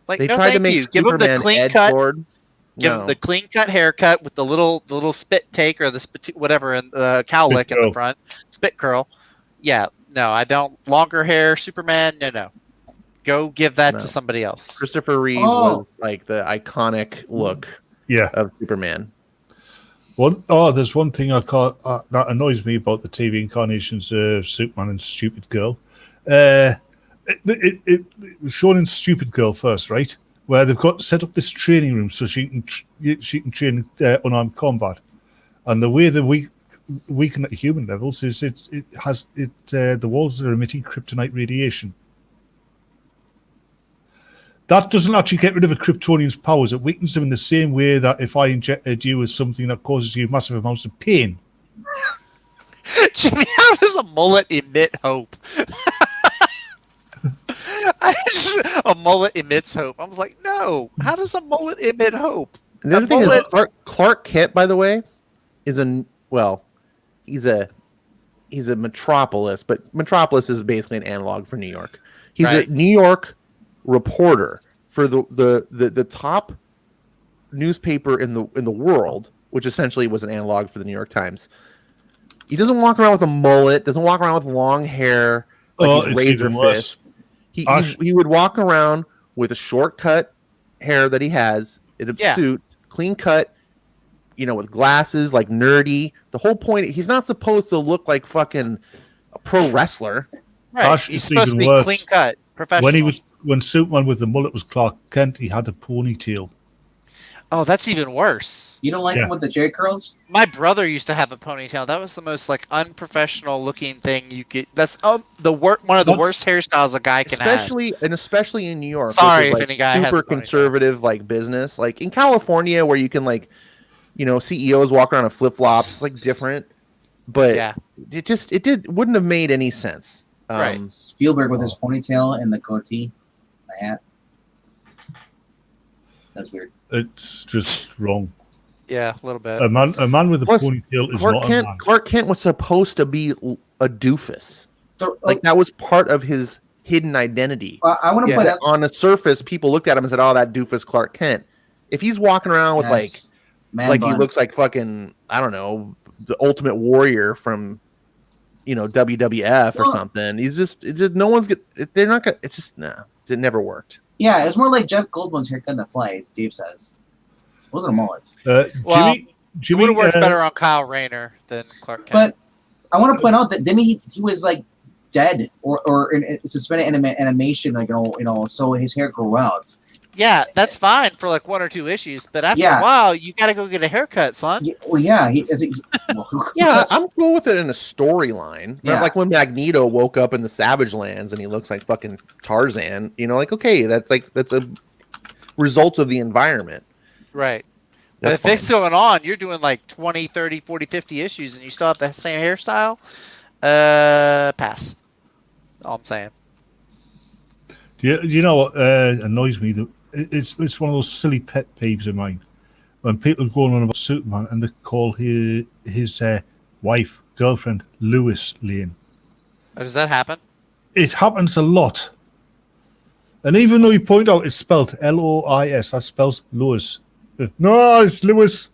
Like, they tried to make give him the clean cut. Give him the clean cut haircut with the little spit take or the spit whatever and the cowlick in the front, spit curl. Yeah, no, I don't. Longer hair, Superman. No. Go give that to somebody else. Christopher Reeve was like the iconic look of Superman. There's one thing that annoys me about the TV incarnations of Superman and Stupid Girl. It was shown in Stupid Girl first, right? Where they've got set up this training room so she can train unarmed combat, and the way they weaken at human levels is the walls are emitting kryptonite radiation. That doesn't actually get rid of a Kryptonian's powers. It weakens them in the same way that if I injected you with something that causes you massive amounts of pain. Jimmy, how does a mullet emit hope? A mullet emits hope. I was like, no. How does a mullet emit hope? And the other thing is Clark Kent, by the way, is he's a Metropolis, but Metropolis is basically an analog for New York. He's a New York reporter for the top newspaper in the world, which essentially was an analog for the New York Times. He doesn't walk around with a mullet, doesn't walk around with long hair, like he's razor fist. He would walk around with a shortcut hair that he has in a suit, clean cut, with glasses, like nerdy. The whole point, he's not supposed to look like fucking a pro wrestler. Right. He's supposed to be clean cut, professional. When Superman with the mullet was Clark Kent, he had a ponytail. Oh, that's even worse. You don't like him with the J curls? My brother used to have a ponytail. That was the most like unprofessional looking thing you could. That's one of the worst hairstyles a guy can have. Especially in New York. Sorry which is, if any guy has super a ponytail. conservative like business. Like in California, where you can like, CEOs walk around in flip flops. It's like different, but Yeah. it wouldn't have made any sense. Right. Spielberg with his ponytail and the goatee, the hat. That's weird. It's just wrong. Yeah, a little bit. A man with a Plus, ponytail is not a man. Clark Kent was supposed to be a doofus. Like that was part of his hidden identity. I want to point out on the surface, people looked at him and said, "Oh, that doofus Clark Kent." If he's walking around with he looks like fucking, I don't know, the Ultimate Warrior from, WWF or something. He's just no one's they're not gonna. It's just it never worked. Yeah, it's more like Jeff Goldblum's haircut in The Fly, as Dave says. It wasn't a mullet. Jimmy would have worked better on Kyle Rayner than Clark Kent. But I want to point out that then he was like dead or in suspended animation, so his hair grew out. Yeah, that's fine for like 1 or 2 issues, but after a while, you got to go get a haircut, son. I'm cool with it in a storyline. Yeah. Like when Magneto woke up in the Savage Lands and he looks like fucking Tarzan. Okay, that's a result of the enviirment. Right. But if it's going on, you're doing like 20, 30, 40, 50 issues, and you still have the same hairstyle. Pass. All I'm saying. Do you know what annoys me? It's one of those silly pet peeves of mine. When people go on about Superman and they call his wife, girlfriend, Lois Lane. Does that happen? It happens a lot. And even though you point out it's spelled Lois, that spells Lois. No, it's Lewis.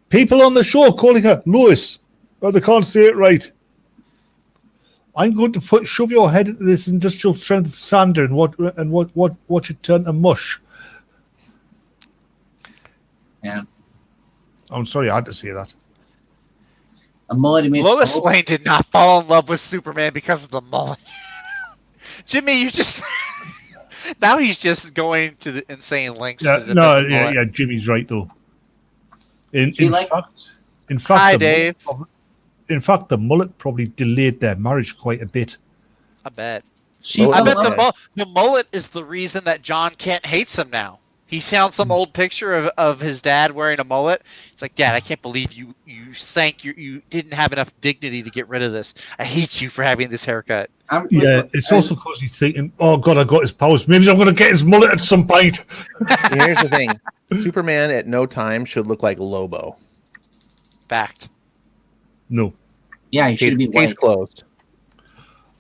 People on the show calling her Lois, but they can't say it right. I'm going to shove your head into this industrial strength sander and watch it turn to mush. Yeah. I'm sorry, I had to say that. A mullet. Lois Lane did not fall in love with Superman because of the mullet. Jimmy, you just now he's just going to the insane lengths. Yeah, Jimmy's right though. In fact, hi, Dave. In fact, the mullet probably delayed their marriage quite a bit. I bet. I bet the mullet is the reason that John Kent hates him now. He found some old picture of his dad wearing a mullet. It's like, Dad, I can't believe you you didn't have enough dignity to get rid of this. I hate you for having this haircut. It's also because he's thinking, oh, God, I got his powers. Maybe I'm going to get his mullet at some point. Here's the thing. Superman at no time should look like Lobo. Fact. No. Yeah, he should be white. Case closed.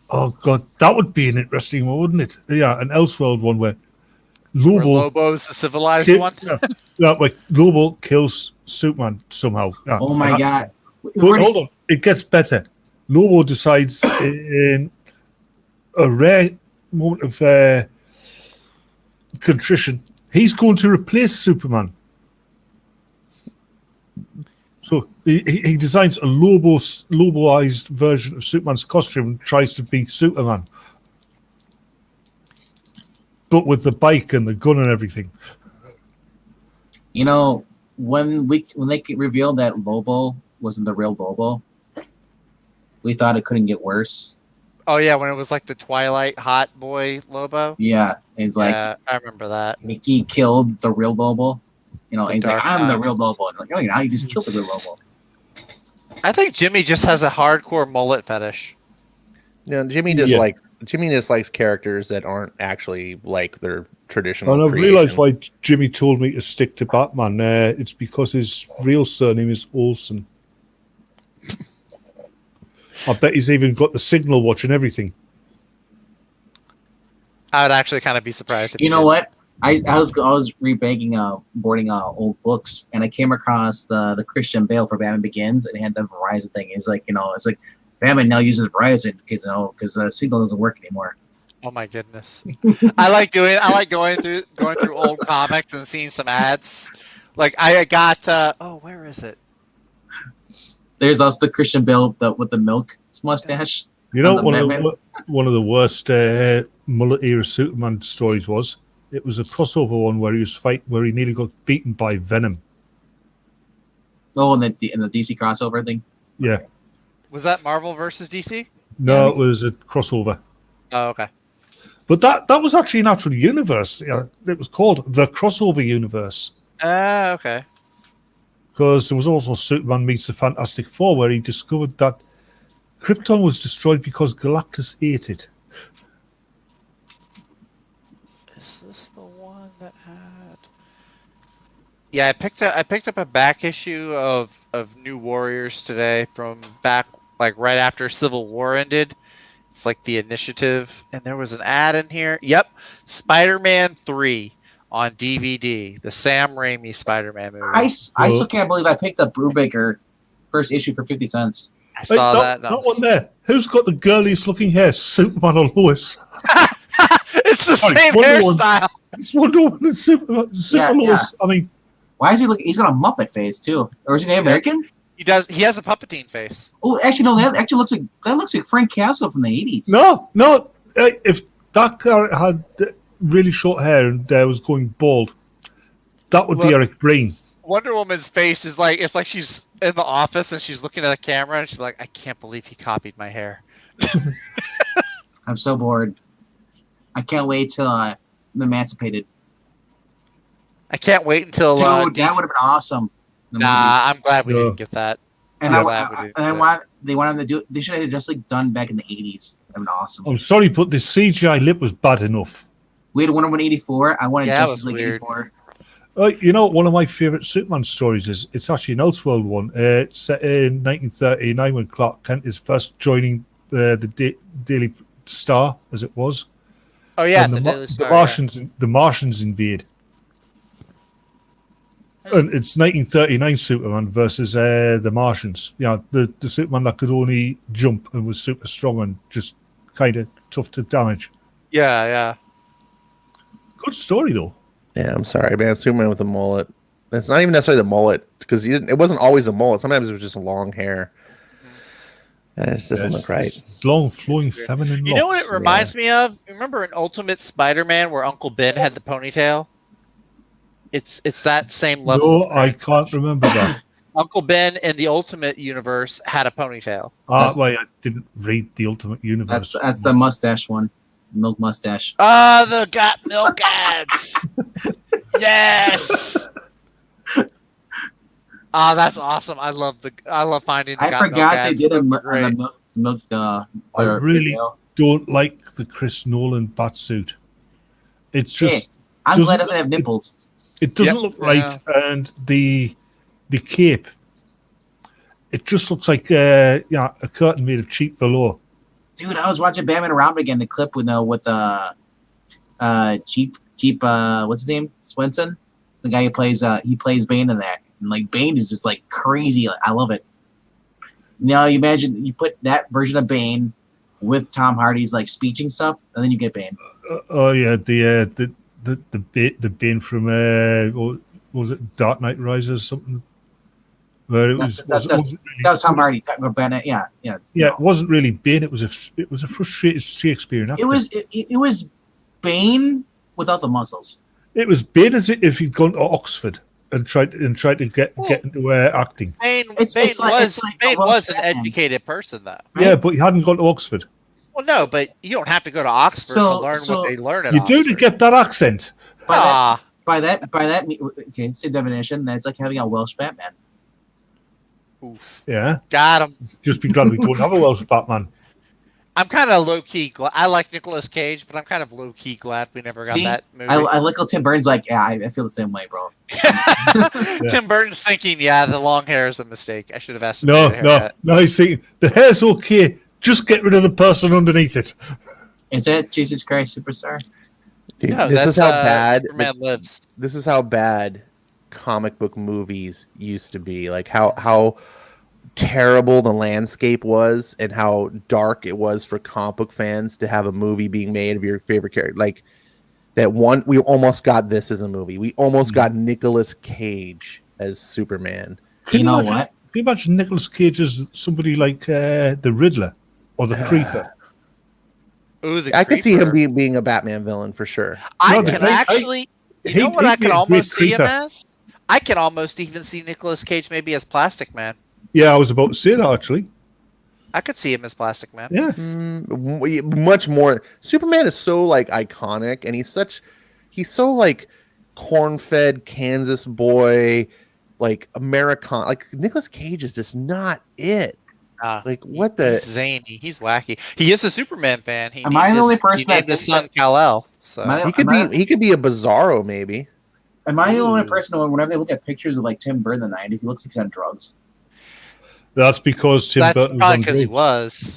Oh, God, that would be an interesting one, wouldn't it? Yeah, an Elseworld one where Lobo's the civilized one? Like Lobo kills Superman somehow. Yeah, oh, my God. But hold on, it gets better. Lobo decides in a rare moment of contrition, he's going to replace Superman. So he designs a Loboized version of Superman's costume and tries to be Superman. But with the bike and the gun and everything. When they revealed that Lobo wasn't the real Lobo, we thought it couldn't get worse. Oh yeah, when it was like the Twilight hot boy Lobo. Yeah, it's like I remember that. He killed the real Lobo. He's like, I'm the real Lobo. I'm like, no, you're not. You just killed the real Lobo. I think Jimmy just has a hardcore mullet fetish. Jimmy just likes characters that aren't actually like their traditional. And I've realised why Jimmy told me to stick to Batman. It's because his real surname is Olsen. I bet he's even got the signal watch and everything. I would actually kind of be surprised. You know what? I was boarding old books, and I came across the Christian Bale for Batman Begins, and it had the Verizon thing. It's like Batman now uses Verizon because signal doesn't work anymore. Oh my goodness! I like going through old comics and seeing some ads. Like I got where is it? There's also the Christian Bale with the milk mustache. One of the worst mullet era Superman stories was It was a crossover one where he nearly got beaten by Venom. Oh, in the DC crossover thing. Yeah. Was that Marvel versus DC? No, Yeah, it was a crossover. Oh, okay. But that was actually an actual universe. Yeah, it was called the crossover universe. Okay. Because there was also Superman meets the Fantastic Four, where he discovered that Krypton was destroyed because Galactus ate it. Is this the one that had? Yeah, I picked up a back issue of New Warriors today from back like right after Civil War ended. It's like the Initiative, and there was an ad in here. Yep, Spider-Man 3 on DVD, the Sam Raimi Spider-Man movie. I still can't believe I picked up Brubaker first issue for 50 cents. I saw that. That one there. Who's got the girliest looking hair? Superman or Lois? It's the Sorry, same Wonder Woman. hairstyle. It's Wonder Woman and Superman. Lois. I mean, why is he looking? He's got a Muppet face too, or is he Native American? He does. He has a Puppeteer face. Oh, actually, no. That actually looks like Frank Castle from the 80s. no. If that guy had really short hair and was going bald, that would be Eric Breen. Wonder Woman's face is like it's like she's in the office and she's looking at a camera and she's like, I can't believe he copied my hair. I'm so bored. I can't wait till I'm emancipated. I can't wait until. Dude, that would have been awesome. Nah, I'm glad we didn't get that. And they wanted to do it. They should have just like done back in the 80s. That would have been awesome. I'm sorry, but the CGI lip was bad enough. We had Wonder Woman 84. I wanted Justice League weird. 84. You know, one of my favorite Superman stories is it's actually an Elseworld one. It's set in 1939 when Clark Kent is first joining the Daily Star, as it was. Oh yeah, and Daily Star, the Martians invade. And it's 1939 Superman versus the Martians. Yeah, the Superman that could only jump and was super strong and just kind of tough to damage. Yeah. Good story though. Yeah, I'm sorry, man. Superman with a mullet. It's not even necessarily the mullet because it wasn't always a mullet. Sometimes it was just long hair. And it just doesn't look right. It's long, flowing, feminine. You know what it reminds me of? Remember in Ultimate Spider-Man where Uncle Ben had the ponytail? It's that same level. No, I can't remember that. Uncle Ben in the Ultimate Universe had a ponytail. I didn't read the Ultimate Universe. That's the mustache one. Milk mustache. Ah, the got milk ads. Yes. That's awesome. I love finding. The I forgot they did a milk. I really don't like the Chris Nolan batsuit. It's just. I'm glad it doesn't have nipples. It doesn't look right, and the cape. It just looks like a curtain made of cheap velour. Dude, I was watching Batman and Robin again. The clip with Jeep. What's his name? Swenson, the guy who plays Bane in that. And like Bane is just like crazy. I love it. Now you imagine you put that version of Bane with Tom Hardy's like speeching stuff, and then you get Bane. The Bane from what was it Dark Knight Rises or something? Where it was that was Tom Hardy talking about Bane. Yeah. It wasn't really Bane. It was a frustrated Shakespearean actor. It was Bane without the muscles. It was Bane as if he'd gone to Oxford and tried to get into acting. Bane was an educated person, though. Right? Yeah, but he hadn't gone to Oxford. Well, no, but you don't have to go to Oxford to learn what they learn at Oxford. You do to get that accent. By that, okay, same definition. That's like having a Welsh Batman. Oof. Yeah. Got him. Just be glad we don't have a Welsh Batman. I'm kind of low-key I like Nicolas Cage, but I'm kind of low-key glad we never got that movie. I like how Tim Burton's like, yeah, I feel the same way, bro. Tim Burton's thinking, the long hair is a mistake. I should have asked him. No, he's saying, the hair's okay. Just get rid of the person underneath it. Is that Jesus Christ Superstar? Dude, No, this is how bad Superman lives. This is how bad comic book movies used to be. Like how terrible the landscape was and how dark it was for comic book fans to have a movie being made of your favorite character. Like that one, we almost got this as a movie. We almost got Nicolas Cage as Superman. You know what? Can you imagine Nicolas Cage as somebody like the Riddler or the Creeper? Ooh, the I could see him Creeper. being a Batman villain for sure. I No, can I- actually. You know he'd- what I he'd be can a almost great see him Creeper. as? I can almost even see Nicolas Cage maybe as Plastic Man. Yeah, I was about to say that actually. I could see him as Plastic Man. Yeah. Much more. Superman is so like iconic, and he's so like corn-fed Kansas boy, like American. Like Nicolas Cage is just not it. Like what He's zany. He's wacky. He is a Superman fan. He Am I named the only his- person he named that his thinks son that- Kal-El. So Am I- he could be a Bizarro maybe. Am I the only Ooh. person who, whenever they look at pictures of like Tim Burton in the 90s, he looks like he's on drugs? That's because Tim that's Burton was probably on because he drugs.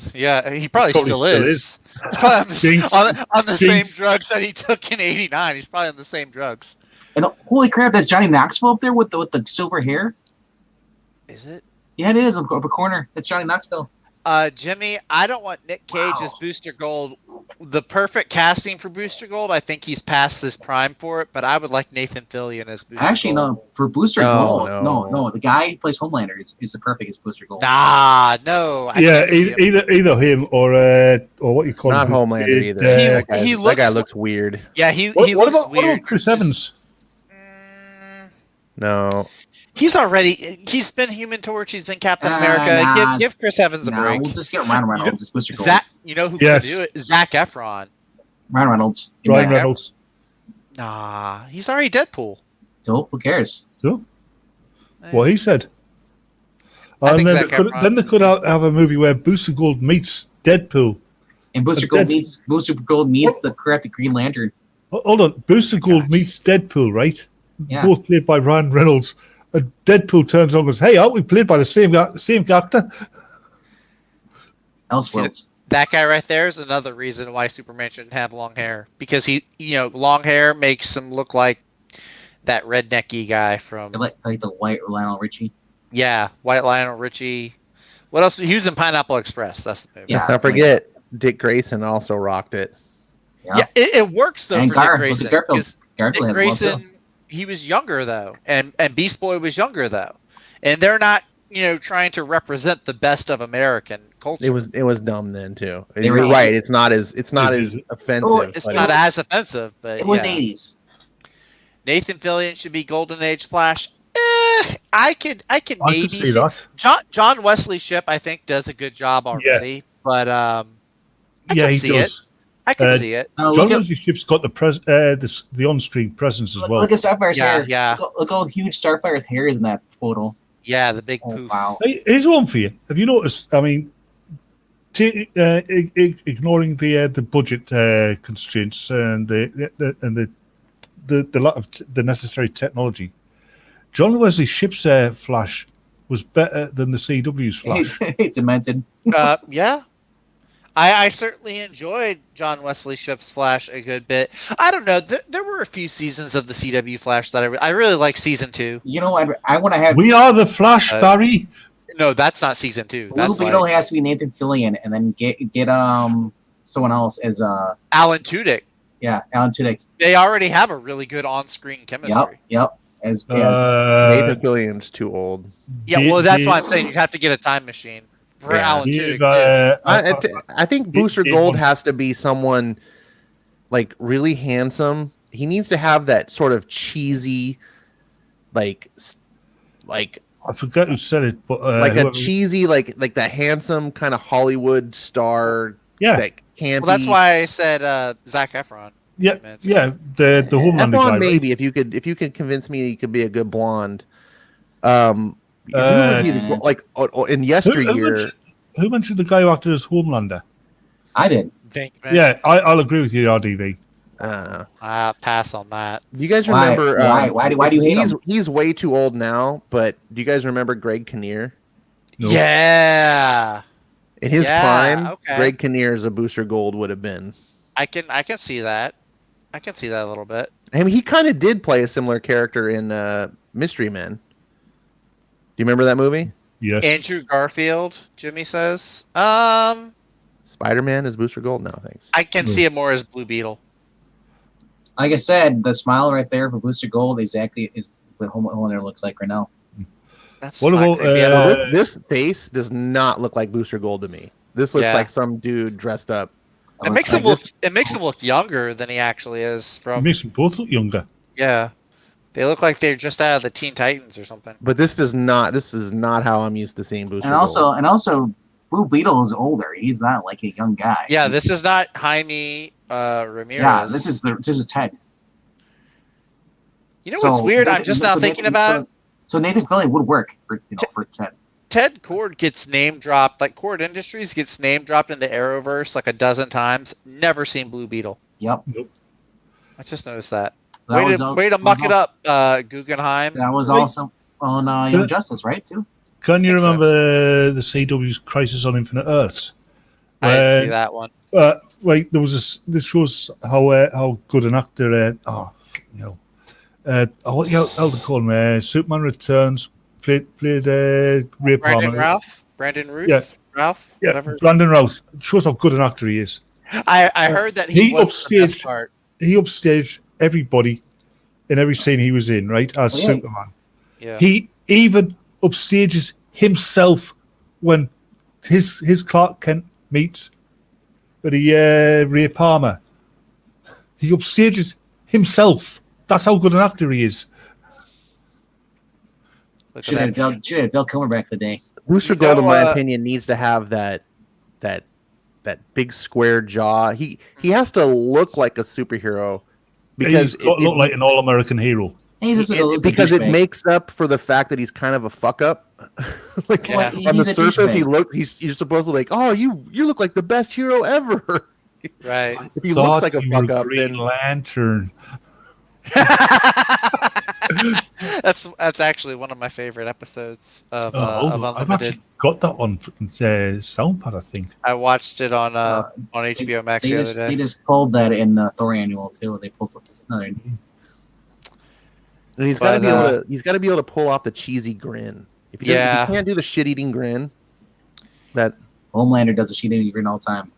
was. Yeah, he probably Probably still still is. He's probably on the, Jinx. on the same Jinx. drugs that he took in '89. He's probably on the same drugs. And holy crap, that's Johnny Knoxville up there with the silver hair. Is it? Yeah, it is up a corner. That's Johnny Knoxville. Jimmy, I don't want Nick Cage as Wow. Booster Gold. The perfect casting for Booster Gold, I think he's past this prime for it, but I would like Nathan Fillion as Booster Actually, Gold. no, for Booster No, Gold, no. the guy who plays Homelander is the perfect as Booster Gold. Nah, no. I Yeah, can't see him. either him or what you call Not him, Homelander either. He That guy looks- looks weird. Yeah, he What looks about weird. Chris Evans? No, He's been Human Torch. He's been Captain Ah, America. nah. Give Chris Evans a Nah, break. we'll just get Ryan Reynolds as Booster Gold. Zach, you know who Yes. could do it? Zach Efron. Ryan Reynolds. Ryan Yeah. Reynolds. Nah, he's already Deadpool. So who cares? What he said. I And think then Zac Efron- then they could have a movie where Booster Gold meets Deadpool. And Booster But Gold meets the crappy Green Lantern. Hold on, Booster Gold meets Deadpool, right? Yeah. Both played by Ryan Reynolds. And Deadpool turns on and goes, "Hey, aren't we played by the same character?" Elseworlds. That guy right there is another reason why Superman shouldn't have long hair, because long hair makes him look like that rednecky guy from Like the white Lionel Richie. White Lionel Richie. What else? He was in Pineapple Express. That's the movie. Yeah. let's not forget Dick Grayson also rocked it. Yeah, it works though And for Dick Gar- Grayson. with the Garfield. 'Cause Garfield Dick has one too. Grayson, he was younger though, and Beast Boy was younger though, and they're not trying to represent the best of American culture. It was dumb then too. They You're were- right. It's not as It offensive. Oh, It's but not as offensive, but It was yeah. 80s. Nathan Fillion should be Golden Age Flash. I could I maybe could see that. John Wesley Shipp, I think, does a good job already, but I Yeah, can he see does. I can see it. John Look at, Wesley Shipp's got the on-screen presence as well. look at Starfire's Yeah, hair. yeah. Look how huge Starfire's hair is in that photo. Yeah, the big Oh, poof. wow. Hey, here's one for you. Have you noticed? I mean, ignoring the budget constraints and the lack of the necessary technology, John Wesley Shipp's Flash was better than the CW's Flash. It's demented. Yeah. I certainly enjoyed John Wesley Shipp's Flash a good bit. I don't know. There were a few seasons of the CW Flash that I really like season 2. You know, I want to have We are the Flash, Barry. No, that's not season 2. Blue That's Beetle like has to be Nathan Fillion, and then get someone else as Alan Tudyk. Alan Tudyk. They already have a really good on-screen chemistry. Yep. As Nathan Fillion's too old. Yeah, well, that's why I'm saying you have to get a time machine for Yeah. Alan Tudyk. too. I think Booster Gold has to be someone like really handsome. He needs to have that sort of cheesy, like I forget who said it, but a whoever- cheesy like that handsome kind of Hollywood star. Yeah. that can't. Well, that's why I said Zac Efron. yeah, Man, it's- yeah, the Homelander guy. Efron right? maybe if you could convince me he could be a good blonde. Who would be in yesteryear. Who mentioned the guy who acted as Homelander? I did. Venkman. Yeah, I'll agree with you, RDV. I don't know. Pass on that. Do you guys Why? remember? Why do you hate him? He's way too old now. But do you guys remember Greg Kinnear? No. Yeah, In his Yeah, prime, okay. Greg Kinnear as a Booster Gold would have been. I can see that. I can see that a little bit. I mean, he kind of did play a similar character in Mystery Men. Do you remember that movie? Yes. Andrew Garfield, Jimmy says. Spider-Man as Booster Gold? No, thanks. I can see it more as Blue Beetle. Like I said, the smile right there for Booster Gold exactly is what Homelander looks like right now. That's What not about, creepy at all. This face does not look like Booster Gold to me. This looks Yeah. like some dude dressed up. It makes him look. It makes him look younger than he actually is. It makes them both look younger. Yeah, they look like they're just out of the Teen Titans or something. But this is not how I'm used to seeing Booster. And also, Blue Beetle is older. He's not like a young guy. Yeah, this is not Jaime Ramirez. Yeah, this is Ted. You know what's weird? I'm just now thinking about. So Nathan Fillion would work for Ted. Ted Cord gets name dropped, like Cord Industries gets name dropped in the Arrowverse like a dozen times. Never seen Blue Beetle. Yep. Nope. I just noticed that. That Way to muck it up, Guggenheim. That was also on Young Justice, right? Too. Can you remember the CW's Crisis on Infinite Earths? I didn't see that one. Like there was this shows how good an actor. What the call him? Superman Returns played Ray Palmer. Brandon Routh. Yeah. Ralph. Yeah, Whatever. Brandon Routh. Shows how good an actor he is. I heard that he was the best part. He upstaged everybody in every scene he was in, right? As Superman. Yeah. He even upstages himself when his Clark Kent meets Ray Palmer. He upstages himself. That's how good an actor he is. Should have Val Kilmer back today. Booster Gold, in my opinion, needs to have that big square jaw. He has to look like a superhero because he's got to look like an all-American hero. Because it makes up for the fact that he's kind of a fuck up. Like on the surface, you're supposed to like, oh, you look like the best hero ever. Right. If he looks like a fuck up, Green Lantern. That's actually one of my favorite episodes of Unlimited. I've actually got that on Soundpad, I think. I watched it on HBO Max the other day. They just pulled that in Thor Annual too. They pulled another. And he's got to be able to. He's got to be able to pull off the cheesy grin. If he can't do the shit-eating grin, that Homelander does the shit-eating grin all the time.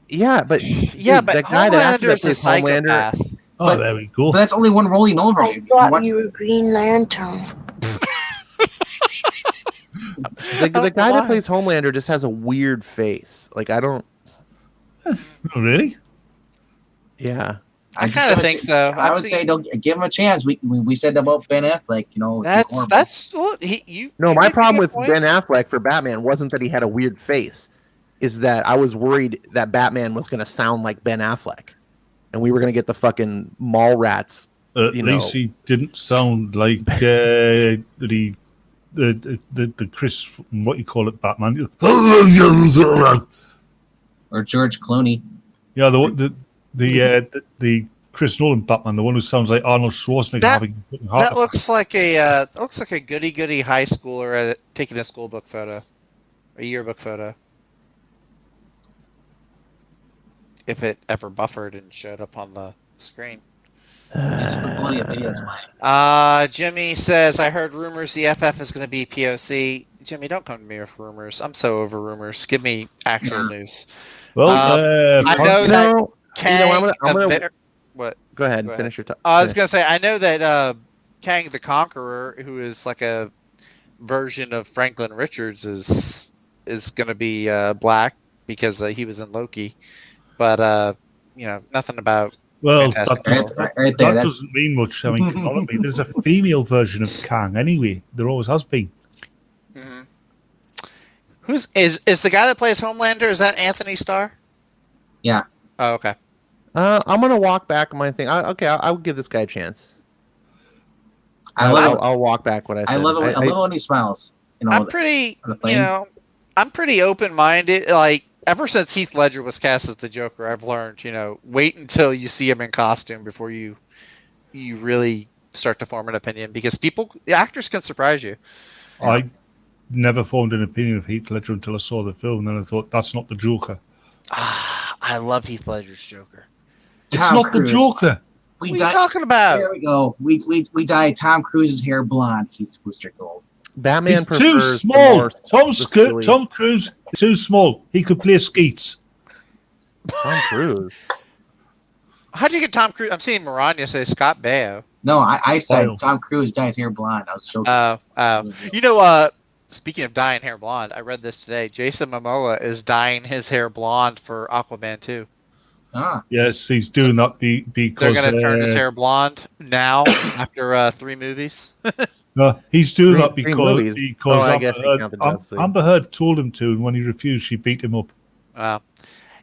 Yeah, but that guy that plays Homelander. Oh, there we go. But that's only one role you know of. I thought you were Green Lantern. The guy that plays Homelander just has a weird face. Like I don't. Oh, really? Yeah. I kind of think so. I would say don't give him a chance. We said about Ben Affleck, you know. That's my problem with Ben Affleck for Batman wasn't that he had a weird face, is that I was worried that Batman was going to sound like Ben Affleck, and we were going to get the fucking mall rats. At least he didn't sound like the Chris, what you call it, Batman, or George Clooney. Yeah, the Chris Nolan Batman, the one who sounds like Arnold Schwarzenegger having a heart attack. Looks like a goody high schooler taking a school book photo, a yearbook photo. If it ever buffered and showed up on the screen. Jimmy says, I heard rumors the FF is going to be POC. Jimmy, don't come to me with rumors. I'm so over rumors. Give me actual news. Well, I know that Kang, what? Go ahead and finish your talk. I was going to say, I know that Kang the Conqueror, who is like a version of Franklin Richards, is going to be black because he was in Loki. But, nothing about... Well, that doesn't mean much. I mean, canonically, there's a female version of Kang anyway. There always has been. Mm-hmm. Is the guy that plays Homelander? Is that Anthony Starr? Yeah. Oh, okay. I'm gonna walk back my thing. I'll give this guy a chance. I'll walk back what I said. I love it when he smiles. I'm pretty open-minded. Like, ever since Heath Ledger was cast as the Joker, I've learned, wait until you see him in costume before you really start to form an opinion, because actors can surprise you. I never formed an opinion of Heath Ledger until I saw the film, and then I thought, that's not the Joker. I love Heath Ledger's Joker. It's not the Joker. What are you talking about? Here we go. We dyed Tom Cruise's hair blonde. He's Booster Gold. Batman He's too small. Tom Cruise is too small. He could play Skeets. Tom Cruise. How'd you get Tom Cruise? I'm seeing Maranya say Scott Baio. No, I said Tom Cruise dyed his hair blonde. I was joking. Speaking of dyeing hair blonde, I read this today. Jason Momoa is dyeing his hair blonde for Aquaman 2. Ah, Yes, he's doing that They're because going to turn his hair blonde now after 3 movies. no, he's doing that Three because movies. Oh, I Amber guess they Heard, count the Justice League. Amber Heard told him to, and when he refused, she beat him up. Wow.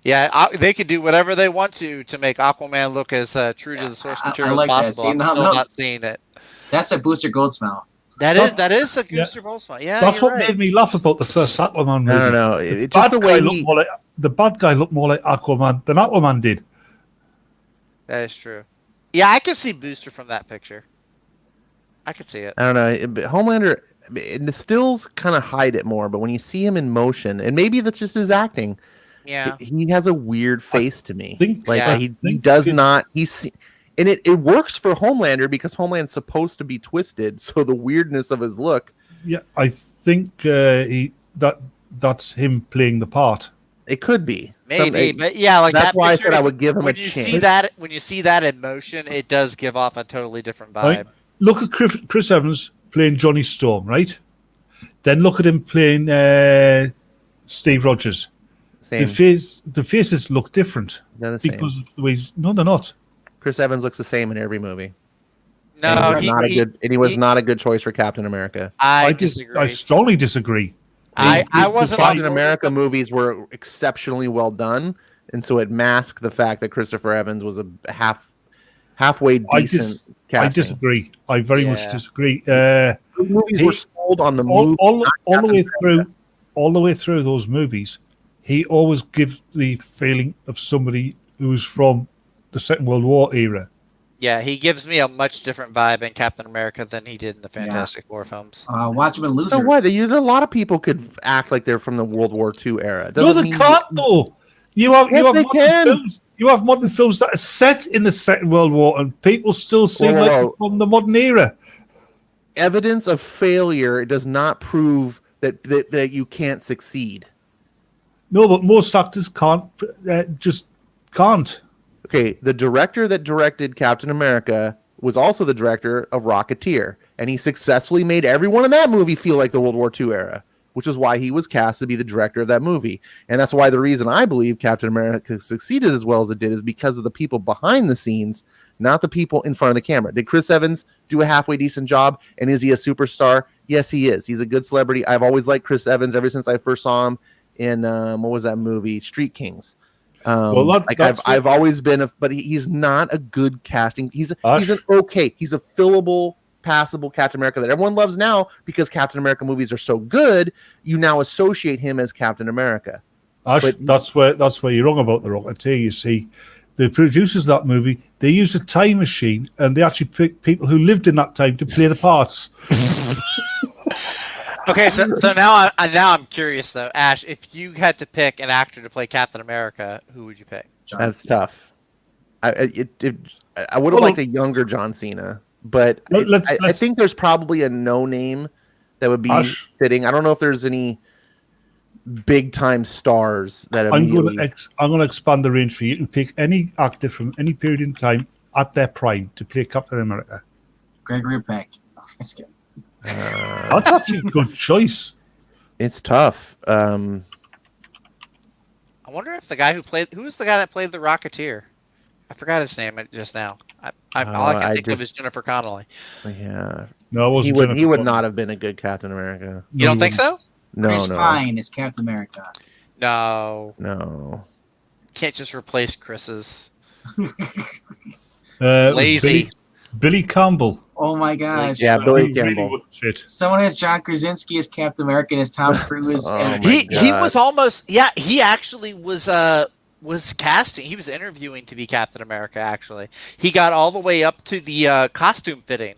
Yeah, they could do whatever they want to make Aquaman look as true to the source I material like as that. possible. See, I'm no, still no. not seeing it. that's a Booster Gold smell. That is a Yeah. Gooster Bowl spot. Yeah, That's you're what right. made me laugh about the first Aquaman movie. I don't know. The Just the bad way guy looked more like the bad guy looked more like Aquaman than Aquaman did. That is true. Yeah, I can see Booster from that picture. I could see it. I don't know. Homelander, the stills kind of hide it more, but when you see him in motion, and maybe that's just his acting, Yeah. he has a weird face to me. think- Like Yeah. he does not. And it works for Homelander because Homeland's supposed to be twisted, so the weirdness of his look. Yeah, I think that's him playing the part. It could be. Maybe, but yeah, like that's that why I picture, said I would give him a when you chance. see that when you see that in motion, it does give off a totally different vibe. Right. Look at Chris Evans playing Johnny Storm, right? Then look at him playing Steve Rogers. Same. The faces look different They're the same. because of the ways. No, they're not. Chris Evans looks the same in every movie. No, and he was not a good choice for Captain America. I just- disagree. I strongly disagree. I The wasn't Captain on- America movies were exceptionally well done, and so it masked the fact that Christopher Evans was a halfway decent I casting. disagree. I very much Yeah. disagree. Those movies He- were sold on the all, movie. all, not all the Captain way America. through, all the way through those movies, he always gives the feeling of somebody who's from the Second World War era. Yeah, he gives me a much different vibe in Captain America than he did in the Fantastic Four films. Watch him in Losers. So what? A lot of people could act like they're from the World War II era. No, Doesn't they mean- can't though. You have Yes, they can. films. You have modern films that are set in the Second World War, and people still seem Whoa, like whoa. they're from the modern era. Evidence of failure does not prove that you can't succeed. No, but most actors can't. Just can't. Okay, the director that directed Captain America was also the director of Rocketeer, and he successfully made everyone in that movie feel like the World War II era, which is why he was cast to be the director of that movie. And that's why the reason I believe Captain America succeeded as well as it did is because of the people behind the scenes, not the people in front of the camera. Did Chris Evans do a halfway decent job, and is he a superstar? Yes, he is. He's a good celebrity. I've always liked Chris Evans ever since I first saw him in, what was that movie? Street Kings. I've always been, but he's not a good casting. He's a fillable, passable Captain America that everyone loves now because Captain America movies are so good. You now associate him as Captain America. Ash, that's where you're wrong about the Rocketeer. You see, the producers of that movie, they used a time machine and they actually picked people who lived in that time to play the parts. Okay, so now I'm curious though, Ash. If you had to pick an actor to play Captain America, who would you pick? That's tough. I would have liked a younger John Cena, but I think there's probably a no name that would be fitting. I don't know if there's any big time stars that I'm going to expand the range for you. You can pick any actor from any period in time at their prime to play Captain America. Gregory Peck. That's good. That's actually a good choice. It's tough. I wonder if who was the guy that played the Rocketeer? I forgot his name just now. All I can think of is Jennifer Connelly. Yeah. No, it wasn't. He would not have been a good Captain America. You don't think so? No, Chris no. Pine is Captain America. No. Can't just replace Chris's. Lazy. Billy Campbell. Oh my gosh. Yeah, Billy He Campbell. really fit. Someone has John Krasinski as Captain America and as Tom Cruise as He was almost he actually was casting. He was interviewing to be Captain America. Actually, he got all the way up to the costume fitting,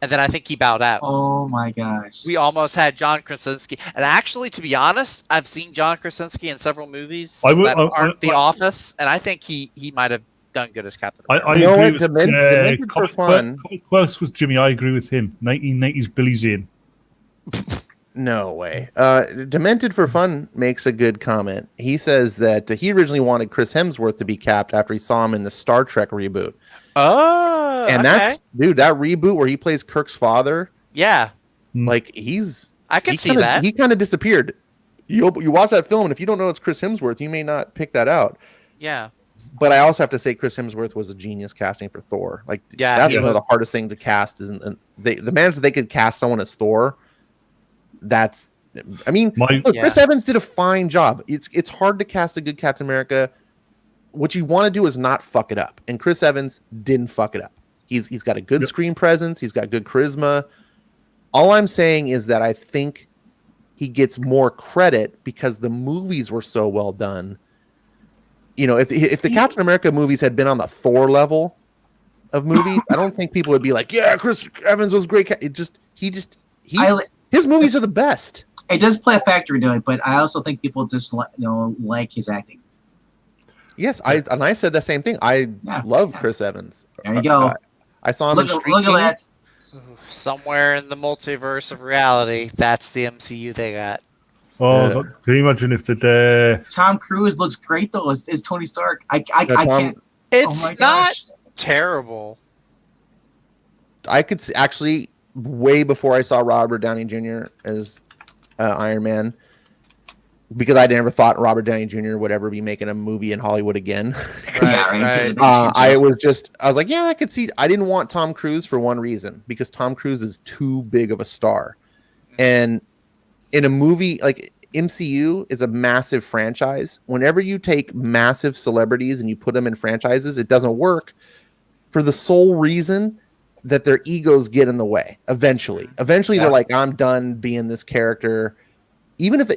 and then I think he bowed out. Oh my gosh. We almost had John Krasinski, and actually, to be honest, I've seen John Krasinski in several movies that aren't The Office, and I think he might have done good as Captain America. I agree with Demented for Fun. Quirks was Jimmy. I agree with him. 1990s Billy Zane. No way. Demented for Fun makes a good comment. He says that he originally wanted Chris Hemsworth to be Capped after he saw him in the Star Trek reboot. Oh, and okay. that reboot where he plays Kirk's father. Yeah. Like he's I can see that. He kind of disappeared. You watch that film, and if you don't know it's Chris Hemsworth, you may not pick that out. Yeah. But I also have to say Chris Hemsworth was a genius casting for Thor. Like, that's one of the hardest things to cast. The managed that they could cast someone as Thor. That's, I mean, look, Chris Evans did a fine job. It's hard to cast a good Captain America. What you want to do is not fuck it up, and Chris Evans didn't fuck it up. He's got a good screen presence. He's got good charisma. All I'm saying is that I think he gets more credit because the movies were so well done. You know, if the Captain America movies had been on the Thor level of movies, I don't think people would be like, "Yeah, Chris Evans was great." His movies are the best. It does play a factor into it, but I also think people just like his acting. Yes, I said the same thing. I love Chris Evans. There you go. I saw him in Street Look King. at that. Somewhere in the multiverse of reality, that's the MCU they got. Oh, can you imagine if the Tom Cruise looks great though as Tony Stark. I can't. It's not terrible. I could see, actually, way before I saw Robert Downey Jr. as Iron Man, because I never thought Robert Downey Jr. would ever be making a movie in Hollywood again. Right. I was like, yeah, I could see. I didn't want Tom Cruise for one reason, because Tom Cruise is too big of a star. And in a movie, like, MCU is a massive franchise. Whenever you take massive celebrities and you put them in franchises, it doesn't work for the sole reason that their egos get in the way. Eventually they're like, I'm done being this character. Even if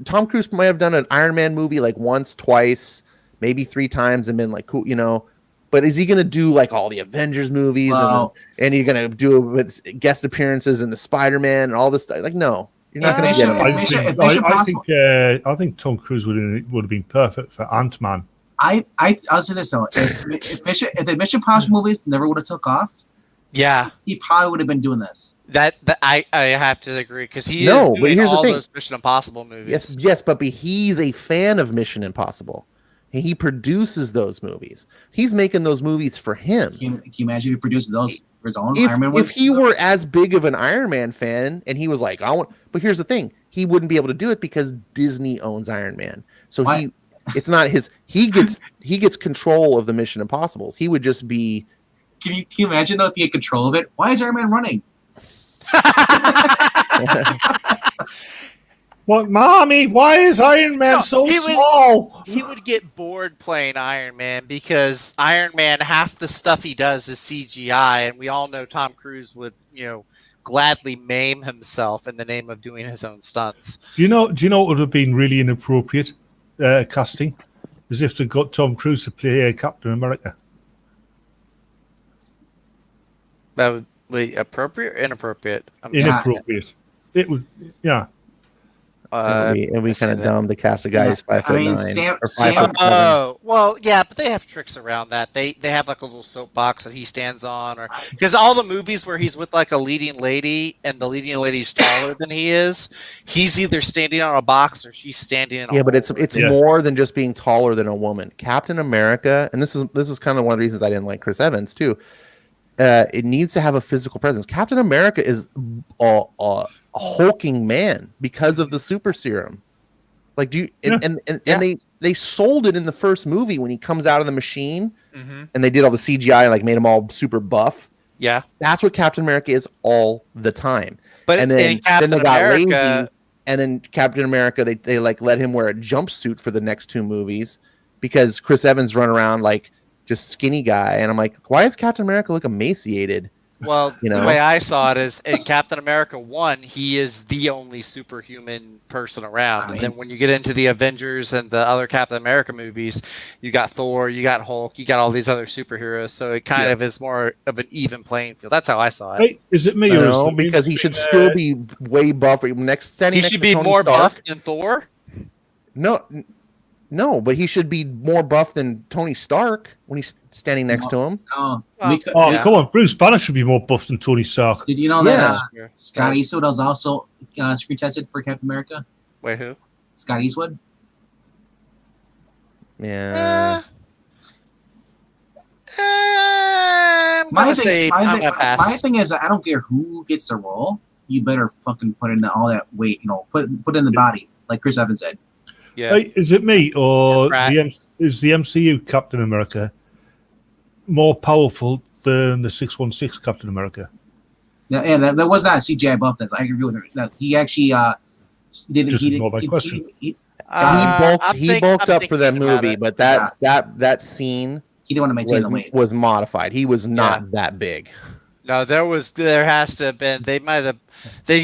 Tom Cruise might have done an Iron Man movie like once, twice, maybe 3 times and been like, cool, but is he going to do like all the Avengers movies and he's going to do with guest appearances in the Spider-Man and all this stuff? Like, no, you're not going to get it. I think Tom Cruise would have been perfect for Ant-Man. I'll say this though: if the Mission Impossible movies never would have took off, he probably would have been doing this. That I have to agree, because he is doing all those Mission Impossible movies. Yes, but he's a fan of Mission Impossible. He produces those movies. He's making those movies for him. Can you imagine if he produces those for his own Iron Man movies? If he were as big of an Iron Man fan and he was like, but here's the thing, he wouldn't be able to do it because Disney owns Iron Man. So it's not his. He gets control of the Mission Impossibles. He would just be. Can you imagine though if he had control of it? Why is Iron Man running? What, mommy? Why is Iron Man so small? He would get bored playing Iron Man, because Iron Man, half the stuff he does is CGI, and we all know Tom Cruise would, gladly maim himself in the name of doing his own stunts. Do you know what would have been really inappropriate casting? As if they got Tom Cruise to play Captain America. That would be appropriate or inappropriate? Inappropriate. It would, yeah. And we kind of dumb to cast a guy who's 5'9". Well, yeah, but they have tricks around that. They have like a little soapbox that he stands on, or because all the movies where he's with like a leading lady and the leading lady's taller than he is, he's either standing on a box or she's standing in. But it's more than just being taller than a woman. Captain America, and this is kind of one of the reasons I didn't like Chris Evans too. It needs to have a physical presence. Captain America is a hulking man because of the super serum. Like, and they sold it in the first movie when he comes out of the machine, and they did all the CGI, like made him all super buff. Yeah, that's what Captain America is all the time. But then they got lazy, and then Captain America they like let him wear a jumpsuit for the next 2 movies because Chris Evans run around like just skinny guy, and I'm like, why does Captain America look emaciated? Well, the way I saw it is in Captain America 1, he is the only superhuman person around. And then when you get into the Avengers and the other Captain America movies, you got Thor, you got Hulk, you got all these other superheroes. So it kind of is more of an even playing field. That's how I saw it. Hey, is it me? No, because he should still be way buffer. He should be more buff than Thor? No, but he should be more buff than Tony Stark when he's standing next to him. Come on. Bruce Banner should be more buff than Tony Stark. Did you know that Scott Eastwood was also screen tested for Captain America? Wait, who? Scott Eastwood? Yeah. My thing is, I don't care who gets the role. you better fucking put in all that weight. Put in the body, like Chris Evans said. Yeah. Hey, is it me or Right. is the MCU Captain America more powerful than the 616 Captain America? Yeah, and that was not a CGI buffness. I agree with her. No, he actually didn't. Just He ignore didn't. my question. He bulked up for that thinking about movie, it. but that scene He didn't want to maintain the weight. was modified. He was not that big. No, there has to have been. They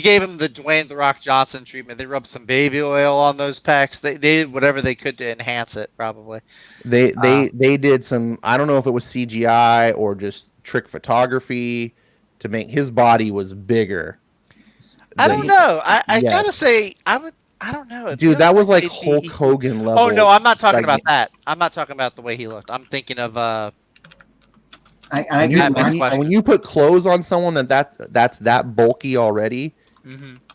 gave him the Dwayne the Rock Johnson treatment. They rubbed some baby oil on those pecs. They did whatever they could to enhance it. Probably. They did some. I don't know if it was CGI or just trick photography to make his body was bigger. I don't know. I Yes. gotta say, I don't know. It Dude, feels that was like it'd be Hulk equal. Hogan level. Oh no, I'm not talking like- about that. I'm not talking about the way he looked. I'm thinking of I When agree. you, with Batman Mark. question. when you put clothes on someone that's that bulky already,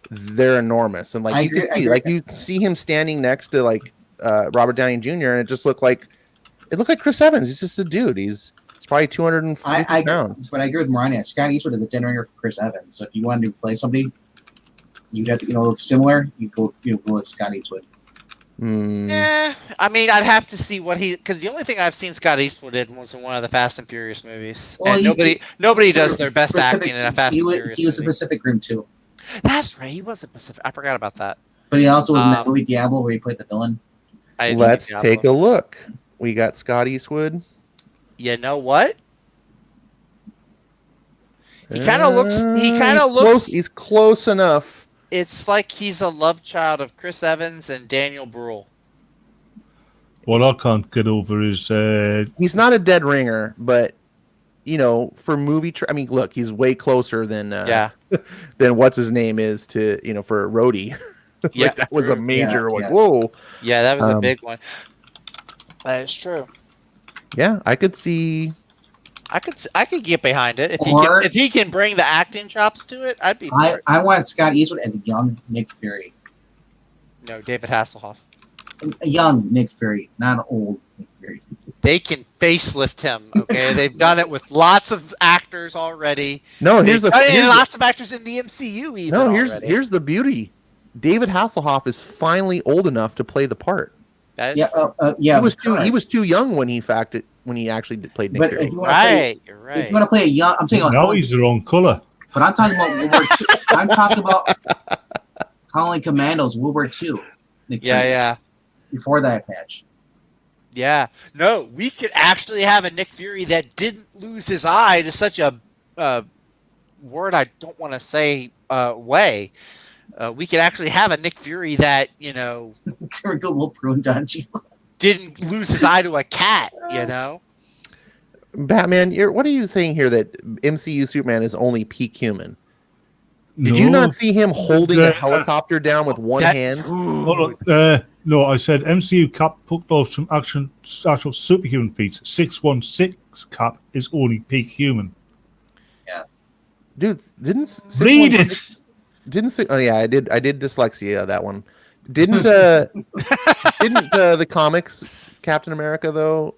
they're enormous. And like I you agree- could I see, agree. like you see him standing next to like Robert Downey Jr. and it just looked like Chris Evans. He's just a dude. He's probably 250 pounds. But I agree with Marania. Scott Eastwood is a dead ringer for Chris Evans. So if you wanted to play somebody, you'd have to look similar. You go with Scott Eastwood. Mm. Yeah, I mean, I'd have to see what because the only thing I've seen Scott Eastwood in was in one of the Fast and Furious movies, Well, and nobody does their best acting in a Fast and Furious He was a movie. Pacific Rim too. That's right, he was a Pacific. I forgot about that. But he also was in that movie Diablo where he played the villain. I didn't Let's think take Diablo. a look. We got Scott Eastwood. You know what? He kind of looks. He kind He's of close- looks. He's close enough. It's like he's a love child of Chris Evans and Daniel Bruhl. What I can't get over is He's not a dead ringer, but for movie. I mean, look, he's way closer than than what's his name is to for Rhodey. Yeah, That was a true. major Yeah. whoa. Yeah, that was a Um, big one. That is true. Yeah, I could see. I could get behind it Or- if he can bring the acting chops to it. I'd be. For it. I want Scott Eastwood as a young Nick Fury. No, David Hasselhoff. A young Nick Fury, not an old Nick Fury. They can facelift him. Okay, they've done it with lots of actors already. No, here's the lots of actors in the MCU. Even no. already. Here's the beauty. David Hasselhoff is finally old enough to play the part. That is Yeah, He was too young when he actually played Nick But Fury. if you want to play, right. You're right. if you want to play a young, I'm saying, now he's the wrong colour. but I'm talking about World War II. I'm talking about Howling Commandos, World War II. Nick Fury, Yeah. Before that patch. Yeah. No, we could actually have a Nick Fury that didn't lose his eye to such a word I don't want to say way. We could actually have a Nick Fury that, Typical Will Prune Dungeon. didn't lose his eye to a cat, Batman, what are you saying here that MCU Superman is only peak human? Did you not see him holding a helicopter down with one hand? Hold on. No, I said MCU Cap pulled off some actual superhuman feats. 616 Cap is only peak human. Dude, didn't Read it. Oh yeah, I did dyslexia that one. Didn't the comics Captain America though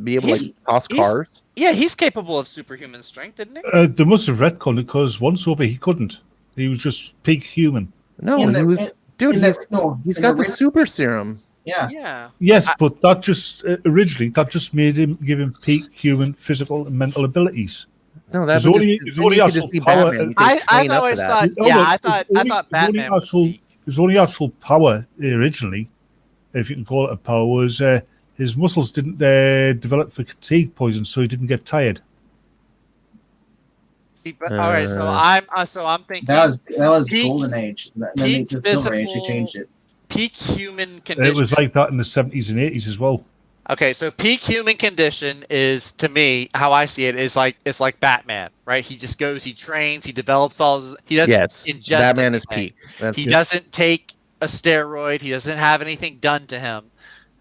be able to like toss cars? Yeah, he's capable of superhuman strength, isn't he? They must have retconned it because once over he couldn't. He was just peak human. No, In the- he was. Dude, in he's the- he's in got the ori- super serum. Yeah. Yeah. Yes, but that just originally that just made him give him peak human physical and mental abilities. No, that's There's only actual power- I've always thought. No, Yeah, but I thought Batman. His only actual power originally, if you can call it a power, was his muscles didn't develop for fatigue poison, so he didn't get tired. All right, so I'm thinking That was Peak- Golden Age. Then peak the Silver Age, they physical- changed it. peak human condition. It was like that in the 70s and 80s as well. Okay, so peak human condition is, to me, how I see it, is it's like Batman, right? He just goes, he trains, he develops all his. He doesn't Yes, ingest Batman is anything. peak. That's He it. doesn't take a steroid. He doesn't have anything done to him.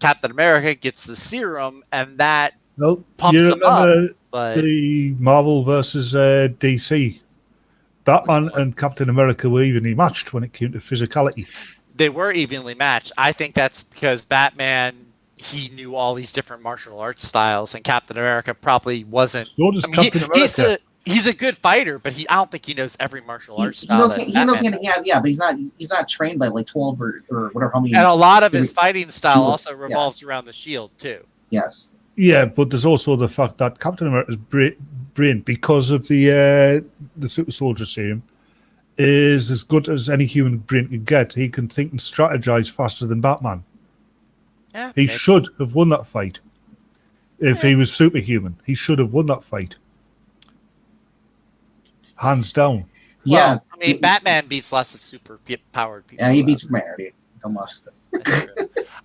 Captain America gets the serum, and that Well, pumps you him up. remember But the Marvel versus DC? Batman and Captain America were evenly matched when it came to physicality. they were evenly matched. I think that's because Batman, he knew all these different martial arts styles, and Captain America probably wasn't. So does I mean, Captain America. he's a good fighter, but I don't think he knows every martial arts He style. knows that he knows Batman hand, yeah, but he's not trained by like 12 or whatever how many. and a lot of his fighting style Jewel, also revolves around the shield too. Yes. Yeah, but there's also the fact that Captain America's brain, because of the super soldier serum, is as good as any human brain can get. He can think and strategize faster than Batman. Yeah, He maybe. should have won that fight. If he was superhuman, he should have won that fight. Hands down. Yeah. Well, I mean, Batman beats lots of super powered people. Yeah, he beats Superman already. Almost.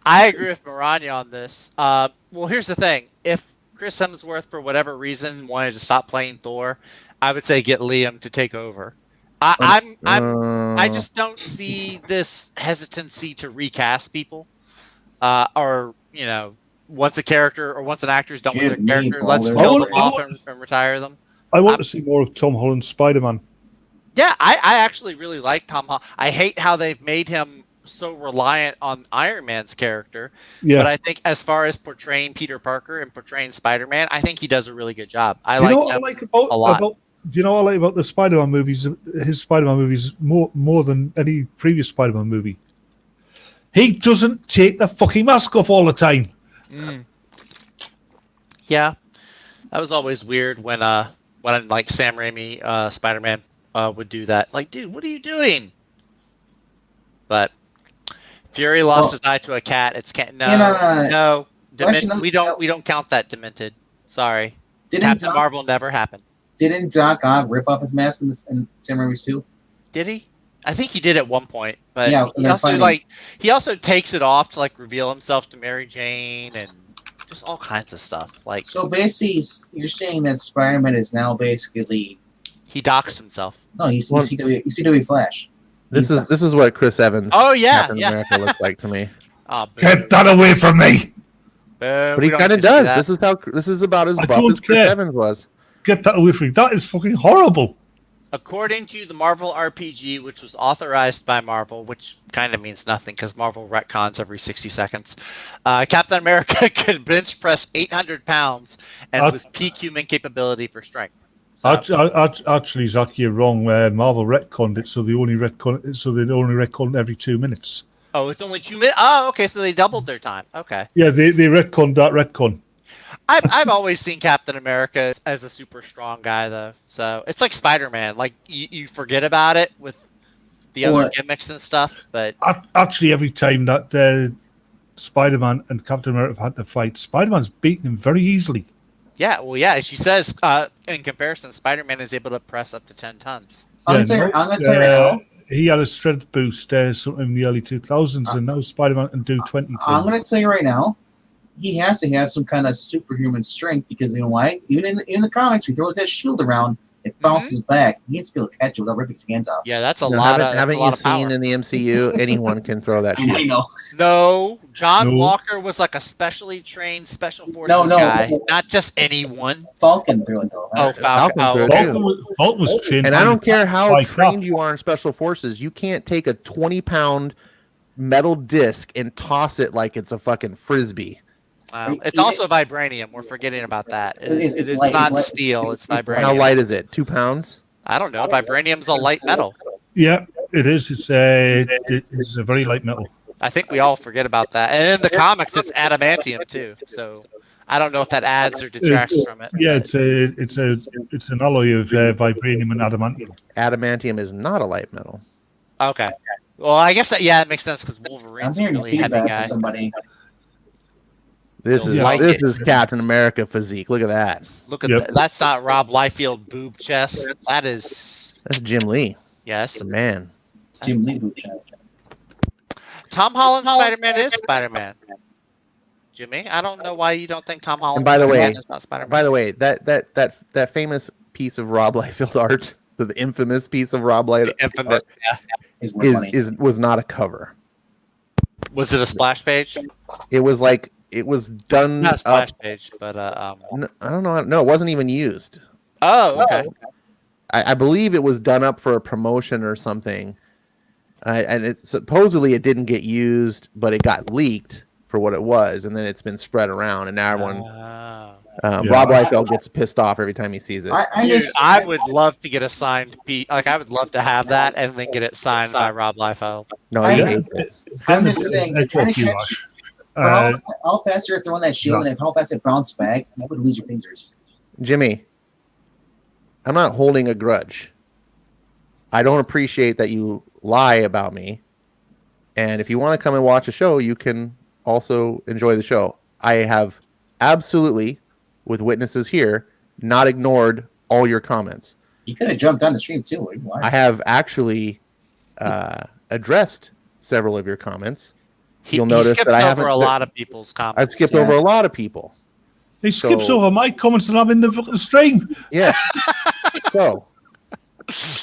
I agree with Maranya on this. Well, here's the thing: if Chris Hemsworth, for whatever reason, wanted to stop playing Thor, I would say get Liam to take over. I just don't see this hesitancy to recast people, or once a character or once an actor's done with their character, let's kill them off and retire them. I want to see more of Tom Holland's Spider-Man. Yeah, I actually really like Tom Holland. I hate how they've made him so reliant on Iron Man's character. Yeah. But I think as far as portraying Peter Parker and portraying Spider-Man, I think he does a really good job. I Do you like know what him I like about do you know what I like about the Spider-Man movies? His Spider-Man movies more than any previous Spider-Man movie. He doesn't take the fucking mask off all the time. Yeah, that was always weird when like Sam Raimi Spider-Man would do that. Like, dude, what are you doing? But Fury lost his eye to a cat. It's no. We don't count that demented. Sorry, Captain Marvel never happened. Didn't Doc Ock rip off his mask in Sam Raimi's 2? Did he? I think he did at one point, but yeah, he also takes it off to like reveal himself to Mary Jane and just all kinds of stuff. Like, so basically, you're saying that Spider-Man is now basically he doxed himself. No, he's CW Flash. This is what Chris Evans. Oh yeah, Captain America looks like to me. Oh, get that away from me! But he kind of does. This is about as buff as Chris Evans was. Get that away from me! That is fucking horrible. According to the Marvel RPG, which was authorized by Marvel, which kind of means nothing because Marvel retcons every 60 seconds, Captain America could bench press 800 pounds and was peak human capability for strength. So, actually, Zach, you're wrong. Marvel retconned it, so they only retcon every 2 minutes. Oh, it's only 2 minutes. Oh, okay, so they doubled their time. Okay. Yeah, they retconned that retcon. I've always seen Captain America as a super strong guy, though. So it's like Spider-Man. Like you forget about it with the other gimmicks and stuff. But actually, every time that Spider-Man and Captain America have had to fight, Spider-Man's beaten him very easily. Yeah, well, yeah. She says, in comparison, Spider-Man is able to press up to 10 tons. I'm gonna tell you right now. He had a strength boost in the early 2000s, and now Spider-Man can do 20 tons. I'm going to tell you right now. He has to have some kind of superhuman strength because you know why? Even in the comics, he throws that shield around, it bounces back. He needs to be able to catch it without ripping his hands off. Yeah, that's a lot. Haven't you seen power. in the MCU anyone can throw that shield? I know. No, John Walker was like a specially trained special forces guy, not just anyone. Falcon threw it though. Oh, Falcon. Falcon was trained. And I don't care how trained you are in special forces, you can't take a 20-pound metal disc and toss it like it's a fucking frisbee. It's also vibranium. We're forgetting about that. It's not steel. It's vibranium. How light is it? 2 pounds? I don't know. Vibranium's a light metal. Yeah, it is. It's a very light metal. I think we all forget about that. And in the comics, it's adamantium too. So I don't know if that adds or detracts from it. Yeah, it's an alloy of vibranium and adamantium. Adamantium is not a light metal. Okay. Well, I guess it makes sense because Wolverine's a really heavy guy. From somebody. This is Captain America physique. Look at that. Look at that. That's not Rob Liefeld boob chest. That's Jim Lee. Yes, the man. Jim Lee boob chest. Tom Holland Spider-Man is Spider-Man. Jimmy, I don't know why you don't think Tom Holland. And by the way, is not Spider-Man. By the way, that famous piece of Rob Liefeld art, the infamous piece of Rob Liefeld art, was not a cover. Was it a splash page? It was done not a splash page, but no, I don't know. No, it wasn't even used. Oh, okay. I believe it was done up for a promotion or something, and supposedly it didn't get used, but it got leaked for what it was, and then it's been spread around, and now everyone. Oh. Rob Liefeld gets pissed off every time he sees it. I would love to get a signed like I would love to have that and then get it signed by Rob Liefeld. No, he hates it. I'm just saying, trying to catch how fast you're throwing that shield and how fast it bounced back, I would lose your fingers. Jimmy, I'm not holding a grudge. I don't appreciate that you lie about me. And if you want to come and watch a show, you can also enjoy the show. I have absolutely, with witnesses here, not ignored all your comments. You could have jumped on the stream too. Why? I have actually addressed several of your comments. You'll notice that I haven't. A lot of people's comments. I've skipped over a lot of people. He skips over my comments and I'm in the fucking stream. Yeah. So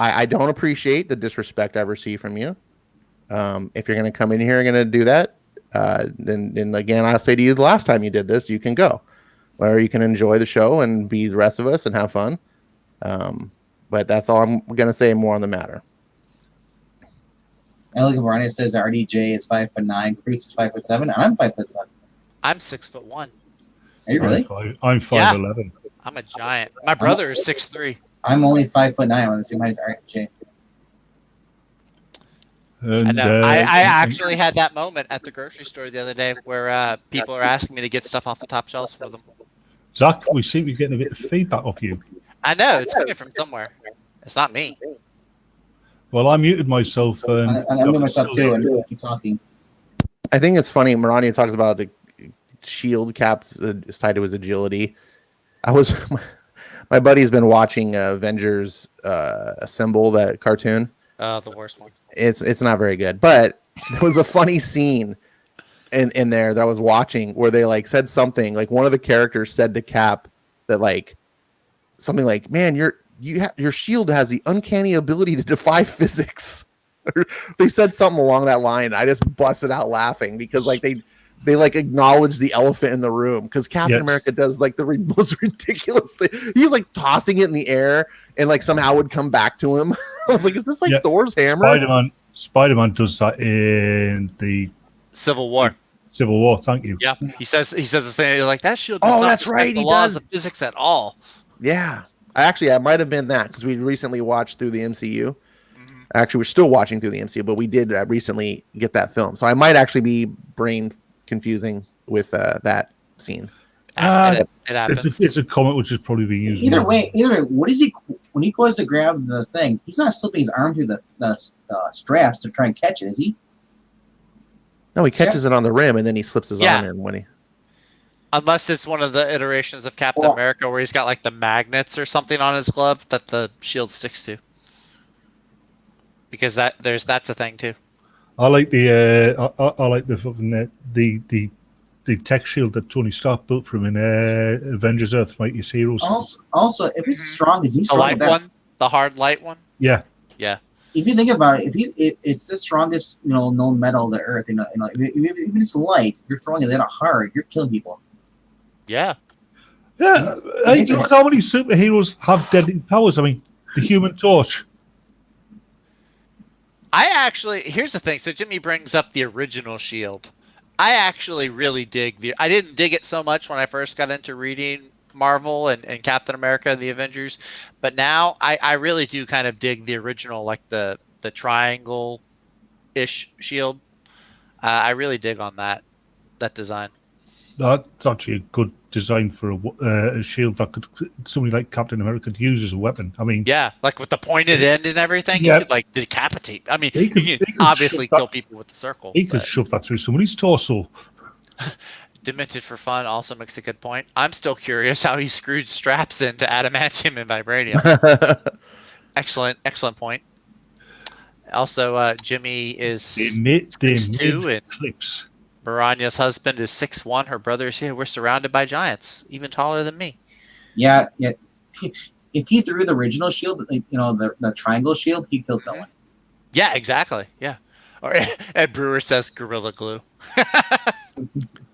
I don't appreciate the disrespect I've received from you. If you're going to come in here and going to do that, then again, I'll say to you, the last time you did this, you can go, where you can enjoy the show and be the rest of us and have fun. But that's all I'm going to say more on the matter. And look at Barney says RDJ is 5'9", Priest is 5'7", and I'm 5'7". I'm 6'1". Are you really? I'm 5'11". I'm a giant. My brother is 6'3". I'm only 5'9". I'm the same height as RDJ. And, I actually had that moment at the grocery store the other day where people are asking me to get stuff off the top shelves for them. Zach, we seem to be getting a bit of feedback off you. I know, it's coming from somewhere. It's not me. Well, I muted myself. I'm muting myself too, and keep talking. I think it's funny. Marani talks about the shield cap is tied to his agility. My buddy's been watching Avengers Assemble, that cartoon. The worst one. It's not very good, but there was a funny scene in there that I was watching where they like said something, like one of the characters said to Cap that like something like, "Man, your shield has the uncanny ability to defy physics." They said something along that line. I just busted out laughing because like they like acknowledge the elephant in the room, because Captain America does like the most ridiculous thing. He was like tossing it in the air and like somehow would come back to him. I was like, is this like Thor's hammer? Spider-Man does that in the Civil War. Thank you. Yeah, he says the thing like that shield. Does not that's right. The laws of physics at all. Yeah, I might have been that because we recently watched through the MCU. Actually, we're still watching through the MCU, but we did recently get that film, so I might actually be brain confusing with that scene. It's a comment which is probably being used. Either way, what is he when he goes to grab the thing? He's not slipping his arm through the straps to try and catch it, is he? No, he catches it on the rim and then he slips his arm in when he. Unless it's one of the iterations of Captain America where he's got like the magnets or something on his glove that the shield sticks to. Because that's a thing too. I like the fucking the tech shield that Tony Stark built for him in Avengers: Earth's Mightiest Heroes. Also, if he's strong, is he the strong? light one, the hard light one. Yeah. If you think about it, if it's the strongest, known metal of the Earth, even it's light, you're throwing it that hard, you're killing people. Yeah. Yeah. You know how many superheroes have deadly powers? I mean, the Human Torch. Here's the thing. So Jimmy brings up the original Shield. I actually really I didn't dig it so much when I first got into reading Marvel and Captain America and the Avengers, but now I really do kind of dig the original, like the triangle-ish shield. I really dig on that design. That's actually a good design for a shield that somebody like Captain America could use as a weapon. I mean, yeah, like with the pointed end and everything, you could like decapitate. I mean, he could obviously kill people with the circle. He could shove that through somebody's torso. Demented for fun also makes a good point. I'm still curious how he screwed straps into adamantium and vibranium. Excellent point. Also, Jimmy is 6'2", and clips. Miranya's husband is 6'1". Her brother is here. We're surrounded by giants, even taller than me. Yeah. If he threw the original shield, the triangle shield, he killed someone. Yeah, exactly. Yeah. Or Ed Brewer says Gorilla Glue.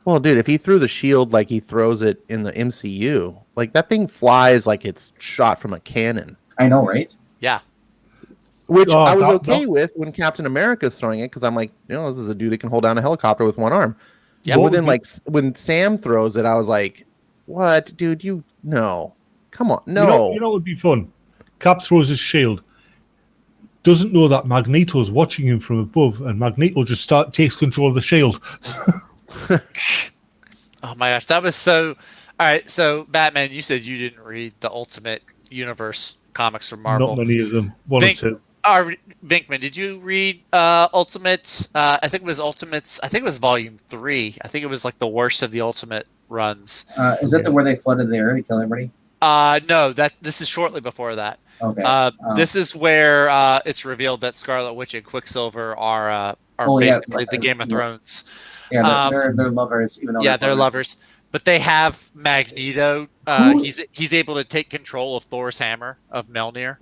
Well, dude, if he threw the shield like he throws it in the MCU, like that thing flies like it's shot from a cannon. I know, right? Yeah. Which I was with when Captain America's throwing it, because I'm like, this is a dude that can hold down a helicopter with one arm. Yeah. But then, when Sam throws it, I was like, "What, dude? No, come on, no." You know what would be fun? Cap throws his shield. Doesn't know that Magneto's watching him from above, and Magneto just takes control of the shield. Oh my gosh, that was so. All right, so Batman, you said you didn't read the Ultimate Universe comics from Marvel. Not many of them. One or two. Binkman, did you read Ultimate? I think it was Ultimates. I think it was Volume 3. I think it was like the worst of the Ultimate runs. Is that where they flooded the Earth to kill everybody? No, this is shortly before that. Okay. This is where it's revealed that Scarlet Witch and Quicksilver are basically the Game of Thrones. Yeah, they're lovers, even though they're lovers. But they have Magneto. He's able to take control of Thor's hammer of Mjolnir.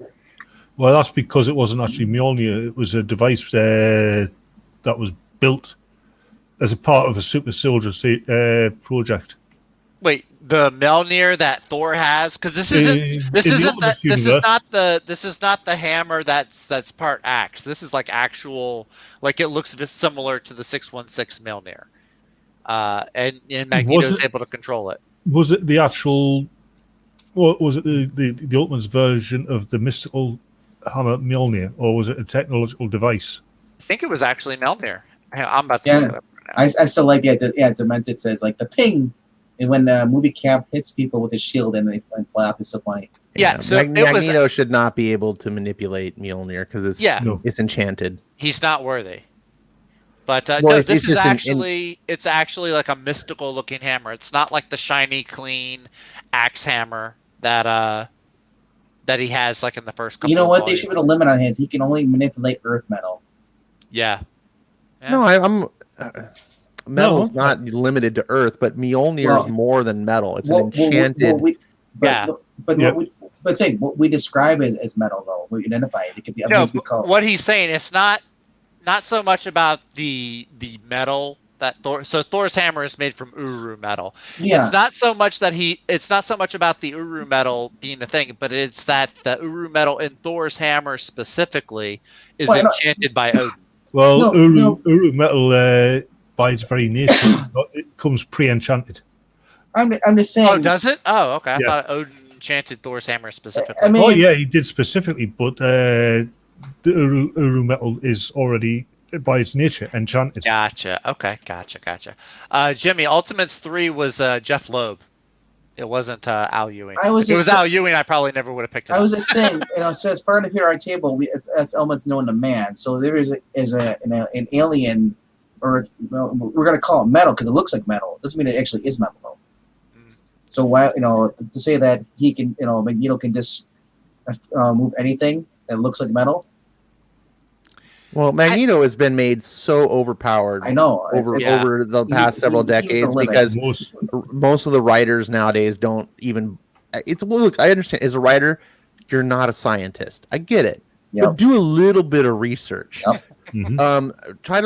Well, that's because it wasn't actually Mjolnir. It was a device that was built as a part of a super soldier project. Wait, the Mjolnir that Thor has, because this is not the hammer that's part axe. This is like actual, like it looks similar to the 616 Mjolnir, and Magneto is able to control it. Was it the actual? Or was it the Ultimate's version of the mystical hammer Mjolnir, or was it a technological device? I think it was actually Mjolnir. I'm about to look it up right now. I still like it. Demented says like the ping. And when the movie Cap hits people with his shield and they fly off, it's so funny. Yeah, so Magneto should not be able to manipulate Mjolnir because it's enchanted. He's not worthy. But this is it's actually like a mystical looking hammer. It's not like the shiny, clean axe hammer that he has like in the first couple. You know what? Volumes. They should put a limit on his. He can only manipulate Earth metal. Yeah. No, I'm. Metal's not limited to Earth, but Mjolnir is more than metal. It's an enchanted. What we describe as metal, though, we identify it. It could be. What he's saying, it's not so much about the metal that Thor. So Thor's hammer is made from Uru metal. Yeah. It's not so much about the Uru metal being the thing, but it's that the Uru metal in Thor's hammer specifically is enchanted by Odin. Well, Uru metal. By its very nature, it comes pre-enchanted. I'm just saying. Oh, does it? Oh, okay. I thought Odin enchanted Thor's hammer specifically. I mean, he did specifically, but the Uru metal is already, by its nature, enchanted. Gotcha. Okay, gotcha. Jimmy, Ultimates 3 was Jeff Loeb. It wasn't Al Ewing. If it was Al Ewing, I probably never would have picked it up. I was just saying, so as far as here our table, that's almost known to man. So there is an alien Earth. Well, we're going to call it metal because it looks like metal. It doesn't mean it actually is metal, though. So why, to say that he can, Magneto can just move anything that looks like metal. Well, Magneto has been made so overpowered. I know over the past several decades because most of the writers nowadays don't even. Look, I understand. As a writer, you're not a scientist. I get it, but do a little bit of research. Yep. Try.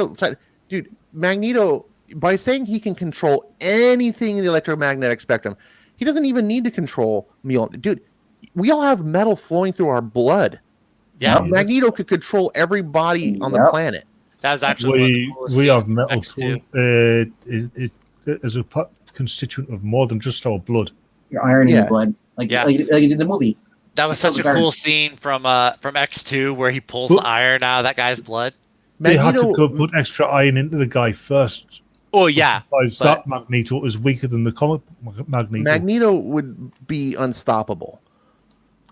Dude, Magneto, by saying he can control anything in the electromagnetic spectrum, he doesn't even need to control Mjolnir. Dude, we all have metal flowing through our blood. Yeah, Magneto could control every body on the planet. That's actually we have metal as a constituent of more than just our blood. Your iron in your blood, like you did in the movie. That was such a cool scene from X2 where he pulls the iron out of that guy's blood. They had to go put extra iron into the guy first. Oh yeah, because that Magneto is weaker than the comic Magneto. Magneto would be unstoppable.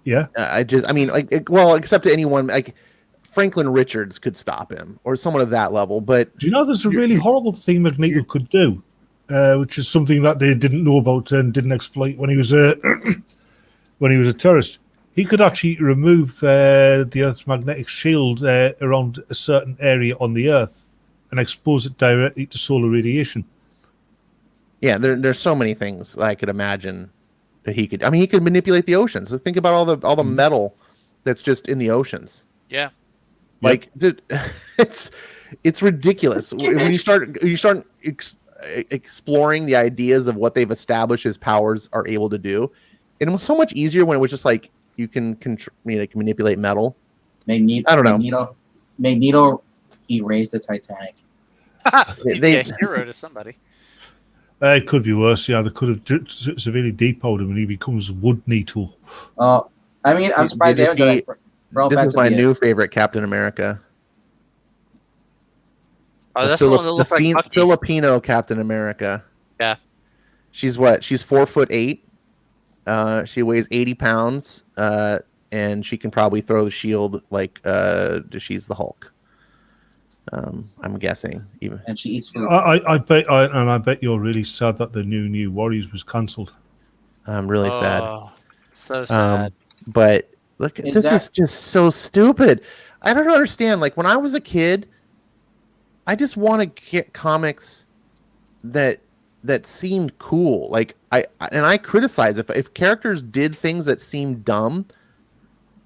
Yeah, except to anyone like Franklin Richards could stop him or someone of that level. But do you know there's a really horrible thing Magneto could do, which is something that they didn't know about and didn't exploit when he was a terrorist. He could actually remove the Earth's magnetic shield around a certain area on the Earth and expose it directly to solar radiation. Yeah, there's so many things I could imagine that he could. I mean, he could manipulate the oceans. So think about all the metal that's just in the oceans. Yeah, like dude, it's ridiculous when you start exploring the ideas of what they've established his powers are able to do. And it was so much easier when it was just like. You can manipulate metal. Magneto, I don't know. Magneto, he raised the Titanic. They hero to somebody. It could be worse. Yeah, they could have severely depowered him, and he becomes Wood Nito. I mean, I'm surprised they haven't done that. For This is my offensive new yet. favorite Captain America. Oh, that's the one that looks like Bucky. Filipino Captain America. Yeah. She's what? She's 4'8". She weighs 80 pounds. And she can probably throw the shield like she's the Hulk. I'm guessing. Even. And she eats food. I bet you're really sad that the new Warriors was cancelled. I'm really sad. So sad. But look, this is just so stupid. I don't understand. Like when I was a kid, I just want to get comics that seemed cool. Like I criticize if characters did things that seemed dumb.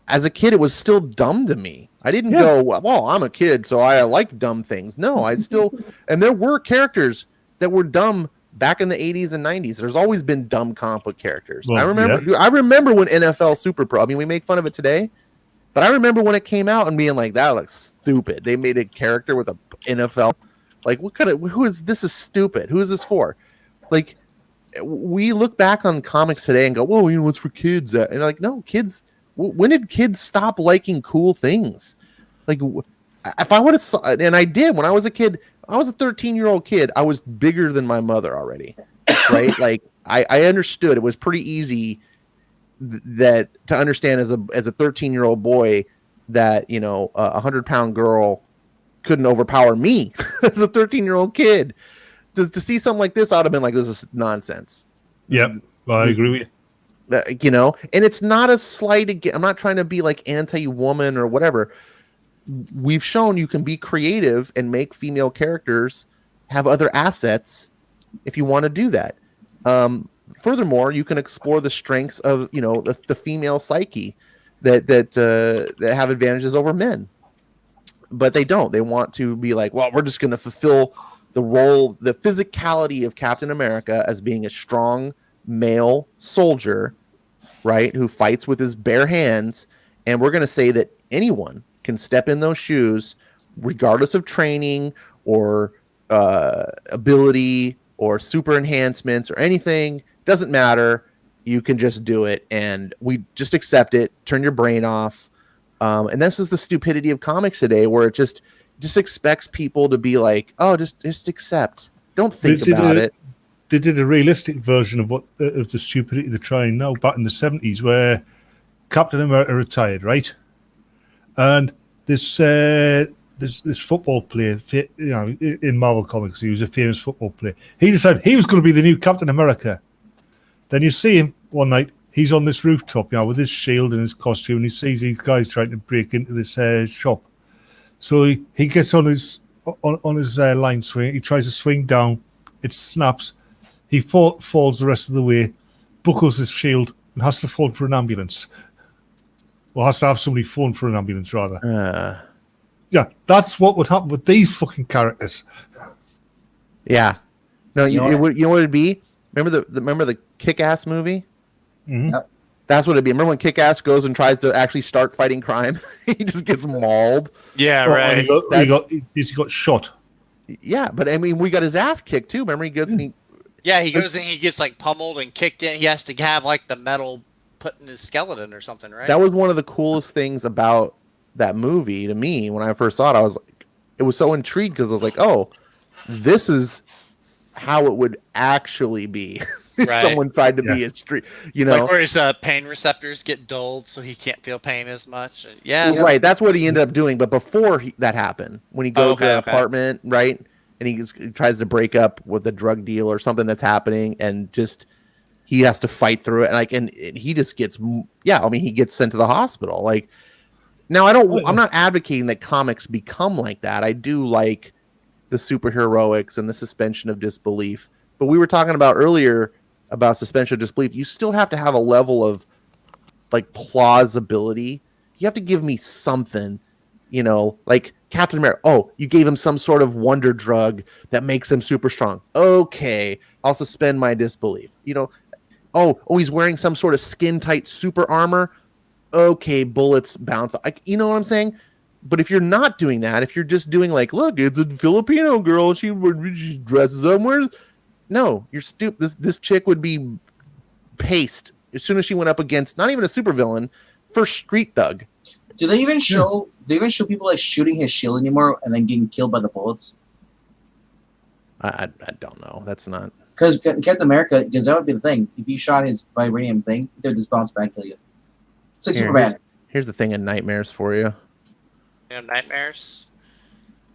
As a kid, it was still dumb to me. I didn't go, well, I'm a kid, so I like dumb things. No, I still, and there were characters that were dumb back in the 80s and 90s. There's always been dumb comic book characters. Well, I remember when NFL Super Pro, I mean, we make fun of it today, but I remember when it came out and being like, that looks stupid. They made a character with a NFL. Like, this is stupid. Who is this for? Like, we look back on comics today and go, well, it's for kids. And like, no, kids. When did kids stop liking cool things? Like, if I would have, and I did when I was a kid, I was a 13-year-old kid. I was bigger than my mother already, right? Like, I understood. It was pretty easy to understand as a 13-year-old boy that a 100-pound girl couldn't overpower me as a 13-year-old kid. To see something like this, I'd have been like, this is nonsense. Yep, I agree with you. And it's not a slight again. I'm not trying to be like anti-woman or whatever. We've shown you can be creative and make female characters have other assets if you want to do that. Furthermore, you can explore the strengths of the female psyche that have advantages over men, but they don't. They want to be like, well, we're just going to fulfill the role, the physicality of Captain America as being a strong male soldier, right, who fights with his bare hands, and we're going to say that anyone can step in those shoes regardless of training or ability or super enhancements or anything. Doesn't matter. You can just do it, and we just accept it. Turn your brain off. And this is the stupidity of comics today, where it just expects people to be like, oh, just accept. Don't think about it. They did a realistic version of the stupidity they're trying now back in the 70s, where Captain America retired, right? And this football player, in Marvel Comics, he was a famous football player. He decided he was going to be the new Captain America. Then you see him one night. He's on this rooftop, with his shield and his costume, and he sees these guys trying to break into this shop. So he gets on his line swing. He tries to swing down. It snaps. He falls the rest of the way, buckles his shield, and has to phone for an ambulance. Or has to have somebody phone for an ambulance, rather. Yeah, that's what would happen with these fucking characters. Yeah. No, you know what it'd be? Remember the Kick-Ass movie? Mm-hmm. Yep. That's what it'd be. Remember when Kick-Ass goes and tries to actually start fighting crime? He just gets mauled. Yeah, right. He got shot. Yeah, but I mean, we got his ass kicked too. Remember, he goes and he goes and he gets like pummeled and kicked in. He has to have like the metal put in his skeleton or something, right? That was one of the coolest things about that movie to me. When I first saw it, it was so intrigued because I was like, oh, this is how it would actually be if someone tried to be a street, like where his pain receptors get dulled so he can't feel pain as much. Right. That's what he ended up doing. But before that happened, when he goes to that apartment, right, and he tries to break up with a drug deal or something that's happening, and just he has to fight through it, and he just gets he gets sent to the hospital. Like, now I'm not advocating that comics become like that. I do like the superheroics and the suspension of disbelief, but we were talking about earlier about suspension of disbelief. You still have to have a level of like plausibility. You have to give me something, like Captain America. Oh, you gave him some sort of wonder drug that makes him super strong. Okay, I'll suspend my disbelief. Oh, he's wearing some sort of skin tight super armor. Okay, bullets bounce. You know what I'm saying? But if you're not doing that, if you're just doing like, look, it's a Filipino girl, she dresses up, No, you're stupid. This chick would be paced as soon as she went up against not even a supervillain, first street thug. Do they even show? Do they even show people like shooting his shield anymore and then getting killed by the bullets? I don't know. That's not Because Captain America, because that would be the thing. If you shot his vibranium thing, they'd just bounce back and kill you. It's like Superman. Here's the thing in nightmares for you. Yeah, nightmares.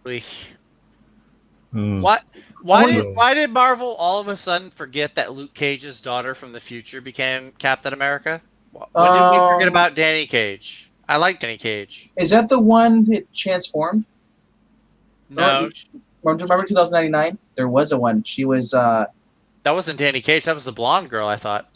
Mm. What? Why did Marvel all of a sudden forget that Luke Cage's daughter from the future became Captain America? When did we forget about Danny Cage? I like Danny Cage. Is that the one that transformed? No, Remember 2099? There was a one. She was. that wasn't Danny Cage. That was the blonde girl. I thought.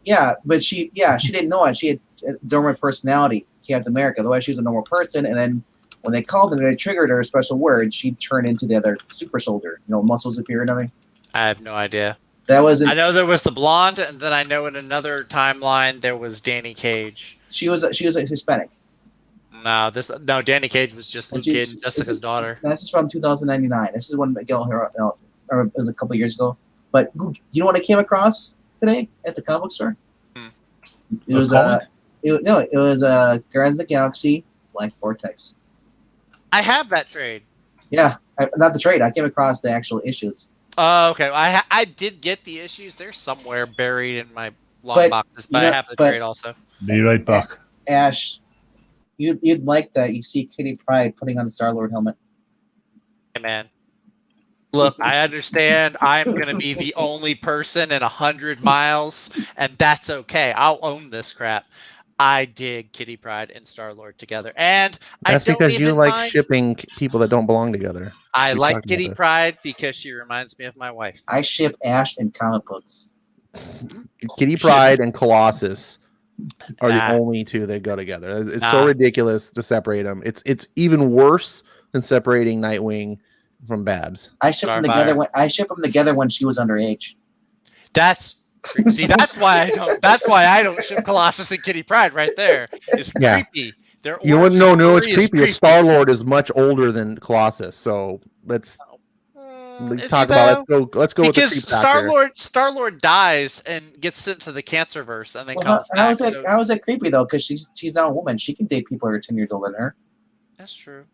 Yeah, but she didn't know it. She had a dormant personality, Captain America. Otherwise, she was a normal person, and then when they called her, they triggered her a special word. She turned into the other super soldier. You know, muscles appear and everything. I have no idea. That wasn't. I know there was the blonde, and then I know in another timeline there was Danny Cage. She was a Hispanic. No, Danny Cage was just Luke Cage and Jessica's daughter. This is from 2099. This is when Miguel Hero, or it was a couple years ago. But you know what I came across today at the comic book store? It was Guardians of the Galaxy Black Vortex. I have that trade. Yeah, not the trade. I came across the actual issues. Oh, okay. I did get the issues. They're somewhere buried in my long boxes, but I have the trade also. Be right back. Ash, you'd like that. You see Kitty Pryde putting on the Star-Lord helmet. Hey, man. Look, I understand I'm going to be the only person in 100 miles, and that's okay. I'll own this crap. I dig Kitty Pryde and Star-Lord together. And that's I don't because you even like mind... shipping people that don't belong together. I like Kitty Pryde because she reminds me of my wife. I ship Ash in comic books. Kitty Pryde and Colossus are the only two that go together. It's so ridiculous to separate them. It's even worse than separating Nightwing from Babs. I ship them together when she was underage. That's why I don't ship Colossus and Kitty Pryde right there. It's creepy. You wouldn't know. No, it's creepy. Star-Lord is much older than Colossus, so let's talk about. Let's go with the creep factor. Star-Lord dies and gets sent to the Cancerverse and then comes back. How is that creepy though? Because she's not a woman. She can date people who are 10 years older than her. That's true.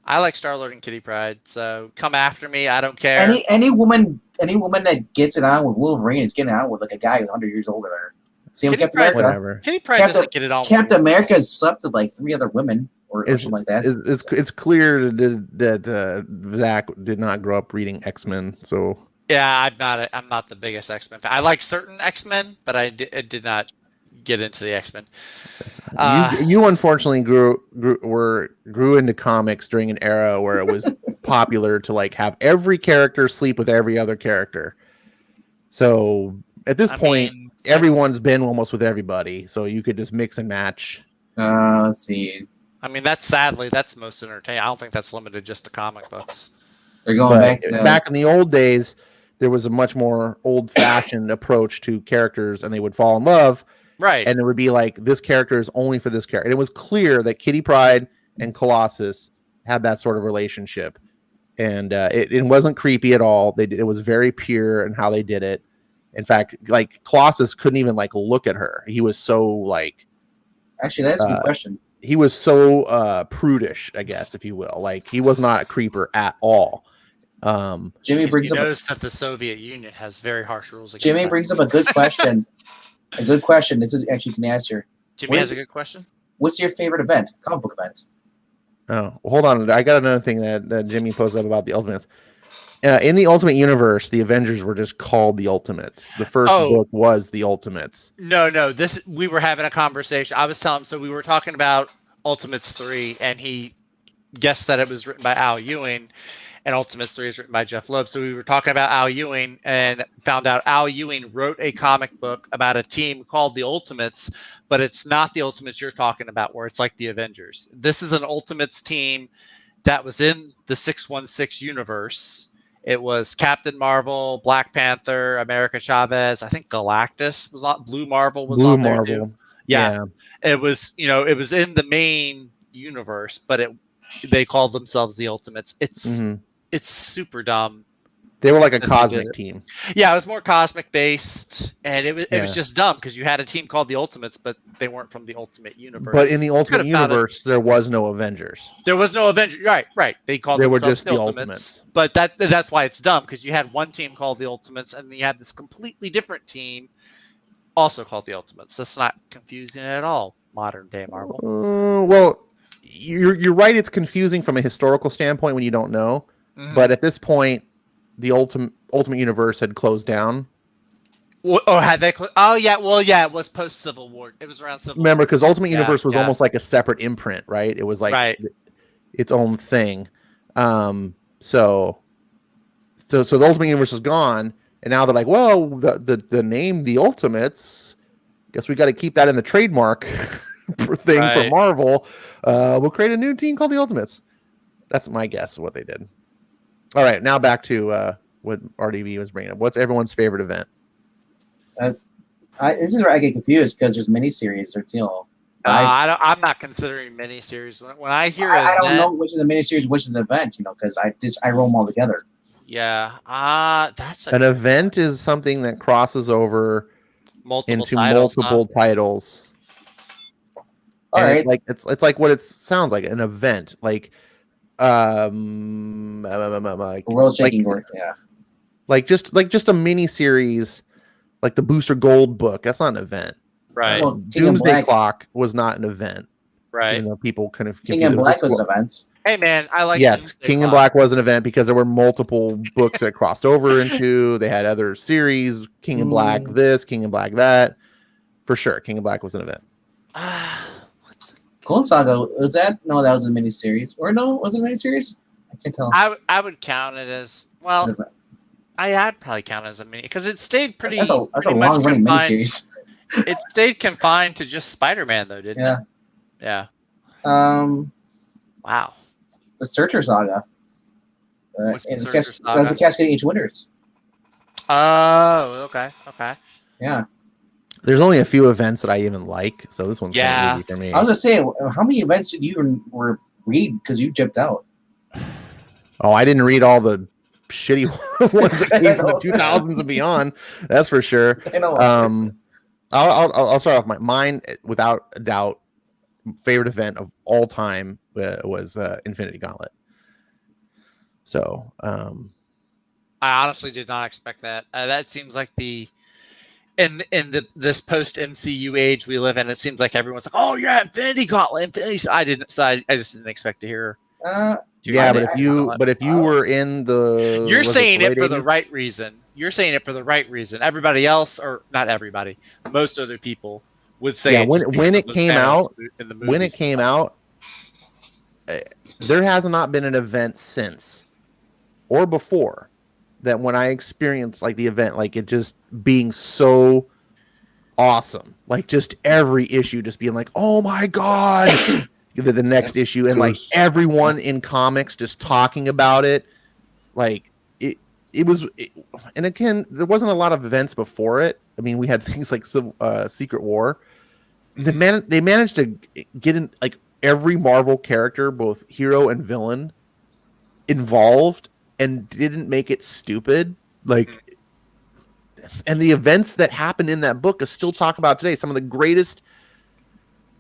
I like Star-Lord and Kitty Pryde, so come after me. I don't care. Any woman that gets it on with Wolverine is getting it on with like a guy who's 100 years older than her. Same with Captain America. Whatever. Kitty Pryde doesn't get it on. Captain America has slept with like 3 other women or something like that. It's clear that Zach did not grow up reading X-Men, so yeah, I'm not the biggest X-Men fan. I like certain X-Men, but I did not get into the X-Men. You unfortunately grew into comics during an era where it was popular to like have every character sleep with every other character. So at this point, everyone's been almost with everybody, so you could just mix and match. Let's see. I mean, that's most entertaining. I don't think that's limited just to comic books. They're going back in the old days. There was a much more old-fashioned approach to characters, and they would fall in love. Right. And it would be like, this character is only for this character. And it was clear that Kitty Pryde and Colossus had that sort of relationship. And it wasn't creepy at all. It was very pure in how they did it. In fact, like Colossus couldn't even like look at her. He was so like... Actually, that's a good question. He was so prudish, I guess, if you will. Like, he was not a creeper at all. Jimmy brings up knows that the Soviet Union has very harsh rules. Jimmy brings up a good question. A good question. This is actually can answer. Jimmy has a good question. What's your favorite event? Comic book event? Oh, hold on. I got another thing that Jimmy posted up about the Ultimates. In the Ultimate Universe, the Avengers were just called the Ultimates. The first book was the Ultimates. No. We were having a conversation. I was telling him, so we were talking about Ultimates 3, and he guessed that it was written by Al Ewing, and Ultimates 3 is written by Jeff Loeb. So we were talking about Al Ewing and found out Al Ewing wrote a comic book about a team called the Ultimates, but it's not the Ultimates you're talking about, where it's like the Avengers. This is an Ultimates team that was in the 616 universe. It was Captain Marvel, Black Panther, America Chavez. I think Galactus was on. Blue Marvel was on there too. Yeah. It was, it was in the main universe, but they called themselves the Ultimates. It's super dumb. They were like a that they did cosmic it. team. Yeah, it was more cosmic based, and it was Yeah. just dumb because you had a team called the Ultimates, but they weren't from the Ultimate Universe. But in the Ultimate Could've found it. Universe, there was no Avengers. There was no Avenger. Right. They called They were themselves just the Ultimates. But that's why it's dumb because you had one team called the Ultimates, and then you had this completely different team also called the Ultimates. That's not confusing at all. Modern day Marvel. Well, you're right. It's confusing from a historical standpoint when you don't know. Mhm. But at this point, the Ultimate Universe had closed down. Or had they? Oh yeah. Well, yeah. It was post Civil War. It was around Civil Remember, War. because Ultimate Yeah, Universe was yeah. almost like a separate imprint, right? It was like Right. its own thing. So the Ultimate Universe is gone, and now they're like, well, the name the Ultimates, guess we got to keep that in the trademark thing for Right. Marvel. We'll create a new team called the Ultimates. That's my guess of what they did. All right, now back to what RDB was bringing up. What's everyone's favorite event? This is where I get confused because there's miniseries or I'm not considering miniseries. When I hear I don't event- know which is the miniseries, which is the event, because I roll them all together. Yeah. That's An event is something that crosses over into multiple titles. All And right. it's like what it sounds like, an event. Like World shaking work, yeah. like just a mini series, like the Booster Gold book. That's not an event. Right. Well, King and Doomsday Black- Clock was not an event. Right. Even though people kind of King and Black was an event. Hey man, I like. Yeah, Doomsday King and Clock. Black was an event because there were multiple books that crossed over into. They had other series, King and Black this, King and Black that. For sure, King and Black was an event. Clone Saga, was that? No, that was a miniseries. Or no, was it a miniseries? I can't tell. I would count it as well. I'd probably count it as a mini because it stayed pretty. That's a pretty much long running confined- miniseries. It stayed confined to just Spider-Man though, didn't it? Yeah. Wow. The Searcher Saga. What's the and Searcher That Saga? was the Cascading Age Winters. Oh, okay. Yeah. There's only a few events that I even like, so this one's kind Yeah. of easy for me. I was just saying, how many events did you read because you dipped out? Oh, I didn't read all the shitty ones that came from the 2000s and beyond. That's for sure. I know. I'll start off. Mine, without a doubt, favorite event of all time was Infinity Gauntlet. So, I honestly did not expect that. That seems like this post MCU age we live in. It seems like everyone's like, "Oh yeah, Infinity Gauntlet." I just didn't expect to hear. yeah, but if you were in the, you're saying it for the 80s? right reason. You're saying it for the right reason. Everybody else, or not everybody, most other people would say. Yeah, it just when it because came of out, in the when it movies. came out, there has not been an event since or before that when I experienced like the event, like it just being so awesome, like just every issue just being like, oh my god, the next issue, and like everyone in comics just talking about it, like it was, and again, there wasn't a lot of events before it. I mean, we had things like Secret War. They managed to get in like every Marvel character, both hero and villain, involved, and didn't make it stupid. Like, and the events that happened in that book is still talked about today. Some of the greatest,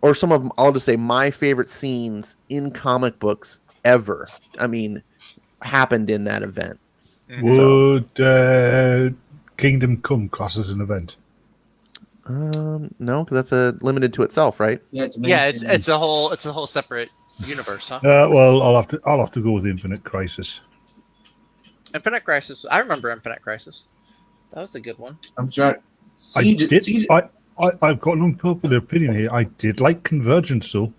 or some of, I'll just say, my favorite scenes in comic books ever, I mean, happened in that event. Would Kingdom Come class as an event? No, because that's limited to itself, right? Yeah, it's it's a whole separate universe, huh? Well, I'll have to go with Infinite Crisis. Infinite Crisis. I remember Infinite Crisis. That was a good one. I'm sure. I've got an unpopular opinion here. I did like Convergence, though.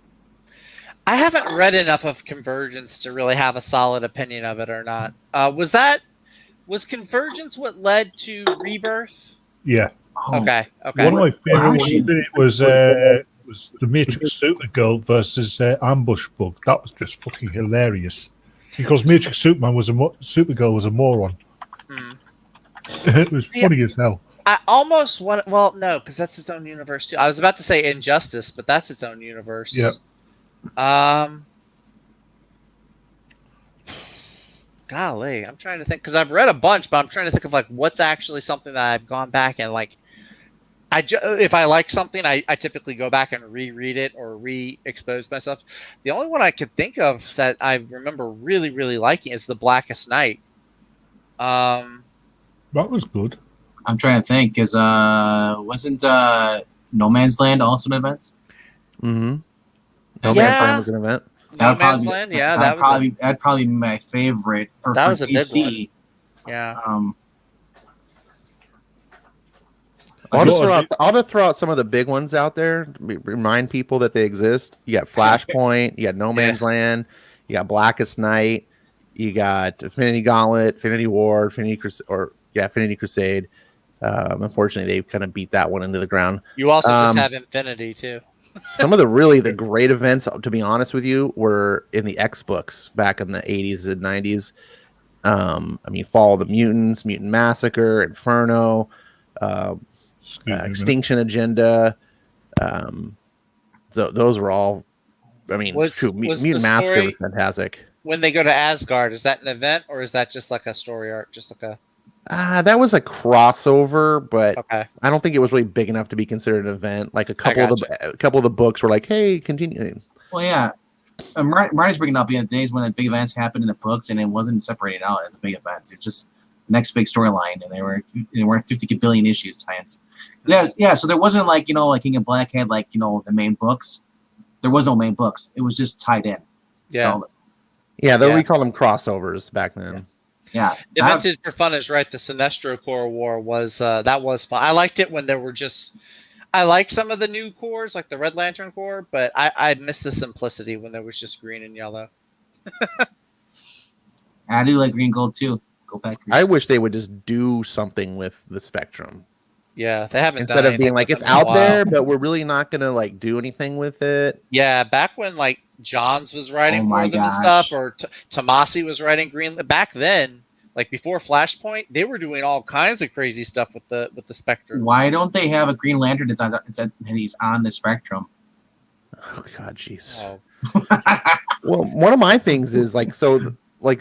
I haven't read enough of Convergence to really have a solid opinion of it or not. Was Convergence what led to Rebirth? Yeah. Okay. One of my favorite ones actually- in it was the Matrix Supergirl versus Ambush Bug. That was just fucking hilarious. Because Matrix Supergirl was a moron. It was funny as hell. I almost want. Well, no, because that's its own universe too. I was about to say Injustice, but that's its own universe. Yep. God, golly, I'm trying to think because I've read a bunch, but I'm trying to think of like what's actually something that I've gone back and like. If I like something, I typically go back and reread it or re-expose myself. The only one I could think of that I remember really, really liking is The Blackest Night. That was good. I'm trying to think, because wasn't No Man's Land also an event? Mm-hmm. No Yeah. Man's Land was an event. No Man's Land, yeah, that'd probably be my favorite. That was a big DC. one. Yeah. I'll just throw out some of the big ones out there. Remind people that they exist. You got Flashpoint. You got No Man's Land. You got Blackest Night. You got Infinity Gauntlet, Infinity War, Infinity Crusade. Unfortunately, they kind of beat that one into the ground. You also just have Infinity too. Some of the great events, to be honest with you, were in the X books back in the 80s and 90s. I mean, Fall of the Mutants, Mutant Massacre, Inferno. Extinction Agenda. Those were all. I mean, Mutant Massacre was fantastic. When they go to Asgard, is that an event or is that just like a story arc? Just like a. That was a crossover, but okay. I don't think it was really big enough to be considered an event. Like a couple of the books were like, "Hey, continue." Well, yeah. Marty's bringing up the days when the big events happened in the books and it wasn't separated out as a big event. It was just the next big storyline, and they were 50 billion issues tie-ins. Yeah. So there wasn't like King of Black had like the main books. There was no main books. It was just tied in. Yeah. We called them crossovers back then. Yeah. Invented for Fun is right. The Sinestro Corps War was that was fun. I liked it when there were just. I like some of the new cores, like the Red Lantern Corps, but I miss the simplicity when there was just green and yellow. I do like Green Gold too. Go back. I wish they would just do something with the Spectrum. Yeah, they haven't instead of being like it's out there, but we're really not gonna like do anything with it. Yeah, back when like Johns was writing for them and stuff, or Tomasi was writing Green. Back then, like before Flashpoint, they were doing all kinds of crazy stuff with the Spectrum. Why don't they have a Green Lantern and he's on the Spectrum? Oh God, jeez. Well, one of my things is like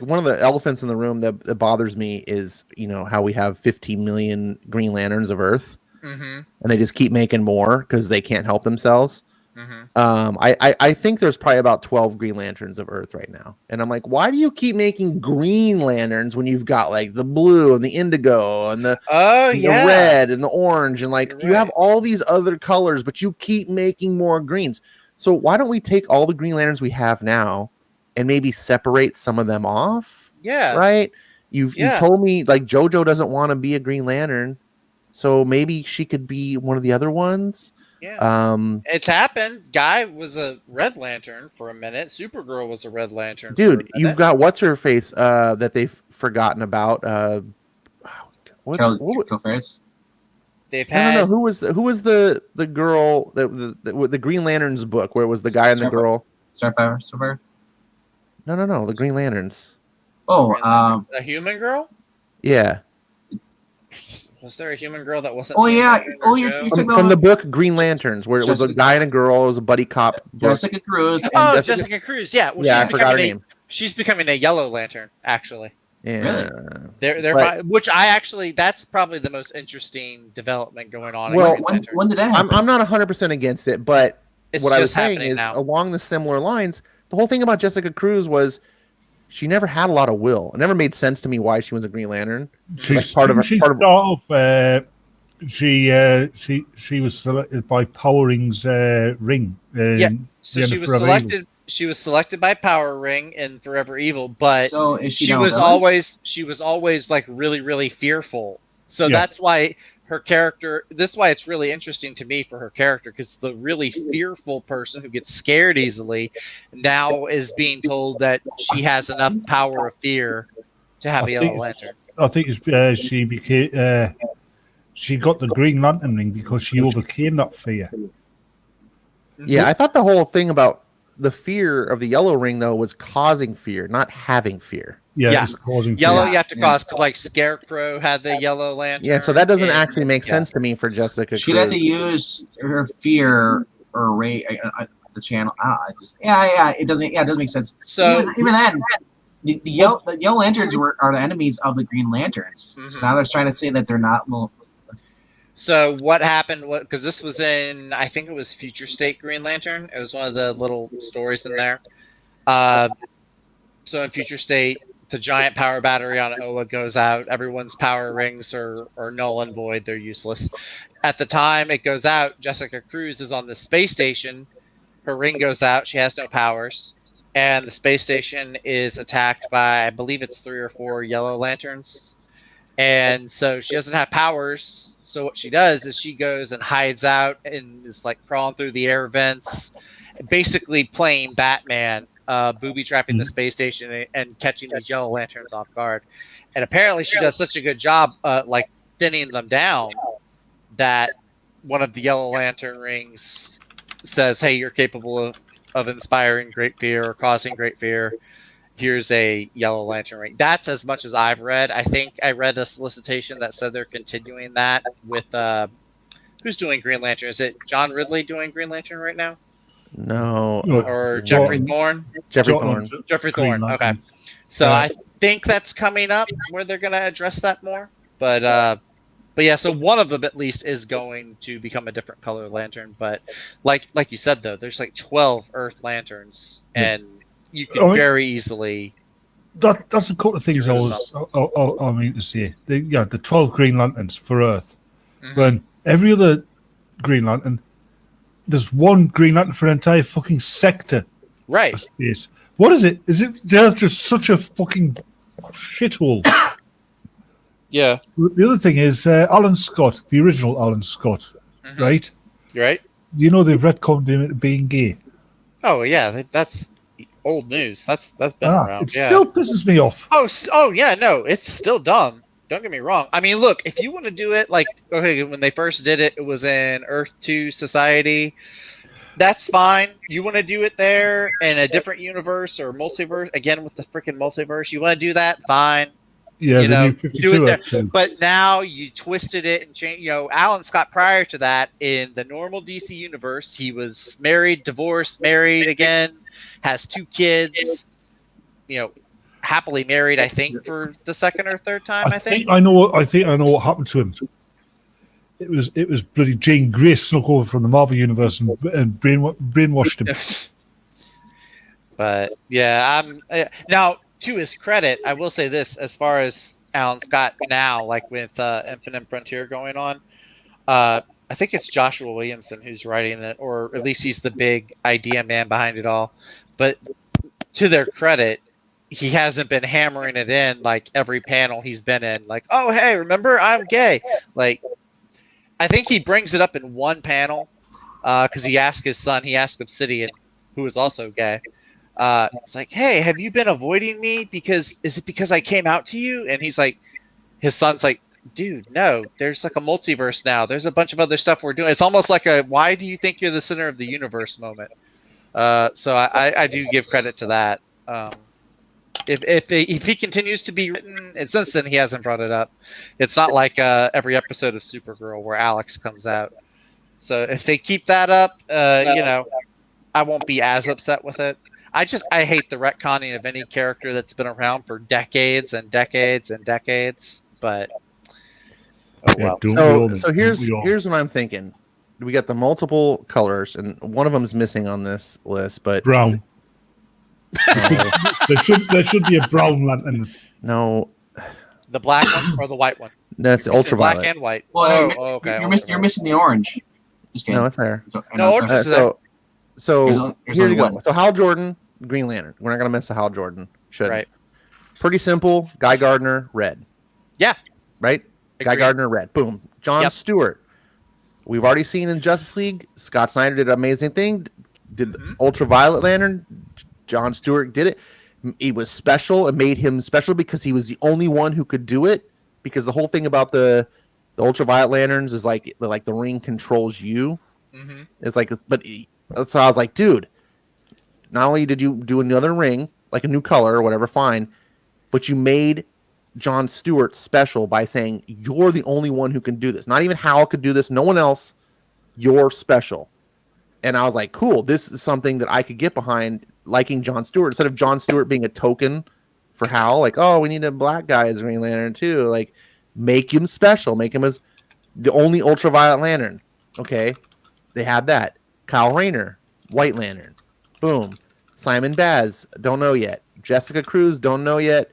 one of the elephants in the room that bothers me is how we have 15 million Green Lanterns of Earth, and they just keep making more because they can't help themselves. I think there's probably about 12 Green Lanterns of Earth right now, and I'm like, why do you keep making Green Lanterns when you've got like the blue and the indigo and the red and the orange and like you have all these other colors, but you keep making more greens. So why don't we take all the Green Lanterns we have now and maybe separate some of them off? Yeah. Right? You've told me like JoJo doesn't want to be a Green Lantern, so maybe she could be one of the other ones. Yeah. It's happened. Guy was a Red Lantern for a minute. Supergirl was a Red Lantern. Dude, you've got what's her face that they've forgotten about. Carol Ferris? They've had no. Who was the girl the Green Lanterns book where it was the guy and the girl? Starfire? No, the Green Lanterns. Oh, a human girl? Yeah. Was there a human girl that wasn't? Oh yeah. Oh, you're from the book Green Lanterns, where it was a guy and a girl. It was a buddy cop book. Jessica Cruz. Jessica Cruz. Yeah. Well, I forgot her name. She's becoming a Yellow Lantern, actually. Yeah. They're which I actually that's probably the most interesting development going on. Well, when did that happen? I'm not 100% against it, but what I was saying is along the similar lines. The whole thing about Jessica Cruz was she never had a lot of will. It never made sense to me why she was a Green Lantern. She was selected by Power Ring's ring. So she was selected by Power Ring in Forever Evil, but she was always like really, really fearful. So that's why her character. That's why it's really interesting to me for her character, because the really fearful person who gets scared easily now is being told that she has enough power of fear to have a Yellow Lantern. I think she became. She got the Green Lantern ring because she overcame that fear. Yeah, I thought the whole thing about the fear of the Yellow Ring though was causing fear, not having fear. Yeah, it's causing yellow. fear. You have to cause because like Scarecrow had the Yellow Lantern. Yeah, so that doesn't actually make sense to me for Jessica Cruz. She'd have to use her fear or the channel. I don't know. It doesn't. Yeah, it doesn't make sense. So even then, the yellow lanterns are the enemies of the Green Lanterns. So now they're trying to say that they're not. Well, So what happened? Because this was in, I think it was Future State Green Lantern. It was one of the little stories in there. So in Future State, the giant power battery on Oa goes out. Everyone's power rings are null and void. They're useless. At the time it goes out, Jessica Cruz is on the space station. Her ring goes out. She has no powers. And the space station is attacked by, I believe it's 3 or 4 yellow lanterns. And so she doesn't have powers. So what she does is she goes and hides out and is like crawling through the air vents, basically playing Batman, booby trapping the space station and catching these yellow lanterns off guard. And apparently she does such a good job, like thinning them down, that one of the yellow lantern rings says, "Hey, you're capable of inspiring great fear or causing great fear. Here's a yellow lantern ring." That's as much as I've read. I think I read a solicitation that said they're continuing that with who's doing Green Lantern? Is it John Ridley doing Green Lantern right now? No. Or Jeffrey Thorne? Jeffrey Thorne. Jeffrey Thorne. Okay. So I think that's coming up where they're going to address that more. But yeah, so one of them at least is going to become a different color lantern. But like you said, though, there's like 12 Earth lanterns, and you can very easily. That's a couple of things I mean to say. The 12 Green Lanterns for Earth. When every other Green Lantern, there's one Green Lantern for an entire fucking sector. Right. Of space. What is it? Is it the Earth just such a fucking shithole? Yeah. The other thing is Alan Scott, the original Alan Scott, right? Right. You know they've retconned him into being gay. Oh yeah, that's old news. That's been around. It still pisses me off. Oh yeah, no, it's still dumb. Don't get me wrong. I mean, look, if you want to do it like, okay, when they first did it, it was in Earth 2 Society. That's fine. You want to do it there in a different universe or multiverse, again with the freaking multiverse, you want to do that, fine. Yeah, the new 52 there. But now you twisted it and changed. Alan Scott prior to that in the normal DC universe, he was married, divorced, married again, has 2 kids. Happily married, I think, for the second or third time. I think I know what happened to him. It was bloody Jane Grey snuck over from the Marvel universe and brainwashed him. But yeah, now. To his credit, I will say this: as far as Alan Scott now, like with Infinite Frontier going on, I think it's Joshua Williamson who's writing it, or at least he's the big idea man behind it all. But to their credit, he hasn't been hammering it in like every panel he's been in. Like, oh hey, remember I'm gay. Like, I think he brings it up in one panel because he asked his son, he asked Obsidian, who is also gay. It's like, hey, have you been avoiding me? Is it because I came out to you? And he's like, his son's like, dude, no, there's like a multiverse now. There's a bunch of other stuff we're doing. It's almost like a, why do you think you're the center of the universe moment? So I do give credit to that. If he continues to be written, and since then he hasn't brought it up. It's not like every episode of Supergirl where Alex comes out. So if they keep that up, I won't be as upset with it. I hate the retconning of any character that's been around for decades and decades and decades. But oh well. So here's what I'm thinking. We got the multiple colors, and one of them's missing on this list, but brown. there should be a brown lantern. No. The black one or the white one? That's the ultraviolet. Black and white. Well, okay. You're missing the orange. Just kidding. No, it's there. No, orange is there. So here you go. So Hal Jordan, Green Lantern. We're not gonna miss the Hal Jordan. Right. Pretty simple. Guy Gardner, red. Yeah. Right. Agreed. Guy Gardner, red. Boom. John Stewart. We've already seen in Justice League. Scott Snyder did an amazing thing. Did Ultraviolet Lantern. John Stewart did it. He was special and made him special because he was the only one who could do it. Because the whole thing about the Ultraviolet Lanterns is like the ring controls you. Mm-hmm. It's like, so I was like, dude, not only did you do another ring, like a new color or whatever, fine, but you made John Stewart special by saying you're the only one who can do this. Not even Hal could do this. No one else. You're special. And I was like, cool, this is something that I could get behind, liking John Stewart instead of John Stewart being a token for Hal, like, oh, we need a black guy as Green Lantern too. Like, make him special, make him as the only ultraviolet lantern. Okay, they had that. Kyle Rayner, White Lantern. Boom. Simon Baz, don't know yet. Jessica Cruz, don't know yet.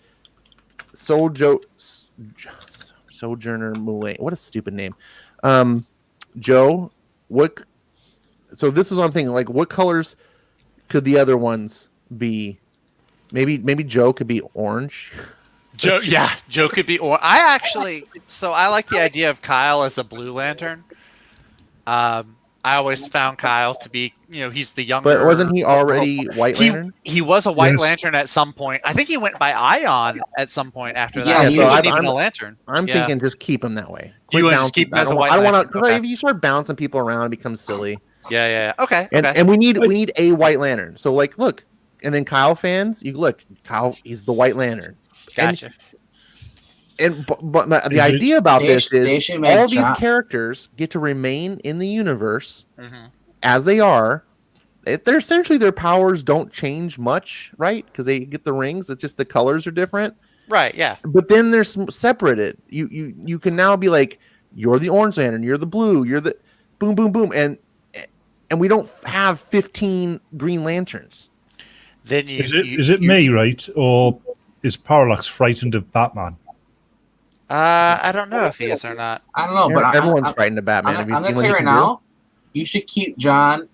Sojourner Moulin. What a stupid name. Joe, what? So this is what I'm thinking. Like, what colors could the other ones be? Maybe Joe could be orange. Joe could be. Or I like the idea of Kyle as a Blue Lantern. I always found Kyle to be, he's the younger. But wasn't he already White Lantern? He was a White Lantern at some point. I think he went by Ion at some point after that. Yeah, He wasn't even a Lantern. I'm thinking just keep him that way. You want to just keep him as a White Lantern? I don't Lantern. want to. If you start bouncing people around, it becomes silly. Yeah. Okay. And we need a White Lantern. So like, look, and then Kyle fans, you look, Kyle, he's the White Lantern. Gotcha. But the idea about this is all these characters get to remain in the universe as they are. They're essentially, their powers don't change much, right? Because they get the rings. It's just the colors are different, right? Yeah. But then they're separated. You can now be like, you're the Orange Lantern, you're the Blue, you're the boom, boom, boom, and we don't have 15 Green Lanterns. Then is it me, right, or is Parallax frightened of Batman? I don't know if he is or not. I don't know, but everyone's frightened of Batman. I'm going to tell you right now, you should keep John.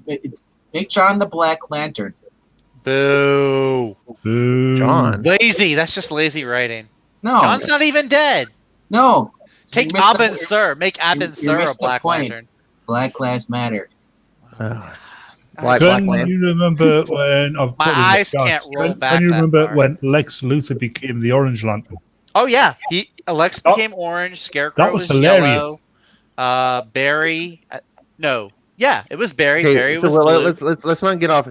Make John the Black Lantern. Boo. John. Lazy. That's just lazy writing. No. John's not even dead. No. Take Abin Sur. Make Abin Sur a Black Lantern. Black Lives Matter. Can you remember when my eyes can't roll back? Can you remember when Lex Luthor became the Orange Lantern? Oh yeah, Lex became orange. Scarecrow that was hilarious. Yellow. Barry, it was Barry. Okay, Barry was blue. Let's not get off.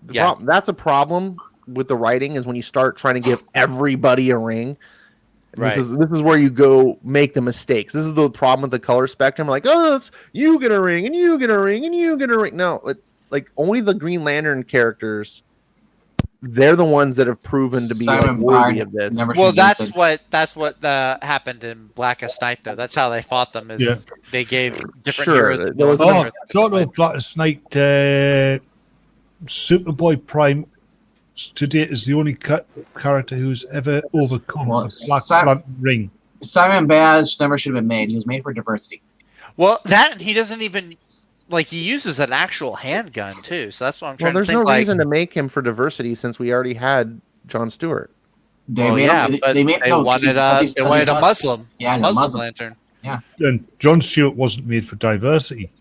That's a problem with the writing is when you start trying to give everybody a ring. Right. This is where you go make the mistakes. This is the problem with the color spectrum. Like, oh, you get a ring and you get a ring and you get a ring. No, like only the Green Lantern characters. They're the ones that have proven to be worthy of this. Well, that's what happened in Blackest Night, though. That's how they fought them. They gave different heroes. Talking about Blackest Night, Superboy Prime to date is the only character who's ever overcome a Black Lantern ring. Simon Baz never should have been made. He was made for diversity. Well, he doesn't even. He uses an actual handgun too, so that's what I'm trying to think. Well, there's no reason to make him for diversity since we already had John Stewart. They wanted a Muslim. Yeah, a Muslim Lantern. Yeah. And John Stewart wasn't made for diversity.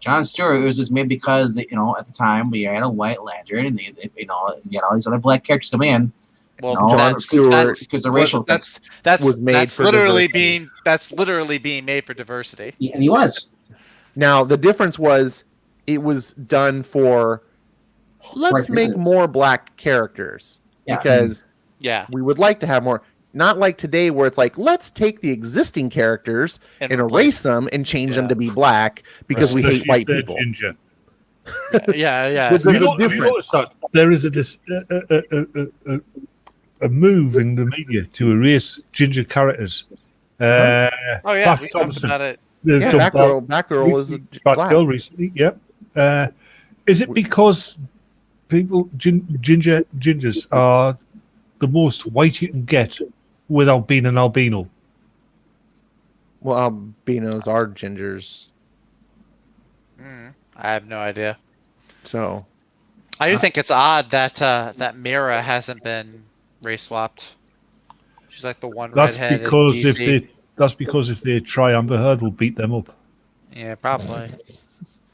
John Stewart was just made because at the time we had a White Lantern, and you had all these other black characters come in. Well, John Stewart because the racial that's literally being made for diversity. Yeah, and he was. Now, the difference was it was done for let's make more black characters because we would like to have more. Not like today where it's like, let's take the existing characters and erase them and change them to be black because we hate white people. Ginger. Yeah. There's a difference. There is a move in the media to erase ginger characters. We talked about it. Batgirl is black. Batgirl recently, is it because people gingers are the most white you can get without being an albino? Well, albinos are gingers. I have no idea. So I do think it's odd that that Mira hasn't been race swapped. She's like the one redhead. That's because if they try, Amber Heard will beat them up. Yeah, probably.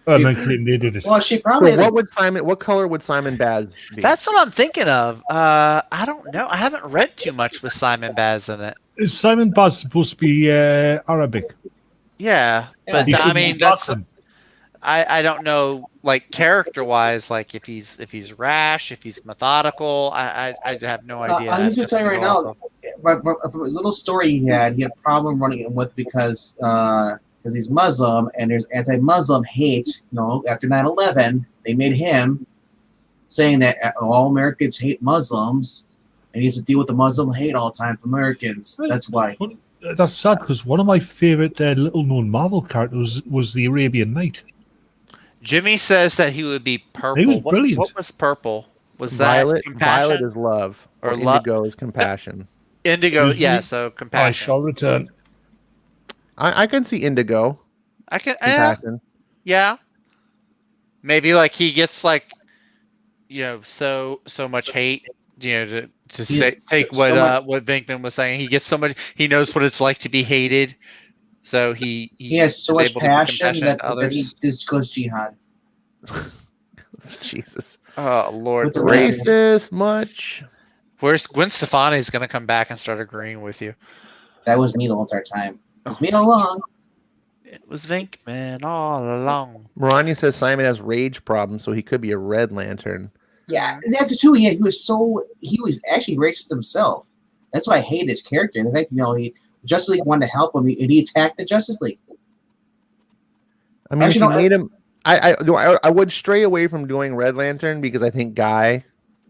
And then claim they did it. Well, she probably. So what color would Simon Baz be? That's what I'm thinking of. I don't know. I haven't read too much with Simon Baz in it. Is Simon Baz supposed to be Arabic? Yeah, but I mean that's. I don't know, like character wise, like if he's rash, if he's methodical. I have no idea. I'm just gonna tell you right now, from his little story he had a problem running it with because he's Muslim and there's anti-Muslim hate. After 9/11, they made him saying that all Americans hate Muslims, and he has to deal with the Muslim hate all the time for Americans. That's why. That's sad because one of my favorite little-known Marvel characters was the Arabian Knight. Jimmy says that he would be purple. He was brilliant. What was purple? Was Violet, that compassion? Violet is love, or indigo is compassion. Indigo, Excuse yeah. me? So compassion. I shall return. I can see indigo I can. compassion. Yeah. Maybe like he gets like, so much hate. To say take what Venkman was saying. He gets so much. He knows what it's like to be hated. So he has so much able to be passion that others. he just goes jihad. Jesus. Oh Lord, With the Racist much. Where's Gwen Stefani's gonna come back and start agreeing with you? That was me the whole entire time. It's me all along. It was Venkman all along. Maranya says Simon has rage problems, so he could be a Red Lantern. Yeah, that's true. He was actually racist himself. That's why I hate his character. The fact Justice League wanted to help him, and he attacked the Justice League. I mean, Actually, if you made him, I would stray away from doing Red Lantern because I think Guy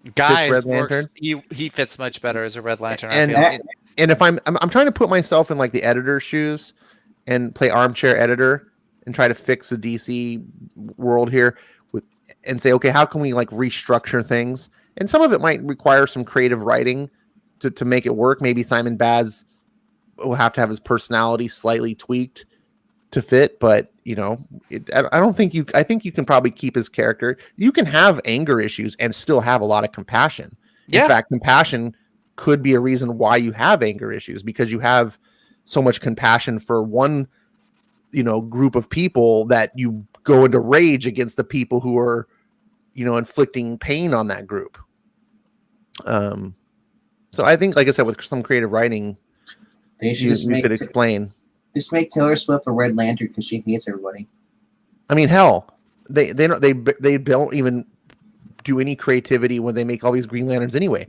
fits Red Lantern. He fits much better as a Red Lantern. And if I'm trying to put myself in like the editor's shoes and play armchair editor and try to fix the DC world here and say, okay, how can we like restructure things? And some of it might require some creative writing to make it work. Maybe Simon Baz will have to have his personality slightly tweaked to fit, but I think you can probably keep his character. You can have anger issues and still have a lot of compassion. Yeah. In fact, compassion could be a reason why you have anger issues, because you have so much compassion for one, group of people that you go into rage against the people who are, inflicting pain on that group. So I think, like I said, with some creative writing, they should could explain. Just make Taylor Swift a Red Lantern because she hates everybody. I mean, hell, they don't even do any creativity when they make all these Green Lanterns anyway.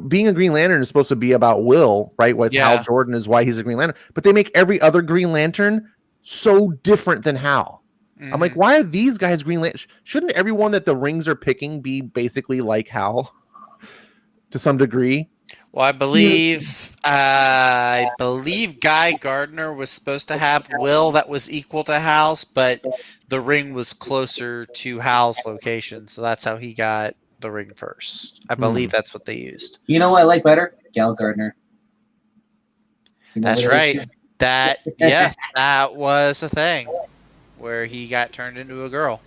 Being a Green Lantern is supposed to be about will, right? Hal Jordan is why he's a Green Lantern, but they make every other Green Lantern so different than Hal. I'm like, why are these guys Green Lantern? Shouldn't everyone that the Rings are picking be basically like Hal to some degree? Well, I believe Guy Gardner was supposed to have will that was equal to Hal's, but the ring was closer to Hal's location, so that's how he got the ring first. I believe that's what they used. You know what I like better? Gal Gardner. That's right. That was a thing where he got turned into a girl.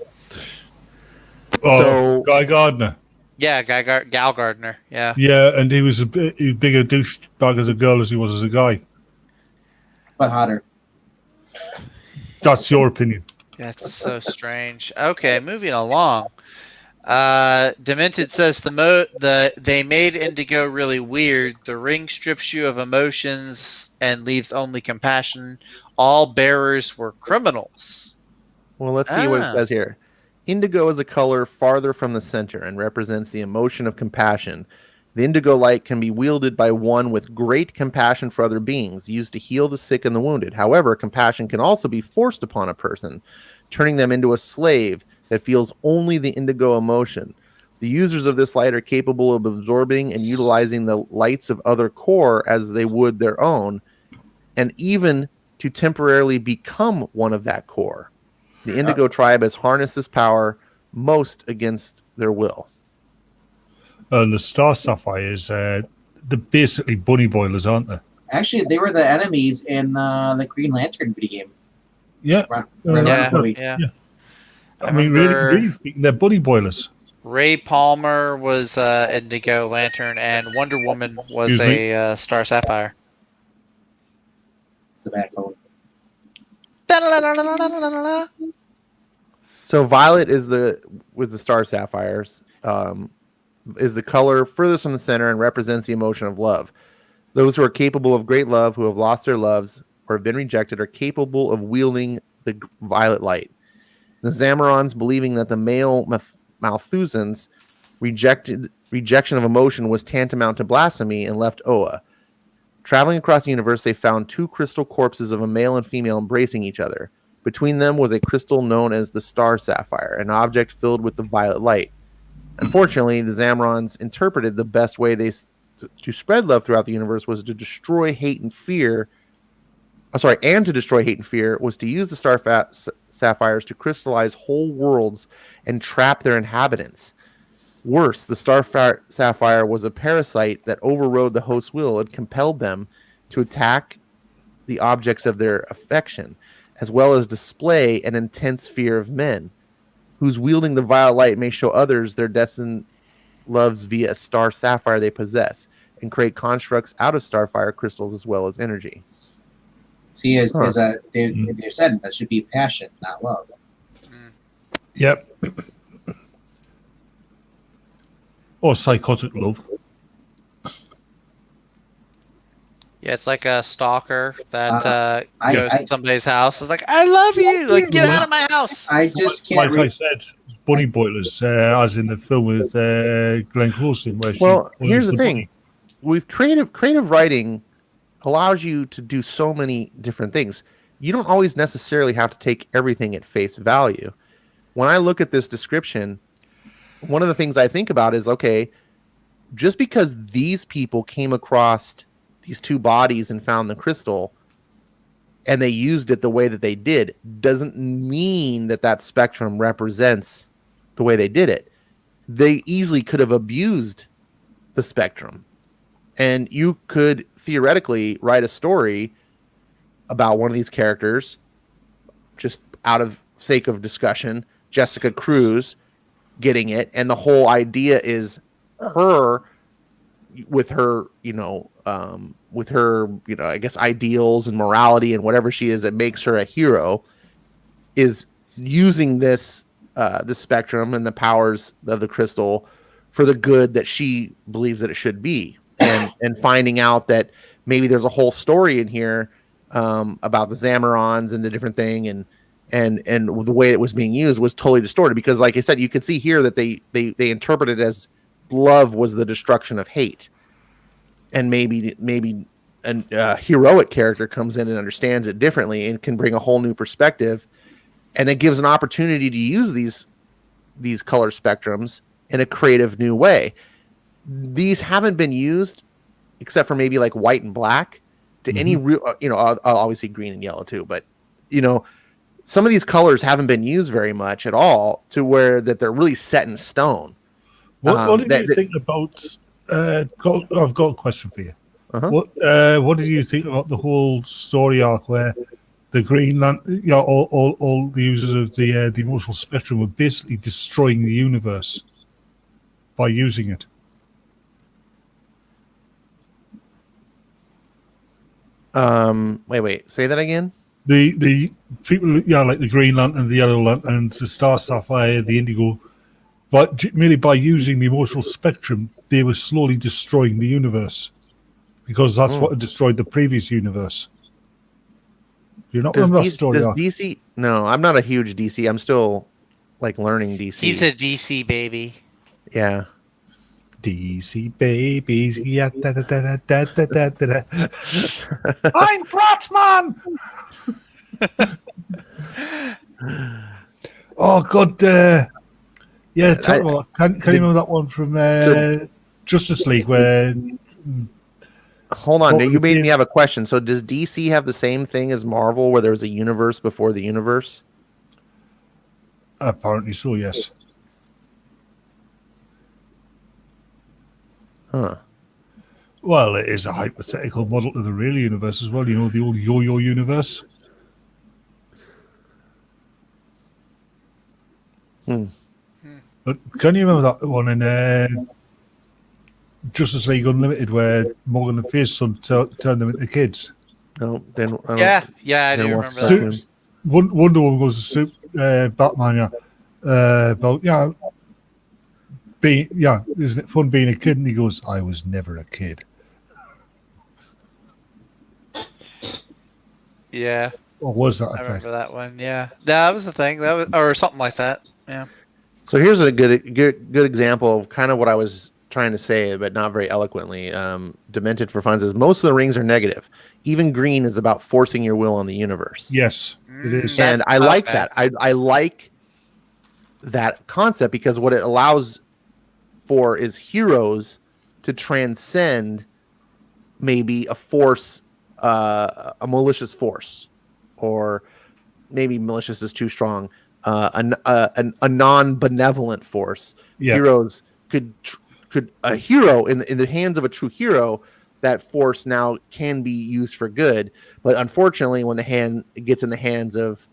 Oh, Guy Gardner. Yeah, Gal Gardner. Yeah. Yeah, and he was a bigger douchebag as a girl as he was as a guy. But hotter. That's your opinion. That's so strange. Okay, moving along. Demented says they made Indigo really weird. The ring strips you of emotions and leaves only compassion. All bearers were criminals. Well, let's see what it says here. Indigo is a color farther from the center and represents the emotion of compassion. The indigo light can be wielded by one with great compassion for other beings, used to heal the sick and the wounded. However, compassion can also be forced upon a person, turning them into a slave that feels only the indigo emotion. The users of this light are capable of absorbing and utilizing the lights of other core as they would their own, and even to temporarily become one of that core. The Indigo tribe has harnessed this power most against their will. And the Star Sapphires, they're basically bunny boilers, aren't they? Actually, they were the enemies in the Green Lantern video game. Yeah. Yeah. I mean, really speaking, they're bunny boilers. Ray Palmer was Indigo Lantern, and Wonder Woman was a Star Sapphire. It's the backbone. So violet is with the Star Sapphires, is the color furthest from the center and represents the emotion of love. Those who are capable of great love, who have lost their loves or have been rejected, are capable of wielding the violet light. The Zamorans, believing that the male Malthusans' rejection of emotion was tantamount to blasphemy, and left Oa. Traveling across the universe, they found two crystal corpses of a male and female embracing each other. Between them was a crystal known as the Star Sapphire, an object filled with the violet light. Unfortunately, the Zamorans interpreted the best way to spread love throughout the universe was to destroy hate and fear. And to destroy hate and fear was to use the star sapphires to crystallize whole worlds and trap their inhabitants. Worse, the star sapphire was a parasite that overrode the host's will and compelled them to attack the objects of their affection, as well as display an intense fear of men, whose wielding the vile light may show others their destined loves via a star sapphire they possess, and create constructs out of starfire crystals as well as energy. See, they said that should be passion, not love. Yep. Or psychotic love. Yeah, it's like a stalker that goes I- to somebody's house. It's like, I love you. Like, get out of my house. I just can't. Like I said, bunny boilers, as in the film with Glenn Close. Here's the thing: with creative writing, allows you to do so many different things. You don't always necessarily have to take everything at face value. When I look at this description, one of the things I think about is, okay, just because these people came across these two bodies and found the crystal and they used it the way that they did, doesn't mean that spectrum represents the way they did it. They easily could have abused the spectrum. And you could theoretically write a story about one of these characters, just out of sake of discussion, Jessica Cruz getting it, and the whole idea is her with her, I guess ideals and morality and whatever she is that makes her a hero, is using this the spectrum and the powers of the crystal for the good that she believes that it should be, and finding out that maybe there's a whole story in here about the Zamorans and the different thing, and the way it was being used was totally distorted, because like I said, you could see here that they interpreted it as love was the destruction of hate, and maybe a heroic character comes in and understands it differently and can bring a whole new perspective, and it gives an opportunity to use these color spectrums in a creative new way. These haven't been used except for maybe like white and black to any real, I'll obviously green and yellow too, but some of these colors haven't been used very much at all to where that they're really set in stone. What did you think about? I've got a question for you. Uh-huh. What did you think about the whole story arc where the Green Lantern, all the users of the emotional spectrum were basically destroying the universe by using it? Wait, say that again. The people, like the Green Lantern, the Yellow Lantern, the Star Sapphire, the Indigo, but merely by using the emotional spectrum, they were slowly destroying the universe, because that's what had destroyed the previous universe. You're not remember that story? Does DC? No, I'm not a huge DC. I'm still like learning DC. He's a DC baby. Yeah. DC babies, yeah, da da da da da da da. I'm Bratman. Oh God, yeah. Can you remember that one from Justice League where? Hold on, you made me have a question. So does DC have the same thing as Marvel, where there was a universe before the universe? Apparently so, yes. Huh. Well, it is a hypothetical model to the real universe as well. The old yo-yo universe. But can you remember that one in Justice League Unlimited where Morgan and Fierce Son turned them into kids? No, then I do remember that. Wonder Woman goes to Batman, isn't it fun being a kid? And he goes, I was never a kid. Yeah. Or was that I effect? remember that one. Yeah, that was the thing. That was, or something like that. Yeah. So here's a good example of kind of what I was trying to say, but not very eloquently. Demented for Fun says most of the rings are negative. Even green is about forcing your will on the universe. Yes, it is. And I like that. I like that concept, because what it allows for is heroes to transcend maybe a force, a malicious force, or maybe malicious is too strong, a non-benevolent force. Yeah. Heroes could a hero in the hands of a true hero, that force now can be used for good. But unfortunately, when the hand gets in the hands of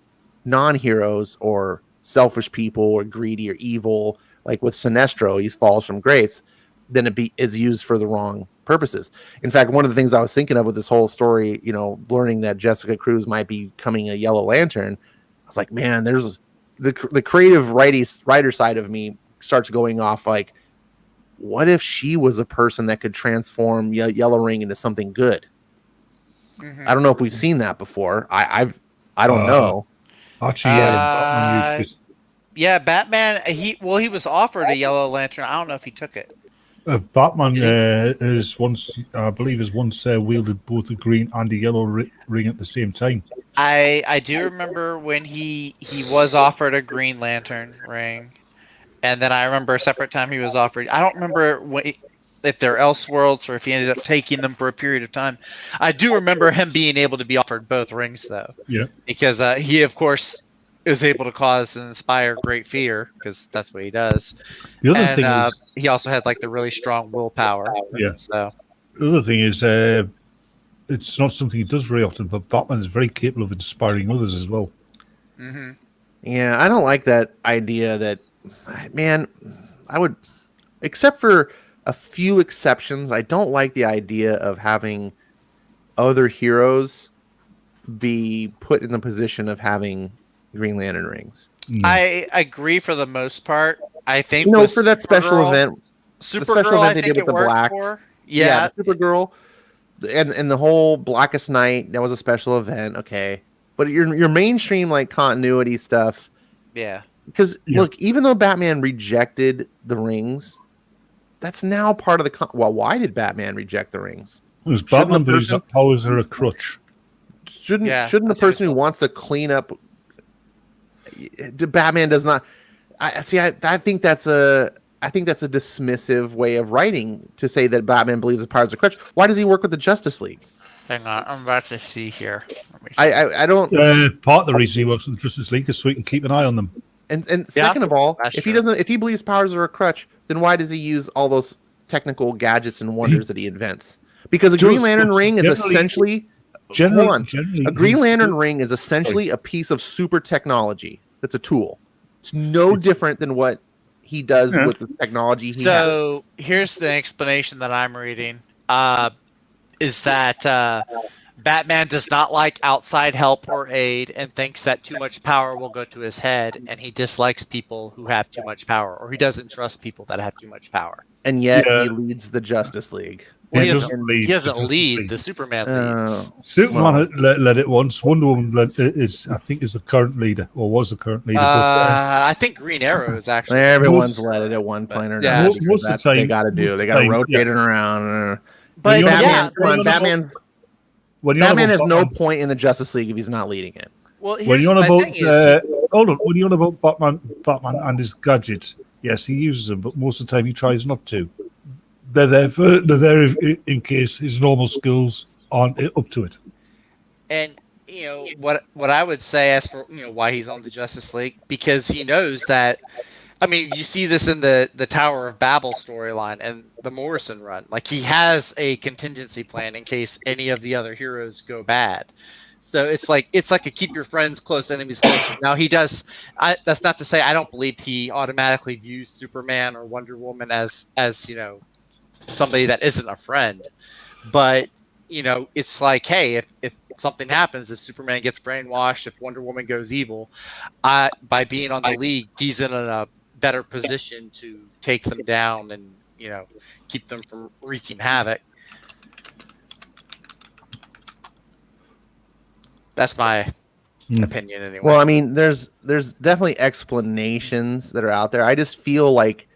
non-heroes or selfish people or greedy or evil, like with Sinestro, he falls from grace, then it is used for the wrong purposes. In fact, one of the things I was thinking of with this whole story, learning that Jessica Cruz might be becoming a Yellow Lantern, I was like, man, there's the creative writer side of me starts going off like, what if she was a person that could transform Yellow Ring into something good? Mhm. I don't know if we've seen that before. I don't know. Actually, Batman used Yeah, Batman. He was offered a Yellow Lantern. I don't know if he took it. Batman is once, I believe, wielded both a green and a yellow ring at the same time. I do remember when he was offered a Green Lantern ring, and then I remember a separate time he was offered. I don't remember if they're Elseworlds or if he ended up taking them for a period of time. I do remember him being able to be offered both rings, though. Yeah. Because he, of course, is able to cause and inspire great fear, because that's what he does. The other thing is, he also has like the really strong willpower. Yeah. So the other thing is, it's not something he does very often, but Batman is very capable of inspiring others as well. Mm-hmm. Yeah, I don't like that idea that, man, I would, except for a few exceptions, I don't like the idea of having other heroes be put in the position of having Green Lantern rings. I agree for the most part. I think for that special event, Supergirl, I think it worked for. Yeah, the Supergirl, and the whole Blackest Night, that was a special event. Okay, but your mainstream like continuity stuff. Yeah. Because look, even though Batman rejected the rings, that's now part of the. Well, why did Batman reject the rings? Because Batman believes that powers are a crutch. Shouldn't the person who wants to clean up? Batman does not. I think that's a dismissive way of writing to say that Batman believes his powers are a crutch. Why does he work with the Justice League? Hang on, I'm about to see here. I don't. Part of the reason he works with the Justice League is so he can keep an eye on them. And second of all, if he believes powers are a crutch, then why does he use all those technical gadgets and wonders that he invents? Because a Green Lantern ring is essentially a Green Lantern ring is essentially a piece of super technology. That's a tool. It's no different than what he does with the technology he has. So here's the explanation that I'm reading. Is that Batman does not like outside help or aid and thinks that too much power will go to his head, and he dislikes people who have too much power, or he doesn't trust people that have too much power. And yet he leads the Justice League. Well, he doesn't lead. The Superman leads. Superman led it once. Wonder Woman is the current leader, or was the current leader. I think Green Arrow is actually. Everyone's led it at one point or another. Most of the time, they got to do. They got to rotate it around. But Batman has no point in the Justice League if he's not leading it. Well, when you're on about Batman and his gadgets, yes, he uses them, but most of the time he tries not to. They're there in case his normal skills aren't up to it. And what I would say as for why he's on the Justice League, because he knows that. I mean, you see this in the Tower of Babel storyline and the Morrison run. Like, he has a contingency plan in case any of the other heroes go bad. So it's like a keep your friends close, enemies close. Now he does. That's not to say I don't believe he automatically views Superman or Wonder Woman as somebody that isn't a friend. But it's like, hey, if something happens, if Superman gets brainwashed, if Wonder Woman goes evil, by being on the League, he's in a better position to take them down and keep them from wreaking havoc. That's my opinion anyway. Well, I mean, there's definitely explanations that are out there. I just feel like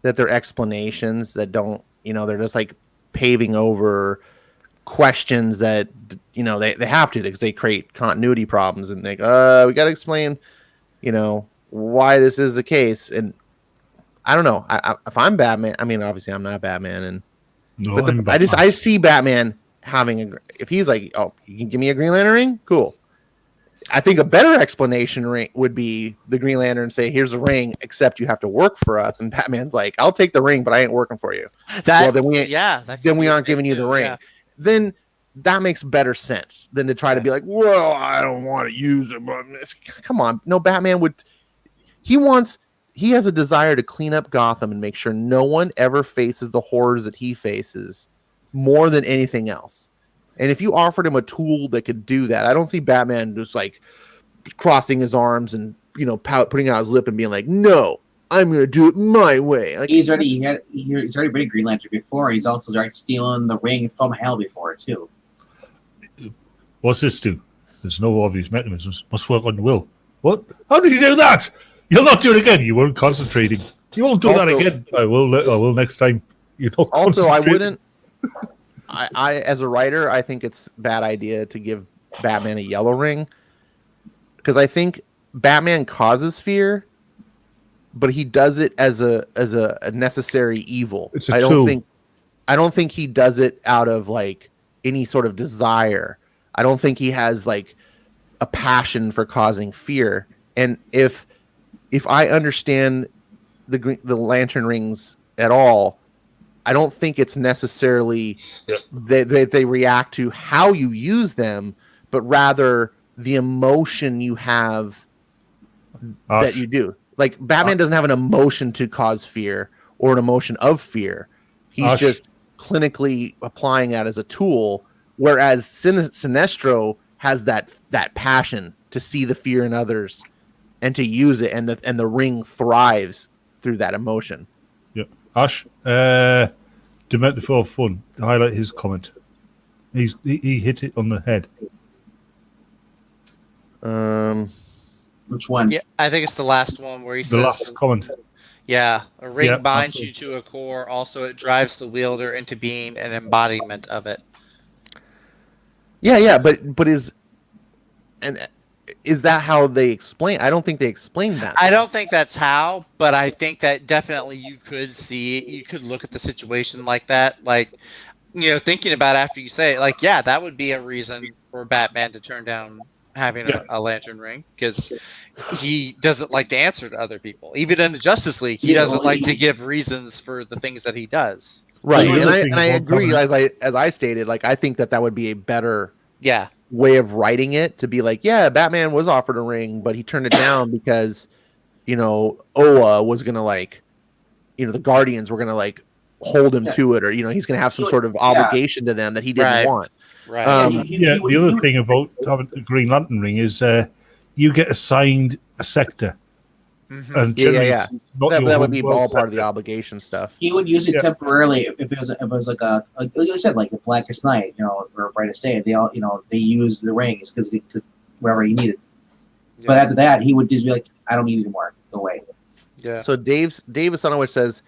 that they're explanations that don't, they're just like paving over questions that they have to, because they create continuity problems, and we got to explain why this is the case. And I don't know. If I'm Batman, I mean, obviously I'm not Batman, and No, but I'm Batman. I see Batman having if he's like, oh, you can give me a Green Lantern ring, cool. I think a better explanation ring would be the Green Lantern say, "Here's a ring, except you have to work for us." And Batman's like, "I'll take the ring, but I ain't working for you." That, then we aren't giving you the ring. Yeah. Then that makes better sense than to try to be like, "Well, I don't want to use it." But come on, no, Batman would. He has a desire to clean up Gotham and make sure no one ever faces the horrors that he faces more than anything else. And if you offered him a tool that could do that, I don't see Batman just like crossing his arms and putting out his lip and being like, "No, I'm going to do it my way." Like, he's already been a Green Lantern before. He's also started stealing the ring from Hell before too. What's this do? There's no obvious mechanisms. Must work on the will. What? How did you do that? You'll not do it again. You weren't concentrating. You won't do that again. I will next time. You don't. Also, I wouldn't. I as a writer, I think it's a bad idea to give Batman a yellow ring, because I think Batman causes fear, but he does it as a necessary evil. It's a tool. I don't think he does it out of like any sort of desire. I don't think he has like a passion for causing fear. And if I understand the lantern rings at all, I don't think it's necessarily they react to how you use them, but rather the emotion you have that you do. Like Batman doesn't have an emotion to cause fear or an emotion of fear. He's just clinically applying that as a tool, whereas Sinestro has that passion to see the fear in others and to use it, and the ring thrives through that emotion. Yeah. Ash, Dementor for fun. Highlight his comment. He hit it on the head. Which one? Yeah, I think it's the last one where he says The last comment. Yeah, a ring binds absolutely. you to a core. Also, it drives the wielder into being an embodiment of it. Yeah, but is that how they explain? I don't think they explain that. I don't think that's how, but I think that definitely you could see it. You could look at the situation like that. Like, thinking about it after you say it, like, yeah, that would be a reason for Batman to turn down having a lantern ring, because he doesn't like to answer to other people. Even in the Justice League, he doesn't like to give reasons for the things that he does. Right, and I agree. As I stated, like I think that would be a better way of writing it, to be like, yeah, Batman was offered a ring, but he turned it down because Oa was gonna the Guardians were gonna hold him to it, or he's gonna have some sort of obligation to them that he didn't want. Right. The other thing about having a Green Lantern ring is you get assigned a sector. Mm-hmm. And that would be all part of the obligation stuff. He would use it temporarily if it was like like I said, like the Blackest Night, or Brightest Day. They all they use the rings because wherever he needed. Yeah. But after that, he would just be like, "I don't need it anymore. Go away." Yeah. So Davis Sonowich says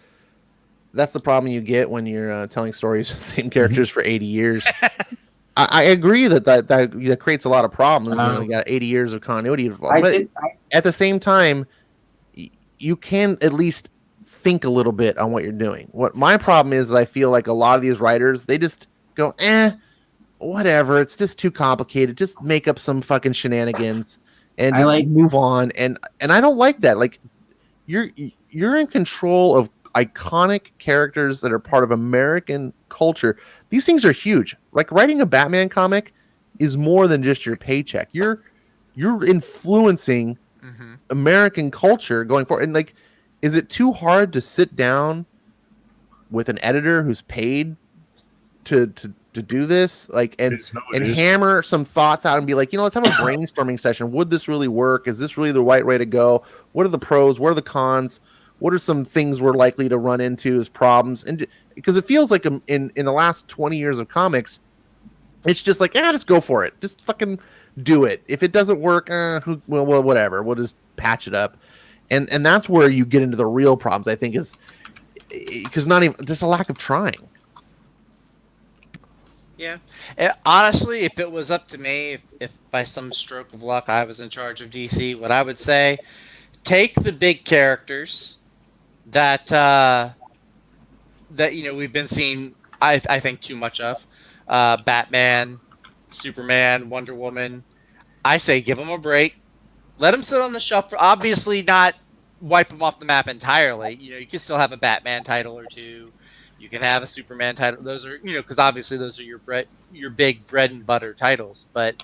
that's the problem you get when you're telling stories with the same characters for 80 years. I agree that creates a lot of problems. You got 80 years of continuity, but at the same time, you can at least think a little bit on what you're doing. What my problem is, I feel like a lot of these writers, they just go, whatever. It's just too complicated. Just make up some fucking shenanigans and just move on. And I don't like that. Like you're in control of iconic characters that are part of American culture. These things are huge. Like writing a Batman comic is more than just your paycheck. You're influencing American culture going forward. And is it too hard to sit down with an editor who's paid to do this? And hammer some thoughts out and be like, let's have a brainstorming session. Would this really work? Is this really the right way to go? What are the pros? What are the cons? What are some things we're likely to run into as problems? And because it feels like in the last 20 years of comics, it's just like, just go for it. Just fucking do it. If it doesn't work, well, whatever. We'll just patch it up. And that's where you get into the real problems, I think, is because not even just a lack of trying. Yeah. Honestly, if it was up to me, if by some stroke of luck I was in charge of DC, what I would say, take the big characters, that we've been seeing. I think too much of Batman, Superman, Wonder Woman. I say give them a break. Let them sit on the shelf. Obviously, not wipe them off the map entirely. You can still have a Batman title or two. You can have a Superman title. Those are, because obviously those are your big bread and butter titles. But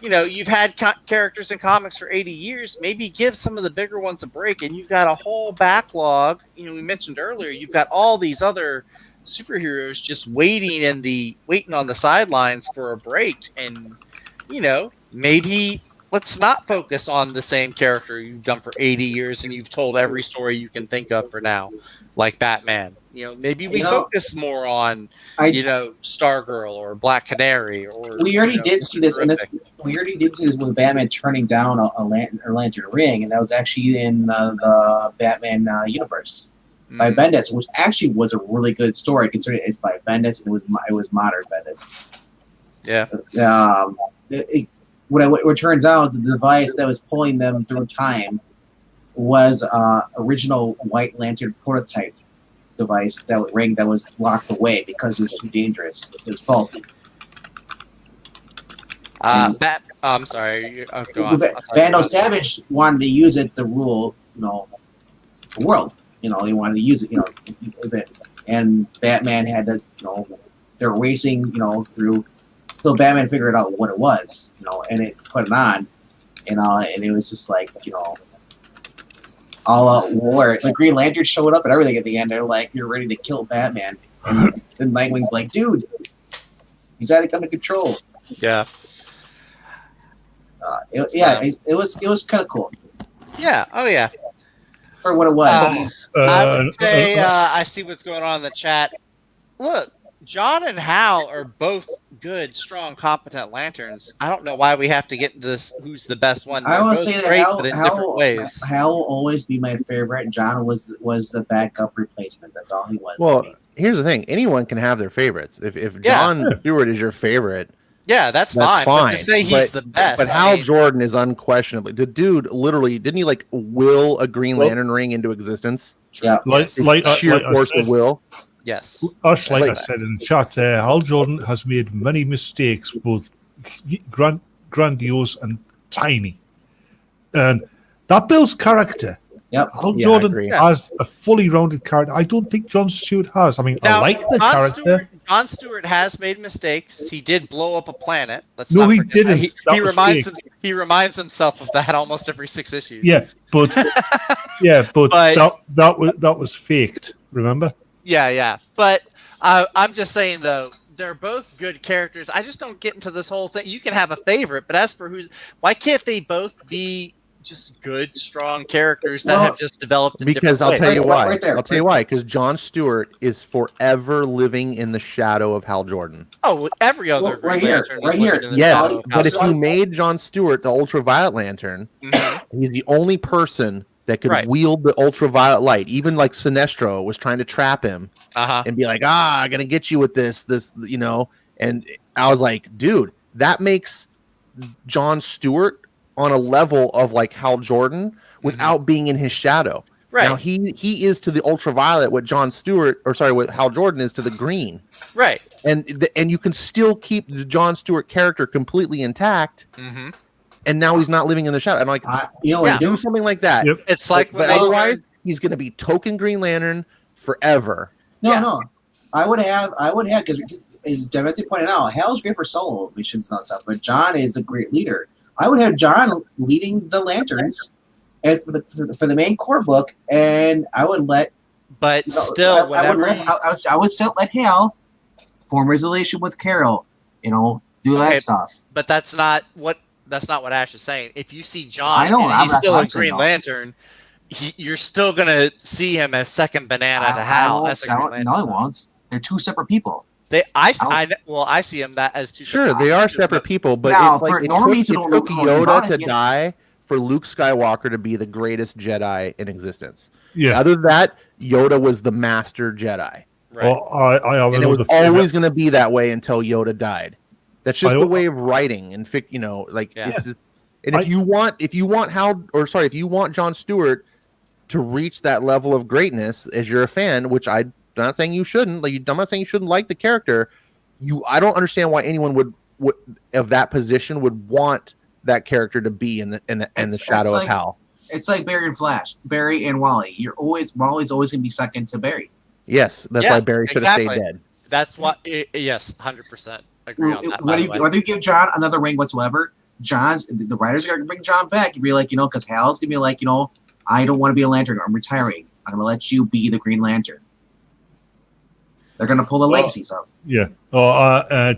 you've had characters in comics for 80 years. Maybe give some of the bigger ones a break. And you've got a whole backlog. We mentioned earlier, you've got all these other superheroes just waiting on the sidelines for a break. And maybe let's not focus on the same character you've done for 80 years and you've told every story you can think of for now, like Batman. Maybe we focus more on, Stargirl or Black Canary. Or we already did see this in this. We already did see this with Batman turning down a lantern ring, and that was actually in the Batman universe by Bendis, which actually was a really good story considering it's by Bendis and it was modern Bendis. Yeah. What turns out, the device that was pulling them through time was original White Lantern prototype device, ring that was locked away because it was too dangerous. It was faulty. I'm sorry. Go on. Vandal Savage wanted to use it to rule, the world. He wanted to use it, and Batman had to, they're racing, through. So Batman figured out what it was, and it put it on, and it was just like, all out war. The Green Lantern showed up and everything at the end. They're like, they're ready to kill Batman, and then Nightwing's like, dude, he's out of control. Yeah. It was kind of cool. Yeah. Oh yeah. For what it was. I would say I see what's going on in the chat. Look, John and Hal are both good, strong, competent lanterns. I don't know why we have to get into this. Who's the best one? I will say that great, but in different ways. Hal will always be my favorite. John was the backup replacement. That's all he was. Well, here's the thing: anyone can have their favorites. If John Stewart is your favorite, that's fine. But to say he's the best, but Hal Jordan is unquestionably the dude. Literally, didn't he will a Green Lantern ring into existence? Yeah, like sheer force of will. Yes. I said in the chat, Hal Jordan has made many mistakes, both grandiose and tiny. And that builds character. Yep. Hal Jordan has a fully rounded character. I don't think Jon Stewart has. I mean, I like the character. Jon Stewart has made mistakes. He did blow up a planet. He didn't. He reminds himself of that almost every 6 issues. Yeah, but that was faked. Remember? Yeah. But I'm just saying, though, they're both good characters. I just don't get into this whole thing. You can have a favorite, but as for why can't they both be just good, strong characters that have just developed in because I'll ways? tell you why. Right there. I'll tell you why. Because Jon Stewart is forever living in the shadow of Hal Jordan. Oh, every other right here. Yes, but if you made Jon Stewart the Ultraviolet Lantern, he's the only person that could wield the ultraviolet light. Even like Sinestro was trying to trap him and be like, I'm gonna get you with this, And I was like, dude, that makes Jon Stewart on a level of like Hal Jordan without being in his shadow. Right. Now he is to the ultraviolet what what Hal Jordan is to the green. Right. And you can still keep the Jon Stewart character completely intact. Mm-hmm. And now he's not living in the shadow. I'm like, do something like that. Yep. It's like, but otherwise he's going to be token Green Lantern forever. No. I would have because as Demetri pointed out, Hal's great for solo missions and stuff, but John is a great leader. I would have John leading the Lanterns, and for the main core book, and I would let. But still, I would still let Hal form his relation with Carol. Do that stuff. But that's not what Ash is saying. If you see John, and he's still a Green Lantern, you're still gonna see him as second banana to Hal. No, he won't. They're two separate people. I see him as two. Sure, they are separate people, but it took Yoda to die for Luke Skywalker to be the greatest Jedi in existence. Yeah. Other than that, Yoda was the master Jedi. Right. Well, and it was always going to be that way until Yoda died. That's just the way of writing and it's just, and if you want Jon Stewart to reach that level of greatness as you're a fan, which I'm not saying you shouldn't. Like, I'm not saying you shouldn't like the character. I don't understand why anyone would of that position would want that character to be in the shadow of Hal. It's like Barry and Flash, Barry and Wally. Wally's always gonna be second to Barry. Yes, that's why Barry should have stayed dead. That's what. Yes, 100% agree on that. Whether you give John another ring whatsoever, the writers are gonna bring John back and be like, because Hal's gonna be like, I don't want to be a Lantern. I'm retiring. I'm gonna let you be the Green Lantern. They're gonna pull the legacy stuff. Yeah.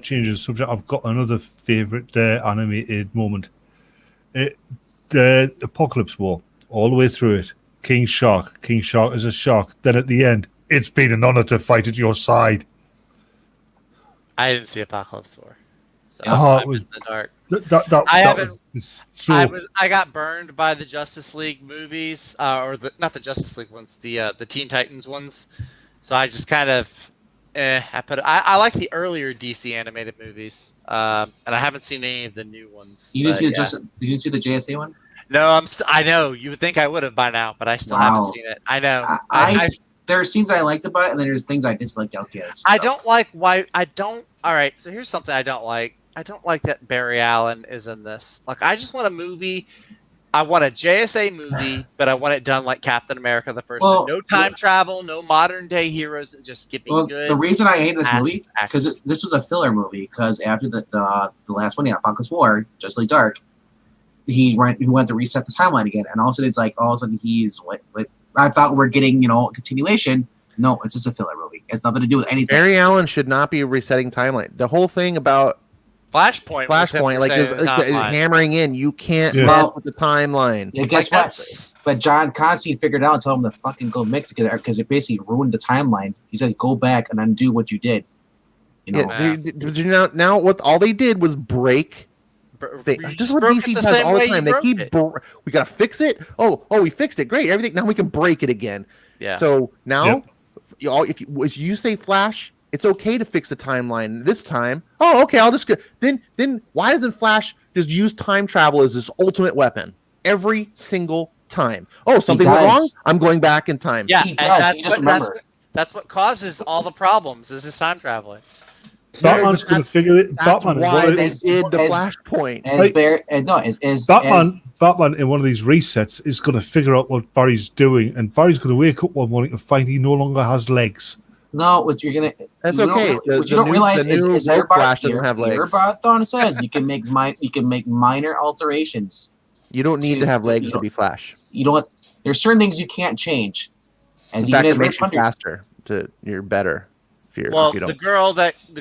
Changing the subject. I've got another favorite animated moment. The Apocalypse War, all the way through it. King Shark is a shark. Then at the end, it's been an honor to fight at your side. I didn't see Apocalypse War. So it was in the dark. I got burned by the Justice League movies, not the Justice League ones, the Teen Titans ones. So I just kind of, I like the earlier DC animated movies, and I haven't seen any of the new ones. You didn't see the JSA one? No, I know you would think I would have by now, but I still haven't seen it. I know. There are scenes I liked about it, and then there's things I disliked. I don't like why I don't. All right, so here's something I don't like. I don't like that Barry Allen is in this. Like, I just want a movie. I want a JSA movie, but I want it done like Captain America the first one. No time travel, no modern day heroes. Just give me good. The reason I hate this movie because this was a filler movie. Because after the last one, Apocalypse War, Just Like Dark, he went to reset the timeline again, and all of a sudden it's like he's what I thought we're getting a continuation. No, it's just a filler movie. It has nothing to do with anything. Barry Allen should not be resetting timeline. The whole thing about Flashpoint, like hammering in, you can't mess with the timeline. Yeah, guess what? But John Constantine figured out and told him to fucking go mix it because it basically ruined the timeline. He says, "Go back and undo what you did." Now what all they did was break. This is what DC does all the time. They keep we gotta fix it. Oh, we fixed it. Great, everything. Now we can break it again. Yeah. So now, if you say Flash, it's okay to fix the timeline this time. Oh, okay. I'll just go. Then why doesn't Flash just use time travel as his ultimate weapon every single time? Oh, something went wrong. I'm going back in time. Yeah, he does. You just remember. That's what causes all the problems. Is his time traveling. Batman's going to figure it. That's why they did the Flashpoint. Batman in one of these resets is going to figure out what Barry's doing, and Barry's going to wake up one morning and find he no longer has legs. No, what you're gonna. That's okay. What you don't realize is Flash doesn't have legs. Earbot says you can make minor alterations. You don't need to have legs to be Flash. You don't. There's certain things you can't change. In fact, it makes you faster. You're better. The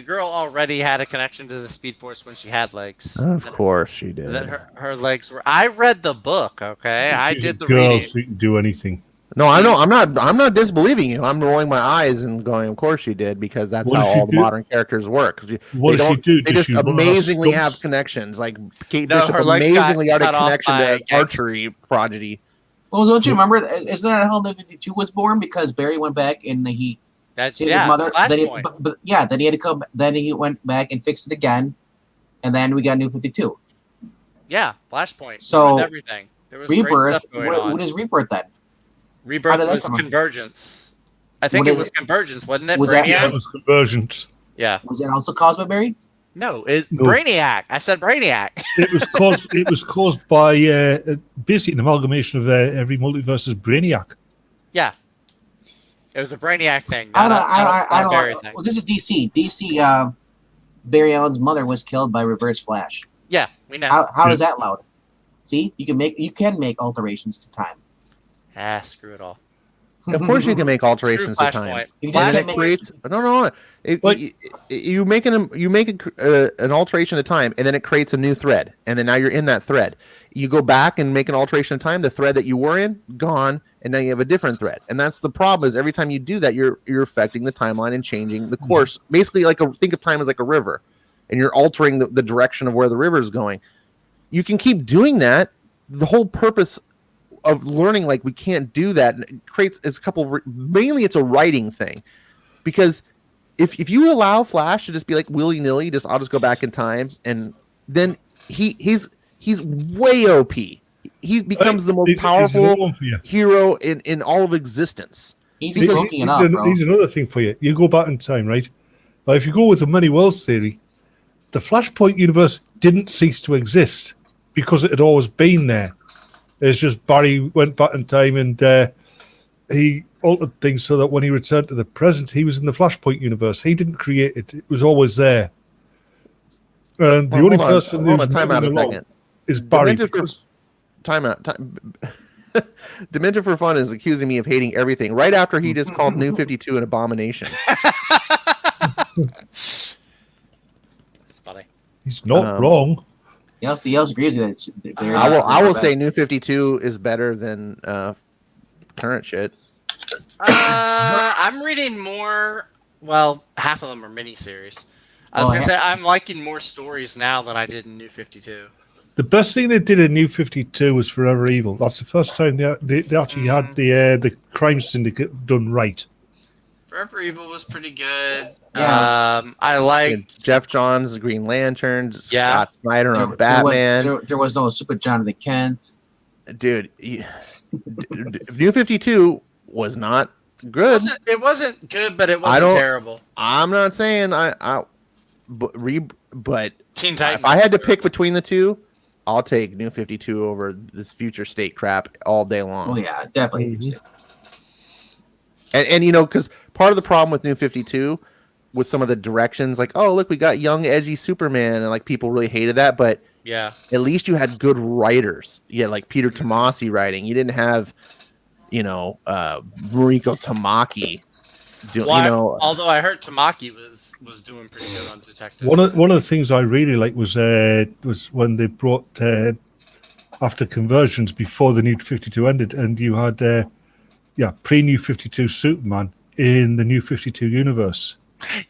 girl already had a connection to the Speed Force when she had legs. Of course she did. Then her legs were. I read the book. Okay, I did the reading. So you can do anything. No, I know. I'm not disbelieving you. I'm rolling my eyes and going, "Of course she did," because that's how all the modern characters work. What does she do? They just amazingly have connections. Like Kate Bishop amazingly had a connection to archery prodigy. Well, don't you remember? Isn't that how the 52 was born? Because Barry went back and he saved his mother. Then he had to come. Then he went back and fixed it again, and then we got New 52. Yeah, Flashpoint. So everything. There was Rebirth. What is Rebirth then? Rebirth was Convergence. I think it was Convergence, wasn't it? It was Convergence. Yeah. Was it also caused by Barry? No, it's Brainiac. I said Brainiac. It was caused by basically an amalgamation of every multiverse's Brainiac. Yeah. It was a Brainiac thing. I don't know. Well, this is DC. DC. Barry Allen's mother was killed by Reverse Flash. Yeah, we know. How is that allowed? See, you can make alterations to time. Screw it all. Of course, you can make alterations to time. You make an alteration to time, and then it creates a new thread, and then now you're in that thread. You go back and make an alteration of time. The thread that you were in, gone, and now you have a different thread. And that's the problem. Is every time you do that, you're affecting the timeline and changing the course. Basically, think of time as like a river, and you're altering the direction of where the river is going. You can keep doing that. The whole purpose of learning, like, we can't do that, and it creates mainly it's a writing thing, because if you allow Flash to just be like willy-nilly, I'll just go back in time, and then he's way OP. he becomes the most He's powerful another one for you. hero in all of existence. He's Because looking it up, bro. Here's another thing for you. You go back in time, right? But if you go with the many worlds theory, the Flashpoint universe didn't cease to exist because it had always been there. It's just Barry went back in time and he altered things so that when he returned to the present, he was in the Flashpoint universe. He didn't create it. It was always there. And the only person who's time out a moving along second. is Barry. Time out. Demented for Fun is accusing me of hating everything right after he just called New 52 an abomination. That's funny. He's not wrong. He also agrees with it. I will say New 52 is better than current shit. I'm reading more. Well, half of them are miniseries. I was gonna say I'm liking more stories now than I did in New 52. The best thing they did in New 52 was Forever Evil. That's the first time they actually had the crime syndicate done right. Forever Evil was pretty good. Yeah. I like Jeff Johns, Green Lantern, Yeah. Scott Snyder on Batman. There was no Super Jonathan Kent. Dude, New 52 was not good. It wasn't good, but it wasn't terrible. I'm not saying but Teen Titans. if I had to pick between the two, I'll take New 52 over this Future State crap all day long. Oh yeah, definitely. Mhm. And you know, because part of the problem with New 52 with some of the directions, like, oh, look, we got young, edgy Superman, and like people really hated that, but Yeah. at least you had good writers. You had like Peter Tomasi writing. You didn't have, Mariko Tamaki. Although I heard Tamaki was doing pretty good on Detective. One of the things I really liked was when they brought after conversions before the New 52 ended, and you had pre-New 52 Superman in the New 52 universe.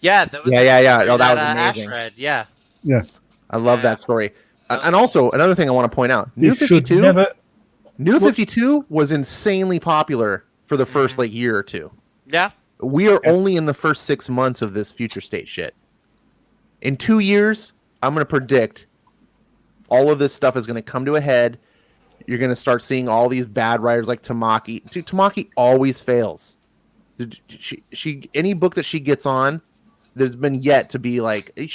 Yeah, that was yeah. Oh, that was amazing. Ash Red, yeah. I love that story. And also another thing I want to point out: New 52 was insanely popular for the first year or two. Yeah. We are only in the first 6 months of this Future State shit. In 2 years, I'm going to predict all of this stuff is going to come to a head. You're going to start seeing all these bad writers like Tamaki. Dude, Tamaki always fails. She any book that she gets on, there's been yet to be like, a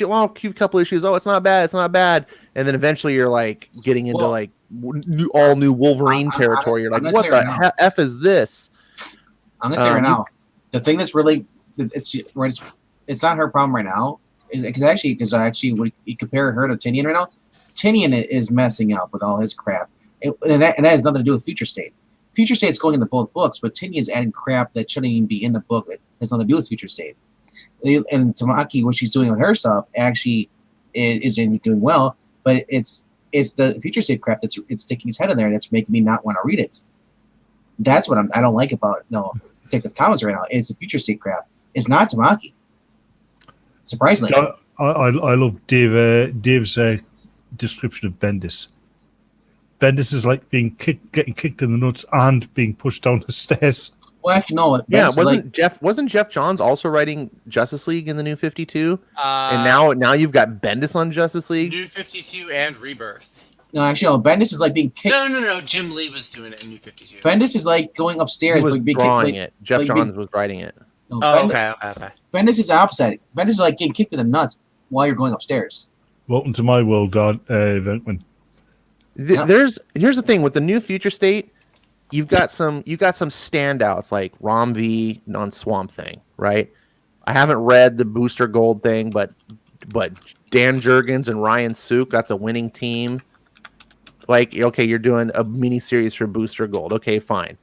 couple issues. Oh, it's not bad. And then eventually you're like getting into all new Wolverine territory. You're like, what the F is this? I'm going to tell you right now. The thing that's really it's not her problem right now is because actually when you compare her to Tinian right now, Tinian is messing up with all his crap, and that has nothing to do with Future State. Future State's going into both books, but Tinian's adding crap that shouldn't even be in the book that has nothing to do with Future State. And Tamaki, what she's doing with her stuff, actually is doing well, but it's the Future State crap it's sticking its head in there that's making me not want to read it. That's what I don't like about Detective Comics right now. It's the Future State crap. It's not Tamaki. Surprisingly, I love Dave's description of Bendis. Bendis is like getting kicked in the nuts and being pushed down the stairs. Well, actually, no. Yeah, wasn't Jeff Johns also writing Justice League in the New 52? And now you've got Bendis on Justice League. New 52 and Rebirth. No, actually, Bendis is like being kicked. No. Jim Lee was doing it in New 52. Bendis is like going upstairs. He was being drawing kicked, it. Jeff Johns was writing it. No, okay. Bendis is the opposite. Bendis is like getting kicked in the nuts while you're going upstairs. Welcome to my world, Eventman. Here's the thing with the New Future State. You've got some standouts like Rom V on Swamp Thing, right? I haven't read the Booster Gold thing, but Dan Jurgens and Ryan Sook, that's a winning team. Like, okay, you're doing a mini series for Booster Gold. Okay, fine.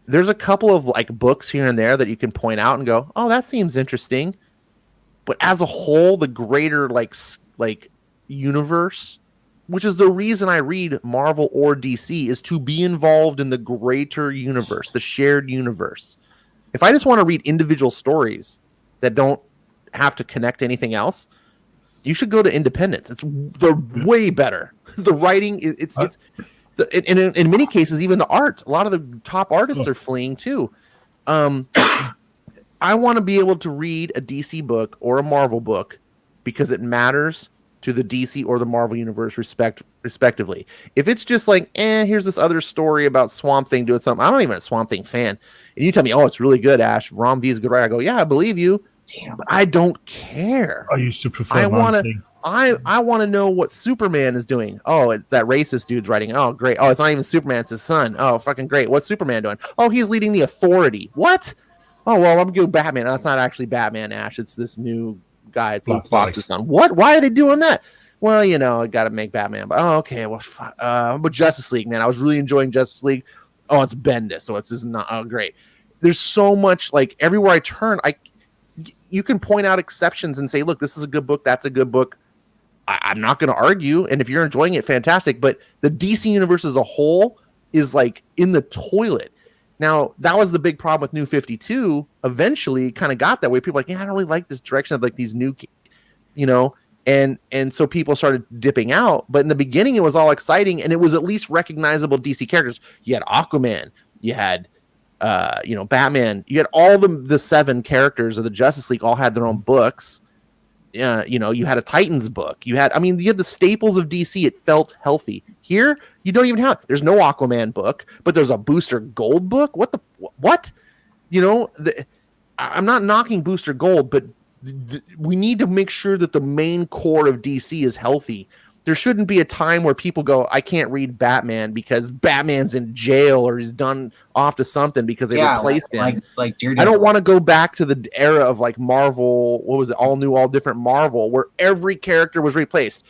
There's a couple of books here and there that you can point out and go, oh, that seems interesting. But as a whole, the greater like universe, which is the reason I read Marvel or DC, is to be involved in the greater universe, the shared universe. If I just want to read individual stories that don't have to connect to anything else, you should go to Independence. They're way better. The writing in many cases, even the art. A lot of the top artists are fleeing too. I want to be able to read a DC book or a Marvel book because it matters to the DC or the Marvel universe respectively. If it's just like, here's this other story about Swamp Thing doing something. I'm not even a Swamp Thing fan. And you tell me, oh, it's really good, Ash. Rom V is a good writer. I go, yeah, I believe you. Damn. But I don't care. I used to prefer I want Man to Thing. I want to know what Superman is doing. Oh, it's that racist dude's writing. Oh, great. Oh, it's not even Superman, it's his son. Oh, fucking great. What's Superman doing? Oh, he's leading the Authority. What? Oh, well, I'm gonna go Batman. No, it's not actually Batman, Ash. It's this new guy. It's Luke Fox's son. What? Why are they doing that? Well, you know, I got to make Batman. But okay. Well, but Justice League, man, I was really enjoying Justice League. Oh, it's Bendis, so it's just not. Oh, great. There's so much, like, everywhere I turn, you can point out exceptions and say, look, this is a good book. That's a good book. I'm not going to argue. And if you're enjoying it, fantastic. But the DC universe as a whole is like in the toilet. Now, that was the big problem with New 52. Eventually, kind of got that way. People were like, yeah, I don't really like this direction of like these new, you know, and so people started dipping out. But in the beginning, it was all exciting, and it was at least recognizable DC characters. You had Aquaman, you had, Batman. You had all the 7 characters of the Justice League all had their own books. You had a Titans book. You had the staples of DC. It felt healthy. Here, you don't even have. There's no Aquaman book, but there's a Booster Gold book. What? I'm not knocking Booster Gold, but we need to make sure that the main core of DC is healthy. There shouldn't be a time where people go, I can't read Batman because Batman's in jail or he's done off to something because they replaced him. Like I don't want to go back to the era of like Marvel. What was it? All new, all different Marvel, where every character was replaced.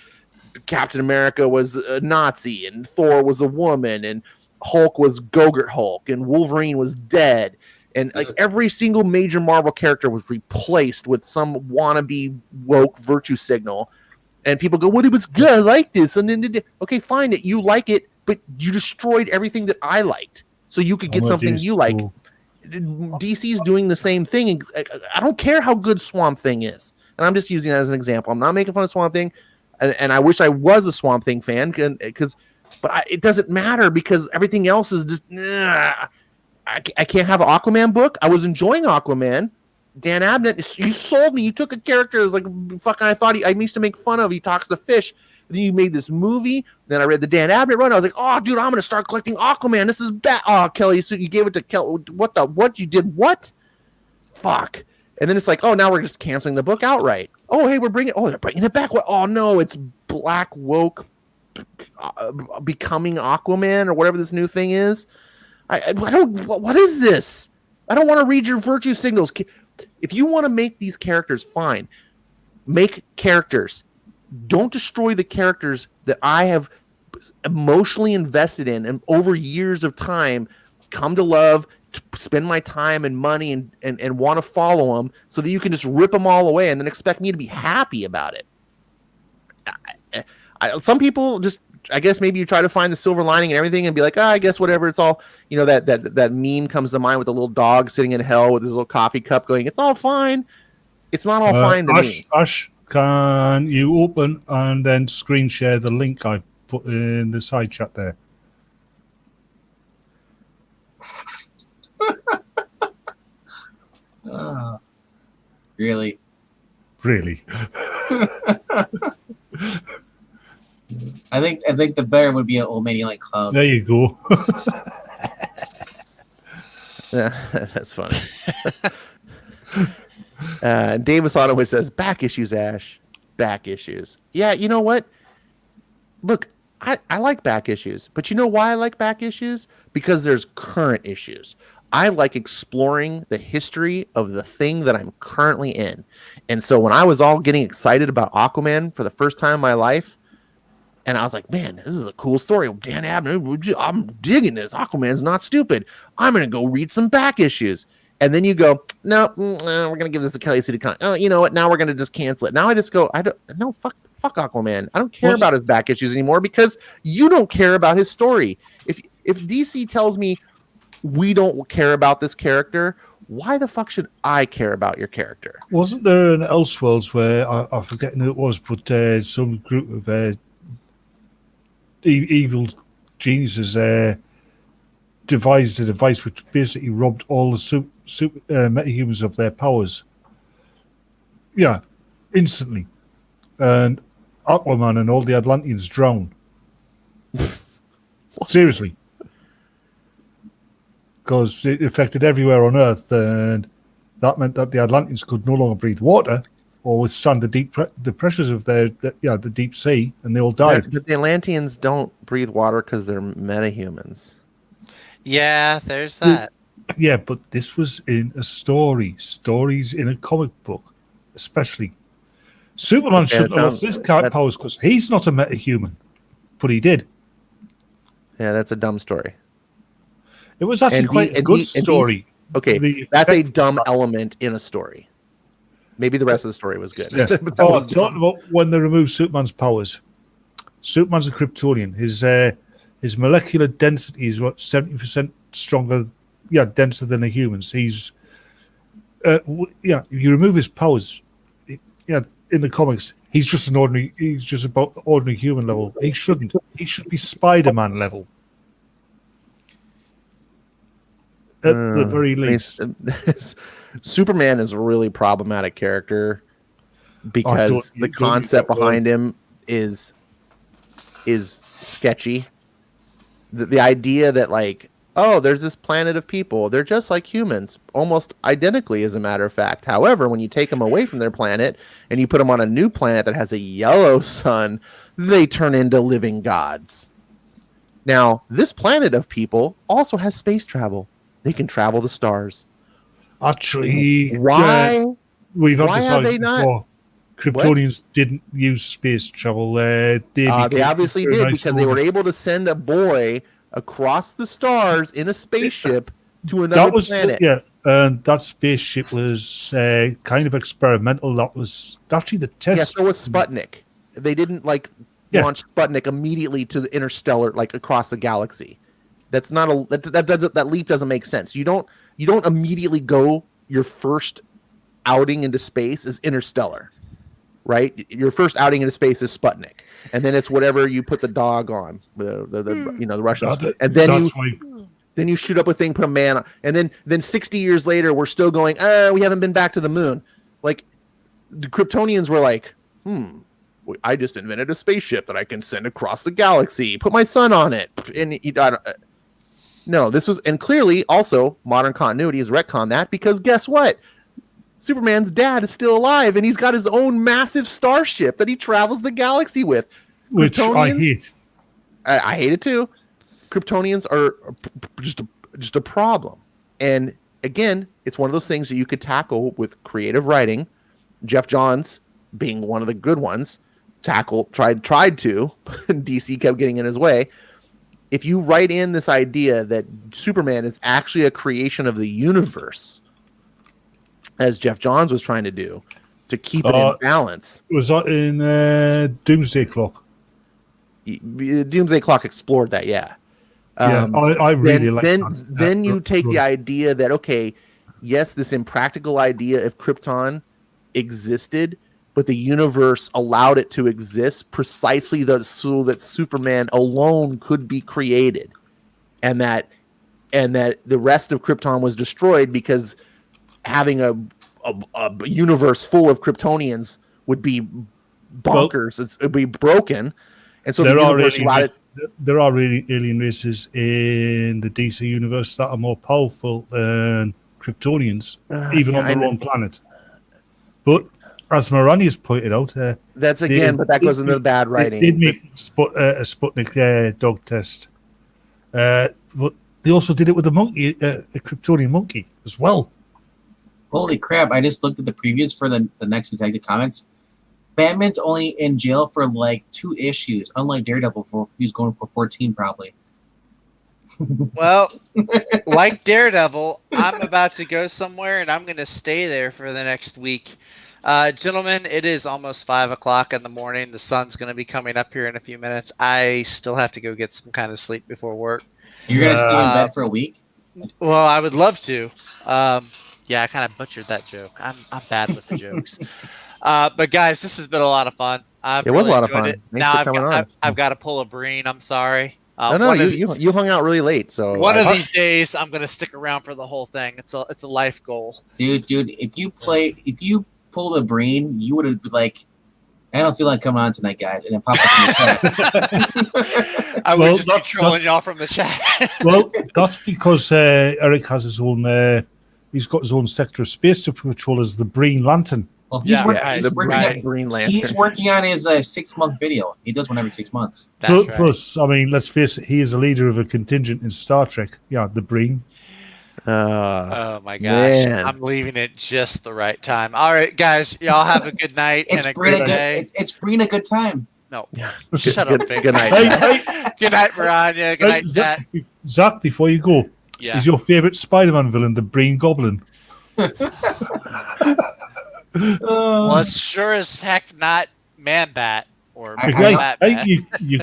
Captain America was a Nazi, and Thor was a woman, and Hulk was Gogurt Hulk, and Wolverine was dead. And like every single major Marvel character was replaced with some wannabe woke virtue signal. And people go, well, it was good. I like this. And then, okay, fine. You like it, but you destroyed everything that I liked. So you could get something you like. DC's doing the same thing. I don't care how good Swamp Thing is. And I'm just using that as an example. I'm not making fun of Swamp Thing. And I wish I was a Swamp Thing fan. But it doesn't matter because everything else is just, I can't have an Aquaman book. I was enjoying Aquaman. Dan Abnett, you sold me. You took a character as like fucking. I used to make fun of. He talks to fish. Then you made this movie. Then I read the Dan Abnett run. I was like, oh, dude, I'm gonna start collecting Aquaman. This is bad. Oh, Kelly, so you gave it to Kelly. What you did? What? Fuck. And then it's like, oh, now we're just canceling the book outright. Oh, hey, they're bringing it back. What? Oh no, it's Black Woke becoming Aquaman or whatever this new thing is. I don't. What is this? I don't want to read your virtue signals. If you want to make these characters, fine. Make characters. Don't destroy the characters that I have emotionally invested in and over years of time come to love, to spend my time and money and want to follow them so that you can just rip them all away and then expect me to be happy about it. Some people just, I guess maybe you try to find the silver lining and everything and be like, I guess whatever, it's all, that meme comes to mind with the little dog sitting in hell with his little coffee cup going, it's all fine. It's not all fine to me. Ash, can you open and then screen share the link I put in the side chat there? Really? Really? I think the better would be an Old Mania like Club. There you go. Yeah, that's funny. Davis Autowitz says, back issues, Ash. Back issues. Yeah, you know what? Look, I like back issues. But you know why I like back issues? Because there's current issues. I like exploring the history of the thing that I'm currently in. And so when I was all getting excited about Aquaman for the first time in my life, and I was like, man, this is a cool story. Dan Abnett, I'm digging this. Aquaman's not stupid. I'm going to go read some back issues. And then you go, no, we're going to give this to Kelly Sue DeConn. Oh, you know what? Now we're going to just cancel it. Now I just go, fuck Aquaman. I don't care about his back issues anymore because you don't care about his story. If DC tells me we don't care about this character, why the fuck should I care about your character? Wasn't there an Elseworlds where, I forget who it was, but some group of evil geniuses devised a device which basically robbed all the metahumans of their powers. Yeah, instantly. And Aquaman and all the Atlanteans drown. Seriously. Because it affected everywhere on Earth, and that meant that the Atlanteans could no longer breathe water or withstand the pressures of the deep sea, and they all died. But the Atlanteans don't breathe water because they're metahumans. Yeah, there's that. Yeah, but this was in a story. Stories in a comic book, especially. Superman shouldn't have lost his powers because he's not a metahuman, but he did. Yeah, that's a dumb story. It was actually quite a good story. That's a dumb element in a story. Maybe the rest of the story was good. Yeah. I'm talking about when they removed Superman's powers. Superman's a Kryptonian. His molecular density is 70% stronger, denser than a human's. He's if you remove his powers, in the comics, he's just about ordinary human level. He shouldn't. He should be Spider-Man level. At the very least. Superman is a really problematic character because the concept behind him is sketchy. The idea that there's this planet of people, they're just like humans, almost identically as a matter of fact. However, when you take them away from their planet and you put them on a new planet that has a yellow sun, they turn into living gods. Now, this planet of people also has space travel. They can travel the stars. Actually, why have they not? Before. Kryptonians didn't use space travel. They obviously did because they were able to send a boy across the stars in a spaceship to another planet. And that spaceship was kind of experimental. That was actually the test. Yeah, so was Sputnik. They didn't launch Sputnik immediately to the interstellar, across the galaxy. That's not that leap doesn't make sense. You don't immediately go. Your first outing into space is interstellar, right? Your first outing into space is Sputnik, and then it's whatever you put the dog on, the Russians, and then you shoot up a thing, put a man on, and then 60 years later we're still going. We haven't been back to the moon. Like the Kryptonians were like, I just invented a spaceship that I can send across the galaxy. Put my son on it, and no, this was, and clearly also modern continuity has retconned that because guess what? Superman's dad is still alive and he's got his own massive starship that he travels the galaxy with. Which I hate. I hate it too. Kryptonians are just a problem. And again, it's one of those things that you could tackle with creative writing. Jeff Johns being one of the good ones, tried to, and DC kept getting in his way. If you write in this idea that Superman is actually a creation of the universe, as Jeff Johns was trying to do, to keep it in balance. Was that in Doomsday Clock? Doomsday Clock explored that, yeah. I really like that. Then you take the idea that, okay, yes, this impractical idea of Krypton existed, but the universe allowed it to exist precisely so that Superman alone could be created, and that the rest of Krypton was destroyed because having a universe full of Kryptonians would be bonkers. It would be broken, and so there are really alien races in the DC universe that are more powerful than Kryptonians, even on their own planet. But as Marani has pointed out, but that goes into the bad writing. They did make a Sputnik dog test, but they also did it with a monkey, a Kryptonian monkey as well. Holy crap! I just looked at the previews for the next Detective Comics. Batman's only in jail for 2 issues, unlike Daredevil, who's going for 14 probably. Well, like Daredevil, I'm about to go somewhere and I'm going to stay there for the next week. Gentlemen, it is almost 5 o'clock in the morning. The sun's going to be coming up here in a few minutes. I still have to go get some kind of sleep before work. You're going to stay in bed for a week? Well, I would love to. Yeah, I kind of butchered that joke. I'm bad with the jokes. But guys, this has been a lot of fun. It was a lot of fun. Now I've got to pull a Breen. I'm sorry. You hung out really late. So one of these days, I'm gonna stick around for the whole thing. It's a life goal. Dude, if you pull the Breen, you would have I don't feel like coming on tonight, guys, and then pop up in the chat. I would Well, just be trolling y'all from the chat. Well, that's because Eric has his own. He's got his own sector of space to patrol as the Green Lantern. Well, he's the working. Green Lantern. He's working on his 6-month video. He does one every 6 months. That's right. Plus, I mean, let's face it, he is a leader of a contingent in Star Trek. Yeah, the Breen. Oh my gosh. man. I'm leaving it just the right time. All right, guys, y'all have a good night and a great day. It's bringing a good time. No, Yeah. shut up, Vic. Good night. Hey, Good night, Mariah. Good night, Chat. Zach, before you go, Yeah. is your favorite Spider-Man villain the Breen Goblin? Well, it's sure as heck not Man-Bat or Hey, Bat-Bat. you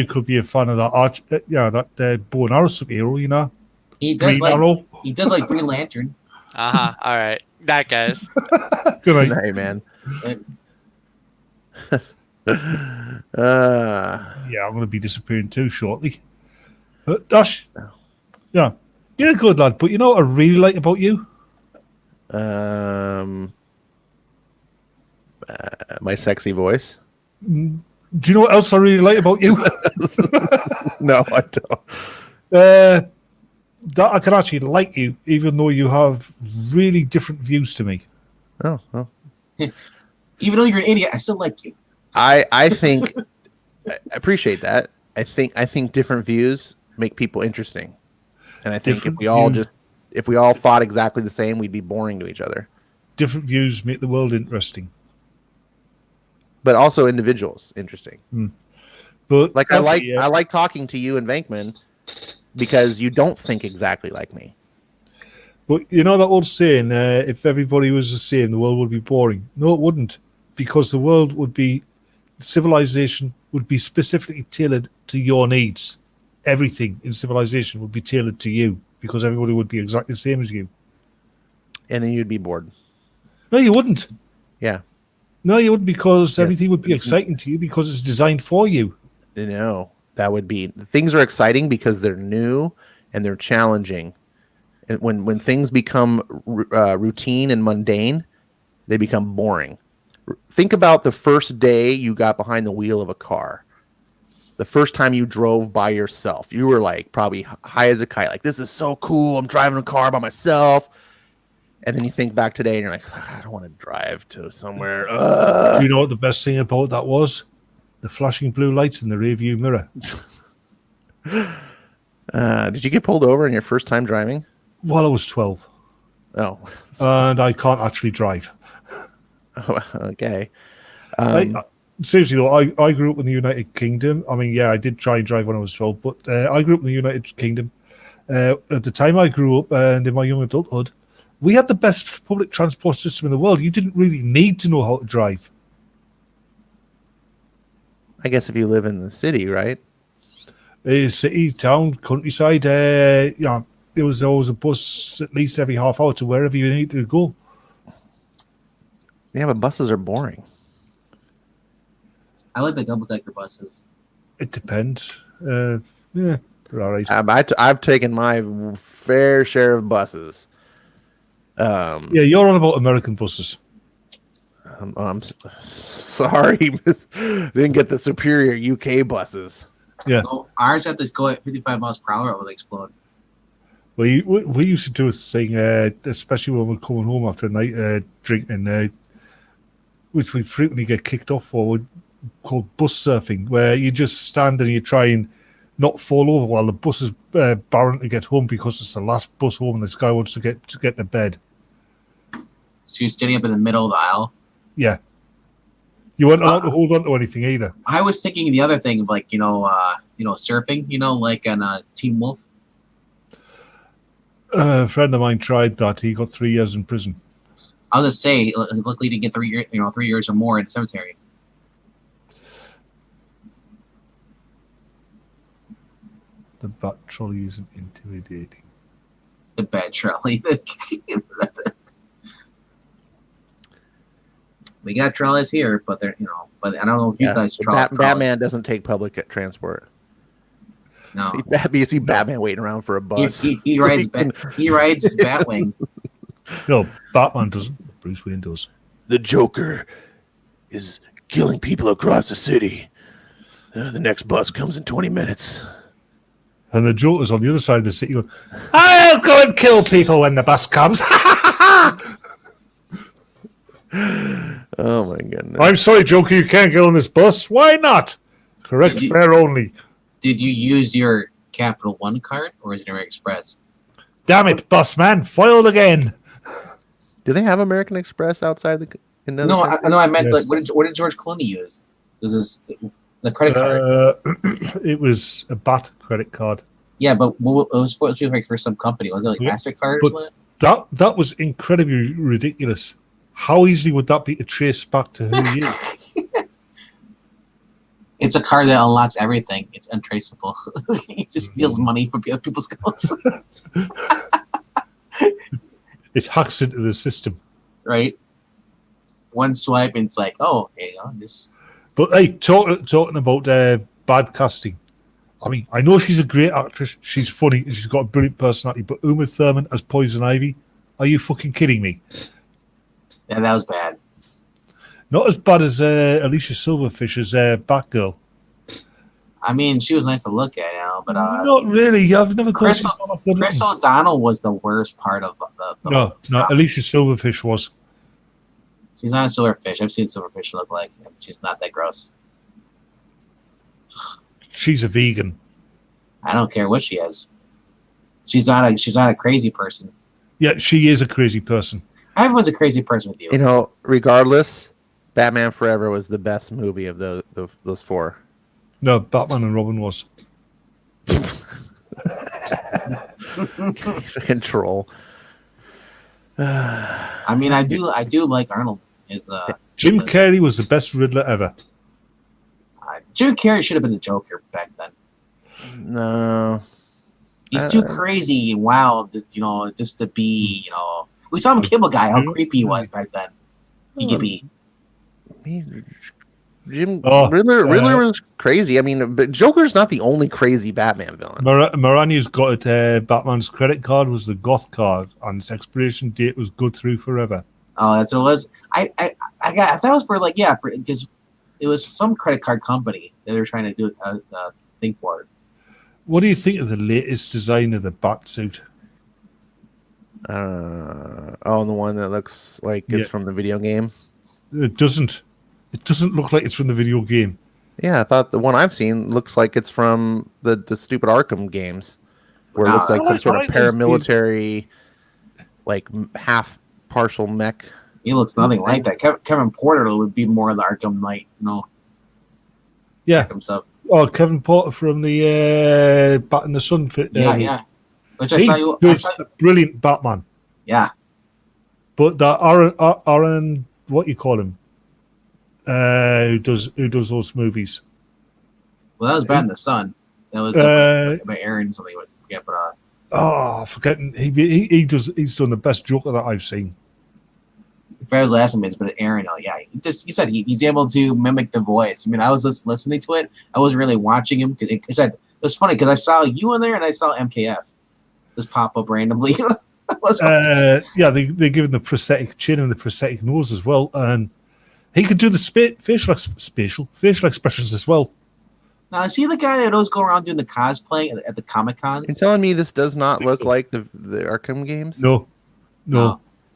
could be a fan of that that bow and arrow superhero, you know. He does Green Arrow. He does like Green Lantern. Uh-huh. All right. Night, guys. Good Good night. night, man. Yeah, I'm going to be disappearing too shortly. Dash, yeah, you're a good lad, but you know what I really like about you? My sexy voice. Do you know what else I really like about you? No, I don't. That I can actually like you, even though you have really different views to me. Oh, well. Even though you're an idiot, I still like you. I think I appreciate that. I think different views make people interesting, and I think Different if we all thought exactly the same, we'd be boring to each other. Different views make the world interesting. But also individuals interesting. But Like I like talking to you and Venkman because you don't think exactly like me. But you know that old saying, if everybody was the same, the world would be boring. No, it wouldn't, because the world would be, civilization would be specifically tailored to your needs. Everything in civilization would be tailored to you, because everybody would be exactly the same as you. And then you'd be bored. No, you wouldn't. Yeah. No, you wouldn't, because everything would be exciting to you because it's designed for you. No, that would be, things are exciting because they're new and they're challenging. And when things become routine and mundane, they become boring. Think about the first day you got behind the wheel of a car. The first time you drove by yourself, you were like probably high as a kite. Like, this is so cool. I'm driving a car by myself. And then you think back today and you're like, I don't want to drive to somewhere. Do you know what the best thing about that was? The flashing blue lights in the rearview mirror. Did you get pulled over in your first time driving? While I was 12. Oh. And I can't actually drive. Oh, okay. Seriously though, I grew up in the United Kingdom. I mean, yeah, I did try and drive when I was 12, but I grew up in the United Kingdom. At the time I grew up and in my young adulthood, we had the best public transport system in the world. You didn't really need to know how to drive. I guess if you live in the city, right? City, town, countryside, yeah, there was always a bus at least every half hour to wherever you needed to go. Yeah, but buses are boring. I like the double-decker buses. It depends. Yeah, they're all right. I've taken my fair share of buses. Yeah, you're on about American buses. I'm sorry, didn't get the superior UK buses. Yeah. So ours have to go at 55 miles per hour, it will explode. We used to do a thing, especially when we're coming home after a night drinking, which we frequently get kicked off for, called bus surfing, where you just stand and you try and not fall over while the bus is barren to get home because it's the last bus home and this guy wants to get to bed. So you're standing up in the middle of the aisle? Yeah. You weren't allowed to hold on to anything either. I was thinking the other thing of like, surfing, like on Teen Wolf. A friend of mine tried that. He got 3 years in prison. I was just say, luckily to get 3 years, 3 years or more in cemetery. The bat trolley isn't intimidating. The bad trolley. We got trolleys here, but they're, but I don't know if you guys Batman doesn't take public transport. No. You see Batman waiting around for a bus. He rides Batwing. No, Batman doesn't. Bruce Wayne does. The Joker is killing people across the city. The next bus comes in 20 minutes. And the Joker's on the other side of the city going, I'll go and kill people when the bus comes. Oh my goodness. I'm sorry, Joker, you can't get on this bus. Why not? Correct fare only. Did you use your Capital One card or is it your Express? Damn it, bus man, foiled again. Do they have American Express outside the? No, I know. I meant Yes. like what did George Clooney use? This is the credit card. It was a BAT credit card. Yeah, but it was supposed to be like for some company. Was it like MasterCard or But- something? That was incredibly ridiculous. How easy would that be to trace back to who he is? It's a card that unlocks everything. It's untraceable. He just steals money from people's accounts. It hacks into the system. Right? One swipe and it's like, oh, there you go. Just But hey, talking about bad casting. I mean, I know she's a great actress. She's funny. And she's got a brilliant personality. But Uma Thurman as Poison Ivy? Are you fucking kidding me? yeah, that was bad. Not as bad as Alicia Silverfish as Batgirl. I mean, she was nice to look at, but Not really. I've never thought Chris, she's not that good Chris looking. O'Donnell was the worst part of the No, Alicia Silverfish was. She's not a silverfish. I've seen silverfish look like. She's not that gross. She's a vegan. I don't care what she is. She's not a crazy person. Yeah, she is a crazy person. Everyone's a crazy person with you. You know, regardless, Batman Forever was the best movie of those four. No, Batman and Robin was. Control. I mean, I do like Arnold. Jim Carrey was the best Riddler ever. Jim Carrey should have been a Joker back then. No. He's too crazy and wild, just to be, We saw him kill a guy, how creepy he was back then. He could be. Riddler was crazy. I mean, but Joker's not the only crazy Batman villain. Morani's got it. Batman's credit card was the Goth card, and its expiration date was good through forever. Oh, that's what it was. I thought it was for because it was some credit card company that they were trying to do a thing for. What do you think of the latest design of the Batsuit? The one that looks like it's from the video game. It doesn't look like it's from the video game. Yeah, I thought the one I've seen looks like it's from the stupid Arkham games, where it looks like some sort of paramilitary, like half partial mech. He looks nothing like that. Kevin Porter would be more of the Arkham Knight, Yeah. Arkham stuff. Oh, Kevin Porter from the Bat in the Sun. Yeah. Which I He saw you. does a brilliant Batman. Yeah. But that Aaron, what you call him? Who does those movies? Well, that was Bat in the Sun. That was by Aaron something. Yeah, but forgetting he's done the best Joker that I've seen. if I was last name is, but Aaron, yeah, you said he's able to mimic the voice. I mean, I was just listening to it. I wasn't really watching him because it said it was funny because I saw you in there and I saw MKF just pop up randomly. Yeah, they give him the prosthetic chin and the prosthetic nose as well, and he could do the facial expressions as well. Now, is he the guy that always go around doing the cosplay at the Comic Cons? You're telling me this does not look like the Arkham games? No.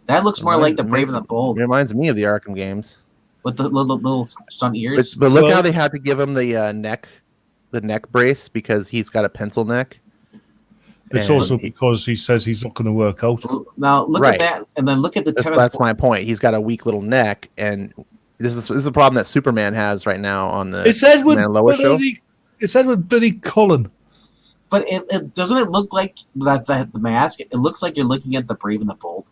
That looks more like the Brave and the Bold It reminds me of the Arkham games with the little stunt ears. But look how they had to give him the neck brace because he's got a pencil neck. It's also because he says he's not going to work out. Now look at that, and then look at the Kevin. That's my point. He's got a weak little neck, and this is a problem that Superman has right now on the Lois show. It's Edward Billy Cullen. But it doesn't it look like that the mask? It looks like you're looking at the Brave and the Bold.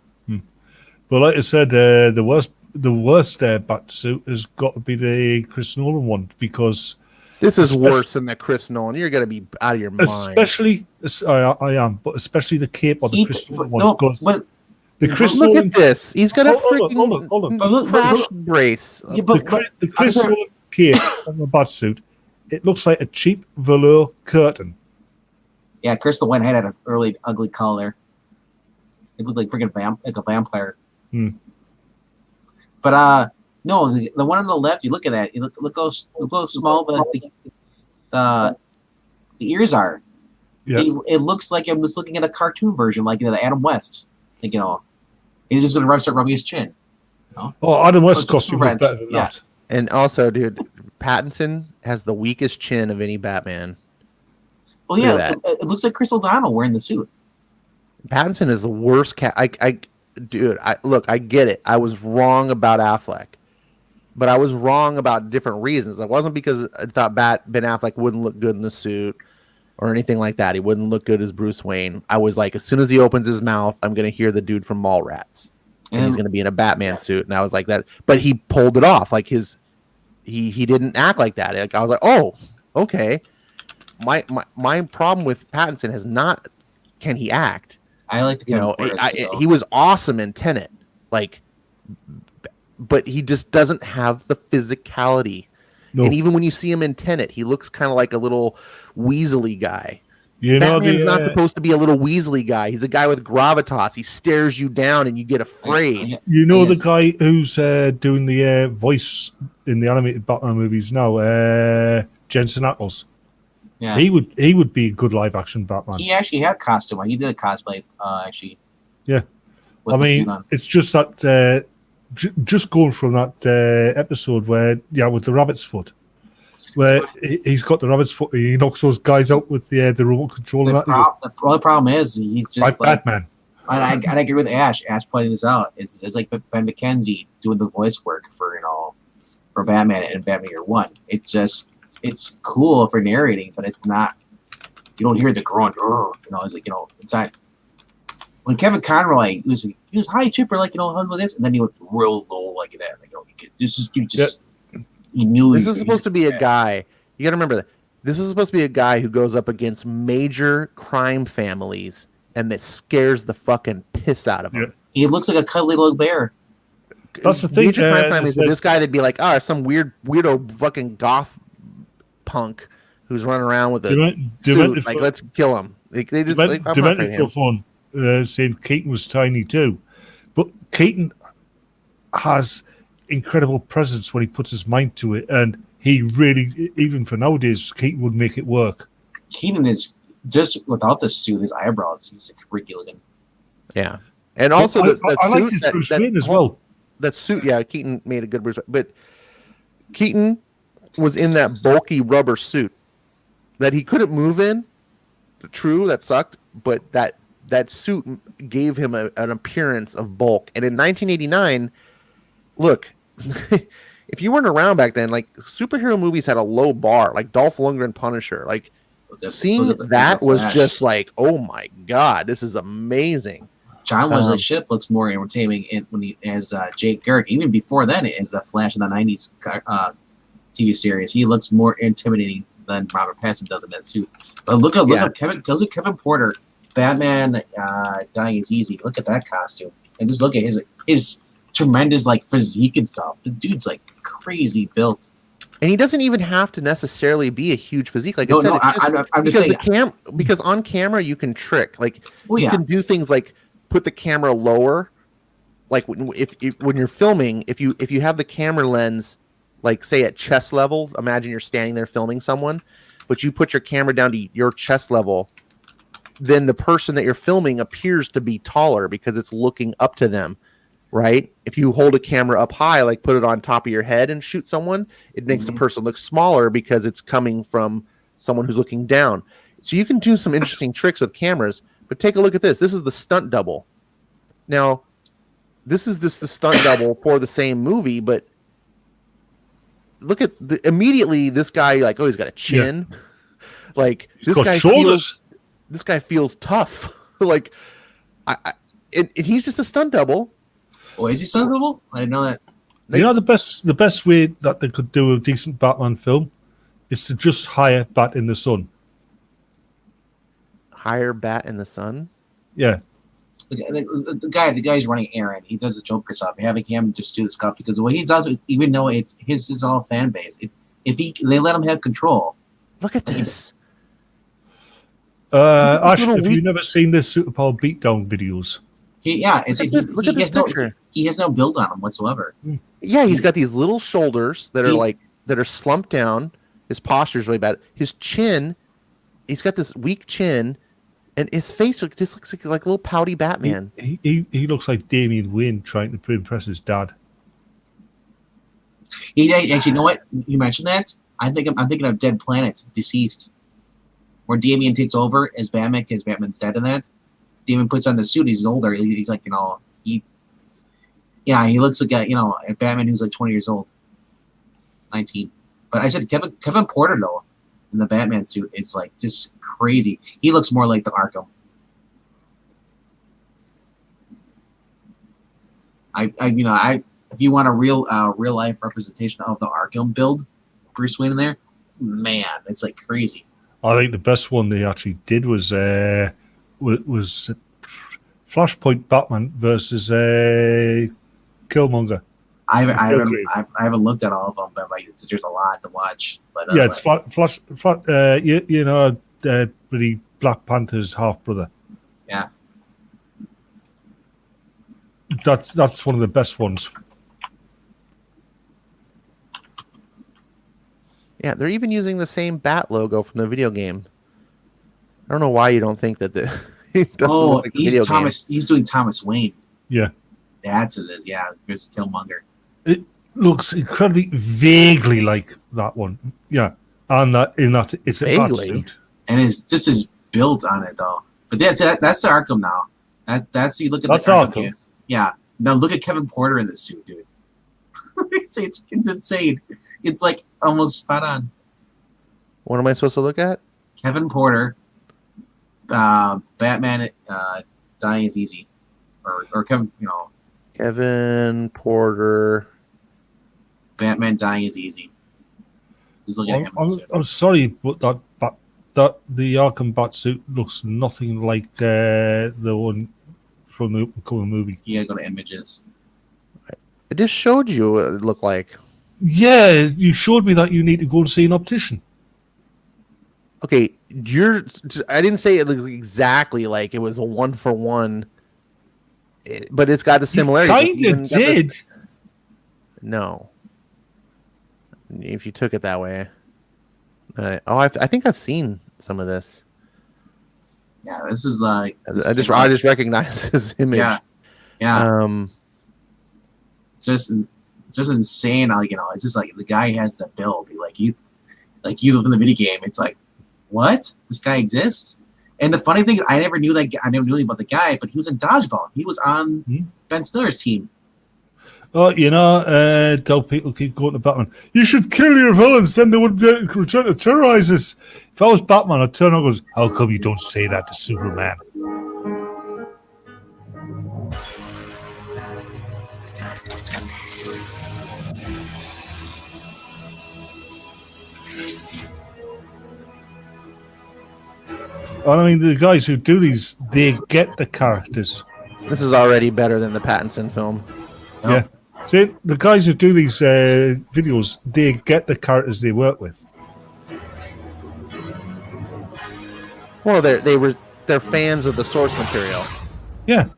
But like I said, the worst Batsuit has got to be the Chris Nolan one because this is worse than the Chris Nolan. You're going to be out of your mind. Especially, I am, but especially the cape on the Chris Nolan one. The Chris Nolan, look at this. He's got a freaking hold on. crash brace. Yeah, the Chris Nolan cape on the Batsuit, it looks like a cheap velour curtain. Yeah, Crystal White had an early ugly color. It looked like freaking like a vampire. But No, the one on the left. You look at that. You look how small the ears are. Yeah. It looks like I'm just looking at a cartoon version, like the Adam West. Like he's just gonna start rubbing his chin. Oh, Adam West's Two costume was friends. better than Yeah. that. And also, dude, Pattinson has the weakest chin of any Batman. Well, Look yeah, at it looks like Chris O'Donnell wearing the suit. Pattinson is the worst cat. I get it. I was wrong about Affleck, but I was wrong about different reasons. It wasn't because I thought Ben Affleck wouldn't look good in the suit or anything like that. He wouldn't look good as Bruce Wayne. I was like, as soon as he opens his mouth, I'm going to hear the dude from Mallrats, and he's going to be in a Batman suit. And I was like that, but he pulled it off. Like he didn't act like that. Like, I was like, oh, okay. My problem with Pattinson is not can he act. I like the he was awesome in Tenet, but he just doesn't have the physicality. No. And even when you see him in Tenet, he looks kind of like a little weaselly guy. Batman's not supposed to be a little weaselly guy. He's a guy with gravitas. He stares you down and you get afraid. The guy who's doing the voice in the animated Batman movies now, Jensen Ackles. Yeah, he would be a good live action Batman. He actually had costume. He did a cosplay, actually. Yeah, I mean, it's just that just going from that episode where with the rabbit's foot, where he's got the rabbit's foot, he knocks those guys out with the remote control. The only problem is he's just like Batman. I agree with Ash. Ash pointing this out. It's like Ben McKenzie doing the voice work for Batman and Batman Year One. It's cool for narrating, but it's not. You don't hear the grunt. It's like inside. When Kevin Conroy he was high chipper, like husband this, and then he looked real low like that. Like this is you just you knew. This is supposed to be a guy. You got to remember that this is supposed to be a guy who goes up against major crime families and that scares the fucking piss out of him. He looks like a cuddly little bear. That's the thing. Major crime families. This guy, they'd be like, some weirdo fucking goth punk who's running around with a suit. Like, let's kill him. They just Demented for fun. Saying Keaton was tiny too, but Keaton has incredible presence when he puts his mind to it, and he really, even for nowadays, Keaton would make it work. Keaton is just without the suit, his eyebrows, he's like freaky looking. Yeah, and also I liked his Bruce Wayne as well. That suit, Keaton made a good Bruce Wayne, but Keaton was in that bulky rubber suit that he couldn't move in. True, that sucked, but that suit gave him an appearance of bulk. And in 1989, look, if you weren't around back then, like superhero movies had a low bar, like Dolph Lundgren Punisher. Like seeing that was just like, oh my god, this is amazing. John Wesley Shipp looks more entertaining when he as Jake Garrick. Even before then, as the Flash in the '90s TV series, he looks more intimidating than Robert Pattinson does in that suit. But look at Kevin Porter. Batman dying is easy. Look at that costume, and just look at his tremendous physique and stuff. The dude's crazy built, and he doesn't even have to necessarily be a huge physique. Like I'm just saying because on camera you can trick. You can do things like put the camera lower. Like when you're filming, if you have the camera lens, say at chest level, imagine you're standing there filming someone, but you put your camera down to your chest level. Then the person that you're filming appears to be taller because it's looking up to them, right? If you hold a camera up high, put it on top of your head and shoot someone, it makes the person look smaller because it's coming from someone who's looking down. So you can do some interesting tricks with cameras, but take a look at this. This is the stunt double. Now, this is just the stunt double for the same movie, but look at immediately this guy, he's got a chin. Yeah. This guy feels tough. And he's just a stunt double. Oh, is he stunt double? I didn't know that. The best way that they could do a decent Batman film is to just hire Bat in the Sun. Hire Bat in the Sun? Yeah. The guy's running Aaron. He does the Joker stuff. Having him just do the stuff because the way he's also, even though it's his own fan base, if they let him have control. Look at this. Ash, have you never seen the Superpower Beatdown videos? Look at this picture. He has no build on him whatsoever. Yeah, he's got these little shoulders that are slumped down. His posture's really bad. His chin, he's got this weak chin, and his face just looks like a little pouty Batman. He looks like Damian Wayne trying to impress his dad. Actually, you know what? You mentioned that. I'm thinking of Dead Planet, Deceased, where Damian takes over as Batman because Batman's dead in that. Damian puts on the suit. He's older. He's like, he looks like a Batman who's like 20 years old, 19. But I said Kevin Porter though, in the Batman suit is like just crazy. He looks more like the Arkham. If you want a real life representation of the Arkham build, Bruce Wayne in there, man, it's like crazy. I think the best one they actually did was Flashpoint Batman versus Killmonger. I haven't looked at all of them, but there's a lot to watch. But yeah, it's Flash. Bloody Black Panther's half brother. Yeah, that's one of the best ones. Yeah, they're even using the same bat logo from the video game. I don't know why you don't think that he's doing Thomas Wayne. Yeah. That's what it is. Yeah, there's Killmonger. It looks incredibly vaguely like that one. Yeah. And that it's a bat suit. And this is built on it though. But that's the Arkham now. That's you look at that's the Arkham. Arkham. Yeah. Now look at Kevin Porter in this suit, dude. it's insane. It's like almost spot on. What am I supposed to look at? Kevin Porter, Batman, dying is easy, or Kevin, Kevin Porter, Batman dying is easy. Just look at him. I'm sorry, but the Arkham Batsuit looks nothing like the one from the upcoming movie. You gotta go to images. I just showed you what it looked like. Yeah, you showed me that you need to go and see an optician. Okay, I didn't say it looked exactly like it was a 1-for-1, but it's got the similarities. You kind of did. No. If you took it that way. I think I've seen some of this. Yeah, this is like... I just recognize his image. Yeah. Just insane. It's just like the guy has the build. You live in the video game. It's like, what? This guy exists? And the funny thing, I never knew anything about the guy, but he was in Dodgeball. He was on Ben Stiller's team. Oh, tell people keep going to Batman. You should kill your villains, then they wouldn't be able to return to terrorize us. If I was Batman, I'd turn around and goes, how come you don't say that to Superman? And I mean, the guys who do these, they get the characters. This is already better than the Pattinson film. Yeah. See, the guys who do these videos, they get the characters they work with. Well, they're fans of the source material. Yeah.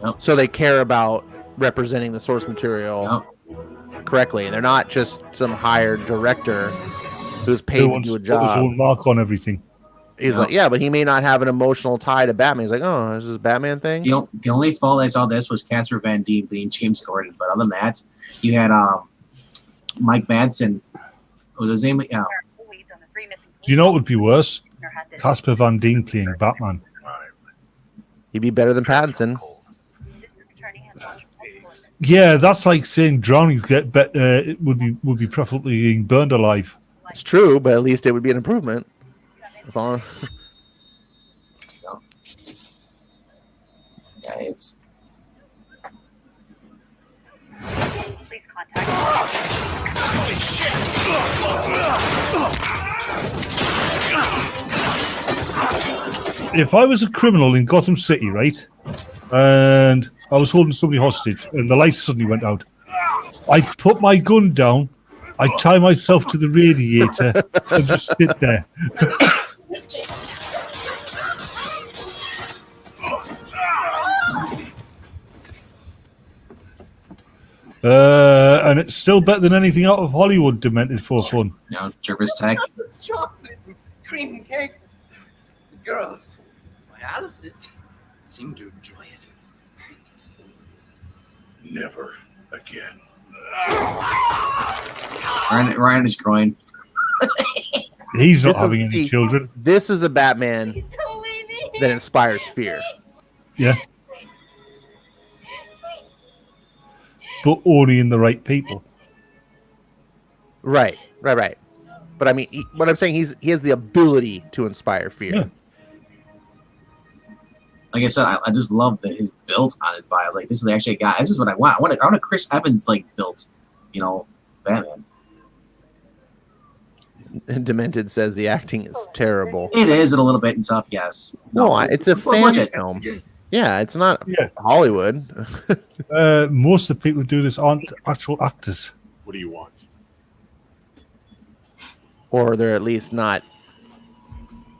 Yep. So they care about representing the source material correctly. And they're not just some hired director who's paid to do a job. His own mark on everything. He's like, yeah, but he may not have an emotional tie to Batman. He's like, oh, is this a Batman thing? The only fault I saw this was Casper Van Dien being James Gordon, but other than that, you had Mike Madsen. What was his name? Yeah. Do you know what would be worse? Casper Van Dien playing Batman. He'd be better than Pattinson. Yeah, that's like saying drowning it would be preferably being burned alive. It's true, but at least it would be an improvement. That's all. Yeah, it's. Please contact. Holy shit! If I was a criminal in Gotham City, right, and I was holding somebody hostage, and the lights suddenly went out, I'd put my gun down, I'd tie myself to the radiator, and just sit there. and it's still better than anything out of Hollywood. Demented for fun. You know, Jervis Tech. Chocolate and cream cake. The girls, my Alice's, seem to enjoy it. Never again. Ryan is groin. He's not This is- having any see, children. This is a Batman that inspires fear. Yeah. But only in the right people. Right. But I mean, what I'm saying, he has the ability to inspire fear. Yeah. Like I said, I just love his build on his body. Like, this is actually a guy. This is what I want. I want a Chris Evans like built, Batman. And Demented says the acting is terrible. It is a little bit and stuff, yes. No, it's a low fan budget. film. Yeah, it's not Yeah. Hollywood. Most of the people who do this aren't actual actors. What do you want? Or they're at least not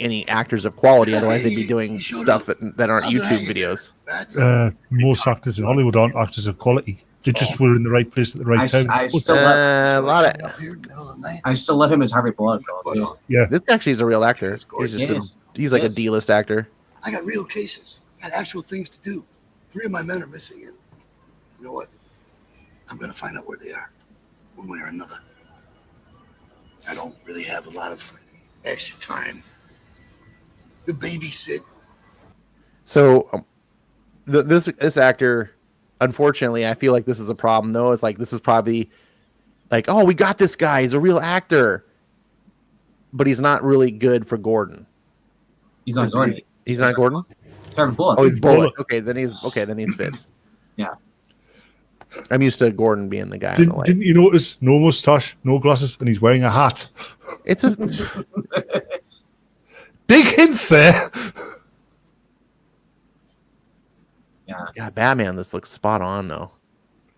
any actors of quality. Otherwise, they'd be doing stuff that aren't YouTube videos. Most actors in Hollywood aren't actors of quality. They just were in the right place at the right time. I still love, A lot of I still love him as Harvey Bullock though too. Yeah. this actually is a real actor. He's like Yes. a D-list actor. I got real cases. I had actual things to do. 3 of my men are missing, and you know what? I'm gonna find out where they are, one way or another. I don't really have a lot of extra time to babysit. So this actor, unfortunately, I feel like this is a problem. Though it's like this is probably like, oh, we got this guy. He's a real actor, but he's not really good for Gordon. He's not Gordon. He's not Gordon. Harvey Bullock. Oh, he's Bullock. Okay, then he's Fitz. Yeah. I'm used to Gordon being the guy. Didn't you notice? No mustache, no glasses, and he's wearing a hat. It's a Big hints there. Yeah. yeah, Batman. This looks spot on though.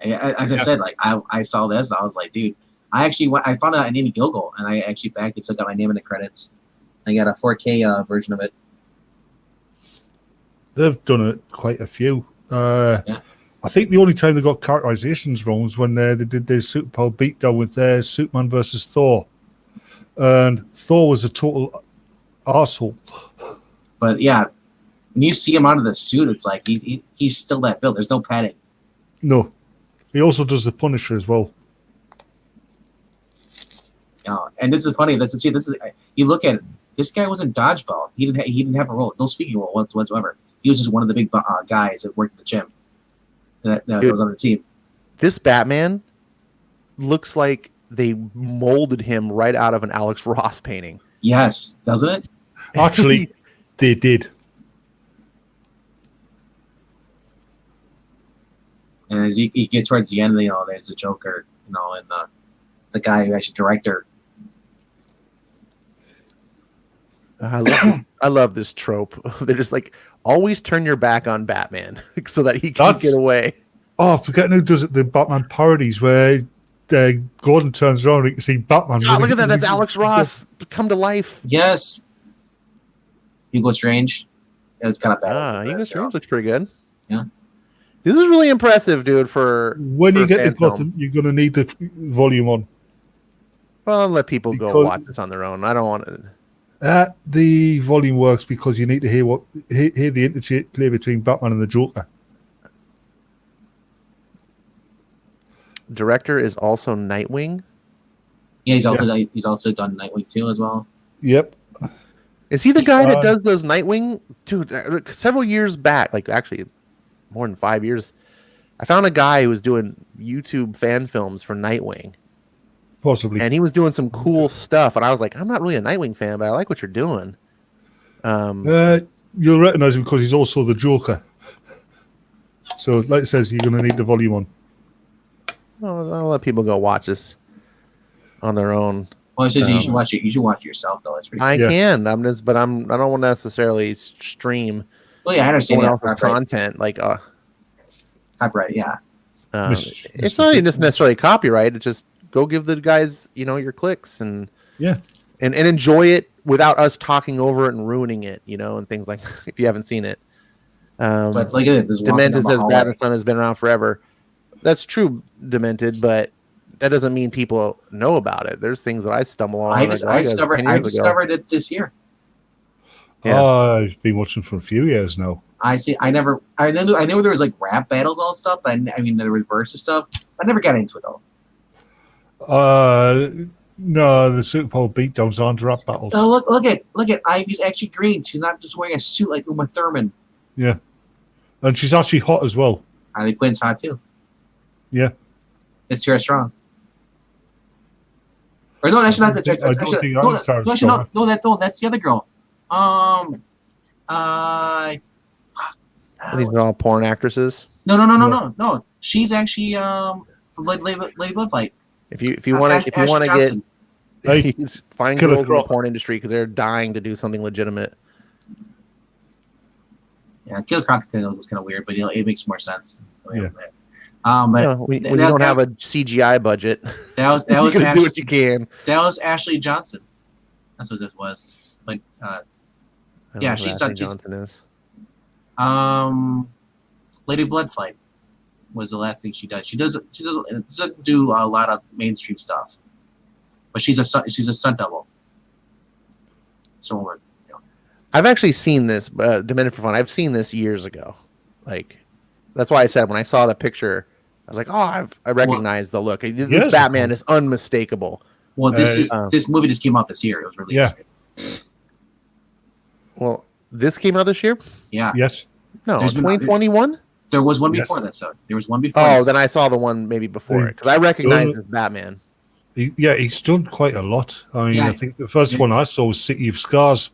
As I said, like I saw this, I was like, dude, I found out I named Gilgal, and I actually backed it, so I got my name in the credits. I got a 4K version of it. They've done it quite a few. Yeah. I think the only time they got characterizations wrong was when they did their superpower beatdown with their Superman versus Thor, and Thor was a total arsehole. But yeah, when you see him out of the suit, it's like he's still that build. There's no padding. No, he also does the Punisher as well. And this is funny. This is you look at it. This guy was in Dodgeball. He didn't have a role, no speaking role whatsoever. He was just one of the big guys that worked at the gym. That was on the team. This Batman looks like they molded him right out of an Alex Ross painting. Yes, doesn't it? Actually, they did. And as you get towards the end, there's the Joker, and the guy who actually director. I love this trope. They're just like, always turn your back on Batman so that he can get away. Oh, forgetting who does it, the Batman parodies where Gordon turns around and you can see Batman. Oh, look at that. That's Alex Ross come to life. Yes. Hugo Strange. It's kind of bad. Hugo Strange looks pretty good. Yeah. This is really impressive, dude. When you get to Gotham, you're going to need the volume on. Well, I'll let people go watch this on their own. I don't want to. The volume works because you need to hear the interplay between Batman and the Joker. Director is also Nightwing. Yeah, he's also done Nightwing 2 as well. Yep. Is he the guy that does those Nightwing? Dude, several years back, like actually more than 5 years, I found a guy who was doing YouTube fan films for Nightwing. Possibly. And he was doing some cool stuff. And I was like, I'm not really a Nightwing fan, but I like what you're doing. You'll recognize him because he's also the Joker. So, like it says, you're going to need the volume on. I'll let people go watch this on their own. Well, it says you should watch it. You should watch it yourself, though. That's pretty. I can. I don't want to necessarily stream. Well, yeah, I understand that content like copyright. Yeah. It's not even just necessarily copyright. It's just go give the guys, your clicks and enjoy it without us talking over it and ruining it, and things like that, if you haven't seen it. But look at it. Demented says Batman Son has been around forever. That's true, Demented, but that doesn't mean people know about it. There's things that I stumble on. I discovered it this year. Yeah. I've been watching for a few years now. I knew there was like rap battles and all stuff, but I mean the reverse and stuff. I never got into it though. No, the Super Bowl beatdowns aren't rap battles. Oh, look at Ivy's actually green. She's not just wearing a suit like Uma Thurman. Yeah, and she's actually hot as well. I think Gwen's hot too. Yeah, it's Tara Strong. Or no, that's not the Tara. No, that's the other girl. These are all porn actresses. No. She's actually from Lady Bloodfight. If you want to get find girls in the porn industry because they're dying to do something legitimate. Yeah, Kill Croc was kind of weird, but it makes more sense. Yeah. But when you don't have a CGI budget, that was you can do what you can. That was Ashley Johnson. That's what this was. But yeah, she's done. Johnson is. Lady Bloodfight was the last thing she does. She doesn't do a lot of mainstream stuff, but she's a stunt double. So I've actually seen this. Demented for Fun. I've seen this years ago. Like that's why I said when I saw the picture, I was like, oh, I recognize the look. This Batman is unmistakable. Well, this movie just came out this year. It was released. Yeah. Well, this came out this year. Yeah. Yes. No, 2021. There was one before that. So there was one before. Oh, then I saw the one maybe before it because I recognize this Batman. He's done quite a lot. I mean, I think the first one I saw was City of Scars.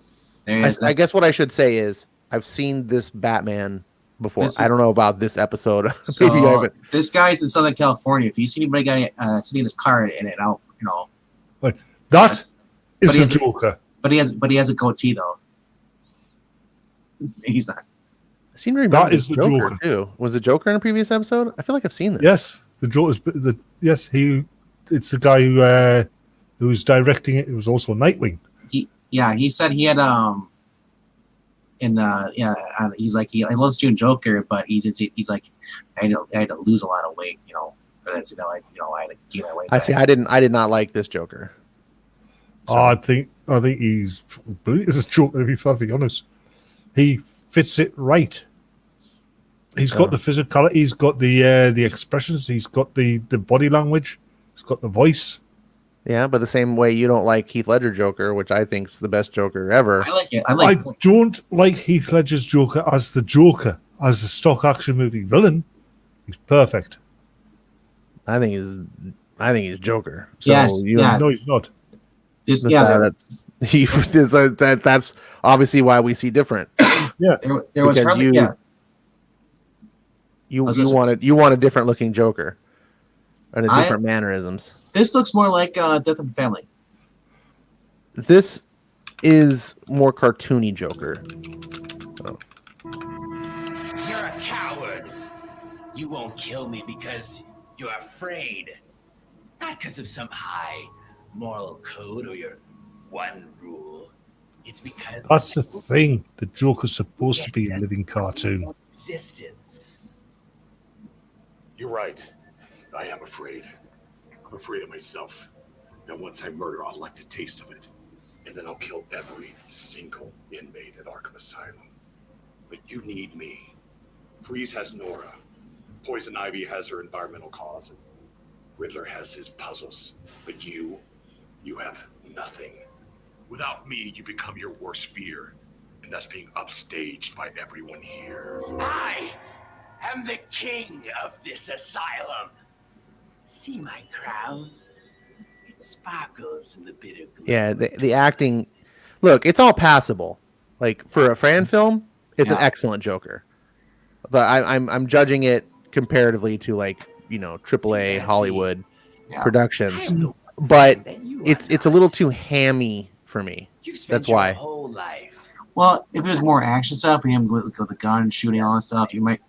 I guess what I should say is I've seen this Batman before. I don't know about this episode. So maybe I haven't. This guy's in Southern California. If you see anybody sitting in his car in it out, that is a Joker. But he has a goatee though. He's not. I seem to remember the Joker too. Was the Joker in a previous episode? I feel like I've seen this. Yes, the Joker's. It's the guy who was directing it. It was also Nightwing. He said he had he's like he loves doing Joker, but he's like I had to lose a lot of weight, for this, I had to gain my weight. I see. I did not like this Joker. So. I think he's brilliant as a Joker. To be perfectly honest, he fits it right. He's got the physicality. He's got the expressions. He's got the body language. He's got the voice. Yeah, but the same way you don't like Heath Ledger Joker, which I think is the best Joker ever. I like it. I don't like Heath Ledger's Joker as the Joker, as a stock action movie villain. He's perfect. I think he's Joker. So no, he's not. That's obviously why we see different. Yeah, there was hardly, You want a different looking Joker and a different mannerisms. This looks more like Death of the Family. This is more cartoony Joker. Oh. You're a coward. You won't kill me because you're afraid. Not because of some high moral code or your one rule. It's because that's the thing. The Joker's supposed to be a living cartoon. Existence. You're right. I am afraid. I'm afraid of myself. That once I murder, I'll like the taste of it. And then I'll kill every single inmate at Arkham Asylum. But you need me. Freeze has Nora. Poison Ivy has her environmental cause. And Riddler has his puzzles. But you have nothing. Without me, you become your worst fear. And that's being upstaged by everyone here. I am the king of this asylum. See my crown? It sparkles in the bitter glow. Yeah, the acting. Look, it's all passable. Like for a fan film, it's an excellent Joker. But I'm judging it comparatively to AAA Hollywood productions. But it's a little too hammy for me. That's why. Whole life. Well, if it was more action stuff, for him with the gun shooting all that stuff, you might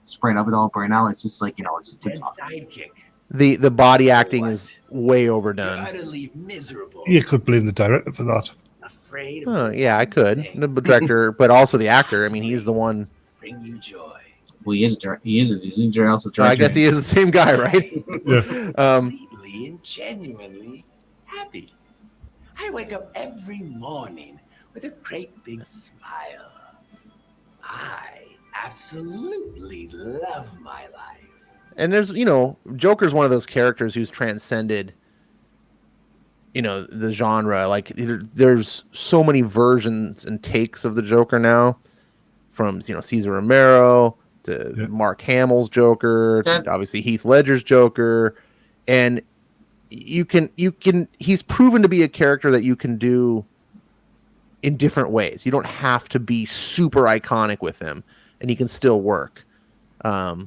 spray it up with all. But right now, it's just it's just sidekick. The body acting is way overdone. Utterly miserable. You could blame the director for that. Afraid. Yeah, I could. The director, but also the actor. I mean, he's the one. Bring you joy. Well, he's also director. I guess he is the same guy, right? Yeah. being genuinely happy. I wake up every morning with a great big smile. I absolutely love my life. And there's, Joker's one of those characters who's transcended, the genre. Like there's so many versions and takes of the Joker now, from Cesar Romero to Mark Hamill's Joker, to obviously Heath Ledger's Joker, and he's proven to be a character that you can do in different ways. You don't have to be super iconic with him, and he can still work. I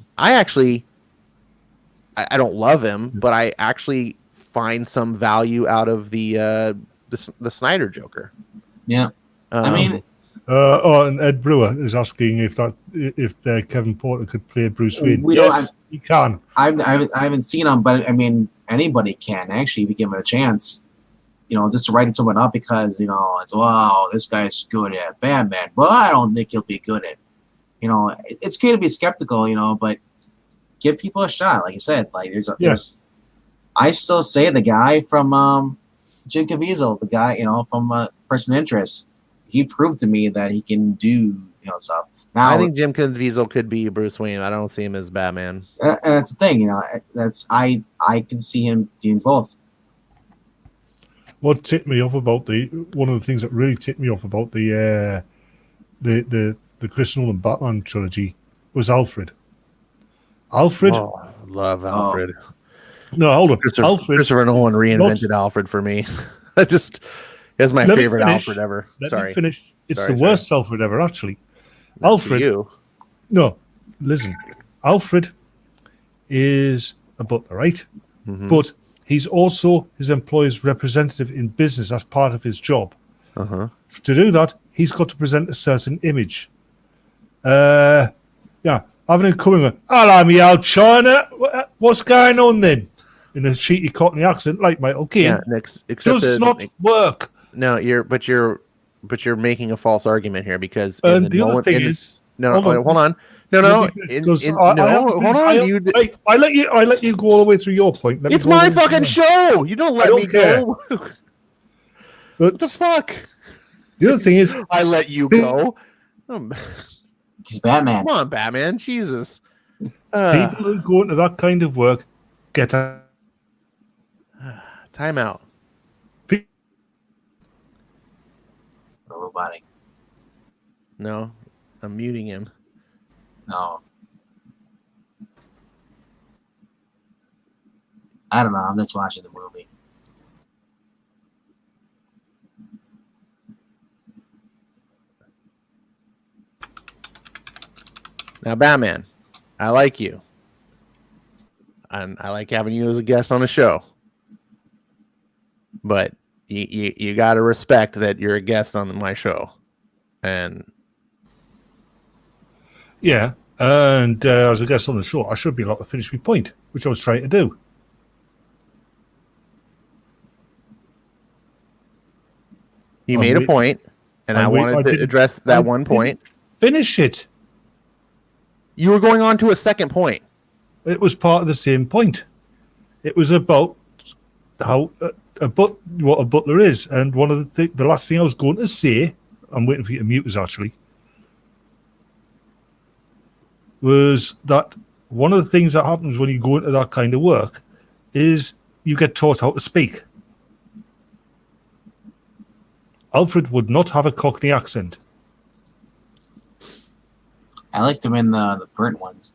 don't love him, but I actually find some value out of the Snyder Joker. Yeah, and Ed Brewer is asking if Kevin Porter could play Bruce Wayne. He can. I haven't seen him, but I mean, anybody can actually if you give him a chance. Just to write someone up because it's wow, this guy's good at Batman, but I don't think he'll be good at. It's okay to be skeptical, but give people a shot. Like you said, like there's I still say the guy from Jim Caviezel, the guy from Person of Interest, he proved to me that he can do stuff. Now I think Jim Caviezel could be Bruce Wayne. I don't see him as Batman. And that's the thing, I can see him doing both. What tipped me off about one of the things that really tipped me off about the Chris Nolan Batman trilogy was Alfred. Alfred, I love Alfred. No, hold on. Christopher Nolan reinvented Alfred for me. That's my favorite Alfred ever. Let me finish. It's the worst Alfred ever, actually. Alfred. No, listen. Alfred is a butler, right? Mm-hmm. But he's also his employer's representative in business as part of his job. Uh-huh. To do that, he's got to present a certain image. Having him coming, hello, me old China. What's going on then? In a cheeky Cockney accent, like Michael Caine, does not work. No, you're making a false argument here because the other thing is hold on. No. Hold on. I let you go all the way through your point. It's my fucking show. You don't let me go. What the fuck? The other thing is, I let you go. He's Batman. Come on, Batman. Jesus. People who go into that kind of work get a timeout. Robotic. No, I'm muting him. No. I don't know. I'm just watching the movie. Now, Batman, I like you. And I like having you as a guest on the show. But you got to respect that you're a guest on my show. And yeah, and as a guest on the show, I should be allowed to finish my point, which I was trying to do. You made a point, and I wanted to address that one point. Finish it. You were going on to a second point. It was part of the same point. It was about how what a butler is, and one of the last thing I was going to say, I'm waiting for you to mute us actually, was that one of the things that happens when you go into that kind of work is you get taught how to speak. Alfred would not have a Cockney accent. I liked him in the burnt ones.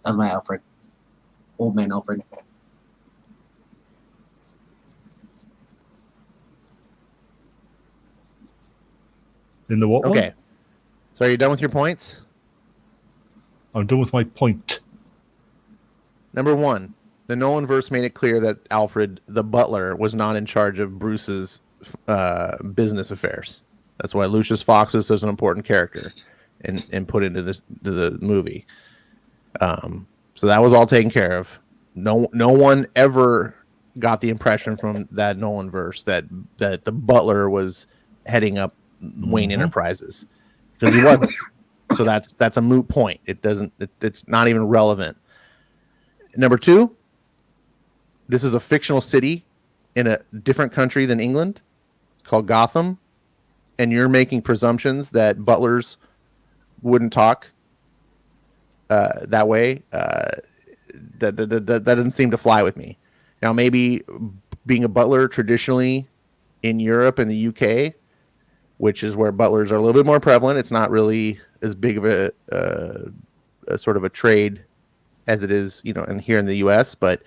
That was my Alfred. Old man Alfred. In the what one? Okay. So are you done with your points? I'm done with my point. Number one, the Nolanverse made it clear that Alfred, the butler, was not in charge of Bruce's business affairs. That's why Lucius Fox was such an important character and put into the movie. So that was all taken care of. No one ever got the impression from that Nolanverse that the butler was heading up Wayne Enterprises, because he wasn't. So that's a moot point. It's not even relevant. Number two, this is a fictional city in a different country than England called Gotham, and you're making presumptions that butlers wouldn't talk that way. That doesn't seem to fly with me. Now, maybe being a butler traditionally in Europe and the UK, which is where butlers are a little bit more prevalent, it's not really as big of a sort of a trade as it is, in here in the US. But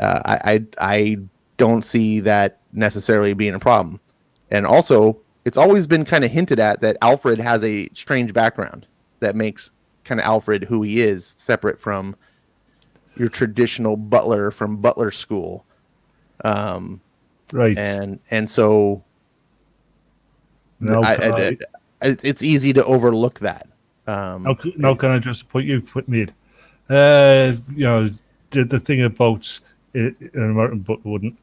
I don't see that necessarily being a problem. And also, it's always been kind of hinted at that Alfred has a strange background that makes kind of Alfred who he is, separate from your traditional butler from butler school. Right. And so now it's easy to overlook that. Now can I just put made? The thing about an American butler wouldn't.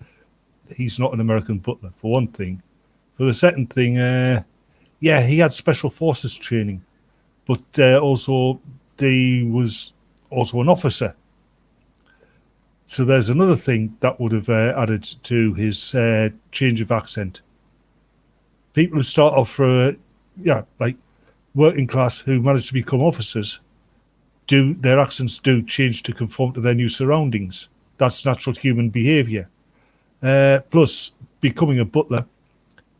He's not an American butler, for one thing. For the second thing, he had special forces training, but also he was also an officer. So there's another thing that would have added to his change of accent. People who start off like working class who manage to become officers, their accents do change to conform to their new surroundings. That's natural human behaviour. Plus, becoming a butler,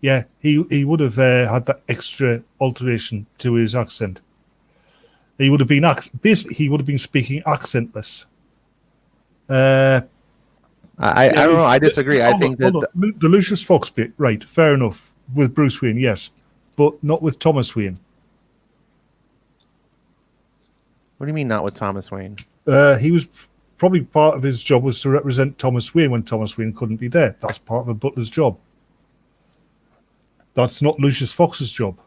he would have had that extra alteration to his accent. He would have been he would have been speaking accentless. I don't know. I disagree. I think that the Lucius Fox bit, right? Fair enough with Bruce Wayne, yes, but not with Thomas Wayne. What do you mean, not with Thomas Wayne? He was probably part of his job was to represent Thomas Wayne when Thomas Wayne couldn't be there. That's part of a butler's job. That's not Lucius Fox's job.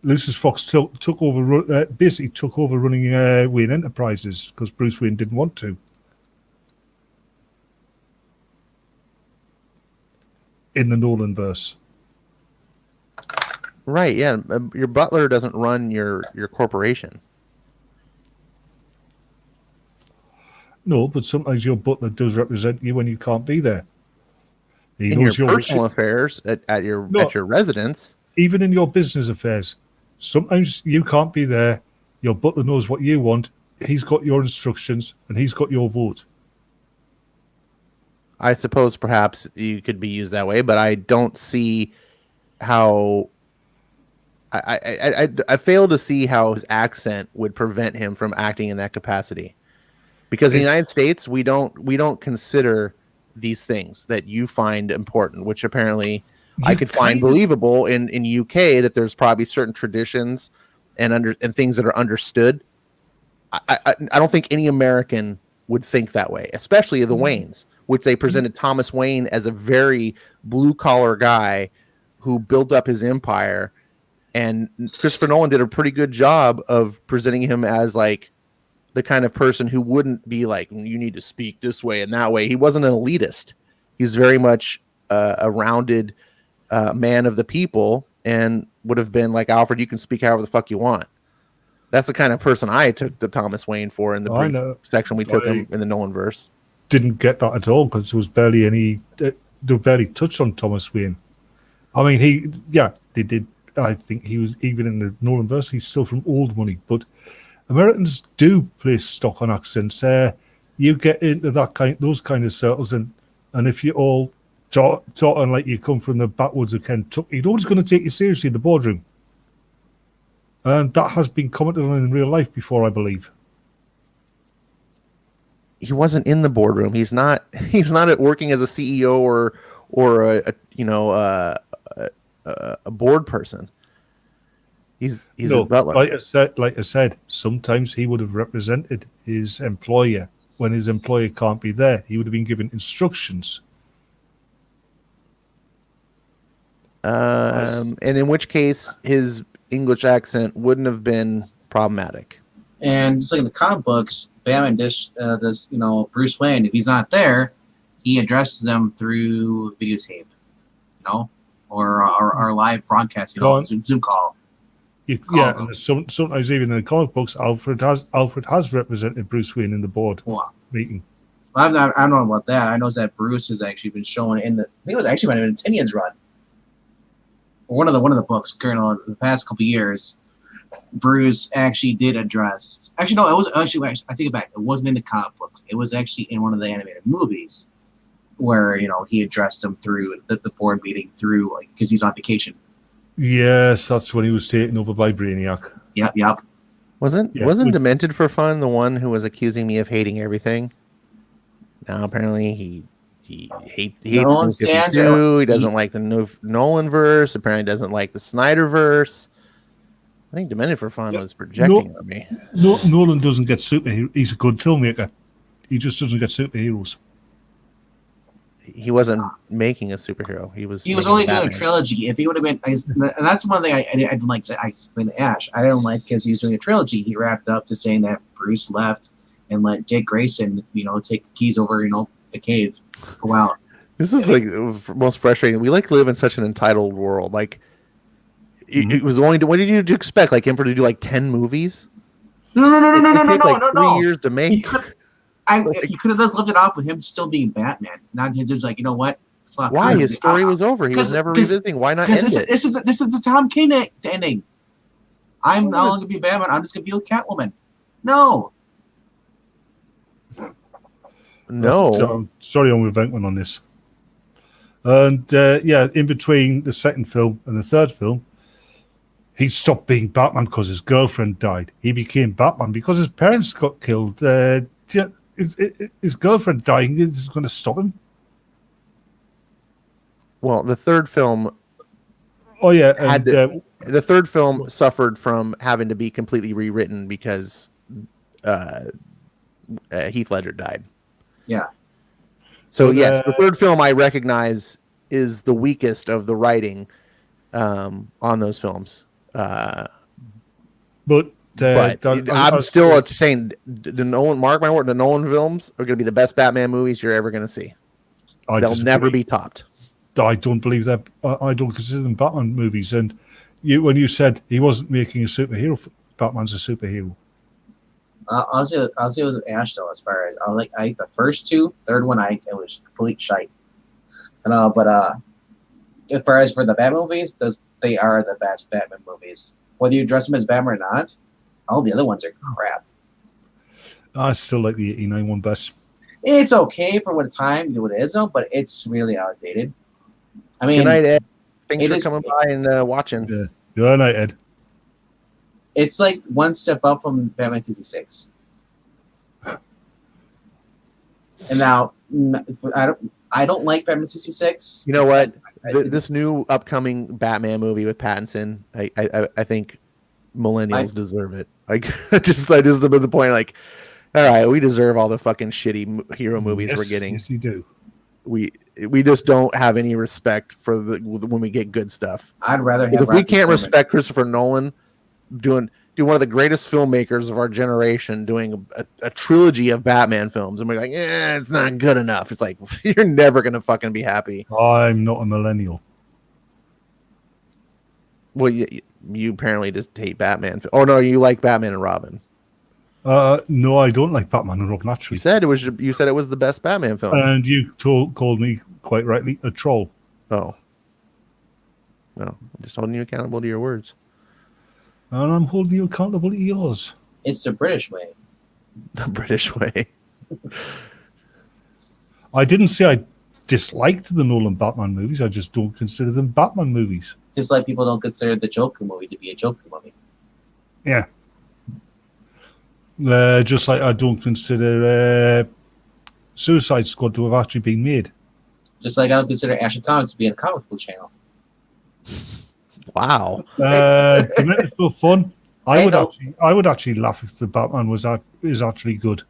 Lucius Fox took over running Wayne Enterprises because Bruce Wayne didn't want to. In the Nolan verse. Right, yeah. Your butler doesn't run your corporation. No, but sometimes your butler does represent you when you can't be there. In your personal affairs at your residence. Even in your business affairs. Sometimes you can't be there. Your butler knows what you want. He's got your instructions and he's got your vote. I suppose perhaps you could be used that way, but I don't see how. I fail to see how his accent would prevent him from acting in that capacity, because in the United States we don't consider these things that you find important, which apparently I could find believable in UK, that there's probably certain traditions and things that are understood. I don't think any American would think that way, especially the Waynes, which they presented Thomas Wayne as a very blue-collar guy who built up his empire. And Christopher Nolan did a pretty good job of presenting him as like the kind of person who wouldn't be like, you need to speak this way and that way. He wasn't an elitist. He was very much a rounded man of the people, and would have been like, Alfred, you can speak however the fuck you want. That's the kind of person I took the Thomas Wayne for in the brief section we took him in the Nolan verse. Didn't get that at all because there was barely any. They barely touched on Thomas Wayne. I mean, they did. I think he was even in the Nolan verse. He's still from old money, but Americans do place stock on accents. You get into those kind of circles, and if you all talking like you come from the backwoods of Kentucky, nobody's going to take you seriously in the boardroom. And that has been commented on in real life before, I believe. He wasn't in the boardroom. He's not working as a CEO or a board person. He's a butler. Like I said, sometimes he would have represented his employer when his employer can't be there. He would have been given instructions. And in which case his English accent wouldn't have been problematic. And just like in the comic books, Batman does Bruce Wayne, if he's not there, he addresses them through videotape, or our live broadcast, Zoom call. And sometimes even in the comic books, Alfred has represented Bruce Wayne in the board meeting. I don't know about that. I know that Bruce has actually been shown in the. I think it was actually been in Tinian's run. One of the books, Colonel, in the past couple years, Bruce actually did address. Actually, no, it was actually. I take it back. It wasn't in the comic books. It was actually in one of the animated movies, where he addressed him through the board meeting through because he's on vacation. Yes, that's when he was taken over by Brainiac. Yep. Wasn't Demented for Fun the one who was accusing me of hating everything? Now apparently he hates Nolan New 52. He doesn't like the Nolan verse. Apparently doesn't like the Snyder verse. I think Demented for Fun was projecting on me. Nolan doesn't get superheroes. He's a good filmmaker. He just doesn't get superheroes. He wasn't making a superhero. He was only doing a trilogy. If he would have been, and that's one thing I didn't like to explain to Ash. I didn't like because he was doing a trilogy. He wrapped up to saying that Bruce left and let Dick Grayson, take the keys over, the cave for a while. This is like most frustrating. We live in such an entitled world. Like it was only. What did you expect? Like him to do like 10 movies? No. 3 years to make. He could have just left it off with him still being Batman. Not him just you know what? Fuck. Why his story was over? He was never revisiting. Why not end it? This is the Tom King ending. I'm no longer be Batman. I'm just gonna be with Catwoman. No. Sorry, I'm with Venkman on this. And in between the second film and the third film, he stopped being Batman because his girlfriend died. He became Batman because his parents got killed. His girlfriend dying is going to stop him. Well, the third film. Oh yeah, the third film suffered from having to be completely rewritten because Heath Ledger died. Yeah. So yes, the third film I recognize is the weakest of the writing on those films. But I'm still saying the Nolan. Mark my word, the Nolan films are going to be the best Batman movies you're ever going to see. They'll never be topped. I don't believe that. I don't consider them Batman movies. And when you said he wasn't making a superhero, Batman's a superhero. I'll say with Ash though. As far as I like the first two, third one it was complete shite. But as far as for the Batman movies, they are the best Batman movies. Whether you dress them as Batman or not, all the other ones are crap. I still like the '89 one best. It's okay for what it is, though, but it's really outdated. I mean, good night, Ed. Thanks for coming by and watching. Yeah. Good night, Ed. It's like one step up from Batman 66. And now, I don't like Batman 66. You know what? This new upcoming Batman movie with Pattinson, I think millennials deserve it. Like, I just am at the point, like, all right, we deserve all the fucking shitty hero movies we're getting. Yes, you do. We just don't have any respect for when we get good stuff. I'd rather have. If we can't respect Christopher Nolan doing one of the greatest filmmakers of our generation doing a trilogy of Batman films, and we're like, it's not good enough. It's like, you're never gonna fucking be happy. I'm not a millennial. Well, you apparently just hate Batman. Oh no, you like Batman and Robin. No, I don't like Batman and Robin. Actually, you said it was the best Batman film, and you called me quite rightly a troll. Oh, no, I'm just holding you accountable to your words. And I'm holding you accountable to yours. It's the British way. The British way. I didn't say I disliked the Nolan Batman movies. I just don't consider them Batman movies. Just like people don't consider the Joker movie to be a Joker movie. Yeah. Just like I don't consider Suicide Squad to have actually been made. Just like I don't consider Ash and Thomas to be in a comic book channel. Wow. Demented for Fun. I would actually laugh if the Batman is actually good.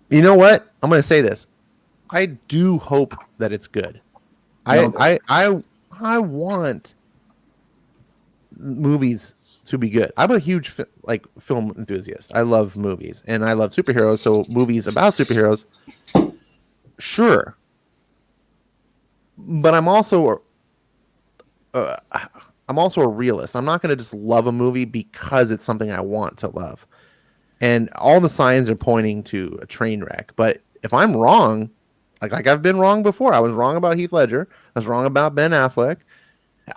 You know what? I'm going to say this. I do hope that it's good. I want movies to be good. I'm a huge film enthusiast. I love movies and I love superheroes. So movies about superheroes, sure. But I'm also a realist. I'm not going to just love a movie because it's something I want to love. and all the signs are pointing to a train wreck. But if I'm wrong, like I've been wrong before, I was wrong about Heath Ledger, I was wrong about Ben Affleck,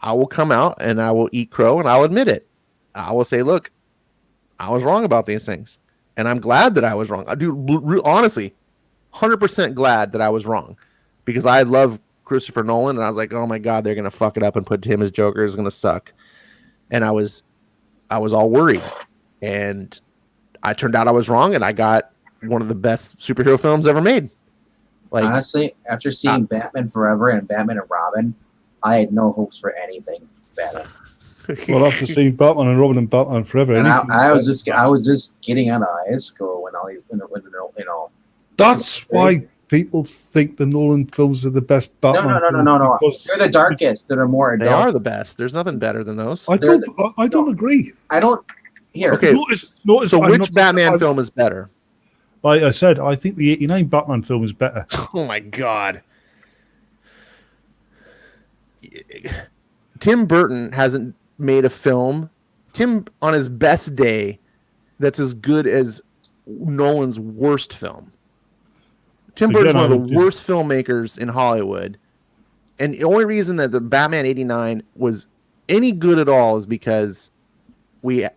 I will come out and I will eat crow and I'll admit it. I will say, look, I was wrong about these things, and I'm glad that I was wrong. I do honestly, 100% glad that I was wrong, because I love Christopher Nolan, and I was like, oh my god, they're gonna fuck it up and put him as Joker, is gonna suck, and I was all worried, and I turned out I was wrong, and I got one of the best superhero films ever made. Like, honestly, after seeing Batman Forever and Batman and Robin, I had no hopes for anything better. Well, after seeing Batman and Robin and Batman Forever, and I was just getting out of high school when all these, you know. That's why people think the Nolan films are the best Batman. No. They're the darkest. They're more adult. They are the best. There's nothing better than those. I don't agree. I don't. Here. Okay. Notice so which Batman film is better? Like I said, I think the '89 Batman film is better. Oh my god. Tim Burton hasn't made a film on his best day that's as good as Nolan's worst film. Tim Burton's one of the worst filmmakers in Hollywood, and the only reason that the Batman '89 was any good at all is because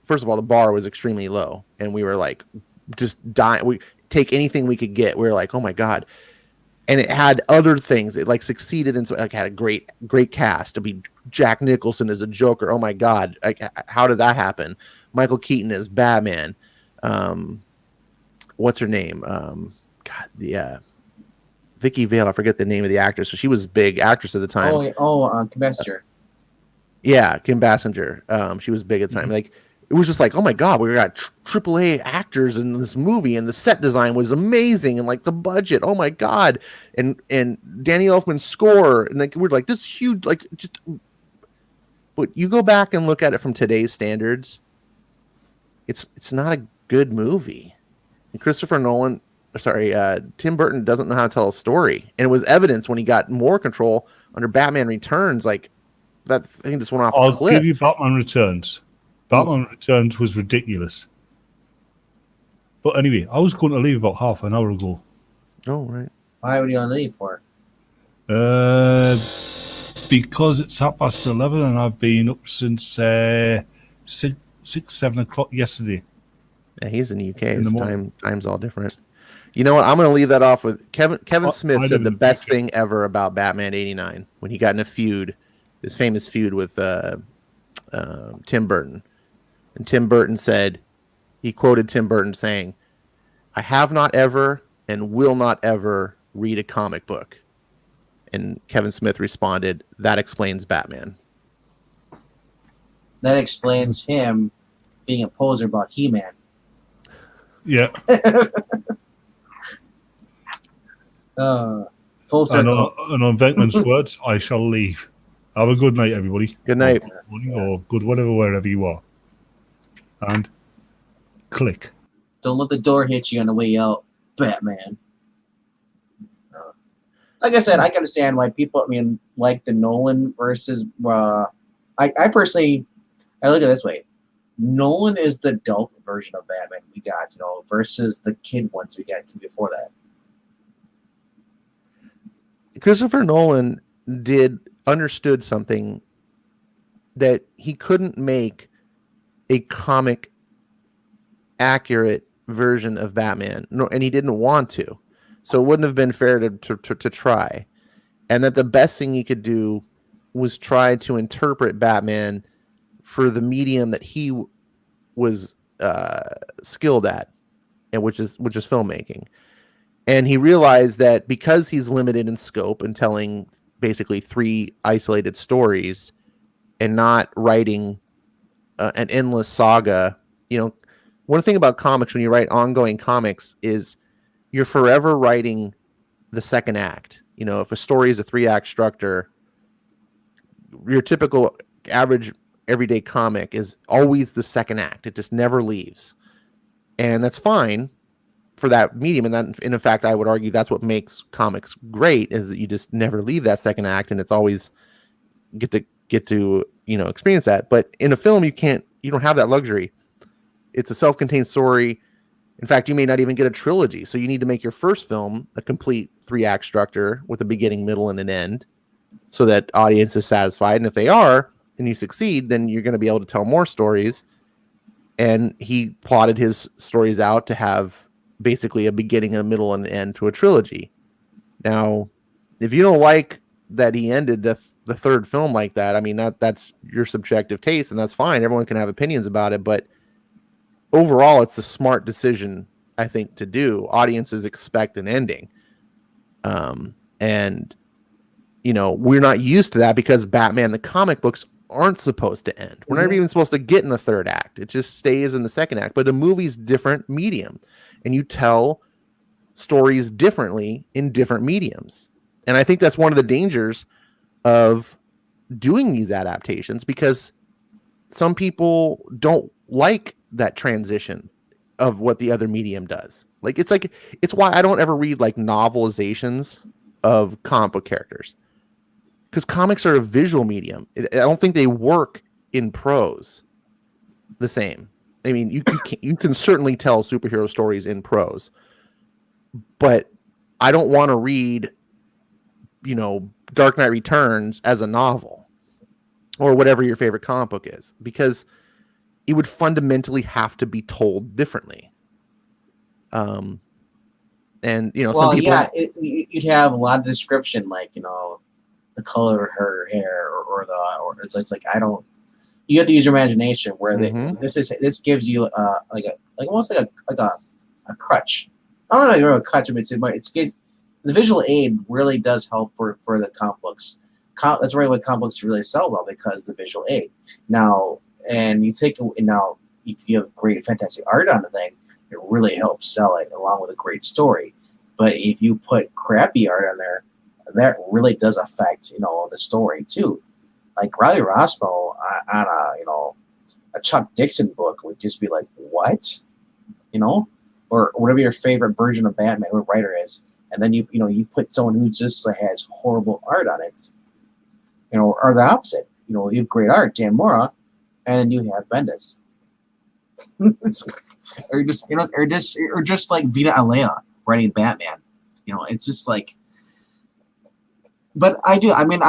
first of all, the bar was extremely low, and we were like just dying. We take anything we could get. We were like, oh my god. And it had other things. It like succeeded, and so it had a great cast. To be Jack Nicholson as a Joker. Oh my god! Like, how did that happen? Michael Keaton as Batman. What's her name? Vicky Vale. I forget the name of the actress. So she was a big actress at the time. Kim Basinger. Yeah, Kim Basinger. She was big at the time. Like, it was just like, oh my god, we got AAA actors in this movie, and the set design was amazing, and like the budget, oh my god, and Danny Elfman's score, and like we're like this huge, like just. But you go back and look at it from today's standards, it's not a good movie. And Tim Burton doesn't know how to tell a story, and it was evidence when he got more control under Batman Returns. Like that thing just went off a cliff. I'll give you Batman Returns. Batman Returns was ridiculous. But anyway, I was going to leave about half an hour ago. Oh, right. Why would you want to leave for? Because it's 11:30 and I've been up since 6, 7 o'clock yesterday. Yeah, he's in the UK. His time's all different. You know what? I'm going to leave that off with Kevin Smith said the best thing ever about Batman '89 when he got in a feud, his famous feud with Tim Burton. And Tim Burton said, he quoted Tim Burton saying, "I have not ever and will not ever read a comic book." And Kevin Smith responded, "That explains Batman." That explains him being a poser about He-Man. Yeah. Full circle. And on Venkman's words, I shall leave. Have a good night, everybody. Good night. Or good whatever, wherever you are. And click. Don't let the door hit you on the way out, Batman. Like I said, I can understand why people, like the Nolan versus... I personally, I look at it this way. Nolan is the adult version of Batman we got, versus the kid ones we got before that. Christopher Nolan understood something that he couldn't make a comic accurate version of Batman, and he didn't want to, so it wouldn't have been fair to try, and that the best thing he could do was try to interpret Batman for the medium that he was skilled at, and which is filmmaking. And he realized that because he's limited in scope and telling basically 3 isolated stories and not writing an endless saga, one thing about comics, when you write ongoing comics, is you're forever writing the second act. If a story is a 3-act structure, your typical average everyday comic is always the second act. It just never leaves. And that's fine for that medium. And that, in fact, I would argue that's what makes comics great, is that you just never leave that second act, and it's always get to experience that. But in a film, you don't have that luxury. It's a self-contained story. In fact, you may not even get a trilogy. So you need to make your first film a complete 3-act structure with a beginning, middle, and an end, so that audience is satisfied. And if they are, and you succeed, then you're going to be able to tell more stories. And he plotted his stories out to have basically a beginning, a middle, and an end to a trilogy. Now, if you don't like that he ended the third film like that, I mean, that's your subjective taste, and that's fine. Everyone can have opinions about it, but overall, it's the smart decision, I think, to do. Audiences expect an ending. And, you know, we're not used to that because Batman, the comic books, aren't supposed to end. We're not even supposed to get in the third act. It just stays in the second act. But a movie's different medium, and you tell stories differently in different mediums. And I think that's one of the dangers of doing these adaptations, because some people don't like that transition of what the other medium does. It's why I don't ever read like novelizations of comic book characters, because comics are a visual medium. I don't think they work in prose the same. I mean, you can certainly tell superhero stories in prose, but I don't want to read, you know, Dark Knight Returns as a novel or whatever your favorite comic book is, because it would fundamentally have to be told differently. And you know, some people, you'd have a lot of description, like, you know, the color of her hair, or it's like, I don't. You have to use your imagination. Where this gives you almost like a crutch. I don't know, you're a crutch, but it's the visual aid really does help for the comic books. That's really what comic books really sell well, because the visual aid. Now, and now if you have great fantastic art on the thing, it really helps sell it along with a great story. But if you put crappy art on there, that really does affect, you know, the story too. Like Riley Rossmo on a Chuck Dixon book would just be like, what, you know, or whatever your favorite version of Batman, who writer is, and then you put someone who just has horrible art on it, you know, or the opposite. You know, you have great art, Dan Mora, and you have Bendis. or just like Vita Alea writing Batman. You know, it's just like. But I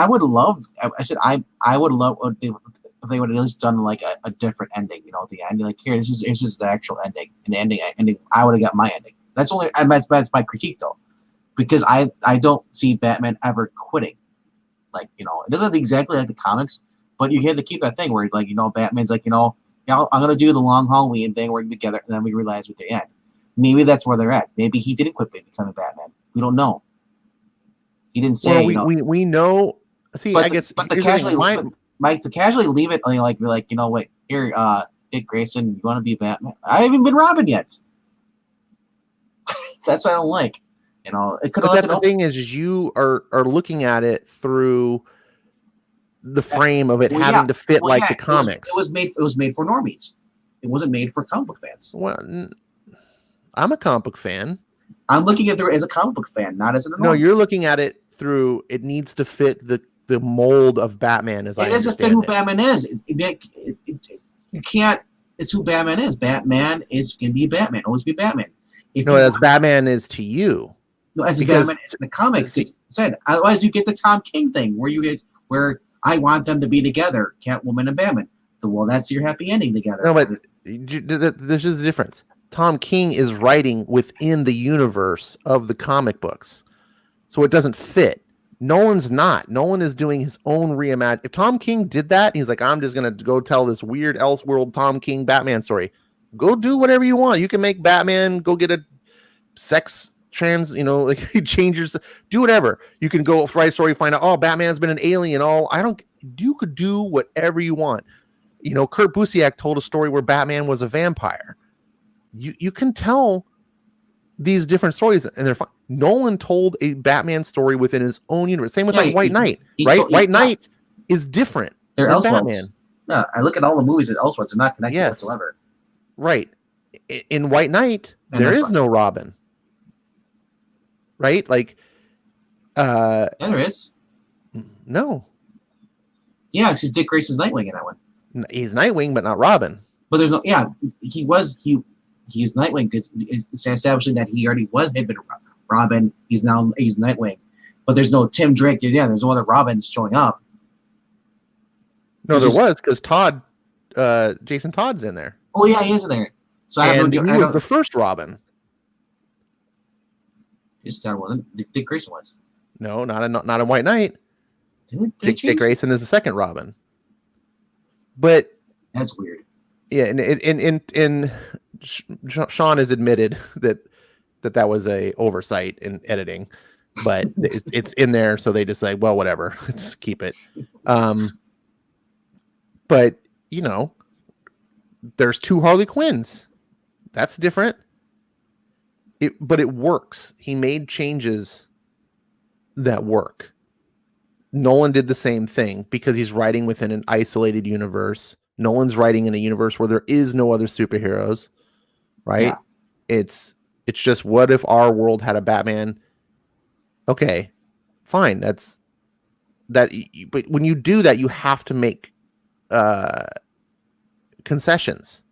would love. I would love if they would have at least done like a different ending. You know, at the end, like, here, this is the actual ending, and the ending. I would have got my ending. That's my critique though, because I don't see Batman ever quitting. Like, you know, it doesn't have exactly like the comics, but you have to keep that thing where, like, you know, Batman's like, you know, I'm gonna do the long Halloween thing, we're together, and then we realize what they end. Maybe that's where they're at. Maybe he didn't quit becoming Batman. We don't know. He didn't say. Well, we know. See, I guess, but the casually leave it like, you know what? Here, Dick Grayson, you want to be Batman? I haven't been Robin yet. That's what I don't like. You know, it could. But that's the thing is you are looking at it through the frame of it having to fit the comics. It was made for normies. It wasn't made for comic book fans. Well, I'm a comic book fan. I'm looking at it as a comic book fan, not as an. No, you're looking at it through. It needs to fit the mold of Batman. It doesn't fit who Batman is. You can't. It's who Batman is. Batman can be Batman. Always be Batman. As Batman is to you. No, as Batman in the comics said. Otherwise, you get the Tom King thing where I want them to be together, Catwoman and Batman. Well, that's your happy ending together. No, but there's just a difference. Tom King is writing within the universe of the comic books, so it doesn't fit. Nolan's not. Nolan is doing his own reimagine. If Tom King did that, he's like, I'm just gonna go tell this weird Elseworld Tom King Batman story. Go do whatever you want. You can make Batman go get a sex trans, you know, like he changes, do whatever. You can go write a story, find out, oh, Batman's been an alien. You could do whatever you want. You know, Kurt Busiek told a story where Batman was a vampire. You can tell these different stories and they're fine. Nolan told a Batman story within his own universe. Same with White Knight, right? White Knight is different. They're Batman. No, I look at all the movies at Elseworlds. They're not connected whatsoever. Right. In White Knight, there is no Robin. Right? Like, yeah, there is. No. Yeah, because Dick Grayson's Nightwing in that one. He's Nightwing, but not Robin. But there's no. Yeah, he he's Nightwing because it's establishing that he already had been Robin. He's Nightwing, but there's no Tim Drake. There's no other Robins showing up. No, there was because Jason Todd's in there. Oh yeah, he is in there. So he was the first Robin. That wasn't Dick Grayson was. No, not in White Knight. Dick Grayson is the second Robin. But that's weird. Yeah, and Sean has admitted that was a oversight in editing, but it's in there, so they just like, well, whatever, let's keep it. But there's two Harley Quinns. That's different. But it works. He made changes that work. Nolan did the same thing because he's writing within an isolated universe. Nolan's writing in a universe where there is no other superheroes, right? Yeah. It's just, what if our world had a Batman? Okay, fine. That's that. But when you do that, you have to make concessions.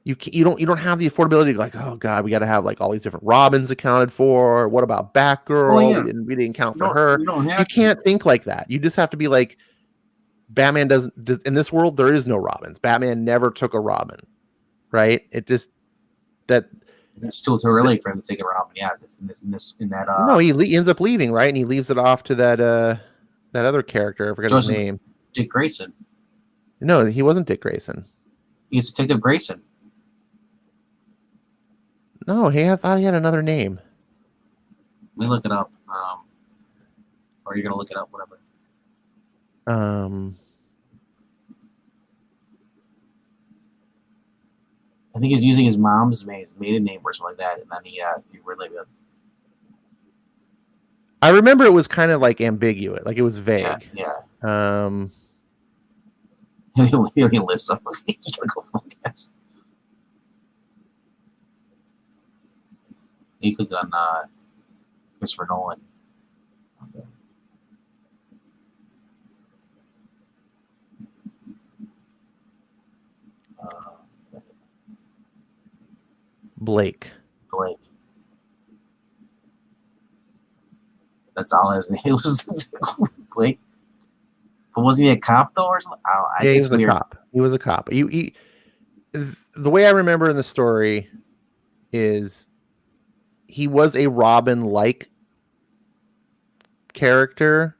You don't have the affordability to like, oh god, we got to have like all these different Robins accounted for. What about Batgirl? Oh, yeah. we didn't count for her. You can't think like that. You just have to be like, Batman doesn't in this world. There is no Robins. Batman never took a Robin, right? It just it's still too early for him to take a Robin. Yeah, it's in that. No, he ends up leaving, right, and he leaves it off to that other character. I forgot his name. Dick Grayson. No, he wasn't Dick Grayson. He's Detective Grayson. No, I thought he had another name. Let me look it up. Or are you gonna look it up? Whatever. I think he's using his mom's maiden name or something like that, and then he really good. I remember it was kind of like ambiguous, like it was vague. Yeah. He lists them. You gotta go focus. You click on Christopher Nolan. Okay. Blake. That's all his name was. Blake. But wasn't he a cop though, or something? Yeah, he was a cop. He was a cop. He the way I remember in the story is he was a Robin-like character,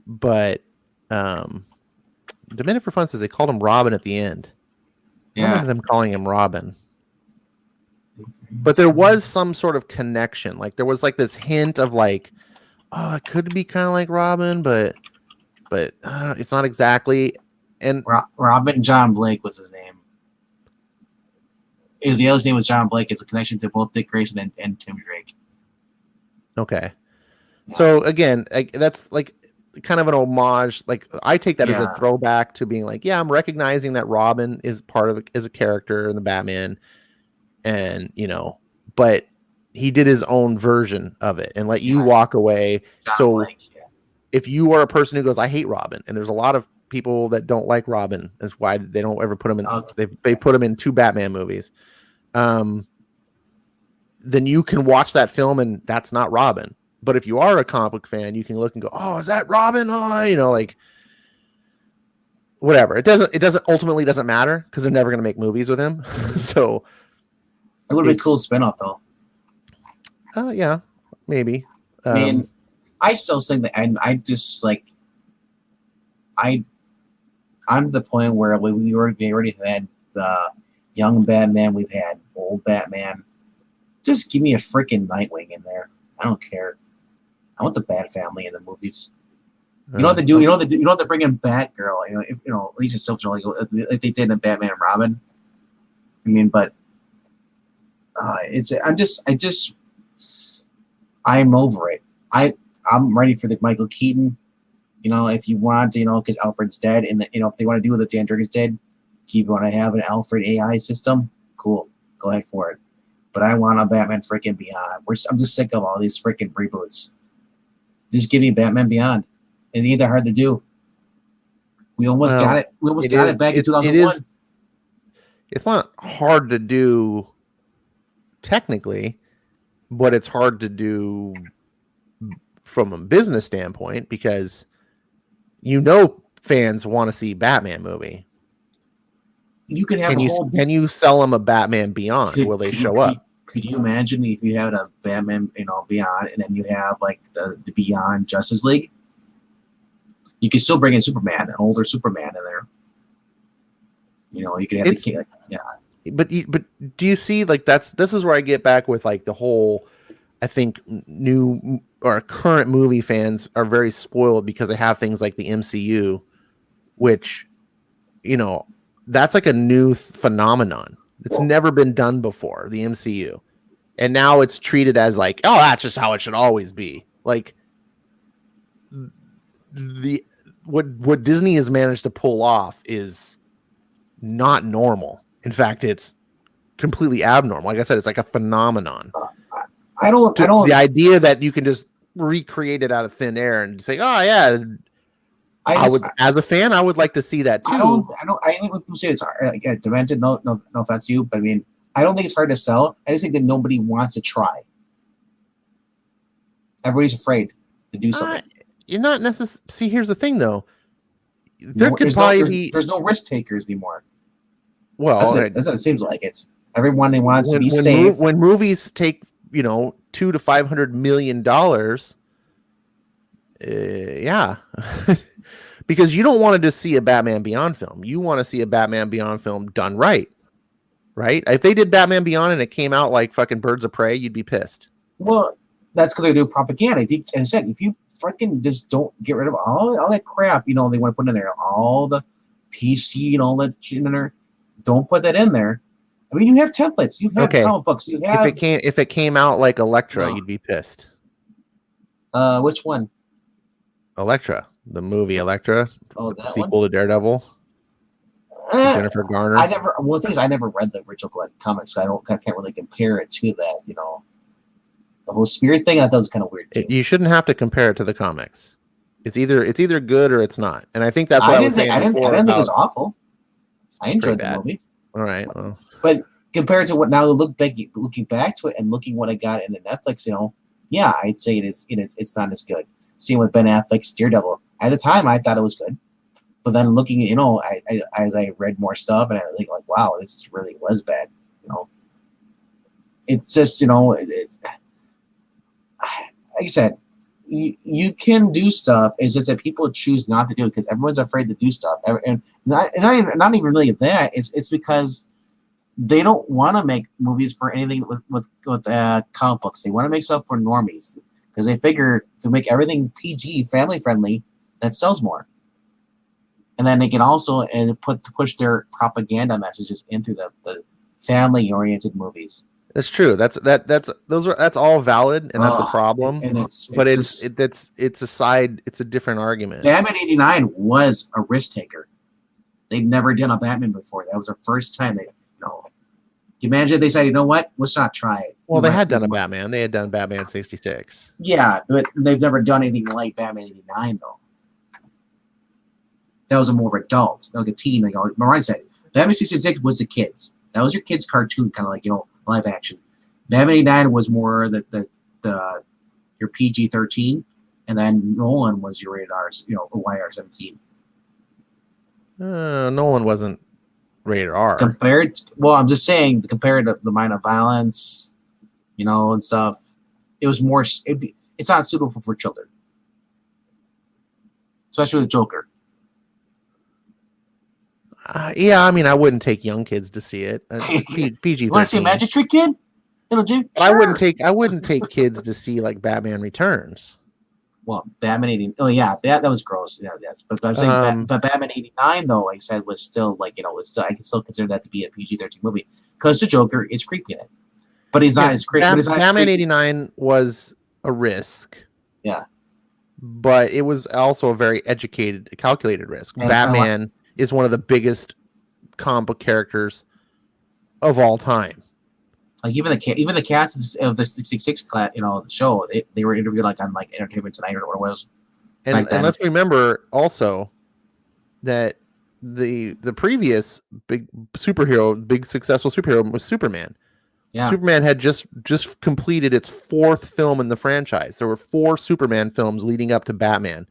but Dominic for Fun says they called him Robin at the end. I remember them calling him Robin. But there was some sort of connection. Like there was like this hint of like, oh, it could be kind of like Robin, but it's not exactly. And Robin John Blake was his name. The other name was John Blake. It's a connection to both Dick Grayson and Tim Drake. Okay. So again, that's like kind of an homage. Like I take that as a throwback to being like, yeah, I'm recognizing that Robin is part of as a character in the Batman, and but he did his own version of it and let you walk away. John Blake, if you are a person who goes, I hate Robin, and there's a lot of people that don't like Robin, that's why they don't ever put him in. They put him in 2 Batman movies. Then you can watch that film and that's not Robin. But if you are a comic book fan, you can look and go, oh, is that Robin? Oh, like whatever. It doesn't ultimately doesn't matter because they're never going to make movies with him. So it would be a cool spinoff though. Yeah, maybe. I mean, I still think that, and I just like, I'm to the point where we already had the young Batman, we've had old Batman. Just give me a freaking Nightwing in there. I don't care. I want the Bat family in the movies. You know what they do? You know what they bring in Batgirl. Legion Silver like they did in Batman and Robin. I mean, but I'm over it. I'm ready for the Michael Keaton. If you want, because Alfred's dead, and if they want to do it, that Dan Jurgens did. If you want to have an Alfred AI system, cool, go ahead for it. But I want a Batman freaking Beyond. I'm just sick of all these freaking reboots. Just give me Batman Beyond. It ain't that hard to do. We almost got it. We almost got it back in 2001. it's not hard to do technically, but it's hard to do from a business standpoint because fans want to see Batman movie. You could have can you sell them a Batman Beyond? Will they show up? Could you imagine if you had a Batman, Beyond, and then you have like the Beyond Justice League? You could still bring in Superman, an older Superman in there. You could have But do you see like this is where I get back with like the whole, I think new or current movie fans are very spoiled because they have things like the MCU, which, that's like a new phenomenon. It's never been done before, the MCU. And now it's treated as like, oh, that's just how it should always be. Like what Disney has managed to pull off is not normal. In fact, it's completely abnormal. Like I said, it's like a phenomenon. The idea that you can just recreate it out of thin air and say, oh yeah, as a fan, I would like to see that too. I think people say it's hard. Demented, no offense to you, but I mean, I don't think it's hard to sell. I just think that nobody wants to try. Everybody's afraid to do something. You're not necessarily. See, here's the thing, though. There's no risk takers anymore. Well, that's what it seems like. It's everyone wants to be safe. When movies take $200 to $500 million, yeah. Because you don't want to just see a Batman Beyond film. You want to see a Batman Beyond film done right. Right? If they did Batman Beyond and it came out like fucking Birds of Prey, you'd be pissed. Well, that's because they do propaganda. As I said, if you freaking just don't get rid of all that crap, they want to put in there, all the PC and all that shit in there, don't put that in there. I mean, you have templates. You have comic books. You have. If it came out like Elektra, you'd be pissed. Which one? Elektra. The movie Elektra, sequel to Daredevil. Jennifer Garner. The thing is, I never read the original comics, so I can't really compare it to that. The whole spirit thing, that was kind of weird too. You shouldn't have to compare it to the comics. It's either good or it's not, and I think that's what I was saying. I didn't think it was awful. I enjoyed the movie. All right, well. But compared to what now, looking back to it and looking what I got in the Netflix, yeah, I'd say it's not as good. Seeing with Ben Affleck's Daredevil. At the time, I thought it was good, but then looking at as I read more stuff, and I think like, wow, this really was bad. It's just like I said, you can do stuff. It's just that people choose not to do it because everyone's afraid to do stuff, and not even really that. It's because they don't want to make movies for anything with comic books. They want to make stuff for normies because they figure to make everything PG, family friendly, that sells more. And then they can also push their propaganda messages into the family oriented movies. That's true. That's all valid, and that's a problem. And it's a different argument. Batman '89 was a risk taker. They'd never done a Batman before. That was their first time. Can you imagine if they said, what? Let's not try it. Well, they had done a Batman. They had done Batman 66. Yeah, but they've never done anything like Batman '89 though. That was a more adult, like a teen. Like Mariah said, Batman 66 was the kids. That was your kids' cartoon, kind of like live action. Batman '89 was more your PG-13, and then Nolan was your rated R, YR-17. Nolan wasn't rated R. I'm just saying, compared to the amount of violence, and stuff, it was more. It's not suitable for children, especially the Joker. Yeah, I mean, I wouldn't take young kids to see it. PG-13. You want to see a Magic Trick Kid? It'll do. Sure. I wouldn't take kids to see like Batman Returns. Well, Batman '89. Oh yeah, that was gross. Yeah, yes. But I'm saying, but Batman '89 though, like I said, was still I can still consider that to be a PG-13 movie because the Joker is creepy in it. But he's not as creepy. Batman '89 was a risk. Yeah. But it was also a very calculated risk. Batman is one of the biggest comic book characters of all time. Like even the cast of the 66 class, the show, they were interviewed like on like Entertainment Tonight or what it was. And let's remember also that the previous big successful superhero was Superman. Yeah. Superman had just completed its 4th film in the franchise. There were 4 Superman films leading up to Batman.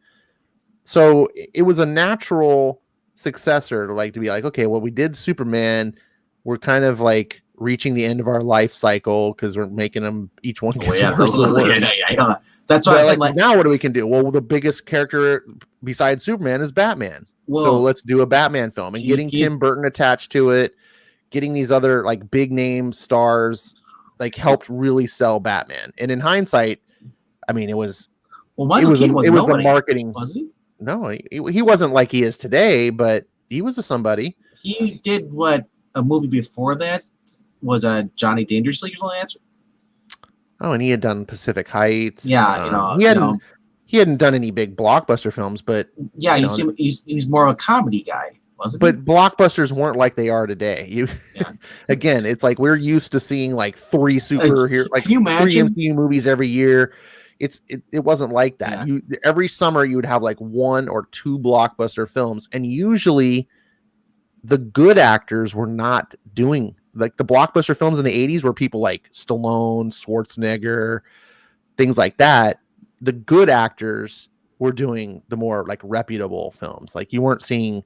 So it was a natural successor to be like, okay, well, we did Superman. We're kind of like reaching the end of our life cycle because we're making them each one gets worse and worse. Yeah. That's why I said, now what do we can do? Well, the biggest character besides Superman is Batman. So let's do a Batman film, and getting Tim Burton attached to it, getting these other like big name stars, like helped really sell Batman. And in hindsight, I mean, it was a marketing. Was he? No, he wasn't like he is today, but he was a somebody. He did what a movie before that was Johnny Dangerously or something. Oh, and he had done Pacific Heights. Yeah, he hadn't done any big blockbuster films, but yeah, he's more of a comedy guy, wasn't he? But blockbusters weren't like they are today. Again, it's like we're used to seeing like 3 superhero, like 3 MCU movies every year. It wasn't like that. Yeah. Every summer you would have like 1 or 2 blockbuster films, and usually the good actors were not doing like the blockbuster films in the 80s where people like Stallone, Schwarzenegger, things like that. The good actors were doing the more like reputable films. Like you weren't seeing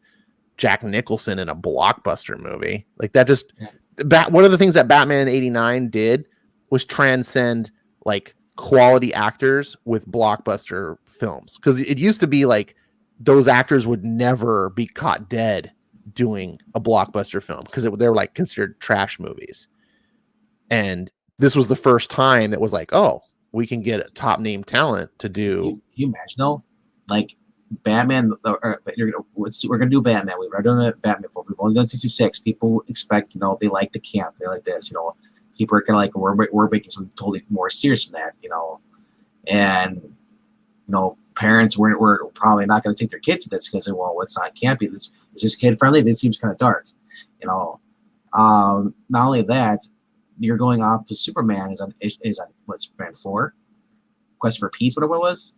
Jack Nicholson in a blockbuster movie like that. One of the things that Batman '89 did was transcend like quality actors with blockbuster films, because it used to be like those actors would never be caught dead doing a blockbuster film because they're like considered trash movies. And this was the first time that was like, oh, we can get a top name talent to do. You imagine though, like Batman, we're gonna do Batman. We're doing Batman for people only done 66. People expect, they like the camp, they like this, people are gonna like we're making something totally more serious than that, and parents we're probably not gonna take their kids to this because it's not campy. It's just kid friendly. This seems kind of dark, Not only that, you're going off with Superman is on what, Superman 4, Quest for Peace, whatever it was.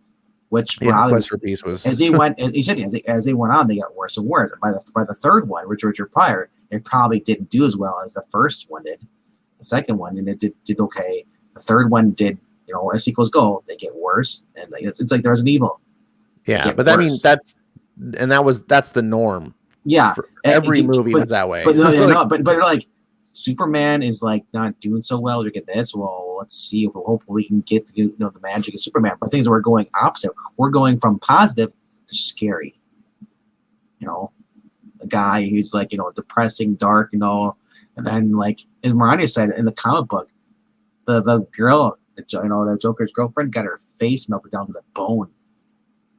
Which Quest for Peace was as they went on, they got worse and worse. By the third one, Richard Pryor, it probably didn't do as well as the first one did. The second one, and it did okay. The third one did, as sequels go, they get worse, and it's like there's an evil. Yeah, but that's the norm. Yeah, every movie is that way. But like Superman is like not doing so well. Look at this. Well, let's see if hopefully we can get to the magic of Superman. But things we're going opposite. We're going from positive to scary. A guy who's like depressing, dark. And then like as Mariah said in the comic book, the girl, the Joker's girlfriend, got her face melted down to the bone.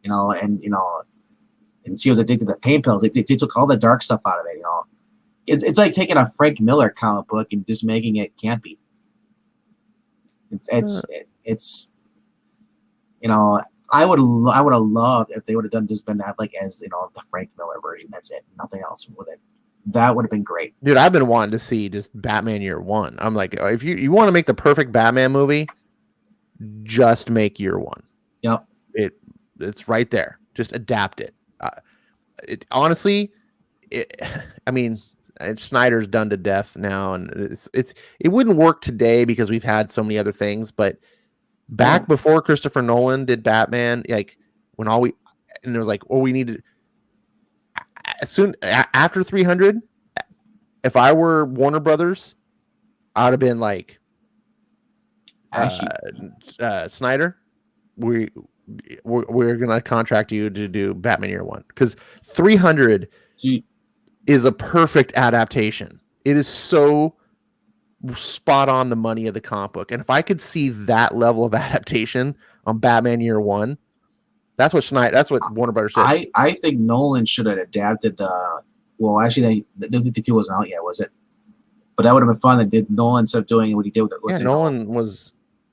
And she was addicted to pain pills. They took all the dark stuff out of it. It's like taking a Frank Miller comic book and just making it campy. I would have loved if they would have done just been have like as the Frank Miller version. That's it, nothing else with it. That would have been great, dude. I've been wanting to see just Batman Year One. I'm like, if you want to make the perfect Batman movie, just make Year One. Yep, it's right there. Just adapt it. Snyder's done to death now, and it wouldn't work today because we've had so many other things. But back before Christopher Nolan did Batman, like when it was like, we needed after 300. If I were Warner Brothers, I'd have been like, Snyder, we're gonna contract you to do Batman Year One because 300 is a perfect adaptation. It is so spot on the money of the comic book, and if I could see that level of adaptation on Batman Year One, that's what Warner Brothers did. I think Nolan should have adapted the 52 wasn't out yet, was it? But that would have been fun. Did Nolan instead of doing what he did with it?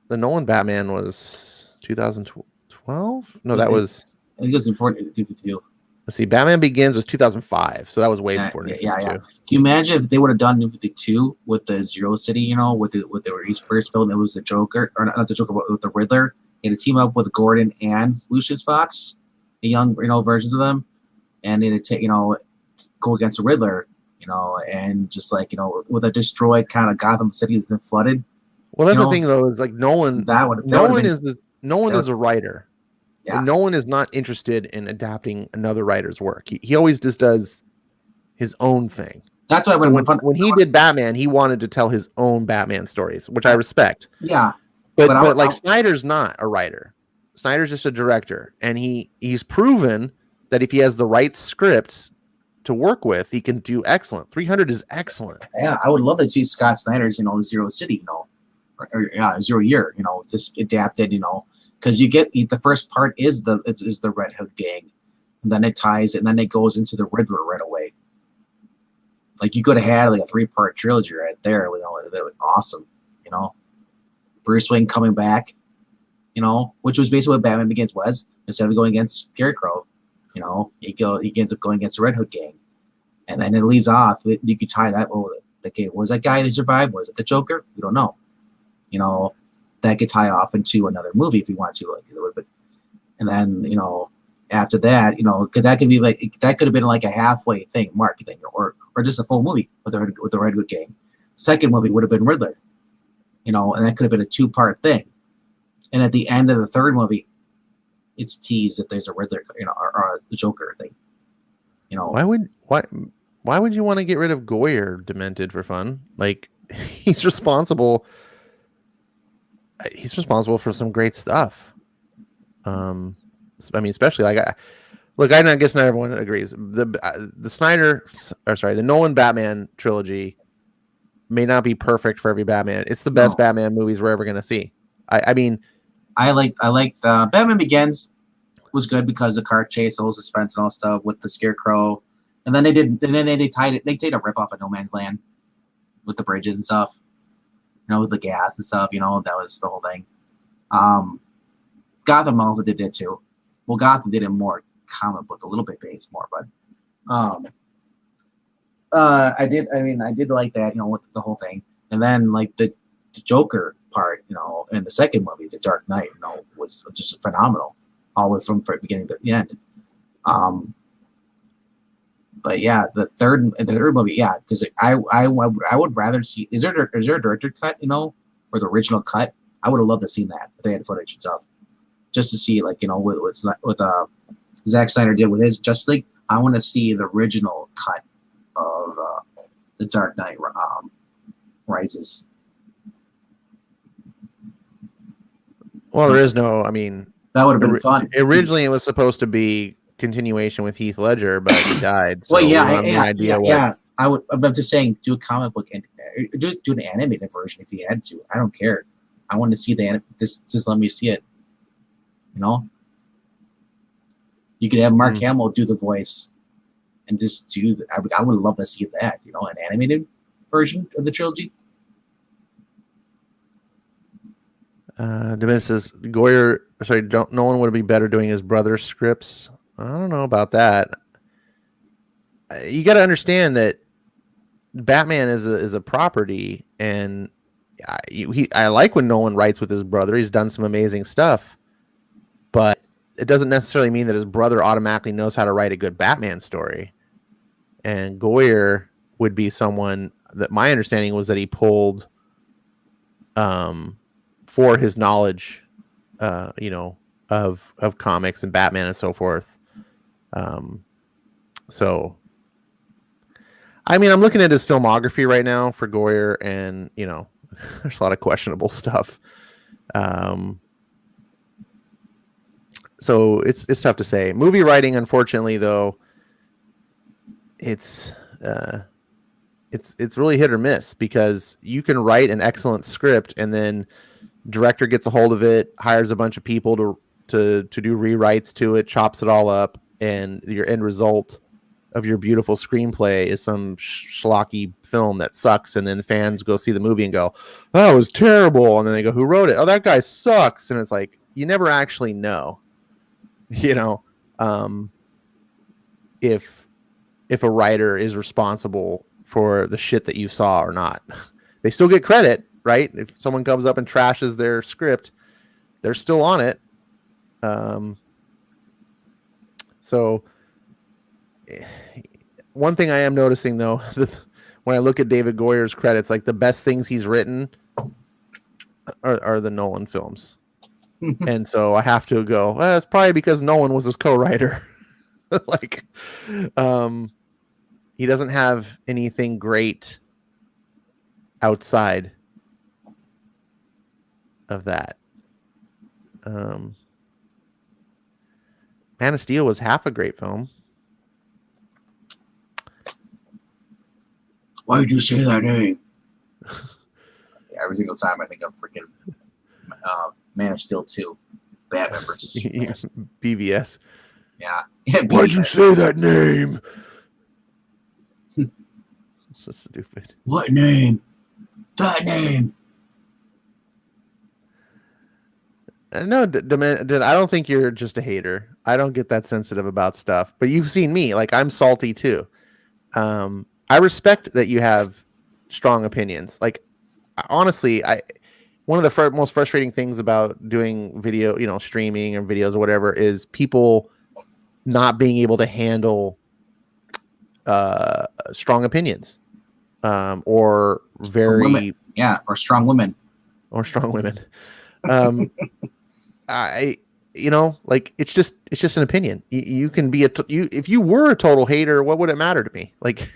The Nolan Batman was 2012. No, that was. I think it was before 52. Let's see. Batman Begins was 2005, so that was way before. Yeah. Can you imagine if they would have done New 52 with the Zero City? With the first film, it was the Joker, or not the Joker, but with the Riddler, and to team up with Gordon and Lucius Fox, the young versions of them, and it'd take go against the Riddler, and just like, with a destroyed kind of Gotham City that's been flooded. Well, that's the thing though, is like Nolan is a writer. Yeah. And Nolan is not interested in adapting another writer's work. He always just does his own thing. That's why when he did Batman, he wanted to tell his own Batman stories, which I respect. Yeah. But like Snyder's not a writer. Snyder's just a director, and he's proven that if he has the right scripts to work with, he can do excellent. 300 is excellent. Yeah, I would love to see Scott Snyder's, Zero City, or Zero Year, just adapted, because you get the first part is the Red Hood gang, and then it ties, and then it goes into the Riddler right away. Like you could have had like a 3-part trilogy right there, that was awesome, Bruce Wayne coming back, which was basically what Batman Begins was. Instead of going against Scarecrow, he ends up going against the Red Hood gang, and then it leaves off. You could tie that. Was that guy who survived? Was it the Joker? We don't know. That could tie off into another movie if you want to, and then after that, that could be like that could have been like a halfway thing, or just a full movie with the Red Hood gang. Second movie would have been Riddler, and that could have been a 2-part thing. And at the end of the third movie, it's teased that there's a Riddler, or the Joker thing. Why would you want to get rid of Goyer Demented for fun? Like he's responsible for some great stuff. Especially like I guess not everyone agrees. The Nolan Batman trilogy may not be perfect for every Batman. It's the best Batman movies we're ever going to see. I like Batman Begins was good because the car chase, the whole suspense and all stuff with the Scarecrow, and then they tied it. They did a rip off of No Man's Land with the bridges and stuff, with the gas and stuff. That was the whole thing. Gotham also did it too. Well, Gotham did it more comic book, a little bit based more, but I did like that, with the whole thing, and then like the Joker part, in the second movie, The Dark Knight, was just phenomenal, all the way from beginning to the end. But yeah, the third movie, yeah, because I would rather see is there a director cut, or the original cut? I would have loved to see that if they had footage and stuff, just to see like what Zack Snyder did with his Justice League. I want to see the original cut of the Dark Knight Rises. Well, there is no. That would have been fun. Originally, it was supposed to be continuation with Heath Ledger, but he died. So well, yeah, yeah. I'm just saying, do a comic book and do an animated version if you had to. I don't care. I want to see just let me see it. You could have Mark Hamill do the voice, and just do. I would love to see that. An animated version of the trilogy. Demis says Nolan would be better doing his brother's scripts. I don't know about that. You got to understand that Batman is a property, and I like when Nolan writes with his brother. He's done some amazing stuff, but it doesn't necessarily mean that his brother automatically knows how to write a good Batman story. And Goyer would be someone that my understanding was that he pulled for his knowledge, of comics and Batman and so forth. So, I'm looking at his filmography right now for Goyer, and there's a lot of questionable stuff. So it's tough to say. Movie writing, unfortunately, though, it's really hit or miss, because you can write an excellent script and then director gets a hold of it, hires a bunch of people to do rewrites to it, chops it all up, and your end result of your beautiful screenplay is some schlocky film that sucks, and then fans go see the movie and go, "Oh, it was terrible," and then they go, "Who wrote it? Oh, that guy sucks," and it's like you never actually know, if a writer is responsible for the shit that you saw or not. They still get credit, right? If someone comes up and trashes their script, they're still on it. So one thing I am noticing though, when I look at David Goyer's credits, like the best things he's written are the Nolan films. And so I have to go, well, it's probably because Nolan was his co-writer. Like, he doesn't have anything great outside of that. Man of Steel was half a great film. Why did you say that name? Every single time I think of freaking Man of Steel 2, Batman versus Superman. BVS. Yeah. Why'd you say that name? So stupid. What name? That name. No, I don't think you're just a hater. I don't get that sensitive about stuff. But you've seen me. Like, I'm salty too. I respect that you have strong opinions. Like, honestly, one of the most frustrating things about doing video, streaming or videos or whatever, is people not being able to handle strong opinions, or very or strong women. Like, it's just an opinion. You can be if you were a total hater, what would it matter to me? Like,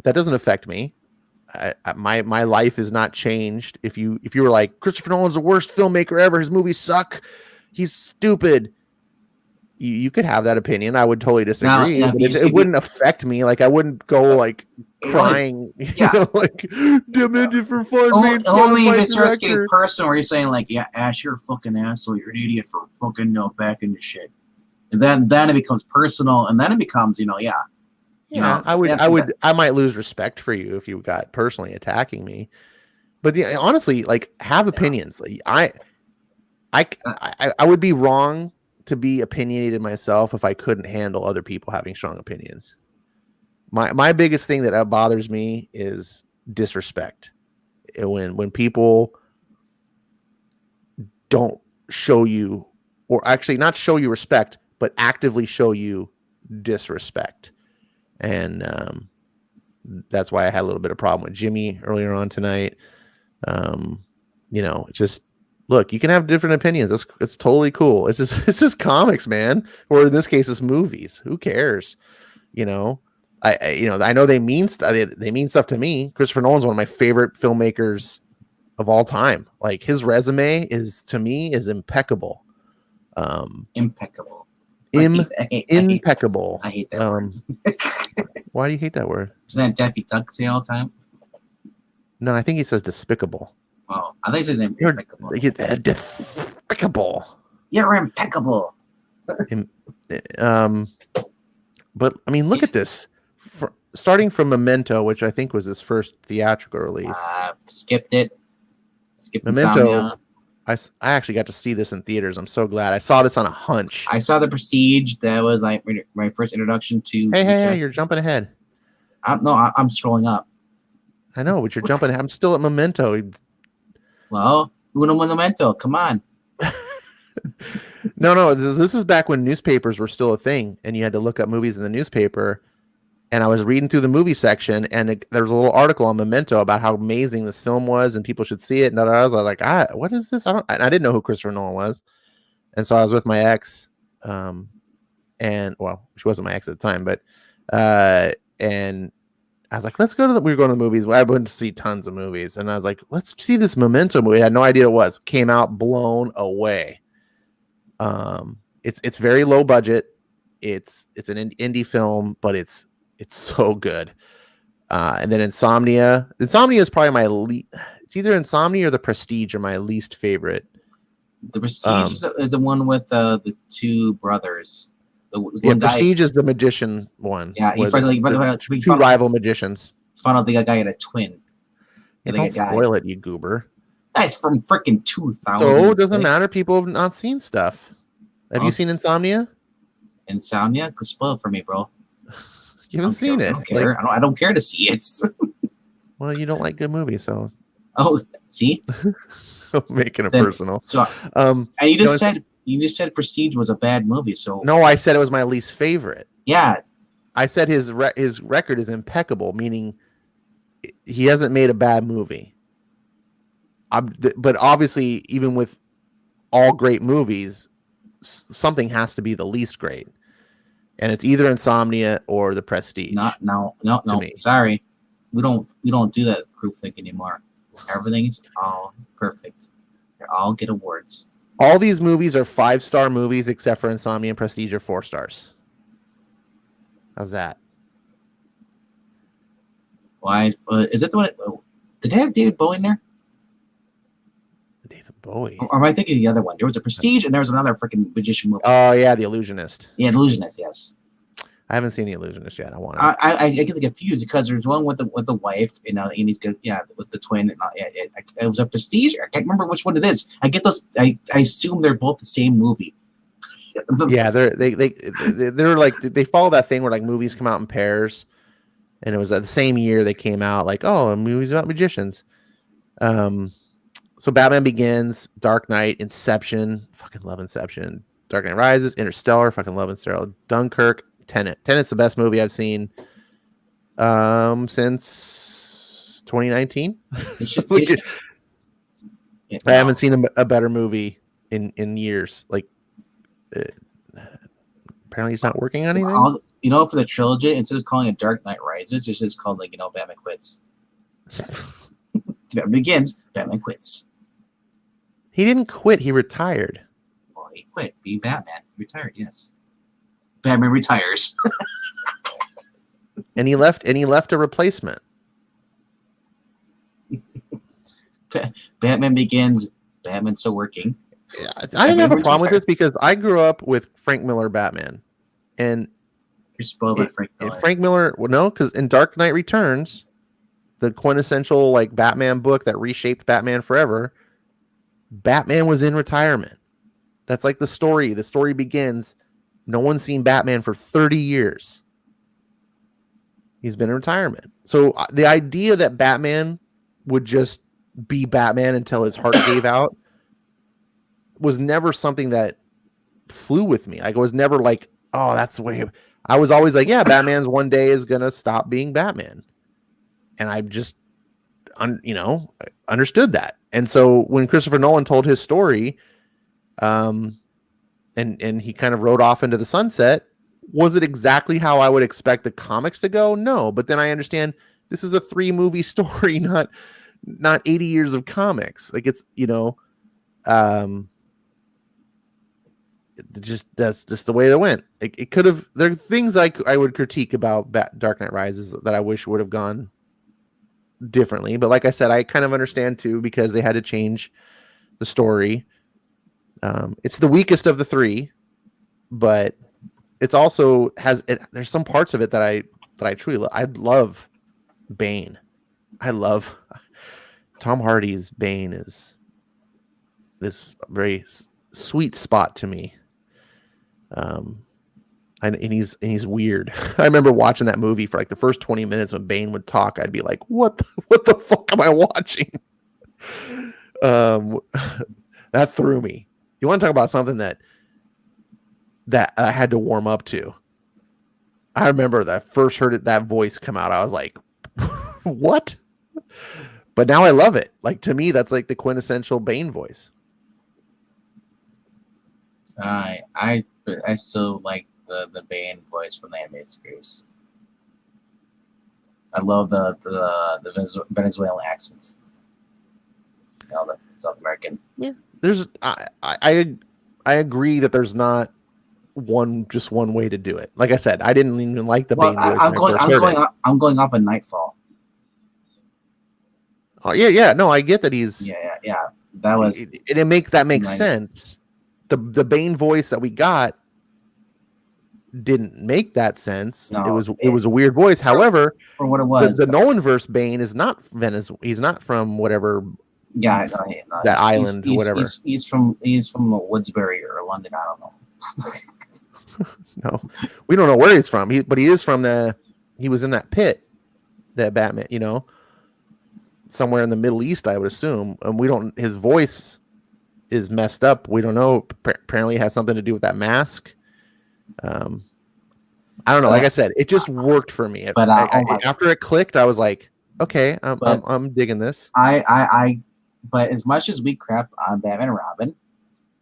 that doesn't affect me. My life is not changed. If you were like, Christopher Nolan's the worst filmmaker ever, his movies suck, he's stupid, you could have that opinion. I would totally disagree. It wouldn't affect me. Like, I wouldn't go like crying, like, demented for fun. Only if it starts getting personal, where you're saying like, yeah, Ash, you're a fucking asshole, you're an idiot for fucking back in your shit. And then it becomes personal, and then it becomes, I might lose respect for you if you got personally attacking me. But honestly, like, have opinions. Like, I would be wrong to be opinionated myself if I couldn't handle other people having strong opinions. My biggest thing that bothers me is disrespect. When people don't show you, or actually not show you respect, but actively show you disrespect. And that's why I had a little bit of problem with Jimmy earlier on tonight. Just look, you can have different opinions. It's totally cool. It's just comics, man. Or in this case, it's movies. Who cares? I know they mean stuff to me. Christopher Nolan's one of my favorite filmmakers of all time. Like, his resume is impeccable. Impeccable. Impeccable. I hate that word. Why do you hate that word? Isn't that Daffy Duck say all the time? No, I think he says despicable. Oh, I think he says impeccable. Despicable. You're impeccable. But I mean, look at this. Starting from Memento, which I think was his first theatrical release. Skipped it. Skipped Memento. Insomnia. I actually got to see this in theaters. I'm so glad. I saw this on a hunch. I saw The Prestige. That was like my first introduction to. Hey, you're jumping ahead. I'm scrolling up. I know, but you're jumping. I'm still at Memento. Well, uno momento. Come on. No. This is back when newspapers were still a thing, and you had to look up movies in the newspaper. And I was reading through the movie section, and there was a little article on Memento about how amazing this film was, and people should see it. And I was like, what is this? I didn't know who Christopher Nolan was. And so I was with my ex, and well, she wasn't my ex at the time, but and I was like, we were going to the movies. I went to see tons of movies, and I was like, let's see this Memento movie. I had no idea what it was. Came out blown away. It's very low budget. It's an indie film, but it's so good. And then Insomnia. Insomnia is probably my it's either Insomnia or The Prestige are my least favorite. The Prestige is the one with the two brothers. Prestige is the magician one. Yeah, two rival magicians. Found out the guy had a twin. Don't spoil it, you goober. That's from freaking 2000. So it doesn't matter. People have not seen stuff. Have you seen Insomnia? Insomnia? Could spoil it for me, bro. You haven't seen it. I don't care. I don't care to see it. Well, you don't like good movies, so. Oh, see? Making it personal. So, and you just said Prestige was a bad movie. So no, I said it was my least favorite. Yeah, I said his record is impeccable, meaning he hasn't made a bad movie. But obviously, even with all great movies, something has to be the least great, and it's either Insomnia or The Prestige. No. Sorry, we don't do that groupthink anymore. Everything's all perfect. They all get awards. All these movies are 5-star movies except for Insomnia and Prestige are 4 stars. How's that? Why? Is it the one? Did they have David Bowie in there? David Bowie. Or am I thinking of the other one? There was a Prestige and there was another freaking magician movie. Oh yeah, The Illusionist. Yeah, The Illusionist. Yes. I haven't seen The Illusionist yet. I want to. I get confused because there's one with the wife, and he's good. Yeah, with the twin. And it was a Prestige. I can't remember which one it is. I get those. I assume they're both the same movie. Yeah, they're like they follow that thing where like movies come out in pairs, and it was at the same year they came out. Like, oh, a movie's about magicians. So Batman Begins, Dark Knight, Inception, fucking love Inception, Dark Knight Rises, Interstellar, fucking love Interstellar, Dunkirk, Tenet. Tenet's the best movie I've seen since 2019. I haven't seen a better movie in years. Like, apparently he's not working on anything. For the trilogy, instead of calling it Dark Knight Rises, it's just called Batman Quits. Batman Begins, Batman Quits. He didn't quit. He retired. Well, he quit being Batman. Retired, yes. Batman retires. and he left a replacement. Batman Begins, Batman's still working. Yeah, I didn't have a problem with this because I grew up with Frank Miller Batman. And you're spoiled by Frank Miller. Frank Miller, well, no, because in Dark Knight Returns, the quintessential like Batman book that reshaped Batman forever, Batman was in retirement. That's like the story. The story begins. No one's seen Batman for 30 years. He's been in retirement. So the idea that Batman would just be Batman until his heart gave out was never something that flew with me. Like, I was never like, oh, that's the way. I was always like, yeah, Batman's one day is going to stop being Batman. And I just, understood that. And so when Christopher Nolan told his story, and he kind of rode off into the sunset, was it exactly how I would expect the comics to go? No. But then I understand this is a 3-movie story, not 80 years of comics. Like, it's, that's just the way it went. It could have. There are things I would critique about Dark Knight Rises that I wish would have gone differently. But like I said, I kind of understand too because they had to change the story. It's the weakest of the 3, but it's also there's some parts of it that I truly love. I love Bane. I love Tom Hardy's Bane is this very sweet spot to me. And he's weird. I remember watching that movie for like the first 20 minutes when Bane would talk. I'd be like, what the fuck am I watching? That threw me. You want to talk about something that I had to warm up to? I remember that I first heard that voice come out. I was like, what? But now I love it. Like, to me, that's like the quintessential Bane voice. I still like the Bane voice from the animated series. I love the Venezuelan accents. The South American. Yeah, there's I agree that there's not one way to do it. Like I said, I didn't even like the Bane voice. I'm going off of Nightfall. Oh yeah. No, I get that he's yeah. That was it makes nice. Sense. The Bane voice that we got didn't make that sense. No, it was a weird voice. However, for what it was, the Nolanverse Bane is not Venezuela. He's not from whatever. Yeah, that island or whatever. He's from Woodsbury or London. I don't know. No, we don't know where he's from. But he is from he was in that pit, that Batman. Somewhere in the Middle East, I would assume. And we don't. His voice is messed up. We don't know. Apparently, it has something to do with that mask. I don't know. Like I said, it just worked for me. But, After it clicked, I was like, okay, But- I'm digging this. But as much as we crap on Batman and Robin,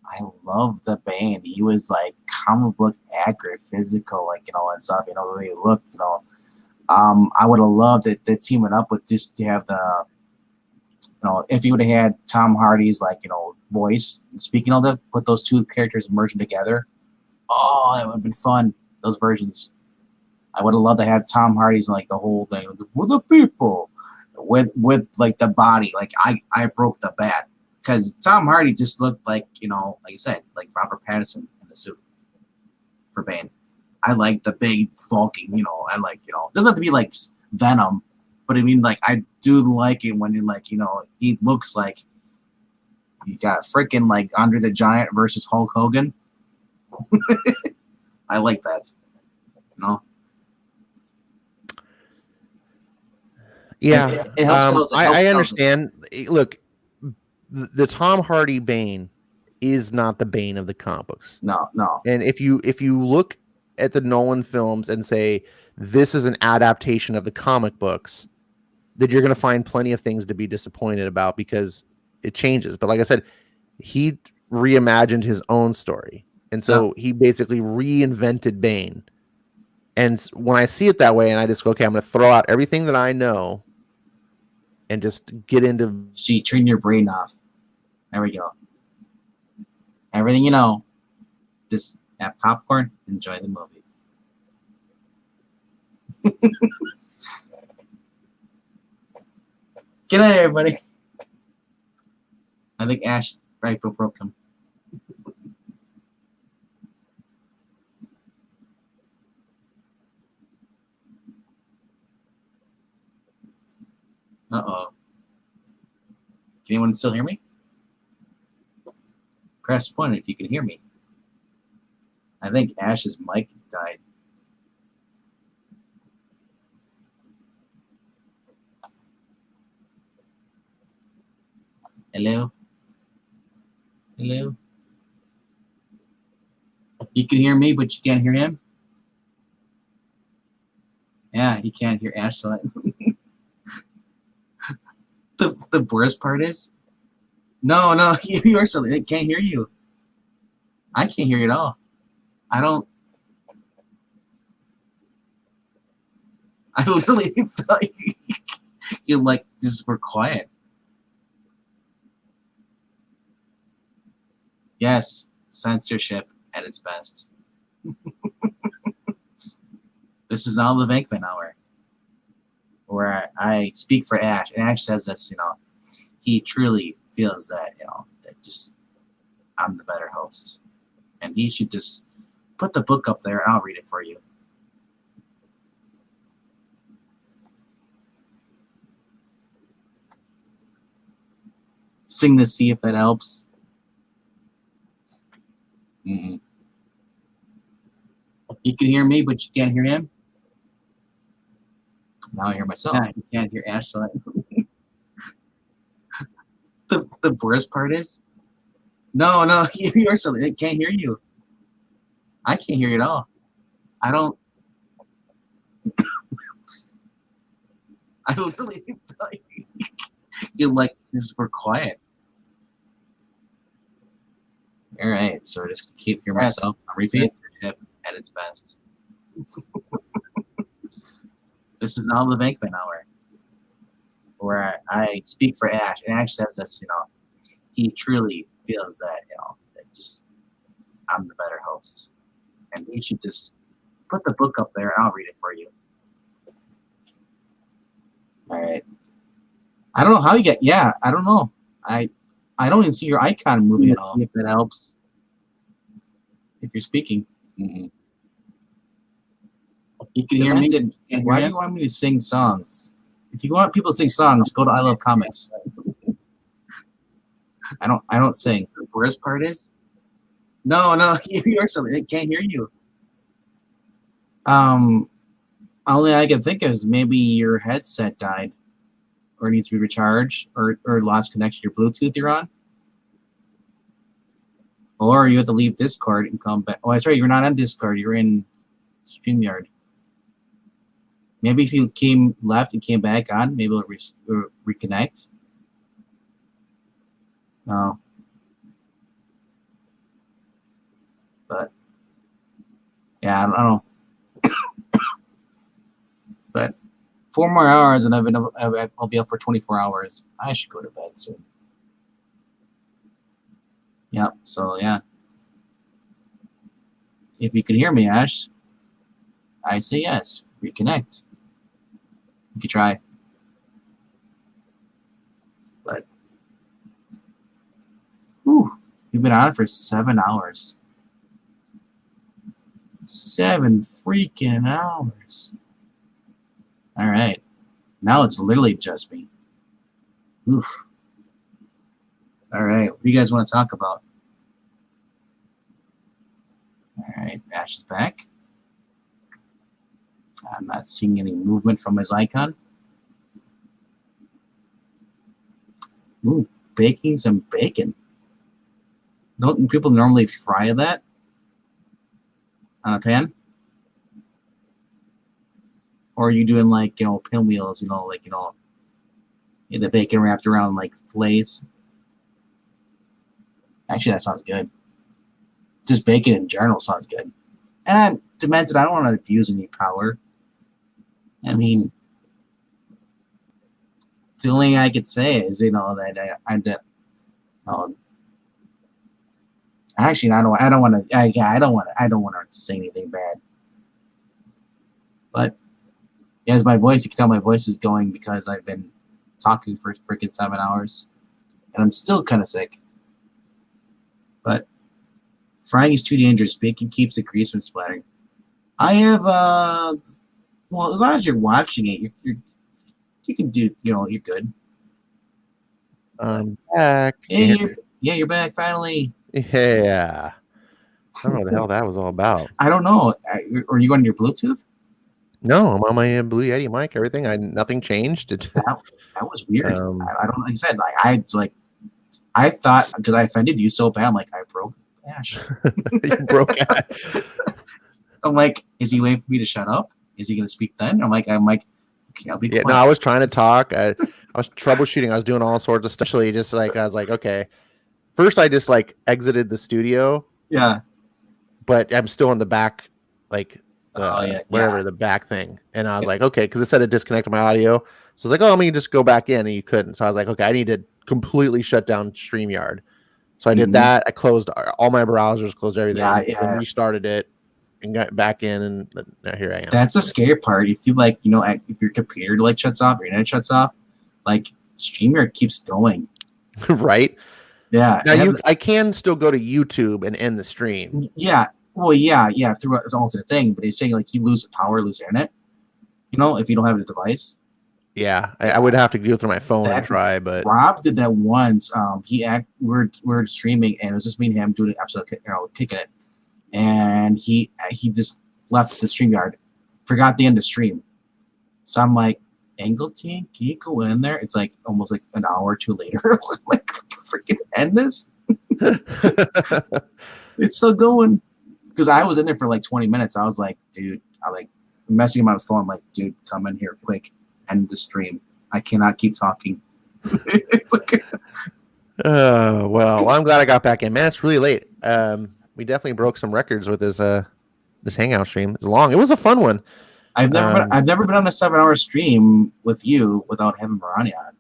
I love the Bane. He was like comic book accurate, physical, like, you know, and stuff, you know, the way he looked, you know. I would have loved it, the teaming up with just to have the, you know, if you would have had Tom Hardy's, like, you know, voice speaking all that, put those two characters merging together. Oh, that would have been fun. Those versions. I would have loved to have Tom Hardy's, like, the whole thing with the people, with like the body. Like, I broke the bat because Tom Hardy just looked like, you know, like you said, like Robert Pattinson in the suit for Bane. I like the big hulking, you know. I like, you know, it doesn't have to be like Venom, but I mean, like, I do like it when, like, you know, he looks like you got freaking like Andre the Giant versus Hulk Hogan. I like that, you know. Yeah, it helps. I understand. Look, the Tom Hardy Bane is not the Bane of the comic books. No. And if you look at the Nolan films and say this is an adaptation of the comic books, then you're going to find plenty of things to be disappointed about because it changes. But like I said, he reimagined his own story, and so he basically reinvented Bane. And when I see it that way, and I just go, okay, I'm going to throw out everything that I know and just get into. Turn your brain off. There we go. Everything you know, just have popcorn, enjoy the movie. Good night, everybody. I think Ash broke him. Uh-oh. Can anyone still hear me? Press 1 if you can hear me. I think Ash's mic died. Hello? Hello? You can hear me, but you can't hear him? Yeah, he can't hear Ash. The worst part is, no, you are still. I can't hear you. I can't hear you at all. I don't. I literally thought you like just were quiet. Yes, censorship at its best. This is now the Venkman Hour, where I speak for Ash, and Ash says this, you know, he truly feels that, you know, that just I'm the better host, and he should just put the book up there, and I'll read it for you. Sing to see if it helps. Mm-mm. You can hear me, but you can't hear him. Now I hear myself. Yeah, you can't hear Ash. The worst part is, no, you are still. I can't hear you. I can't hear you at all. I don't. I literally thought you like just were quiet. All right, so I just keep hearing myself. I'm repeating censorship at its best. This is now the Venkman Hour, where I speak for Ash, and Ash says this, you know, he truly feels that, you know, that just I'm the better host, and he should just put the book up there, and I'll read it for you. All right. I don't know how you get. Yeah, I don't know. I don't even see your icon moving at all. If that helps. If you're speaking. Mm-mm. You can hear me. Why do you want me to sing songs? If you want people to sing songs, go to I Love Comics. I don't sing. The worst part is, no, you're still. I can't hear you. Only I can think of is maybe your headset died, or needs to be recharged, or lost connection to your Bluetooth you're on. Or you have to leave Discord and come back. Oh, that's right. You're not on Discord. You're in StreamYard. Maybe if you came left and came back on, maybe it'll reconnect. No. But yeah, I don't know. But 4 more hours, and I'll be up for 24 hours. I should go to bed soon. Yep. So yeah. If you can hear me, Ash, I say yes. Reconnect. You can try. But whew, you've been on for 7 hours. 7 freaking hours. All right. Now it's literally just me. Oof. All right. What do you guys want to talk about? All right. Ash is back. I'm not seeing any movement from his icon. Ooh, baking some bacon. Don't people normally fry that on a pan? Or are you doing like, pinwheels, the bacon wrapped around like fillets? Actually, that sounds good. Just bacon in general sounds good. And Demented, I don't want to abuse any power. I mean, the only thing I could say is, that actually, I don't want to say anything bad. But as my voice, you can tell my voice is going because I've been talking for freaking 7 hours, and I'm still kind of sick. But frying is too dangerous. Baking keeps the grease from splattering. I have well, as long as you're watching it, you can do, you're good. I'm back. You're back finally. Yeah. I don't know what the hell that was all about. I don't know. Are you on your Bluetooth? No, I'm on my Blue Yeti mic. Everything. Nothing changed. That was weird. I don't. Like I said, I thought because I offended you so bad. I'm like, I broke Ash. You broke Ash. I'm like, is he waiting for me to shut up? Is he gonna speak then? I'm like, okay, I'll be quiet. No, I was trying to talk. I was troubleshooting. I was doing all sorts of stuff. Especially just like I was like, okay. First, I just like exited the studio. Yeah. But I'm still in the back, like the back thing. And I was like, okay, because it said it disconnected my audio. So I was like, oh, let me just go back in, and you couldn't. So I was like, okay, I need to completely shut down StreamYard. So I did that. I closed all my browsers, closed everything, and restarted it, and got back in, and now here I am. That's the scary part. If you if your computer shuts off, your internet shuts off, like StreamYard keeps going. Right? Yeah. Now I can still go to YouTube and end the stream. Yeah. Well, yeah, through an alternate thing, but it's saying like you lose power, lose internet. If you don't have the device. Yeah, I would have to go through my phone and try, but Rob did that once. We're streaming, and it was just me and him doing an episode, kicking it, and he just left the StreamYard, forgot the end of stream. So I'm like, Angle Team, can you go in there? It's like almost like an hour or two later, like freaking end this. It's still going because I was in there for like 20 minutes. I was like, dude, I'm like messing with my phone. I'm like, dude, come in here quick. End the stream. I cannot keep talking. It's like, well, I'm glad I got back in. Man, it's really late. We definitely broke some records with this Hangout stream. It's long. It was a fun one. I've never been on a 7-hour stream with you without having Marani on.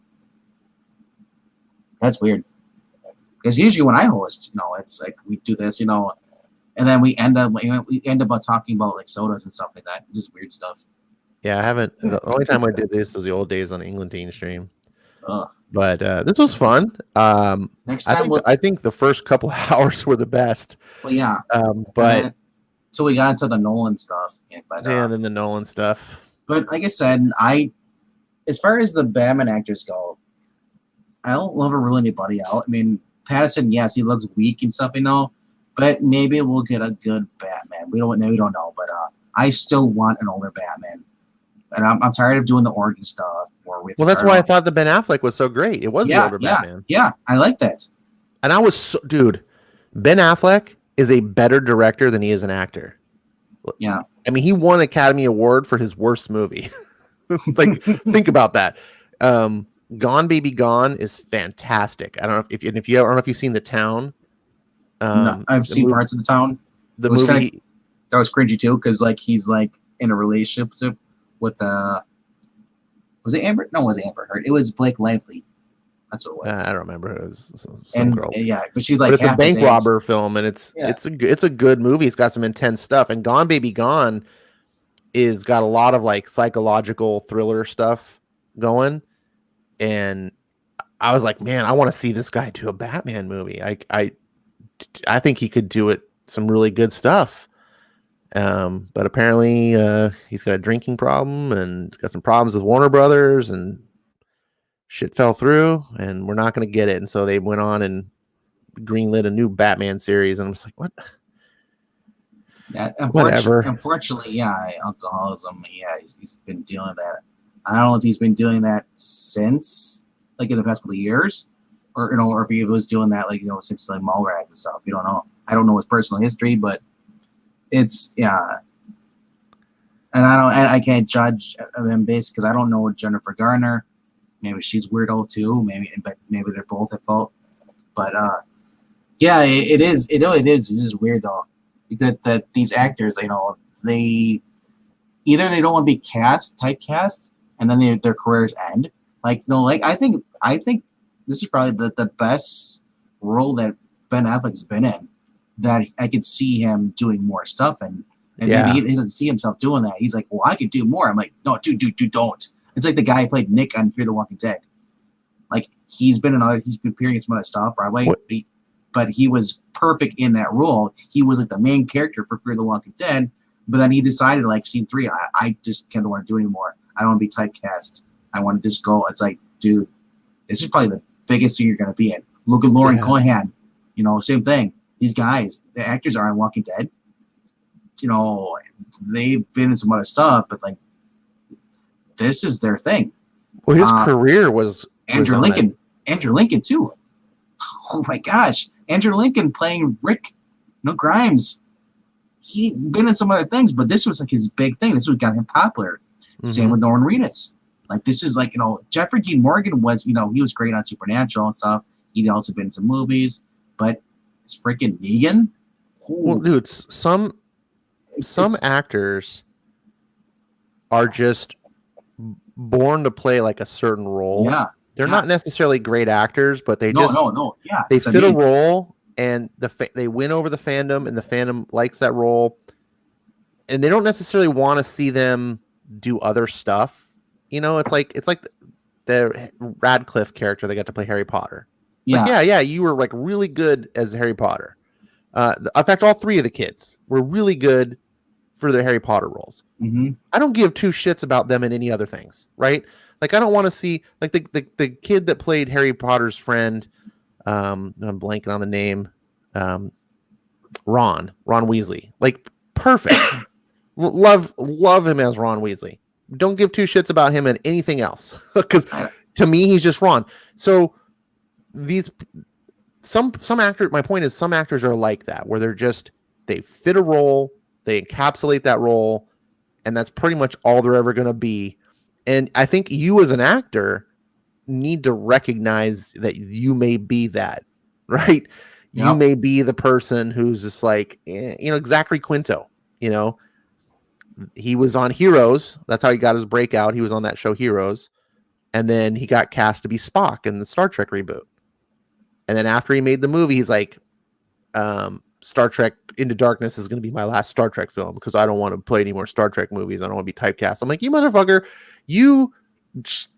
That's weird. Because usually when I host, it's like we do this, and then we end up talking about like sodas and stuff like that. Just weird stuff. Yeah, I haven't. The only time I did this was the old days on the England stream. But this was fun. Next time, I think the first couple of hours were the best. Well, yeah. But until we got into the Nolan stuff. And then the Nolan stuff. But like I said, as far as the Batman actors go, I don't want to rule anybody out. I mean, Pattinson, yes, he looks weak and stuff, but maybe we'll get a good Batman. We don't know, but I still want an older Batman. And I'm tired of doing the origin stuff. Well, that's why I thought the Ben Affleck was so great. It was the older Batman. Yeah, I like that. And dude, Ben Affleck is a better director than he is an actor. Yeah. I mean, he won Academy Award for his worst movie. Like, think about that. Gone Baby Gone is fantastic. I don't know if you I don't know if you've seen The Town. No, I've seen parts of The Town. The It was movie. kinda, that was cringy too, because like he's like in a relationship with was it Amber? No, it wasn't Amber Heard. It was Blake Lively. That's what it was. I don't remember. It was some and girl. yeah, but she's like But it's a half his bank age. robber film, and it's Yeah. it's a good movie. It's got some intense stuff. And Gone Baby Gone is got a lot of like psychological thriller stuff going. And I was like, man, I want to see this guy do a Batman movie. I think he could do it some really good stuff. But apparently he's got a drinking problem and got some problems with Warner Brothers, and shit fell through, and we're not going to get it. And so they went on and greenlit a new Batman series, and I'm just like, what? Yeah, Whatever. Unfortunately, yeah, alcoholism. Yeah, he's been dealing with that. I don't know if he's been doing that since, like, in the past couple of years, or or if he was doing that, like, since like Mallrats and stuff. You don't know. I don't know his personal history, but it's and I can't judge him based because I don't know Jennifer Garner. Maybe she's weirdo too. But maybe they're both at fault. But yeah, it is. This is weird though. That these actors, they either they don't want to be typecast, and then their careers end. I think this is probably the best role that Ben Affleck's been in. That I could see him doing more stuff, and maybe he doesn't see himself doing that. He's like, well, I could do more. I'm like, no, dude, don't. It's like the guy who played Nick on Fear the Walking Dead. Like he's been appearing in some other stuff, Broadway, but he was perfect in that role. He was like the main character for Fear the Walking Dead, but then he decided like scene 3, I just can't want to do anymore. I don't want to be typecast. I want to just go. It's like, dude, this is probably the biggest thing you're going to be in. Look at Lauren Cohan. Same thing. These guys, the actors are on Walking Dead. They've been in some other stuff, but like, this is their thing. Well, his career was Andrew Lincoln. Andrew Lincoln too. Oh my gosh, Andrew Lincoln playing Rick, Grimes. He's been in some other things, but this was like his big thing. This is what got him popular. Mm-hmm. Same with Norman Reedus. Like this is like Jeffrey Dean Morgan was he was great on Supernatural and stuff. He'd also been in some movies, but it's freaking Negan. Well, dude, some actors are just born to play like a certain role. Yeah. They're not necessarily great actors, but they no. Yeah. They fit a role, and they win over the fandom, and the fandom likes that role. And they don't necessarily want to see them do other stuff. It's like the Radcliffe character that got to play Harry Potter. You were like really good as Harry Potter. In fact, all 3 of the kids were really good for their Harry Potter roles. Mm-hmm. I don't give 2 shits about them in any other things, right? Like I don't want to see like the kid that played Harry Potter's friend. I'm blanking on the name. Ron Weasley. Like perfect. love him as Ron Weasley. Don't give 2 shits about him and anything else because to me he's just Ron. So some actors. My point is some actors are like that where they fit a role, they encapsulate that role, and that's pretty much all they're ever going to be. And I think you as an actor need to recognize that you may be that, right? Yep. You may be the person who's just like, Zachary Quinto, he was on Heroes. That's how he got his breakout. He was on that show Heroes. And then he got cast to be Spock in the Star Trek reboot. And then after he made the movie, he's like, Star Trek Into Darkness is going to be my last Star Trek film because I don't want to play any more Star Trek movies. I don't want to be typecast. I'm like, you motherfucker,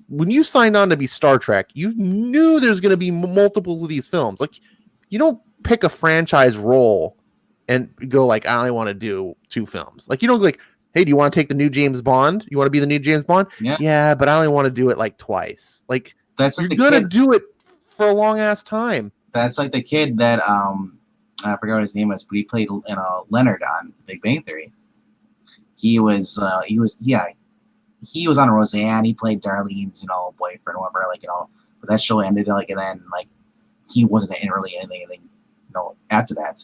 when you signed on to be Star Trek, you knew there's going to be multiples of these films. Like, you don't pick a franchise role and go like, I only want to do 2 films. Like, you don't like, hey, do you want to take the new James Bond? You want to be the new James Bond? Yeah, but I only want to do it like twice. Like, that's like you're going to do it for a long ass time. That's like the kid that I forgot what his name was, but he played Leonard on Big Bang Theory. He was on Roseanne. He played Darlene's boyfriend or whatever, but that show ended and then he wasn't in really anything after that.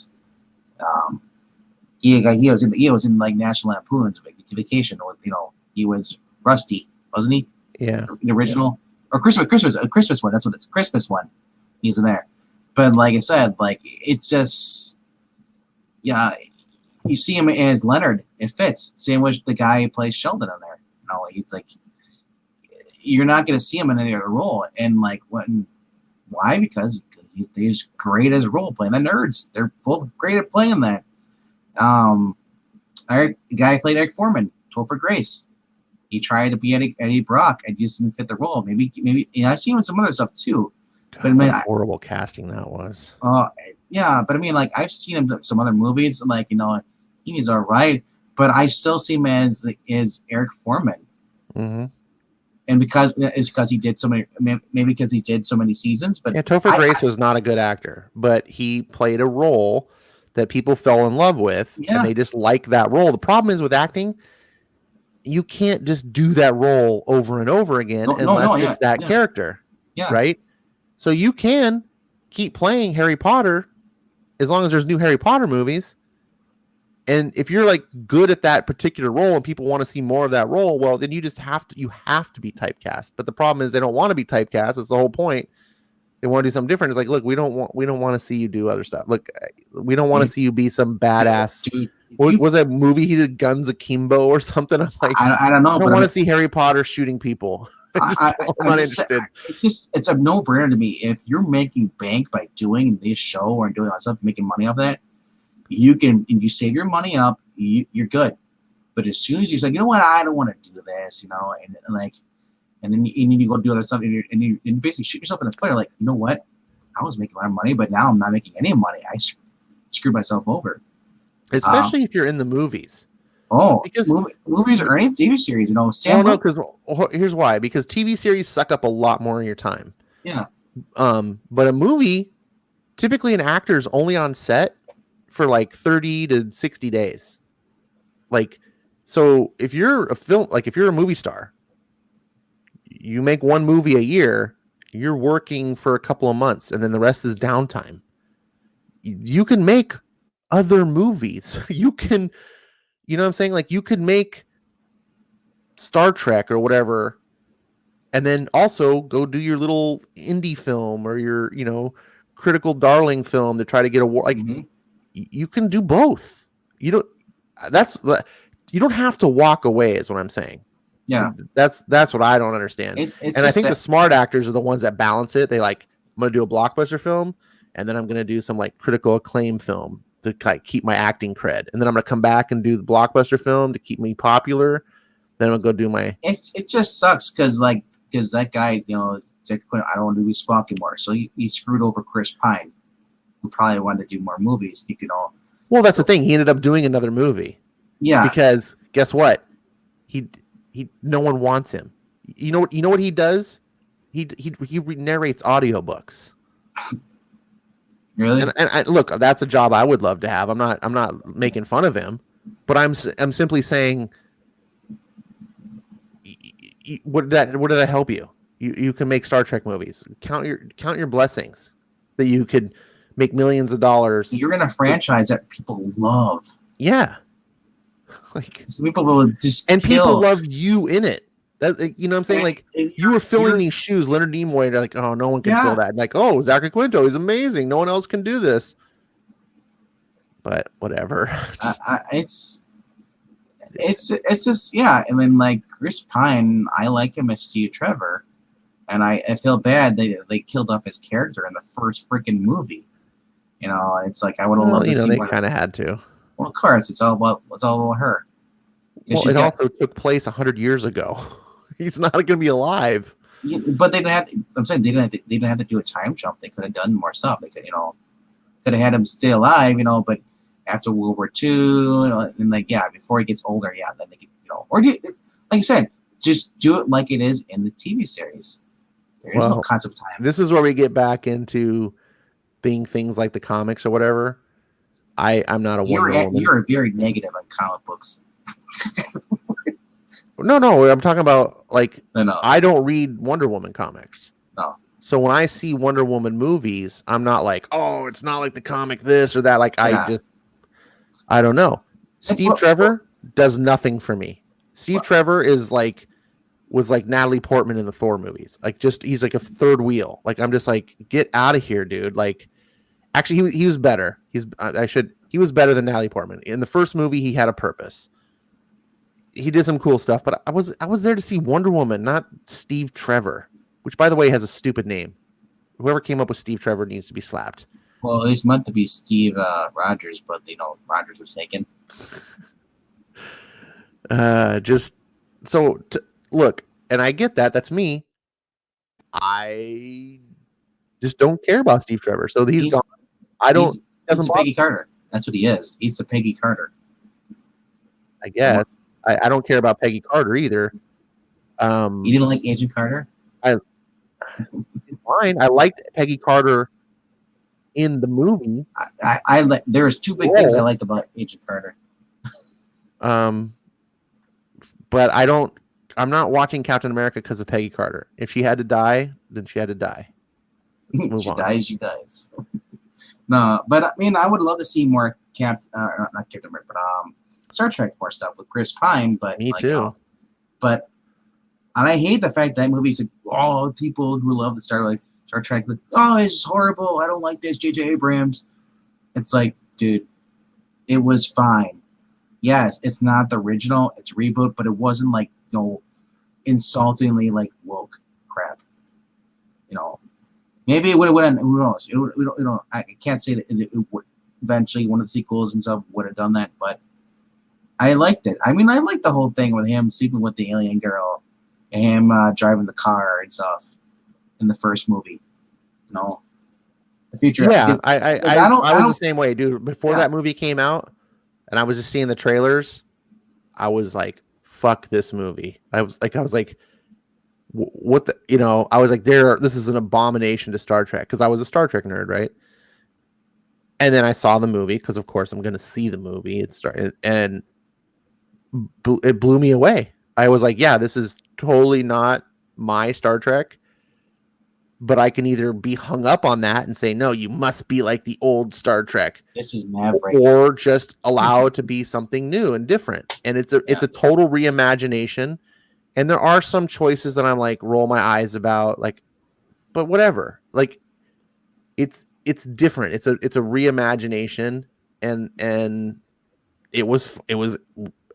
he was in like National Lampoon's Vacation. With, he was Rusty, wasn't he? Yeah. The original or a Christmas one. That's what it's a Christmas one. He's in there, but like I said, like it's just you see him as Leonard, it fits. Same with the guy who plays Sheldon in there. It's like you're not going to see him in any other role. And like why? Because he's great as a role playing. The nerds, they're both great at playing that. The guy who played Eric Foreman, Topher Grace. He tried to be Eddie Brock and just didn't fit the role. Maybe I've seen him in some other stuff too. God, but what horrible casting that was. Yeah, but I mean, like I've seen him in some other movies, and like he's all right, but I still see him as Eric Foreman. Mm-hmm. And it's because he did so many, maybe because he did so many seasons. But Topher Grace was not a good actor, but he played a role that people fell in love with, and they just like that role. The problem is with acting, you can't just do that role over and over again unless it's that character. Yeah. Right? So you can keep playing Harry Potter as long as there's new Harry Potter movies. And if you're like good at that particular role and people want to see more of that role, well, then you have to be typecast. But the problem is they don't want to be typecast. That's the whole point. They want to do something different. It's like, look, we don't want to see you do other stuff. Look, we don't want to see you be some badass. Dude, what was that movie he did, Guns Akimbo or something? I'm like, I don't know. I don't want to see Harry Potter shooting people. I'm not interested. It's a no-brainer to me. If you're making bank by doing this show or doing all stuff, making money off that, you save your money up, you're good. But as soon as you're like, you know what, I don't want to do this, and then you go do other stuff, and you basically shoot yourself in the foot. You're like, you know what, I was making a lot of money, but now I'm not making any money. I screwed myself over. Especially if you're in the movies. Because movies or any TV series, because here's why. Because TV series suck up a lot more of your time. Yeah. But a movie, typically an actor's only on set for like 30 to 60 days. Like, so if you're a movie star, you make one movie a year, you're working for a couple of months, and then the rest is downtime. You can make other movies. You can, you know what I'm saying? Like, you could make Star Trek or whatever, and then also go do your little indie film or your, critical darling film to try to get a like. Mm-hmm. You can do both. You don't have to walk away, is what I'm saying. Yeah, that's what I don't understand. And I think the smart actors are the ones that balance it. They like, I'm going to do a blockbuster film, and then I'm going to do some like critical acclaim film to keep my acting cred, and then I'm going to come back and do the blockbuster film to keep me popular. Then I'm going to go do my. It just sucks because that guy, I don't want to do Spock anymore, so he screwed over Chris Pine, who probably wanted to do more movies. Well, that's the thing. He ended up doing another movie. Yeah. Because guess what? He no one wants him. You know what he does? He narrates audiobooks. Really? And look, that's a job I would love to have. I'm not making fun of him, but I'm simply saying, what did that help you? You can make Star Trek movies. Count your blessings that you could make millions of dollars. You're in a franchise that people love. Yeah. Like, people will just people love you in it. That, you know what I'm saying? Like, you were filling these shoes, Leonard Nimoy. They're like, oh, no one can fill that. And like, oh, Zachary Quinto is amazing. No one else can do this. But whatever. It's just, yeah. I mean, like Chris Pine, I like him as Steve Trevor, and I feel bad they killed off his character in the first freaking movie. It's like I would have loved to see. They kind of had to. Well, of course, it's all about her. Well, it also took place 100 years ago. He's not going to be alive. Yeah, but they didn't have. I'm saying they didn't have to do a time jump. They could have done more stuff. They could, could have had him stay alive. But after World War II, and before he gets older, then they could, or like I said, just do it like it is in the TV series. There is no concept of time. This is where we get back into being things like the comics or whatever. I'm not a Wonder Woman. You're very negative on comic books. No, I'm talking about no. I don't read Wonder Woman comics. No. So when I see Wonder Woman movies, I'm not like, oh, it's not like the comic this or that. Like, I don't know. Steve Trevor does nothing for me. Steve Trevor was like Natalie Portman in the Thor movies. Like, just he's like a third wheel. Like, I'm just like, get out of here, dude. Like, actually, he was better. He was better than Natalie Portman. In the first movie, he had a purpose. He did some cool stuff, but I was there to see Wonder Woman, not Steve Trevor, which, by the way, has a stupid name. Whoever came up with Steve Trevor needs to be slapped. Well, he's meant to be Steve Rogers, but Rogers was taken. Look, and I get that. That's me. I just don't care about Steve Trevor, so he's gone. He's Peggy Carter. That's what he is. He's the Peggy Carter. I guess. I don't care about Peggy Carter either. You didn't like Agent Carter? Fine. I liked Peggy Carter in the movie. There's two big things I liked about Agent Carter. But I'm not watching Captain America because of Peggy Carter. If she had to die, then she had to die. Let's move on. She dies. No, but I mean, I would love to see more not Captain America, but Star Trek more stuff with Chris Pine. But me too. And I hate the fact that movies like all people who love the Star Trek, like, oh, it's horrible. I don't like this. J.J. Abrams. It's like, dude, it was fine. Yes, it's not the original. It's a reboot, but it wasn't like insultingly like woke crap. Maybe it would have went. Who knows? I can't say that it would eventually one of the sequels and stuff would have done that, but I liked it. I mean, I liked the whole thing with him sleeping with the alien girl, and him driving the car and stuff in the first movie. The future. Yeah, I was the same way, dude. Before that movie came out, and I was just seeing the trailers, I was like, "Fuck this movie." I was like, what the, I was like, this is an abomination to Star Trek, because I was a Star Trek nerd, right? And then I saw the movie, because of course I'm going to see the movie. And it blew me away. I was like, yeah, this is totally not my Star Trek, but I can either be hung up on that and say, no, you must be like the old Star Trek. This is Maverick. Or just allow it to be something new and different. And it's a total reimagination. And there are some choices that I'm like, roll my eyes about, like, but whatever. Like, it's different. It's a reimagination, and it was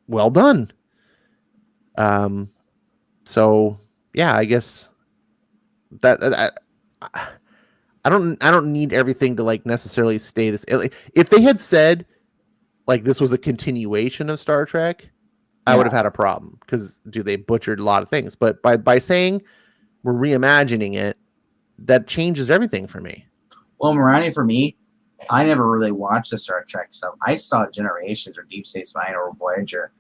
well done. So yeah, I guess that I don't need everything to like necessarily stay this. If they had said like this was a continuation of Star Trek, I would have had a problem, because they butchered a lot of things. But by saying we're reimagining it, that changes everything for me. Well, Marani, for me, I never really watched the Star Trek stuff. I saw Generations or Deep Space Nine or Voyager,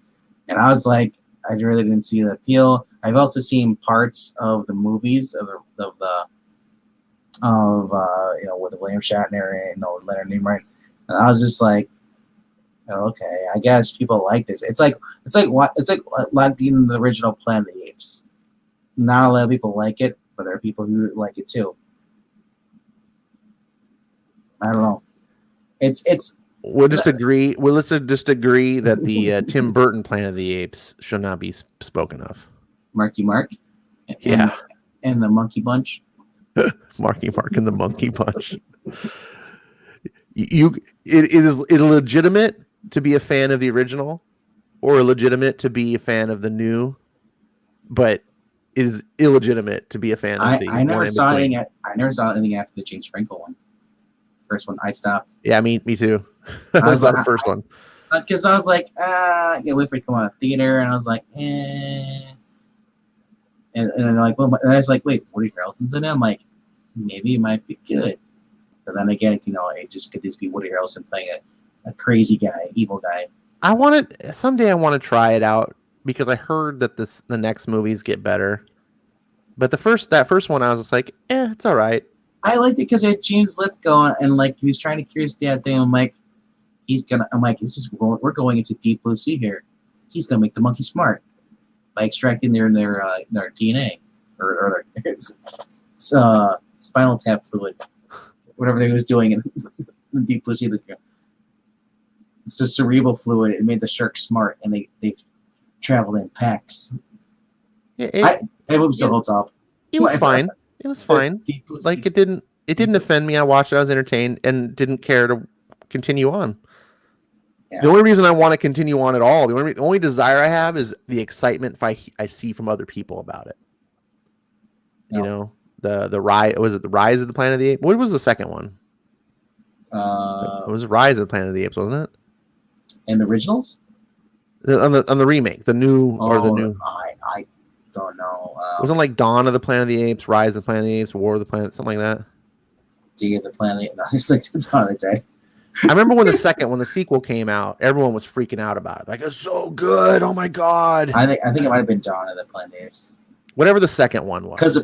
and I was like, I really didn't see the appeal. I've also seen parts of the movies with William Shatner and Leonard Nimoy, and I was just like, okay, I guess people like this. It's like in the original Planet of the Apes. Not a lot of people like it, but there are people who like it too. I don't know. We'll just agree. Let's just agree that the Tim Burton Planet of the Apes should not be spoken of. Marky Mark. And the Monkey Bunch. Marky Mark and the Monkey Bunch. It is legitimate to be a fan of the original, or legitimate to be a fan of the new, but it is illegitimate to be a fan of the. I never saw anything after the James Franco one. First one, I stopped. Yeah, me too. I saw the first one because I was like, I can't wait for it to come out of theater, and I was like, and like, well, and I was like, wait, Woody Harrelson's in it. I'm like, maybe it might be good, but then again, it just could just be Woody Harrelson playing a crazy guy, evil guy. Someday I want to try it out, because I heard that the next movies get better. But that first one, I was just like, it's all right. I liked it because it had James Lithgow, and like he was trying to cure his dad thing. I'm like, we're going into deep blue sea here. He's gonna make the monkey smart by extracting their DNA or their spinal tap fluid, whatever they was doing in the deep blue sea. it's the cerebral fluid. It made the shark smart, and they traveled in packs. Yeah, That movie still holds up. it was fine. It was fine. Like it didn't offend me. I watched it. I was entertained and didn't care to continue on. Yeah. The only reason I want to continue on at all, the only desire I have is the excitement I see from other people about it. You know, the rise, was it the Rise of the Planet of the Apes? What was the second one? It was Rise of the Planet of the Apes, wasn't it? And the originals? On the remake, the new. I don't know. Wasn't like Dawn of the Planet of the Apes, Rise of the Planet of the Apes, War of the Planet, something like that. Day of the Planet. No, it's like Dawn of the Day. I remember when the sequel came out, everyone was freaking out about it. Like, it's so good. Oh my god. I think it might have been Dawn of the Planet of the Apes. Whatever the second one was. Because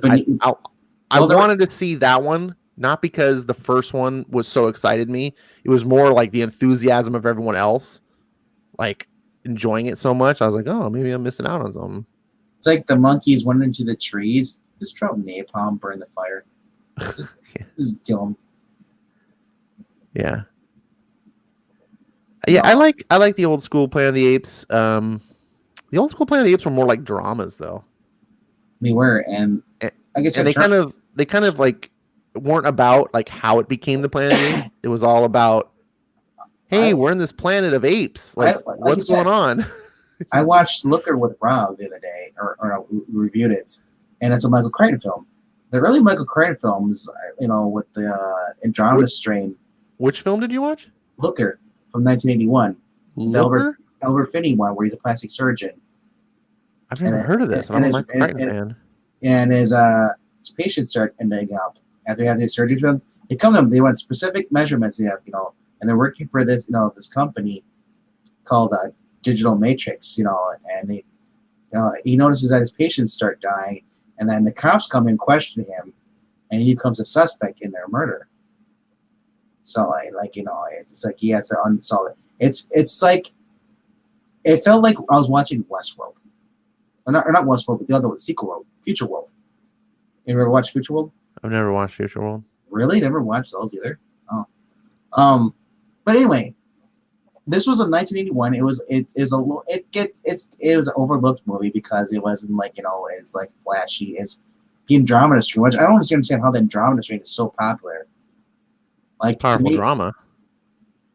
I wanted to see that one, not because the first one was so excited me. It was more like the enthusiasm of everyone else, like enjoying it so much. I was like, oh, maybe I'm missing out on something. It's like the monkeys went into the trees. Just drop napalm, burn the fire. Just kill them. Yeah. Yeah, I like the old school Planet of the Apes. The old school Planet of the Apes were more like dramas, though. They were, and I guess they kind of like weren't about like how it became the Planet of the Apes. It was all about, hey, we're in this planet of apes. Like what's going on? I watched Looker with Rob the other day, or we reviewed it, and it's a Michael Crichton film. The early Michael Crichton films, with the Andromeda Strain. Which film did you watch? Looker from 1981. Looker? The Albert Finney one, where he's a plastic surgeon. I've never heard of this. I'm a Michael Crichton fan. And his patients start ending up after having surgery for them. They come to them. They want specific measurements. They have, and they're working for this, this company called Digital Matrix. And he notices that his patients start dying, and then the cops come and question him, and he becomes a suspect in their murder. So it's like he has to unsolve it. It's like it felt like I was watching Westworld. Or not Westworld, but the other one, Sequel World, Future World. You ever watched Future World? I've never watched Future World. Really? Never watched those either? Oh. But anyway, this was in 1981. It was an overlooked movie because it wasn't as like flashy as the Andromeda Strain, which I don't understand how the Andromeda Strain is so popular. Like powerful drama.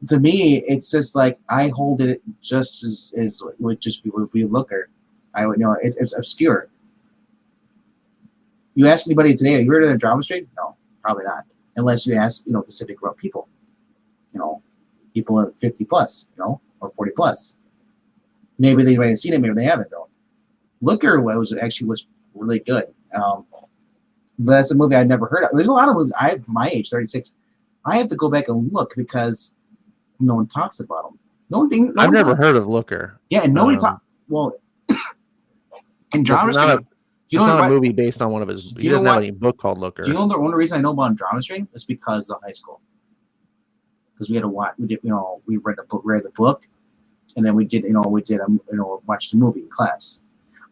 To me, it's just like I hold it just as would be Looker. I would it's obscure. You ask anybody today, have you heard of the Drama Strain? No, probably not. Unless you ask, Pacific Rim people. People at 50 plus, or 40 plus. Maybe they might have seen it, maybe they haven't though. Looker was really good. But that's a movie I'd never heard of. There's a lot of movies my age, 36. I have to go back and look because no one talks about them. I've never heard of Looker. Yeah, and nobody talks. Well, Andromeda Strain. It's not a movie based on one of his. He doesn't have any book called Looker. Do you know the only reason I know about Andromeda Strain is because of high school. Because we had to watch. We did. We read the book, and then we watched the movie in class.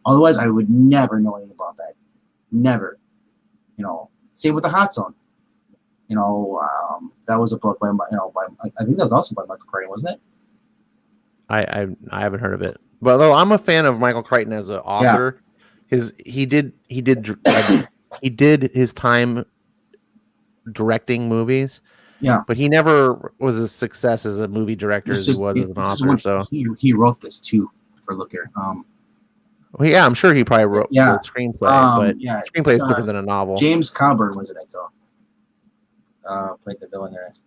Otherwise, I would never know anything about that. Never. Same with the Hot Zone. That was a book by I think that was also by Michael Crichton, wasn't it? I haven't heard of it, but though I'm a fan of Michael Crichton as an author. Yeah. He did his time directing movies. Yeah, but he never was a success as a movie director as he was as an author. So he wrote this too for Looker. Well, yeah, I'm sure he probably wrote the screenplay, but screenplay is different than a novel. James Coburn was in it, so played the villain in it.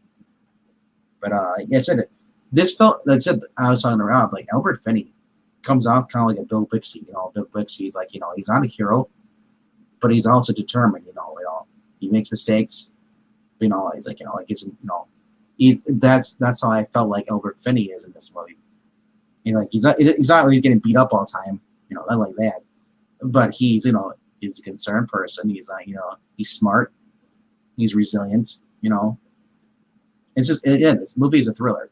But this felt. That's it. I was talking to Rob. Like Albert Finney comes off kind of like a Bill Bixby. Bill Bixby's like he's not a hero, but he's also determined. He makes mistakes. He's like that's how I felt like Albert Finney is in this movie. He's not really getting beat up all the time. Not like that, but he's he's a concerned person. He's he's smart, he's resilient. It's just this movie is a thriller.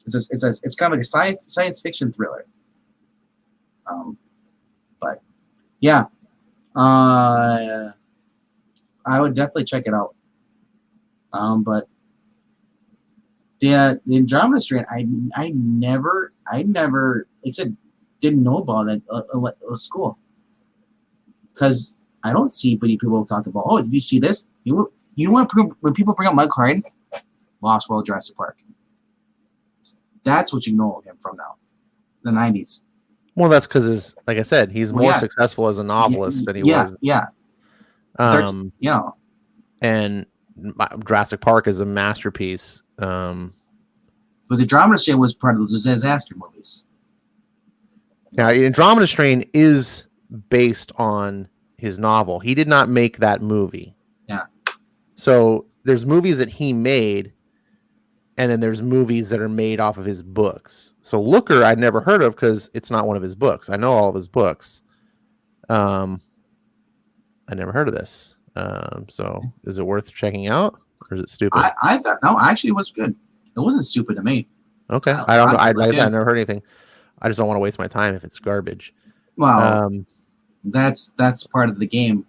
It's kind of like a science fiction thriller. But yeah, I would definitely check it out. But The Andromeda Strain, I never, like I said, didn't know about it at school. Because I don't see many people talk about, oh, did you see this? You know when people bring up Michael Crichton? Lost World, Jurassic Park. That's what you know him from now. The 90s. Well, that's because, like I said, he's more successful as a novelist than he was. Yeah. You know. And Jurassic Park is a masterpiece. But the Andromeda Strain was part of the disaster movies. Now, Andromeda Strain is based on his novel. He did not make that movie. Yeah. So there's movies that he made, and then there's movies that are made off of his books. So Looker, I'd never heard of because it's not one of his books. I know all of his books. I never heard of this. So is it worth checking out, or is it stupid? I thought no, actually, it was good. It wasn't stupid to me. Okay, I don't know. I never heard anything. I just don't want to waste my time if it's garbage. Well, that's part of the game.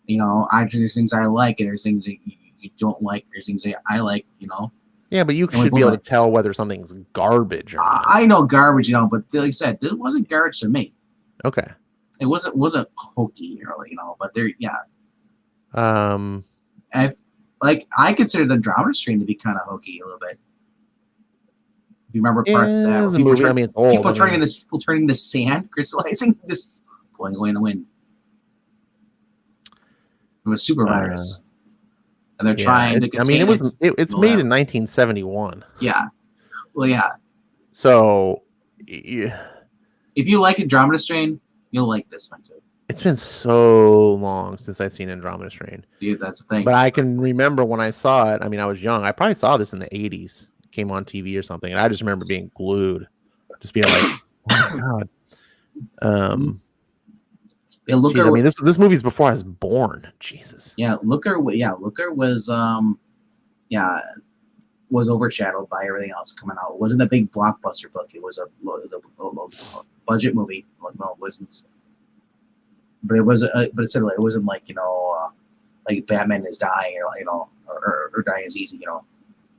You know, there's things I like, and there's things that you don't like. There's things that I like. You know. Yeah, but you should be able to tell whether something's garbage or not. I know garbage, you know, but like I said, it wasn't garbage to me. Okay. It wasn't hokey, really, you know, but there, yeah. I consider the Andromeda Strain to be kind of hokey a little bit. If you remember parts of that, people turning into sand, crystallizing, just flowing away in the wind. It was super virus, and they're trying to. It's made in 1971. Yeah, well, yeah. So, if you like Andromeda Strain, you'll like this one too. It's been so long since I've seen Andromeda Strain. See, that's the thing. But I can remember when I saw it. I mean, I was young. I probably saw this in the 80s. It came on TV or something. And I just remember being glued. Just being like, oh my God. Looker, I mean, this movie's before I was born. Jesus. Yeah, Looker was was overshadowed by everything else coming out. It wasn't a big blockbuster book. It was a budget movie. No, it wasn't. But it was. But it said it wasn't like like Batman is dying, or dying is easy.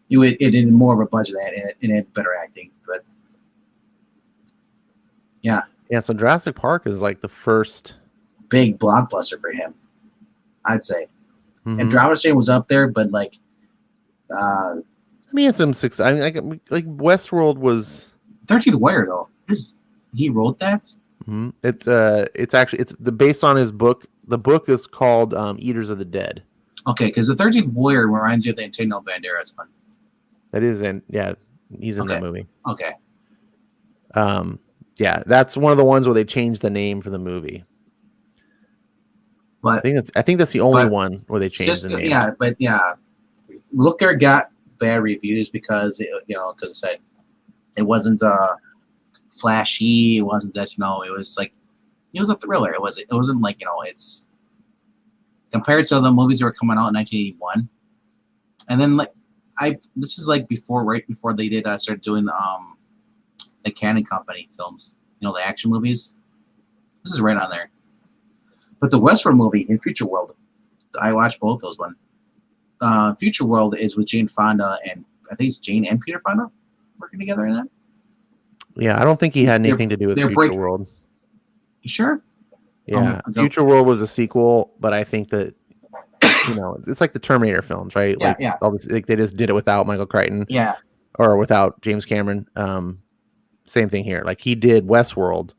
It had more of a budget and it had better acting. But yeah. So Jurassic Park is like the first big blockbuster for him, I'd say. Mm-hmm. And Andromeda Strain was up there, but like. I mean, it's some success. I mean, like Westworld was 13th Warrior though. He wrote that. Mm-hmm. It's actually based on his book. The book is called Eaters of the Dead. Okay, because the 13th Warrior reminds you of the Antonio Banderas one. That is, he's in that movie. Okay. Yeah, that's one of the ones where they changed the name for the movie. But I think that's the only one where they changed the name. Yeah, but yeah, Looker got bad reviews because because it said it wasn't flashy. It wasn't this. It was like it was a thriller. It wasn't like it's compared to the movies that were coming out in 1981. And then this is right before they did started doing the Canon Company films. The action movies. This is right on there. But the Westworld movie in Future World, I watched both those one. Future World is with Jane Fonda and I think it's Jane and Peter Fonda working together in that. Yeah, I don't think he had anything to do with Future World. You sure? Yeah, Future World was a sequel, but I think that it's like the Terminator films, right? Yeah, like they just did it without Michael Crichton. Yeah, or without James Cameron. Same thing here. Like he did Westworld.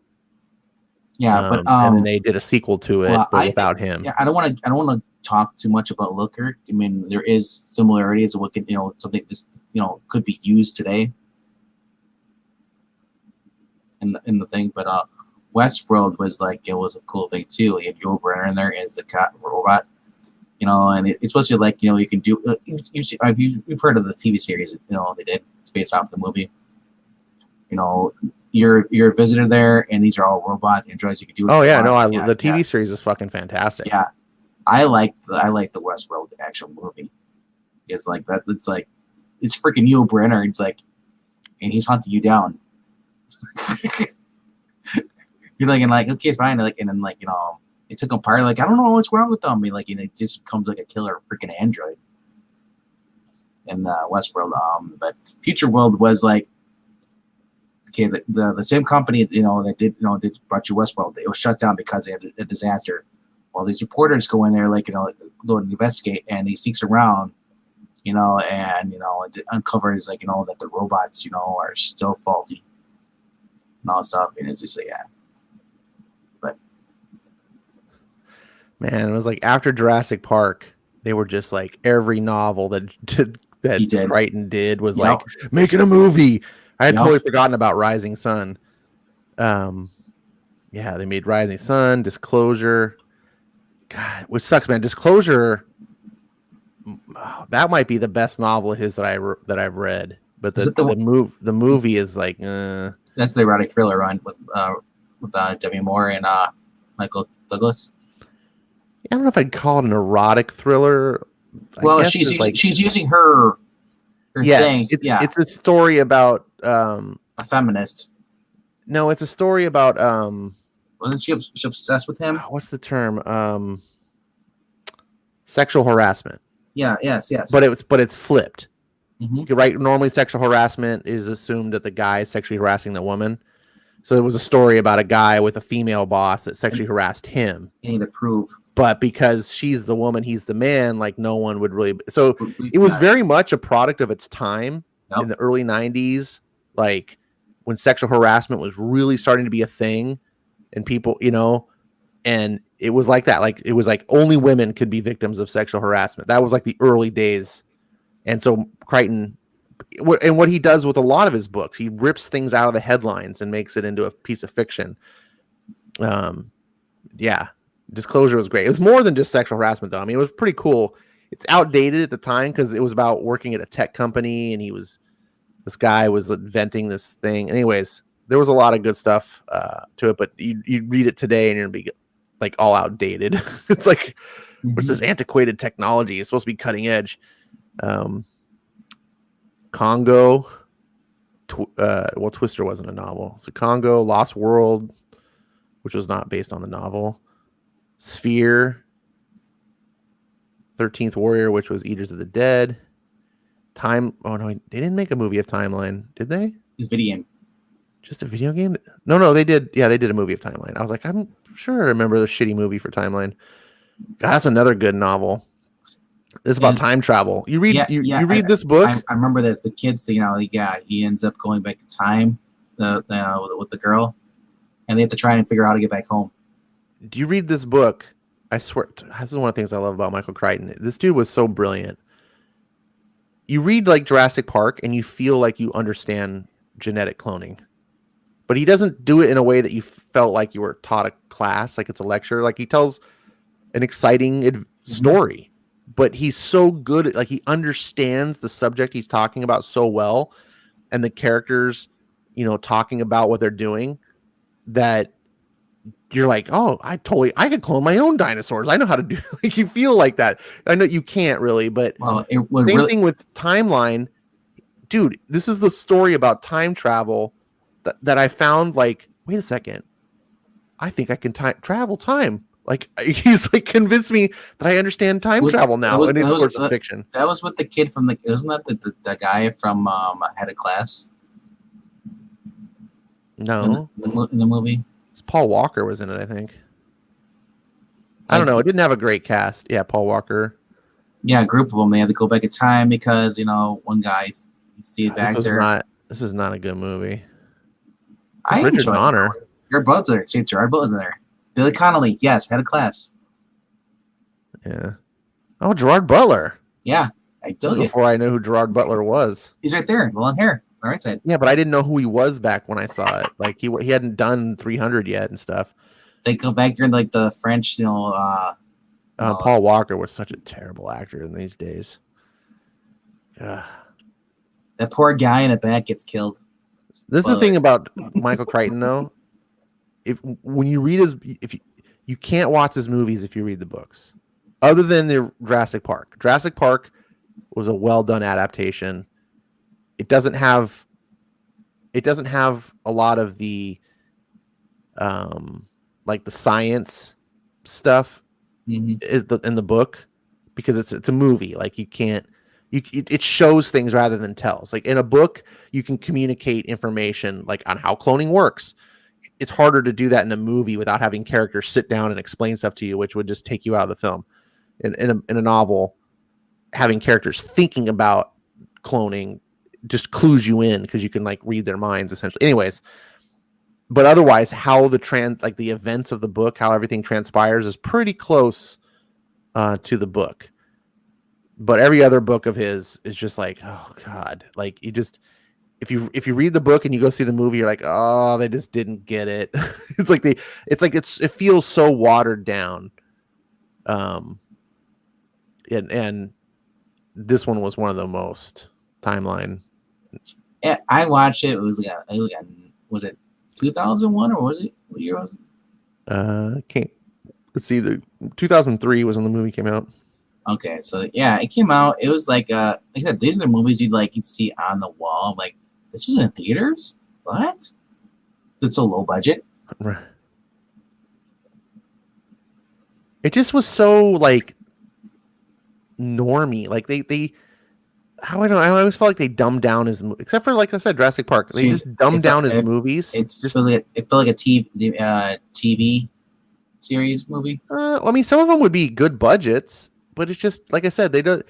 Yeah, but and then they did a sequel to it, but without him. Yeah, I don't want to talk too much about Looker. I mean, there is similarities of what could something this could be used today in the thing, but Westworld was it was a cool thing too. You had Yul Brynner in there as the cat robot, and it's supposed to be you can do. You've heard of the TV series they did. It's based off the movie. You're a visitor there, and these are all robots, androids. You can do. Oh yeah, no, the TV series is fucking fantastic. Yeah, I like the Westworld actual movie. It's like that. It's like it's freaking Yul Brynner. It's like, and he's hunting you down. You're okay, it's fine. And then it took him apart. I don't know what's wrong with them. And it just becomes like a killer freaking android. in Westworld. But Future World was like, okay, the same company, that did, they brought you Westworld. It was shut down because they had a disaster. Well, these reporters go in there, go and investigate, and he sneaks around, and it uncovers that the robots, are still faulty and all that stuff. And it's just yeah. But man, it was like after Jurassic Park, they were just like every novel that Crichton did was like making a movie. I had totally forgotten about Rising Sun. Yeah, they made Rising Sun, Disclosure. God, which sucks, man. Disclosure, that might be the best novel of his that I've read. But the movie is like that's the erotic thriller run with Demi Moore and Michael Douglas. I don't know if I'd call it an erotic thriller. Well, she's using her thing. It's a story about a feminist. No, it's a story about wasn't she obsessed with him? What's the term? Sexual harassment. Yeah, yes. But it's flipped. Mm-hmm. Right? Normally sexual harassment is assumed that the guy is sexually harassing the woman. So it was a story about a guy with a female boss that sexually harassed him. You need to prove. But because she's the woman, he's the man, like no one would really. So it was very much a product of its time in the early 90s, like when sexual harassment was really starting to be a thing and people, and it was like that. Like it was like only women could be victims of sexual harassment. That was like the early days. And so Crichton, and what he does with a lot of his books, he rips things out of the headlines and makes it into a piece of fiction. Yeah. Disclosure was great. It was more than just sexual harassment, though. I mean, it was pretty cool. It's outdated at the time because it was about working at a tech company, and this guy was inventing this thing. Anyways, there was a lot of good stuff to it, but you read it today and you're gonna be like all outdated. It's like, what's this antiquated technology? It's supposed to be cutting edge. Congo. Twister wasn't a novel. So Congo, Lost World, which was not based on the novel. Sphere, 13th Warrior, which was Eaters of the Dead. Oh no, they didn't make a movie of Timeline, did they? It's video game. Just a video game? No, they did. Yeah, they did a movie of Timeline. I was like, I'm sure I remember the shitty movie for Timeline. God, that's another good novel. This is about time travel. You read read this book? I remember this. The kids, he ends up going back in time with the girl, and they have to try and figure out how to get back home. Do you read this book? I swear, this is one of the things I love about Michael Crichton. This dude was so brilliant. You read like Jurassic Park and you feel like you understand genetic cloning, but he doesn't do it in a way that you felt like you were taught a class, like it's a lecture. Like he tells an exciting story, but he's so good at, like, he understands the subject he's talking about so well, and the characters, talking about what they're doing, that you're like, oh, I could clone my own dinosaurs. I know how to do. Like, you feel like that. I know you can't really, but same thing with Timeline, dude. This is the story about time travel that I found. Like, wait a second, I think I can travel time. Like, he's like convinced me that I understand time travel now, and it's fiction. That was with the kid from wasn't that the guy from Head of Class? No, in the movie. Paul Walker was in it, I think. I don't know. It didn't have a great cast. Yeah, Paul Walker. Yeah, a group of them. They had to go back in time because one guy stayed back there. This is not a good movie. Richard Donner. Your Bud's there. See, Gerard Butler's in there. Billy Connolly. Yes, Head of Class. Yeah. Oh, Gerard Butler. Yeah, I told you. Before I knew who Gerard Butler was. He's right there, blonde hair. All right side. Yeah, but I didn't know who he was back when I saw it. Like he hadn't done 300 yet and stuff. They go back there in like the French, Paul Walker was such a terrible actor in these days. That poor guy in the back gets killed. This is the thing about Michael Crichton, though. When you read you can't watch his movies if you read the books, other than the Jurassic Park. Jurassic Park was a well done adaptation. It doesn't have a lot of the like the science stuff in the book, because it's a movie. Like you it shows things rather than tells. Like in a book, you can communicate information like on how cloning works. It's harder to do that in a movie without having characters sit down and explain stuff to you, which would just take you out of the film. In a novel, having characters thinking about cloning just clues you in because you can like read their minds essentially. Anyways, but otherwise, how the events of the book, how everything transpires, is pretty close to the book. But every other book of his is just like, oh god, like you just if you read the book and you go see the movie, you're like, oh, they just didn't get it. It feels so watered down. And this one was one of the most timeline. Yeah, I watched it. It was was it 2001 or was it what year was it? Let's see. The 2003 was when the movie came out. Okay, so yeah, it came out. It was like I said, these are the movies you'd see on the wall. I'm like, this was in theaters? What? It's so low budget. Right. It just was so like normie. Like they I always felt like they dumbed down his except for, like I said, Jurassic Park. They just dumbed down his movies. It felt like a TV series movie. I mean, some of them would be good budgets, but it's just like I said, they don't.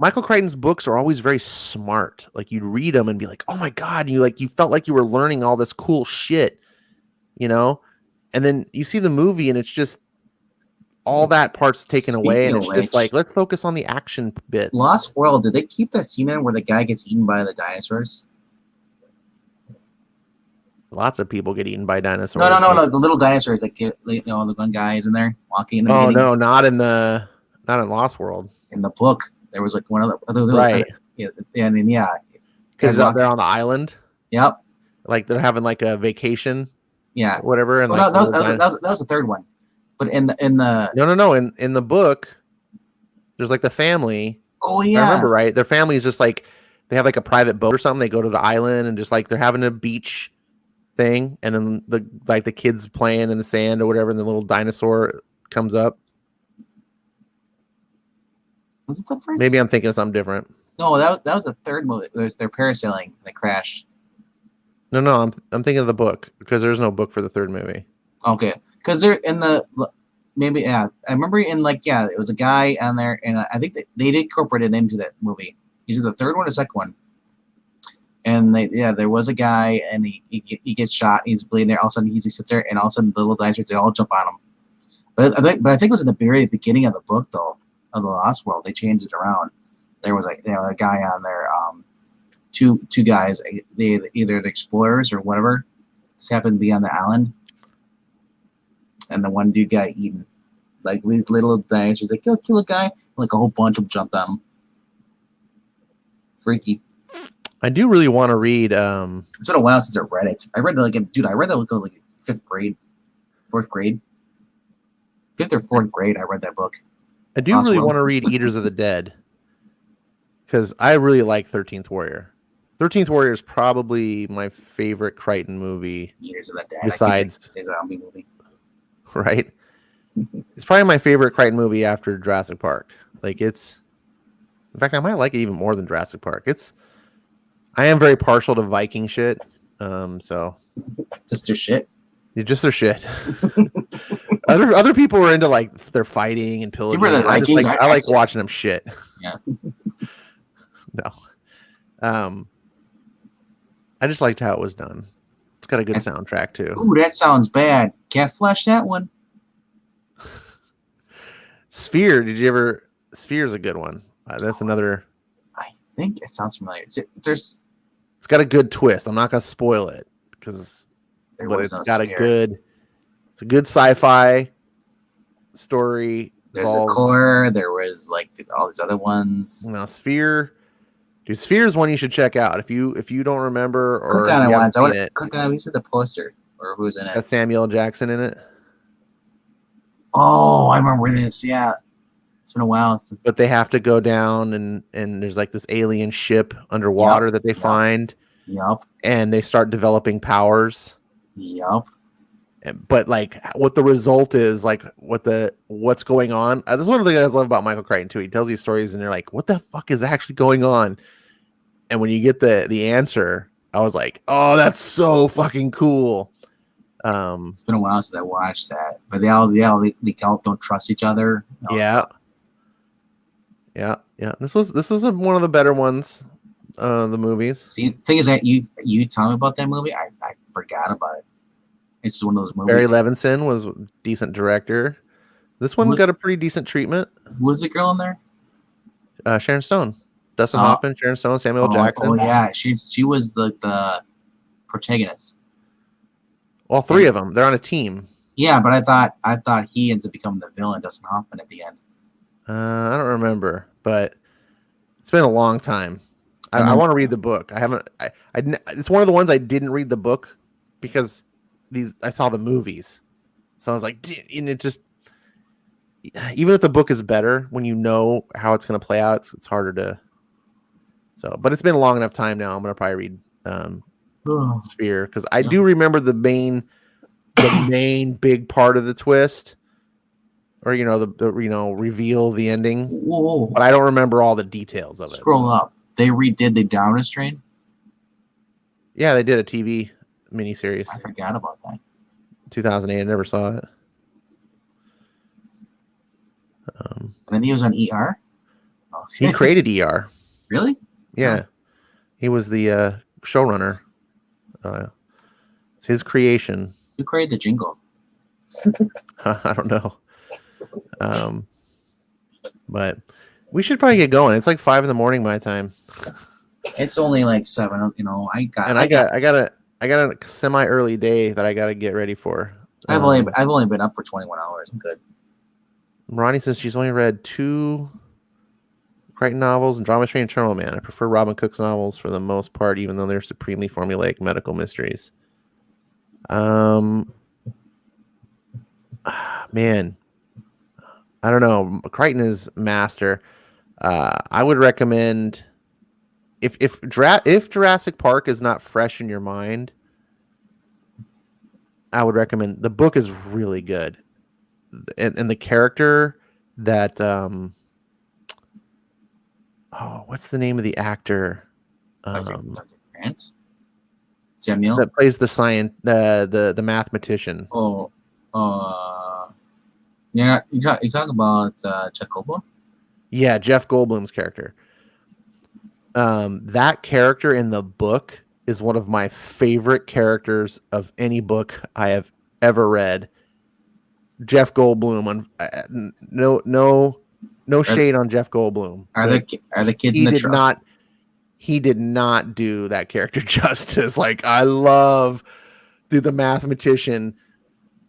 Michael Crichton's books are always very smart. Like you'd read them and be like, "Oh my god!" And you felt like you were learning all this cool shit, And then you see the movie and it's just all that part's taken away, and it's just like, let's focus on the action bits. Lost World, did they keep that scene in where the guy gets eaten by the dinosaurs? Lots of people get eaten by dinosaurs. No, the little dinosaurs the one guy is in there walking in the beginning. No, not in Lost World. In the book, there was like one of the right. Because they're on the island. Yep. Like they're having like a vacation. Yeah. Whatever. And that was the third one. But in the no in the book, there's like the family. Oh yeah, I remember right. Their family is just like they have like a private boat or something. They go to the island and just like they're having a beach thing, and then the kids playing in the sand or whatever, and the little dinosaur comes up. Was it the first? Maybe I'm thinking of something different. No, that was the third movie. They're parasailing. They crash. No, I'm thinking of the book because there's no book for the third movie. Okay. Because they're in the I remember it was a guy on there, and I think they did incorporate it into that movie. Either the third one or second one. And there was a guy, and he gets shot, and he's bleeding there. All of a sudden, he sits there, and all of a sudden, the little dinosaurs, they all jump on him. But I think it was in the very beginning of the book, though, of the Lost World. They changed it around. There was a guy on there, two guys, they either the explorers or whatever, just happened to be on the island. And the one dude got eaten. Like these little dinosaurs, like kill a guy. Like a whole bunch of them jumped on him. Freaky. I do really want to read. It's been a while since I read it. I read that fifth grade, fourth grade, fifth or fourth grade. I read that book. I do really want to read Eaters of the Dead because I really like 13th Warrior. 13th Warrior is probably my favorite Crichton movie. Eaters of the Dead. Besides, it's a zombie movie. Right, it's probably my favorite Crichton movie after Jurassic Park. Like in fact, I might like it even more than Jurassic Park. I am very partial to Viking shit. So just their shit. Yeah, just their shit. Other people are into like their fighting and pillaging. I like watching them shit. Yeah. No. I just liked how it was done. It's got a good soundtrack too. Ooh, that sounds bad. Can't flash that one. Sphere. Sphere's a good one. That's another. I think it sounds familiar. It's got a good twist. I'm not gonna spoil it it's got it's a good sci-fi story. There's a core. There was all these other ones. Now Sphere. Dude, Sphere is one you should check out if you don't remember or click on it once. Click on it. We see the poster or who's in it. Got Samuel Jackson in it. Oh, I remember this. Yeah, it's been a while since. But they have to go down and there's like this alien ship underwater that they find. Yep. And they start developing powers. Yep. but like what the result is, like what's going on. That's one of the things I love about Michael Crichton too. He tells these stories and you're like, what the fuck is actually going on? And when you get the answer, I was like, oh, that's so fucking cool. It's been a while since I watched that, but they all don't trust each other. Yeah. This was one of the better ones, the movies. See, the thing is that you tell me about that movie, I forgot about it. It's one of those movies. Barry Levinson was a decent director. This one got a pretty decent treatment. Who was the girl in there? Sharon Stone, Dustin Hoffman, Sharon Stone, Samuel Jackson. Oh yeah, she was the protagonist. All three of them. They're on a team. Yeah, but I thought he ends up becoming the villain, Dustin Hoffman, at the end. I don't remember, but it's been a long time. I want to read the book. I haven't. It's one of the ones I didn't read the book because I saw the movies, so I was like, and it just, even if the book is better, when you know how it's going to play out, it's harder to. So, but it's been a long enough time now. I'm going to probably read Sphere, because I do remember the main big part of the twist, or the reveal, the ending. Whoa. But I don't remember all the details of it. Scroll up. They redid the Dominus Train. Yeah, they did a TV miniseries. I forgot about that. 2008. I never saw it. And then he was on ER. Oh, he created ER. Really? Yeah, he was the showrunner. It's his creation. Who created the jingle? I don't know. But we should probably get going. It's like 5 a.m. my time. It's only like 7. I got a semi early day that I got to get ready for. I've only been up for 21 hours. I'm good. Ronnie says she's only read 2 Crichton novels and Drama Train and Eternal Man. I prefer Robin Cook's novels for the most part, even though they're supremely formulaic medical mysteries. Man, I don't know. Crichton is master. I would recommend if Jurassic Park is not fresh in your mind, I would recommend the book is really good, and the character that what's the name of the actor? Grant? Samuel that plays the mathematician. You're talking about Jeff Goldblum? Yeah, Jeff Goldblum's character. That character in the book is one of my favorite characters of any book I have ever read. Jeff Goldblum. No shade on Jeff Goldblum. Are the kids in the truck? He did not do that character justice. Like, I love, dude, the mathematician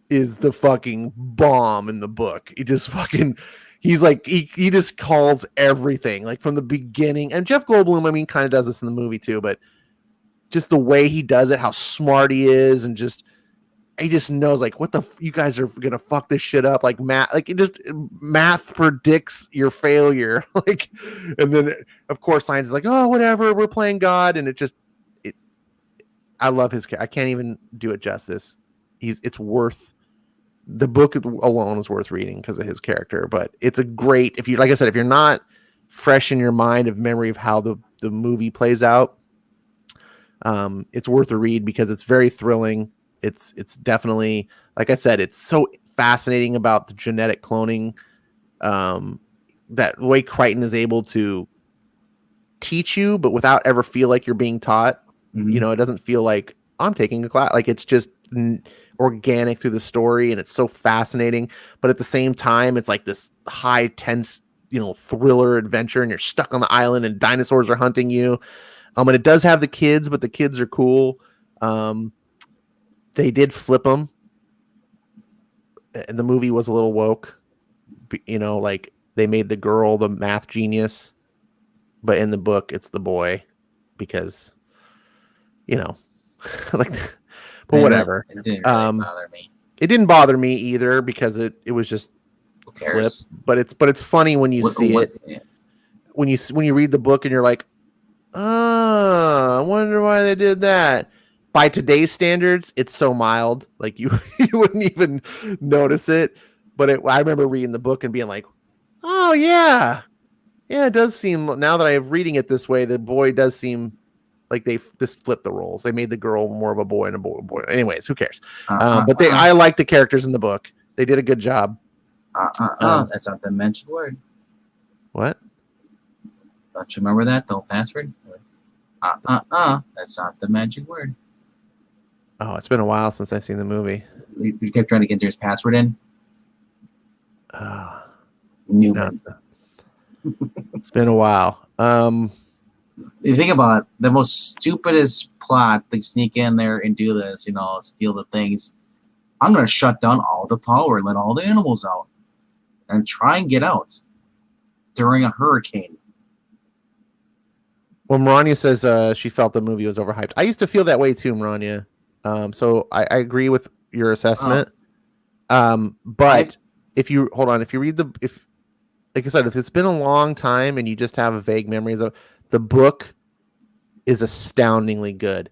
is the fucking bomb in the book. He just fucking, he's like, he just calls everything, like, from the beginning. And Jeff Goldblum, I mean, kind of does this in the movie too, but just the way he does it, how smart he is, and he just knows, like, what you guys are gonna fuck this shit up, like math predicts your failure, like, and then of course science is like, oh, whatever, we're playing God, and I love his character. I can't even do it justice. It's worth, the book alone is worth reading because of his character. But it's a great, if you're not fresh in your mind of memory of how the movie plays out, it's worth a read because it's very thrilling. It's definitely, like I said, it's so fascinating about the genetic cloning, that way Crichton is able to teach you, but without ever feel like you're being taught. Mm-hmm. It doesn't feel like I'm taking a class. Like, it's just organic through the story, and it's so fascinating. But at the same time, it's like this high tense, thriller adventure, and you're stuck on the island, and dinosaurs are hunting you. And it does have the kids, but the kids are cool. They did flip them, and the movie was a little woke. Like, they made the girl the math genius, but in the book it's the boy, because like, but whatever. It didn't really bother me. It didn't bother me either, because it was just flip. But it's funny when you see it. Yeah. When you read the book and you're like, I wonder why they did that. by today's standards, it's so mild, like you wouldn't even notice it. But I remember reading the book and being like, oh yeah, it does seem, now that I'm reading it this way, the boy does seem like they just flipped the roles. They made the girl more of a boy and a boy. Anyways, who cares? But I like the characters in the book. They did a good job. That's not the mentioned word. What? Don't you remember that? The password? That's not the magic word. Oh, it's been a while since I've seen the movie. You kept trying to get his password in? Newman. No. It's been a while. You think about it, the most stupidest plot, they sneak in there and do this, steal the things. I'm going to shut down all the power and let all the animals out and try and get out during a hurricane. Well, Marania says she felt the movie was overhyped. I used to feel that way too, Marania. So I agree with your assessment. But if you read like I said, if it's been a long time and you just have vague memories of the book, is astoundingly good.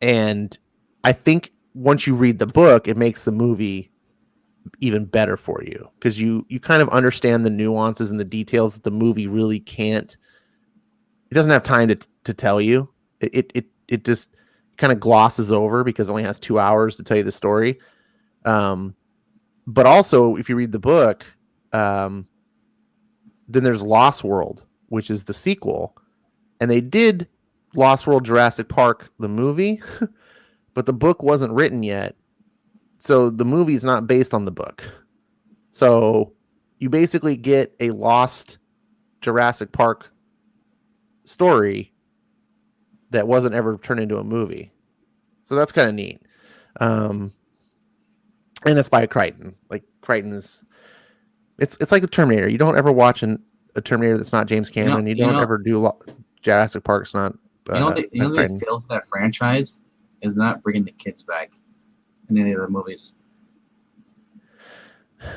And I think once you read the book, it makes the movie even better for you, because you kind of understand the nuances and the details that the movie really can't. It doesn't have time to tell you. It just kind of glosses over because it only has 2 hours to tell you the story. But also, if you read the book, then there's Lost World, which is the sequel. And they did Lost World Jurassic Park, the movie, but the book wasn't written yet. So the movie is not based on the book. So you basically get a lost Jurassic Park story that wasn't ever turned into a movie. So that's kind of neat. And it's by Crichton. Like, Crichton is, it's like a Terminator. You don't ever watch a Terminator that's not James Cameron. You don't ever do Jurassic Park's not. The feel for that franchise is not bringing the kids back in any of the movies.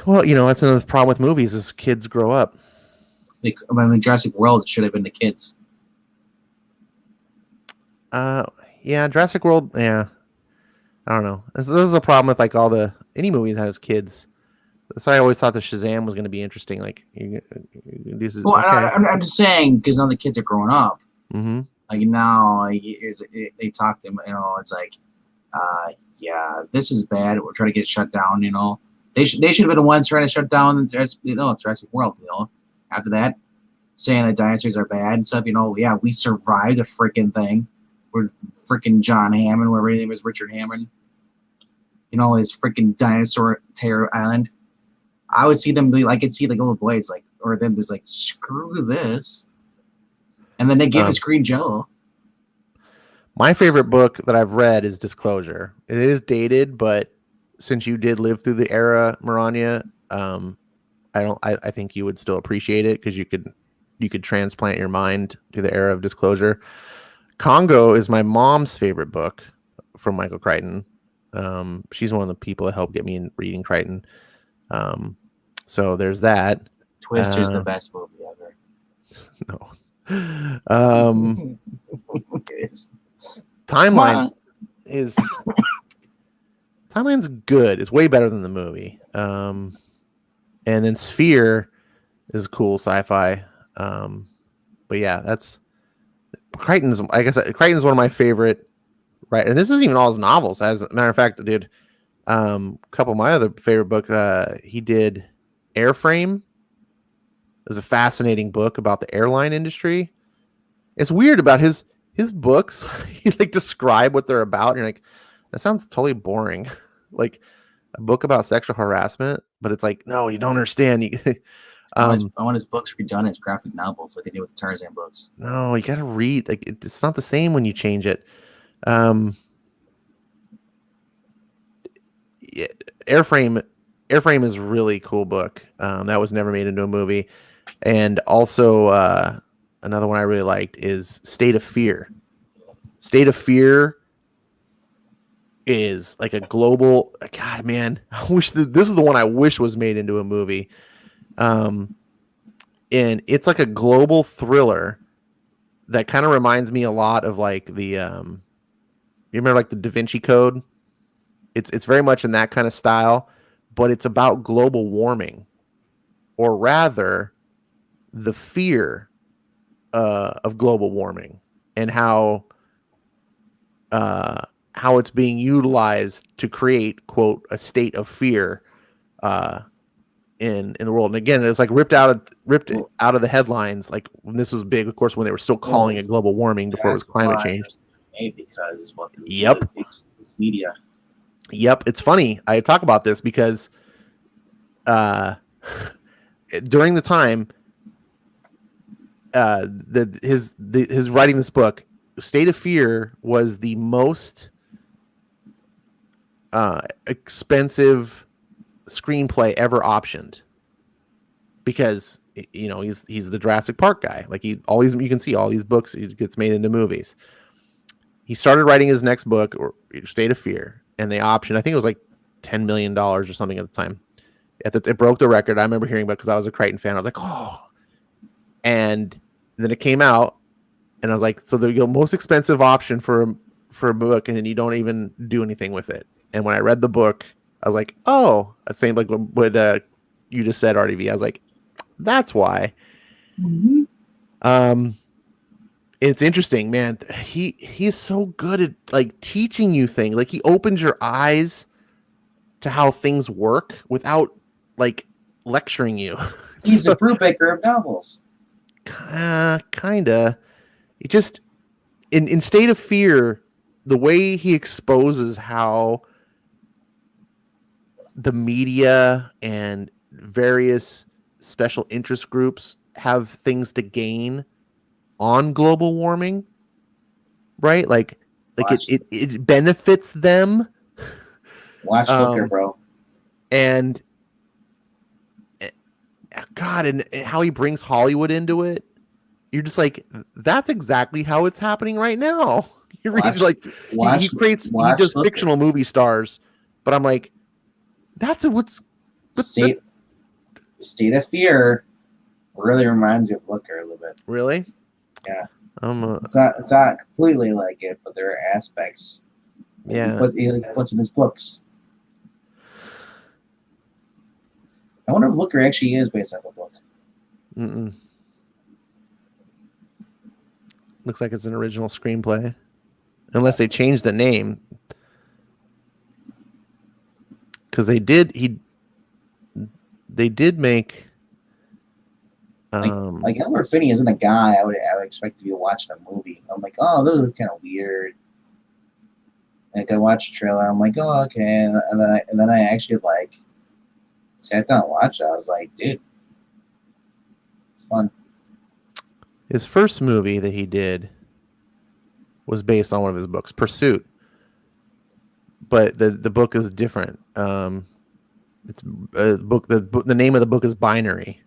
Well, that's another problem with movies is kids grow up. Jurassic World should have been the kids. Yeah, Jurassic World. Yeah, I don't know. This is a problem with like any movie that has kids. So I always thought the Shazam was going to be interesting. Like, I'm just saying, because now the kids are growing up. Mm-hmm. Like now, they talk to them. It's like, yeah, this is bad. We're trying to get it shut down. They should have been the ones trying to shut down Jurassic World. After that, saying that dinosaurs are bad and stuff. Yeah, we survived a freaking thing. With freaking John Hammond, whatever his name is, Richard Hammond. His freaking dinosaur terror island. I would see them I could see like little boys or them just like, screw this, and then they give us green jello. My favorite book that I've read is Disclosure. It is dated, but since you did live through the era, Marania, I think you would still appreciate it because you could transplant your mind to the era of Disclosure. Congo is my mom's favorite book from Michael Crichton. She's one of the people that helped get me in reading Crichton. So there's that. Twister's the best movie ever. No. Timeline's good. It's way better than the movie. And then Sphere is cool sci-fi. But yeah, that's Crichton's. Like I said, Crichton's one of my favorite. Right, and this isn't even all his novels. As a matter of fact, dude, a couple of my other favorite books. He did Airframe. It was a fascinating book about the airline industry. It's weird about his books. He describe what they're about, and you're like, that sounds totally boring. Like a book about sexual harassment, but it's like, no, you don't understand. I want his books redone as graphic novels, like they do with the Tarzan books. No, you got to read. Like it's not the same when you change it. Yeah, Airframe is a really cool book. That was never made into a movie. And also another one I really liked is State of Fear. State of Fear is like a global, God, man, I wish this is the one I wish was made into a movie. And it's like a global thriller that kind of reminds me a lot of like the You remember like the Da Vinci Code? It's very much in that kind of style, but it's about global warming, or rather, the fear of global warming and how it's being utilized to create, quote, a state of fear in the world. And again, it was like ripped out of the headlines. Like when this was big, of course, when they were still calling it global warming before it was climate change. Because what Yep. It's media. Yep, it's funny. I talk about this because during the time his writing this book, State of Fear was the most expensive screenplay ever optioned, because he's the Jurassic Park guy. Like you can see all these books, he gets made into movies. He started writing his next book, or State of Fear, and they optioned, I think it was like $10 million or something at the time. It broke the record. I remember hearing about it because I was a Crichton fan. I was like, oh. And then it came out, and I was like, so the most expensive option for a book, and then you don't even do anything with it. And when I read the book, I was like, oh, same like what you just said, RDV. I was like, that's why. Mm-hmm. It's interesting, man. He's so good at like teaching you things. Like he opens your eyes to how things work without like lecturing you. He's a Brubaker of novels. Kinda. It just in State of Fear, the way he exposes how the media and various special interest groups have things to gain on global warming, right? Like it benefits them. Watch Looker, bro. And God, and how he brings Hollywood into it. You're just like, that's exactly how it's happening right now. He does fictional movie stars, but I'm like, State of Fear really reminds you of Looker a little bit. Really? Yeah. It's not completely like it, but there are aspects. Yeah. He puts in his books. I wonder if Looker actually is based on a book. Mm-mm. Looks like it's an original screenplay, unless they changed the name. Because they did make. Like Albert Finney isn't a guy I would expect to be watching a movie. I'm like, oh, those are kind of weird. Like I watched the trailer, I'm like, oh, okay, and then I actually like sat down and watched it. I was like, dude, it's fun. His first movie that he did was based on one of his books, Pursuit. But the book is different. It's a book. The name of the book is Binary,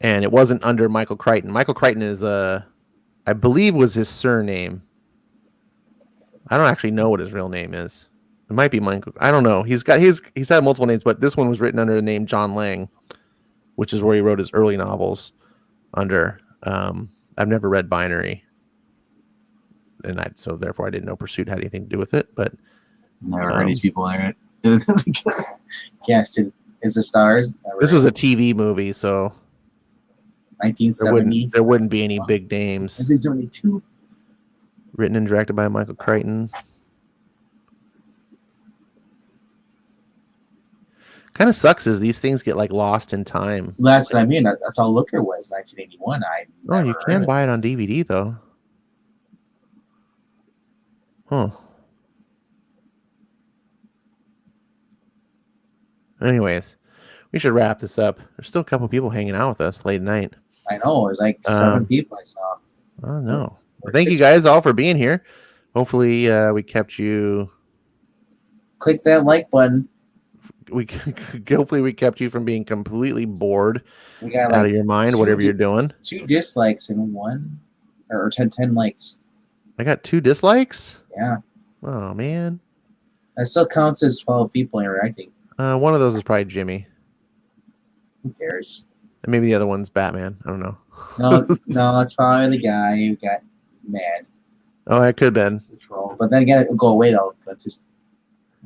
and it wasn't under Michael Crichton. Michael Crichton is I believe was his surname. I don't actually know what his real name is. It might be Michael. I don't know. He's had multiple names, but this one was written under the name John Lang, which is where he wrote his early novels under. I've never read Binary, and so therefore I didn't know Pursuit had anything to do with it. But never heard these people in it. Casted as the stars. This was a TV movie, so 1970s. There wouldn't be any big names. 1972. Written and directed by Michael Crichton. Kind of sucks is these things get like lost in time. That's what I mean. That's how Looker was, 1981. Oh, you can buy it on DVD though. Huh. Anyways, we should wrap this up. There's still a couple people hanging out with us late at night. I know. There's like 7 people I saw. Oh no. Well, thank you guys all for being here. Hopefully we kept you. Click that like button. Hopefully we kept you from being completely bored out of your mind, whatever you're doing. 2 dislikes and 1 or 10 likes. I got 2 dislikes? Yeah. Oh man. That still counts as 12 people interacting. One of those is probably Jimmy. Who cares? And maybe the other one's Batman. I don't know. No, it's probably the guy who got mad. Oh, it could have been. Troll. But then again, it'll go away though. That's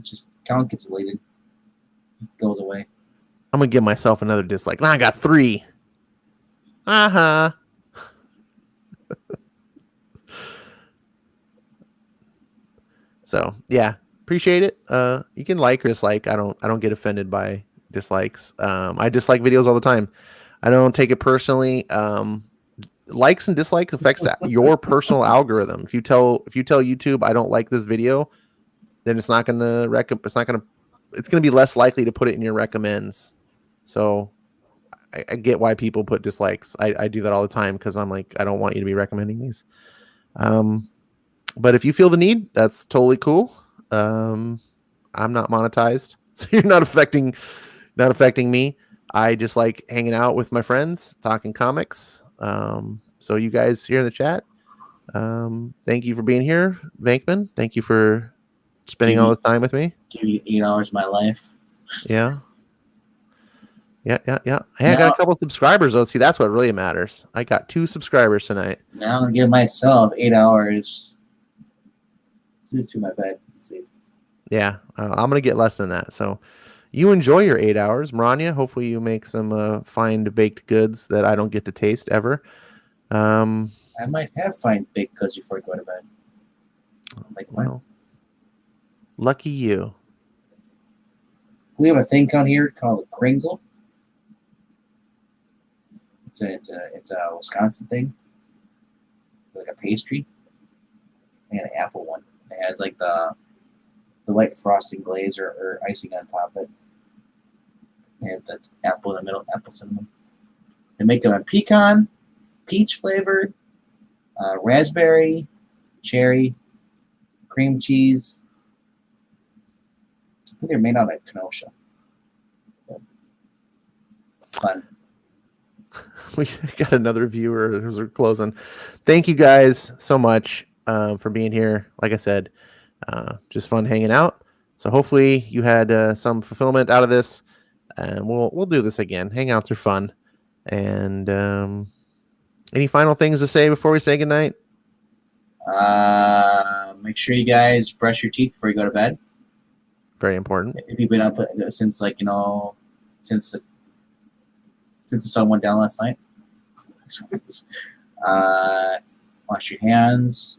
just count gets deleted. It goes away. I'm gonna give myself another dislike. Now I got 3. Uh-huh. So yeah, appreciate it. You can like or dislike. I don't get offended by dislikes. I dislike videos all the time. I don't take it personally. Likes and dislikes affects your personal algorithm. If you tell YouTube I don't like this video, then it's gonna be less likely to put it in your recommends. So I get why people put dislikes. I do that all the time because I'm like, I don't want you to be recommending these. But if you feel the need, that's totally cool. I'm not monetized, so you're not affecting me. I just like hanging out with my friends, talking comics. So you guys here in the chat, thank you for being here, Vankman. Thank you for spending all this time with me. Give you 8 hours of my life. Yeah. Hey, I got a couple subscribers though. See, that's what really matters. I got 2 subscribers tonight. Now I'm gonna give myself 8 hours to my bed. Let's see. Yeah, I'm gonna get less than that. So you enjoy your 8 hours, Maranya. Hopefully you make some fine baked goods that I don't get to taste ever. I might have fine baked goods before I go to bed. Like, well, lucky you. We have a thing down here called a Kringle. It's a Wisconsin thing, like a pastry, and an apple one. It has like the white frosting glaze or icing on top of it. And the apple in the middle, apple cinnamon. They make them in pecan, peach flavored, raspberry, cherry, cream cheese. I think they're made out of Kenosha. Fun. We got another viewer who's closing. Thank you guys so much for being here. Like I said, just fun hanging out. So hopefully you had some fulfillment out of this, and we'll do this again. Hangouts are fun. And any final things to say before we say goodnight? Make sure you guys brush your teeth before you go to bed. Very important. If you've been up since since the sun went down last night. Wash your hands.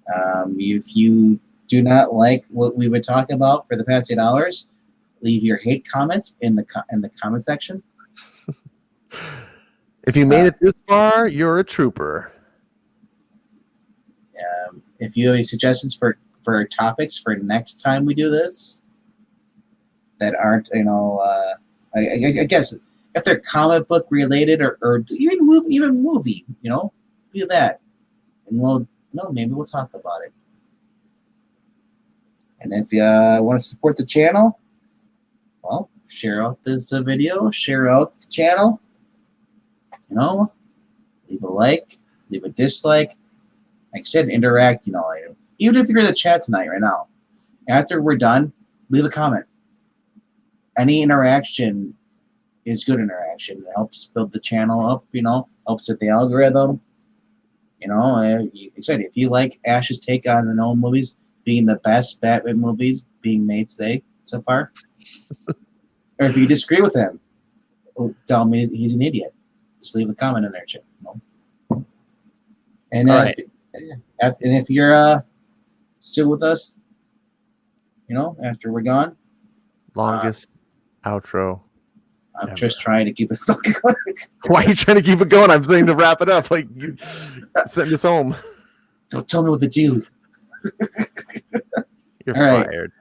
If you do not like what we've been talking about for the past 8 hours, leave your hate comments in the comment section. If you made it this far, you're a trooper. If you have any suggestions for topics for next time we do this that aren't, I guess if they're comic book related or even movie, do that, and maybe we'll talk about it. And if you want to support the channel, well, share out this video, share out the channel. Leave a like, leave a dislike. Like I said, interact. Even if you're in the chat tonight, right now, after we're done, leave a comment. Any interaction is good interaction. It helps build the channel up, helps with the algorithm. Excited. If you like Ash's take on the Nolan movies being the best Batman movies being made today so far, or if you disagree with him, tell me he's an idiot. Just leave a comment in there, Chip. And if you're still with us, after we're gone, longest outro. I'm ever. just trying to keep it going. Why are you trying to keep it going? I'm saying to wrap it up. Like, you send us home. Don't tell me what to do. You're All right. fired.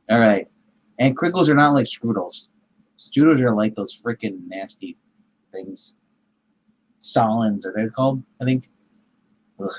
All right. And Kringles are not like strudels. Strudels are like those freaking nasty things. Stalins, are they called? I think. Ugh.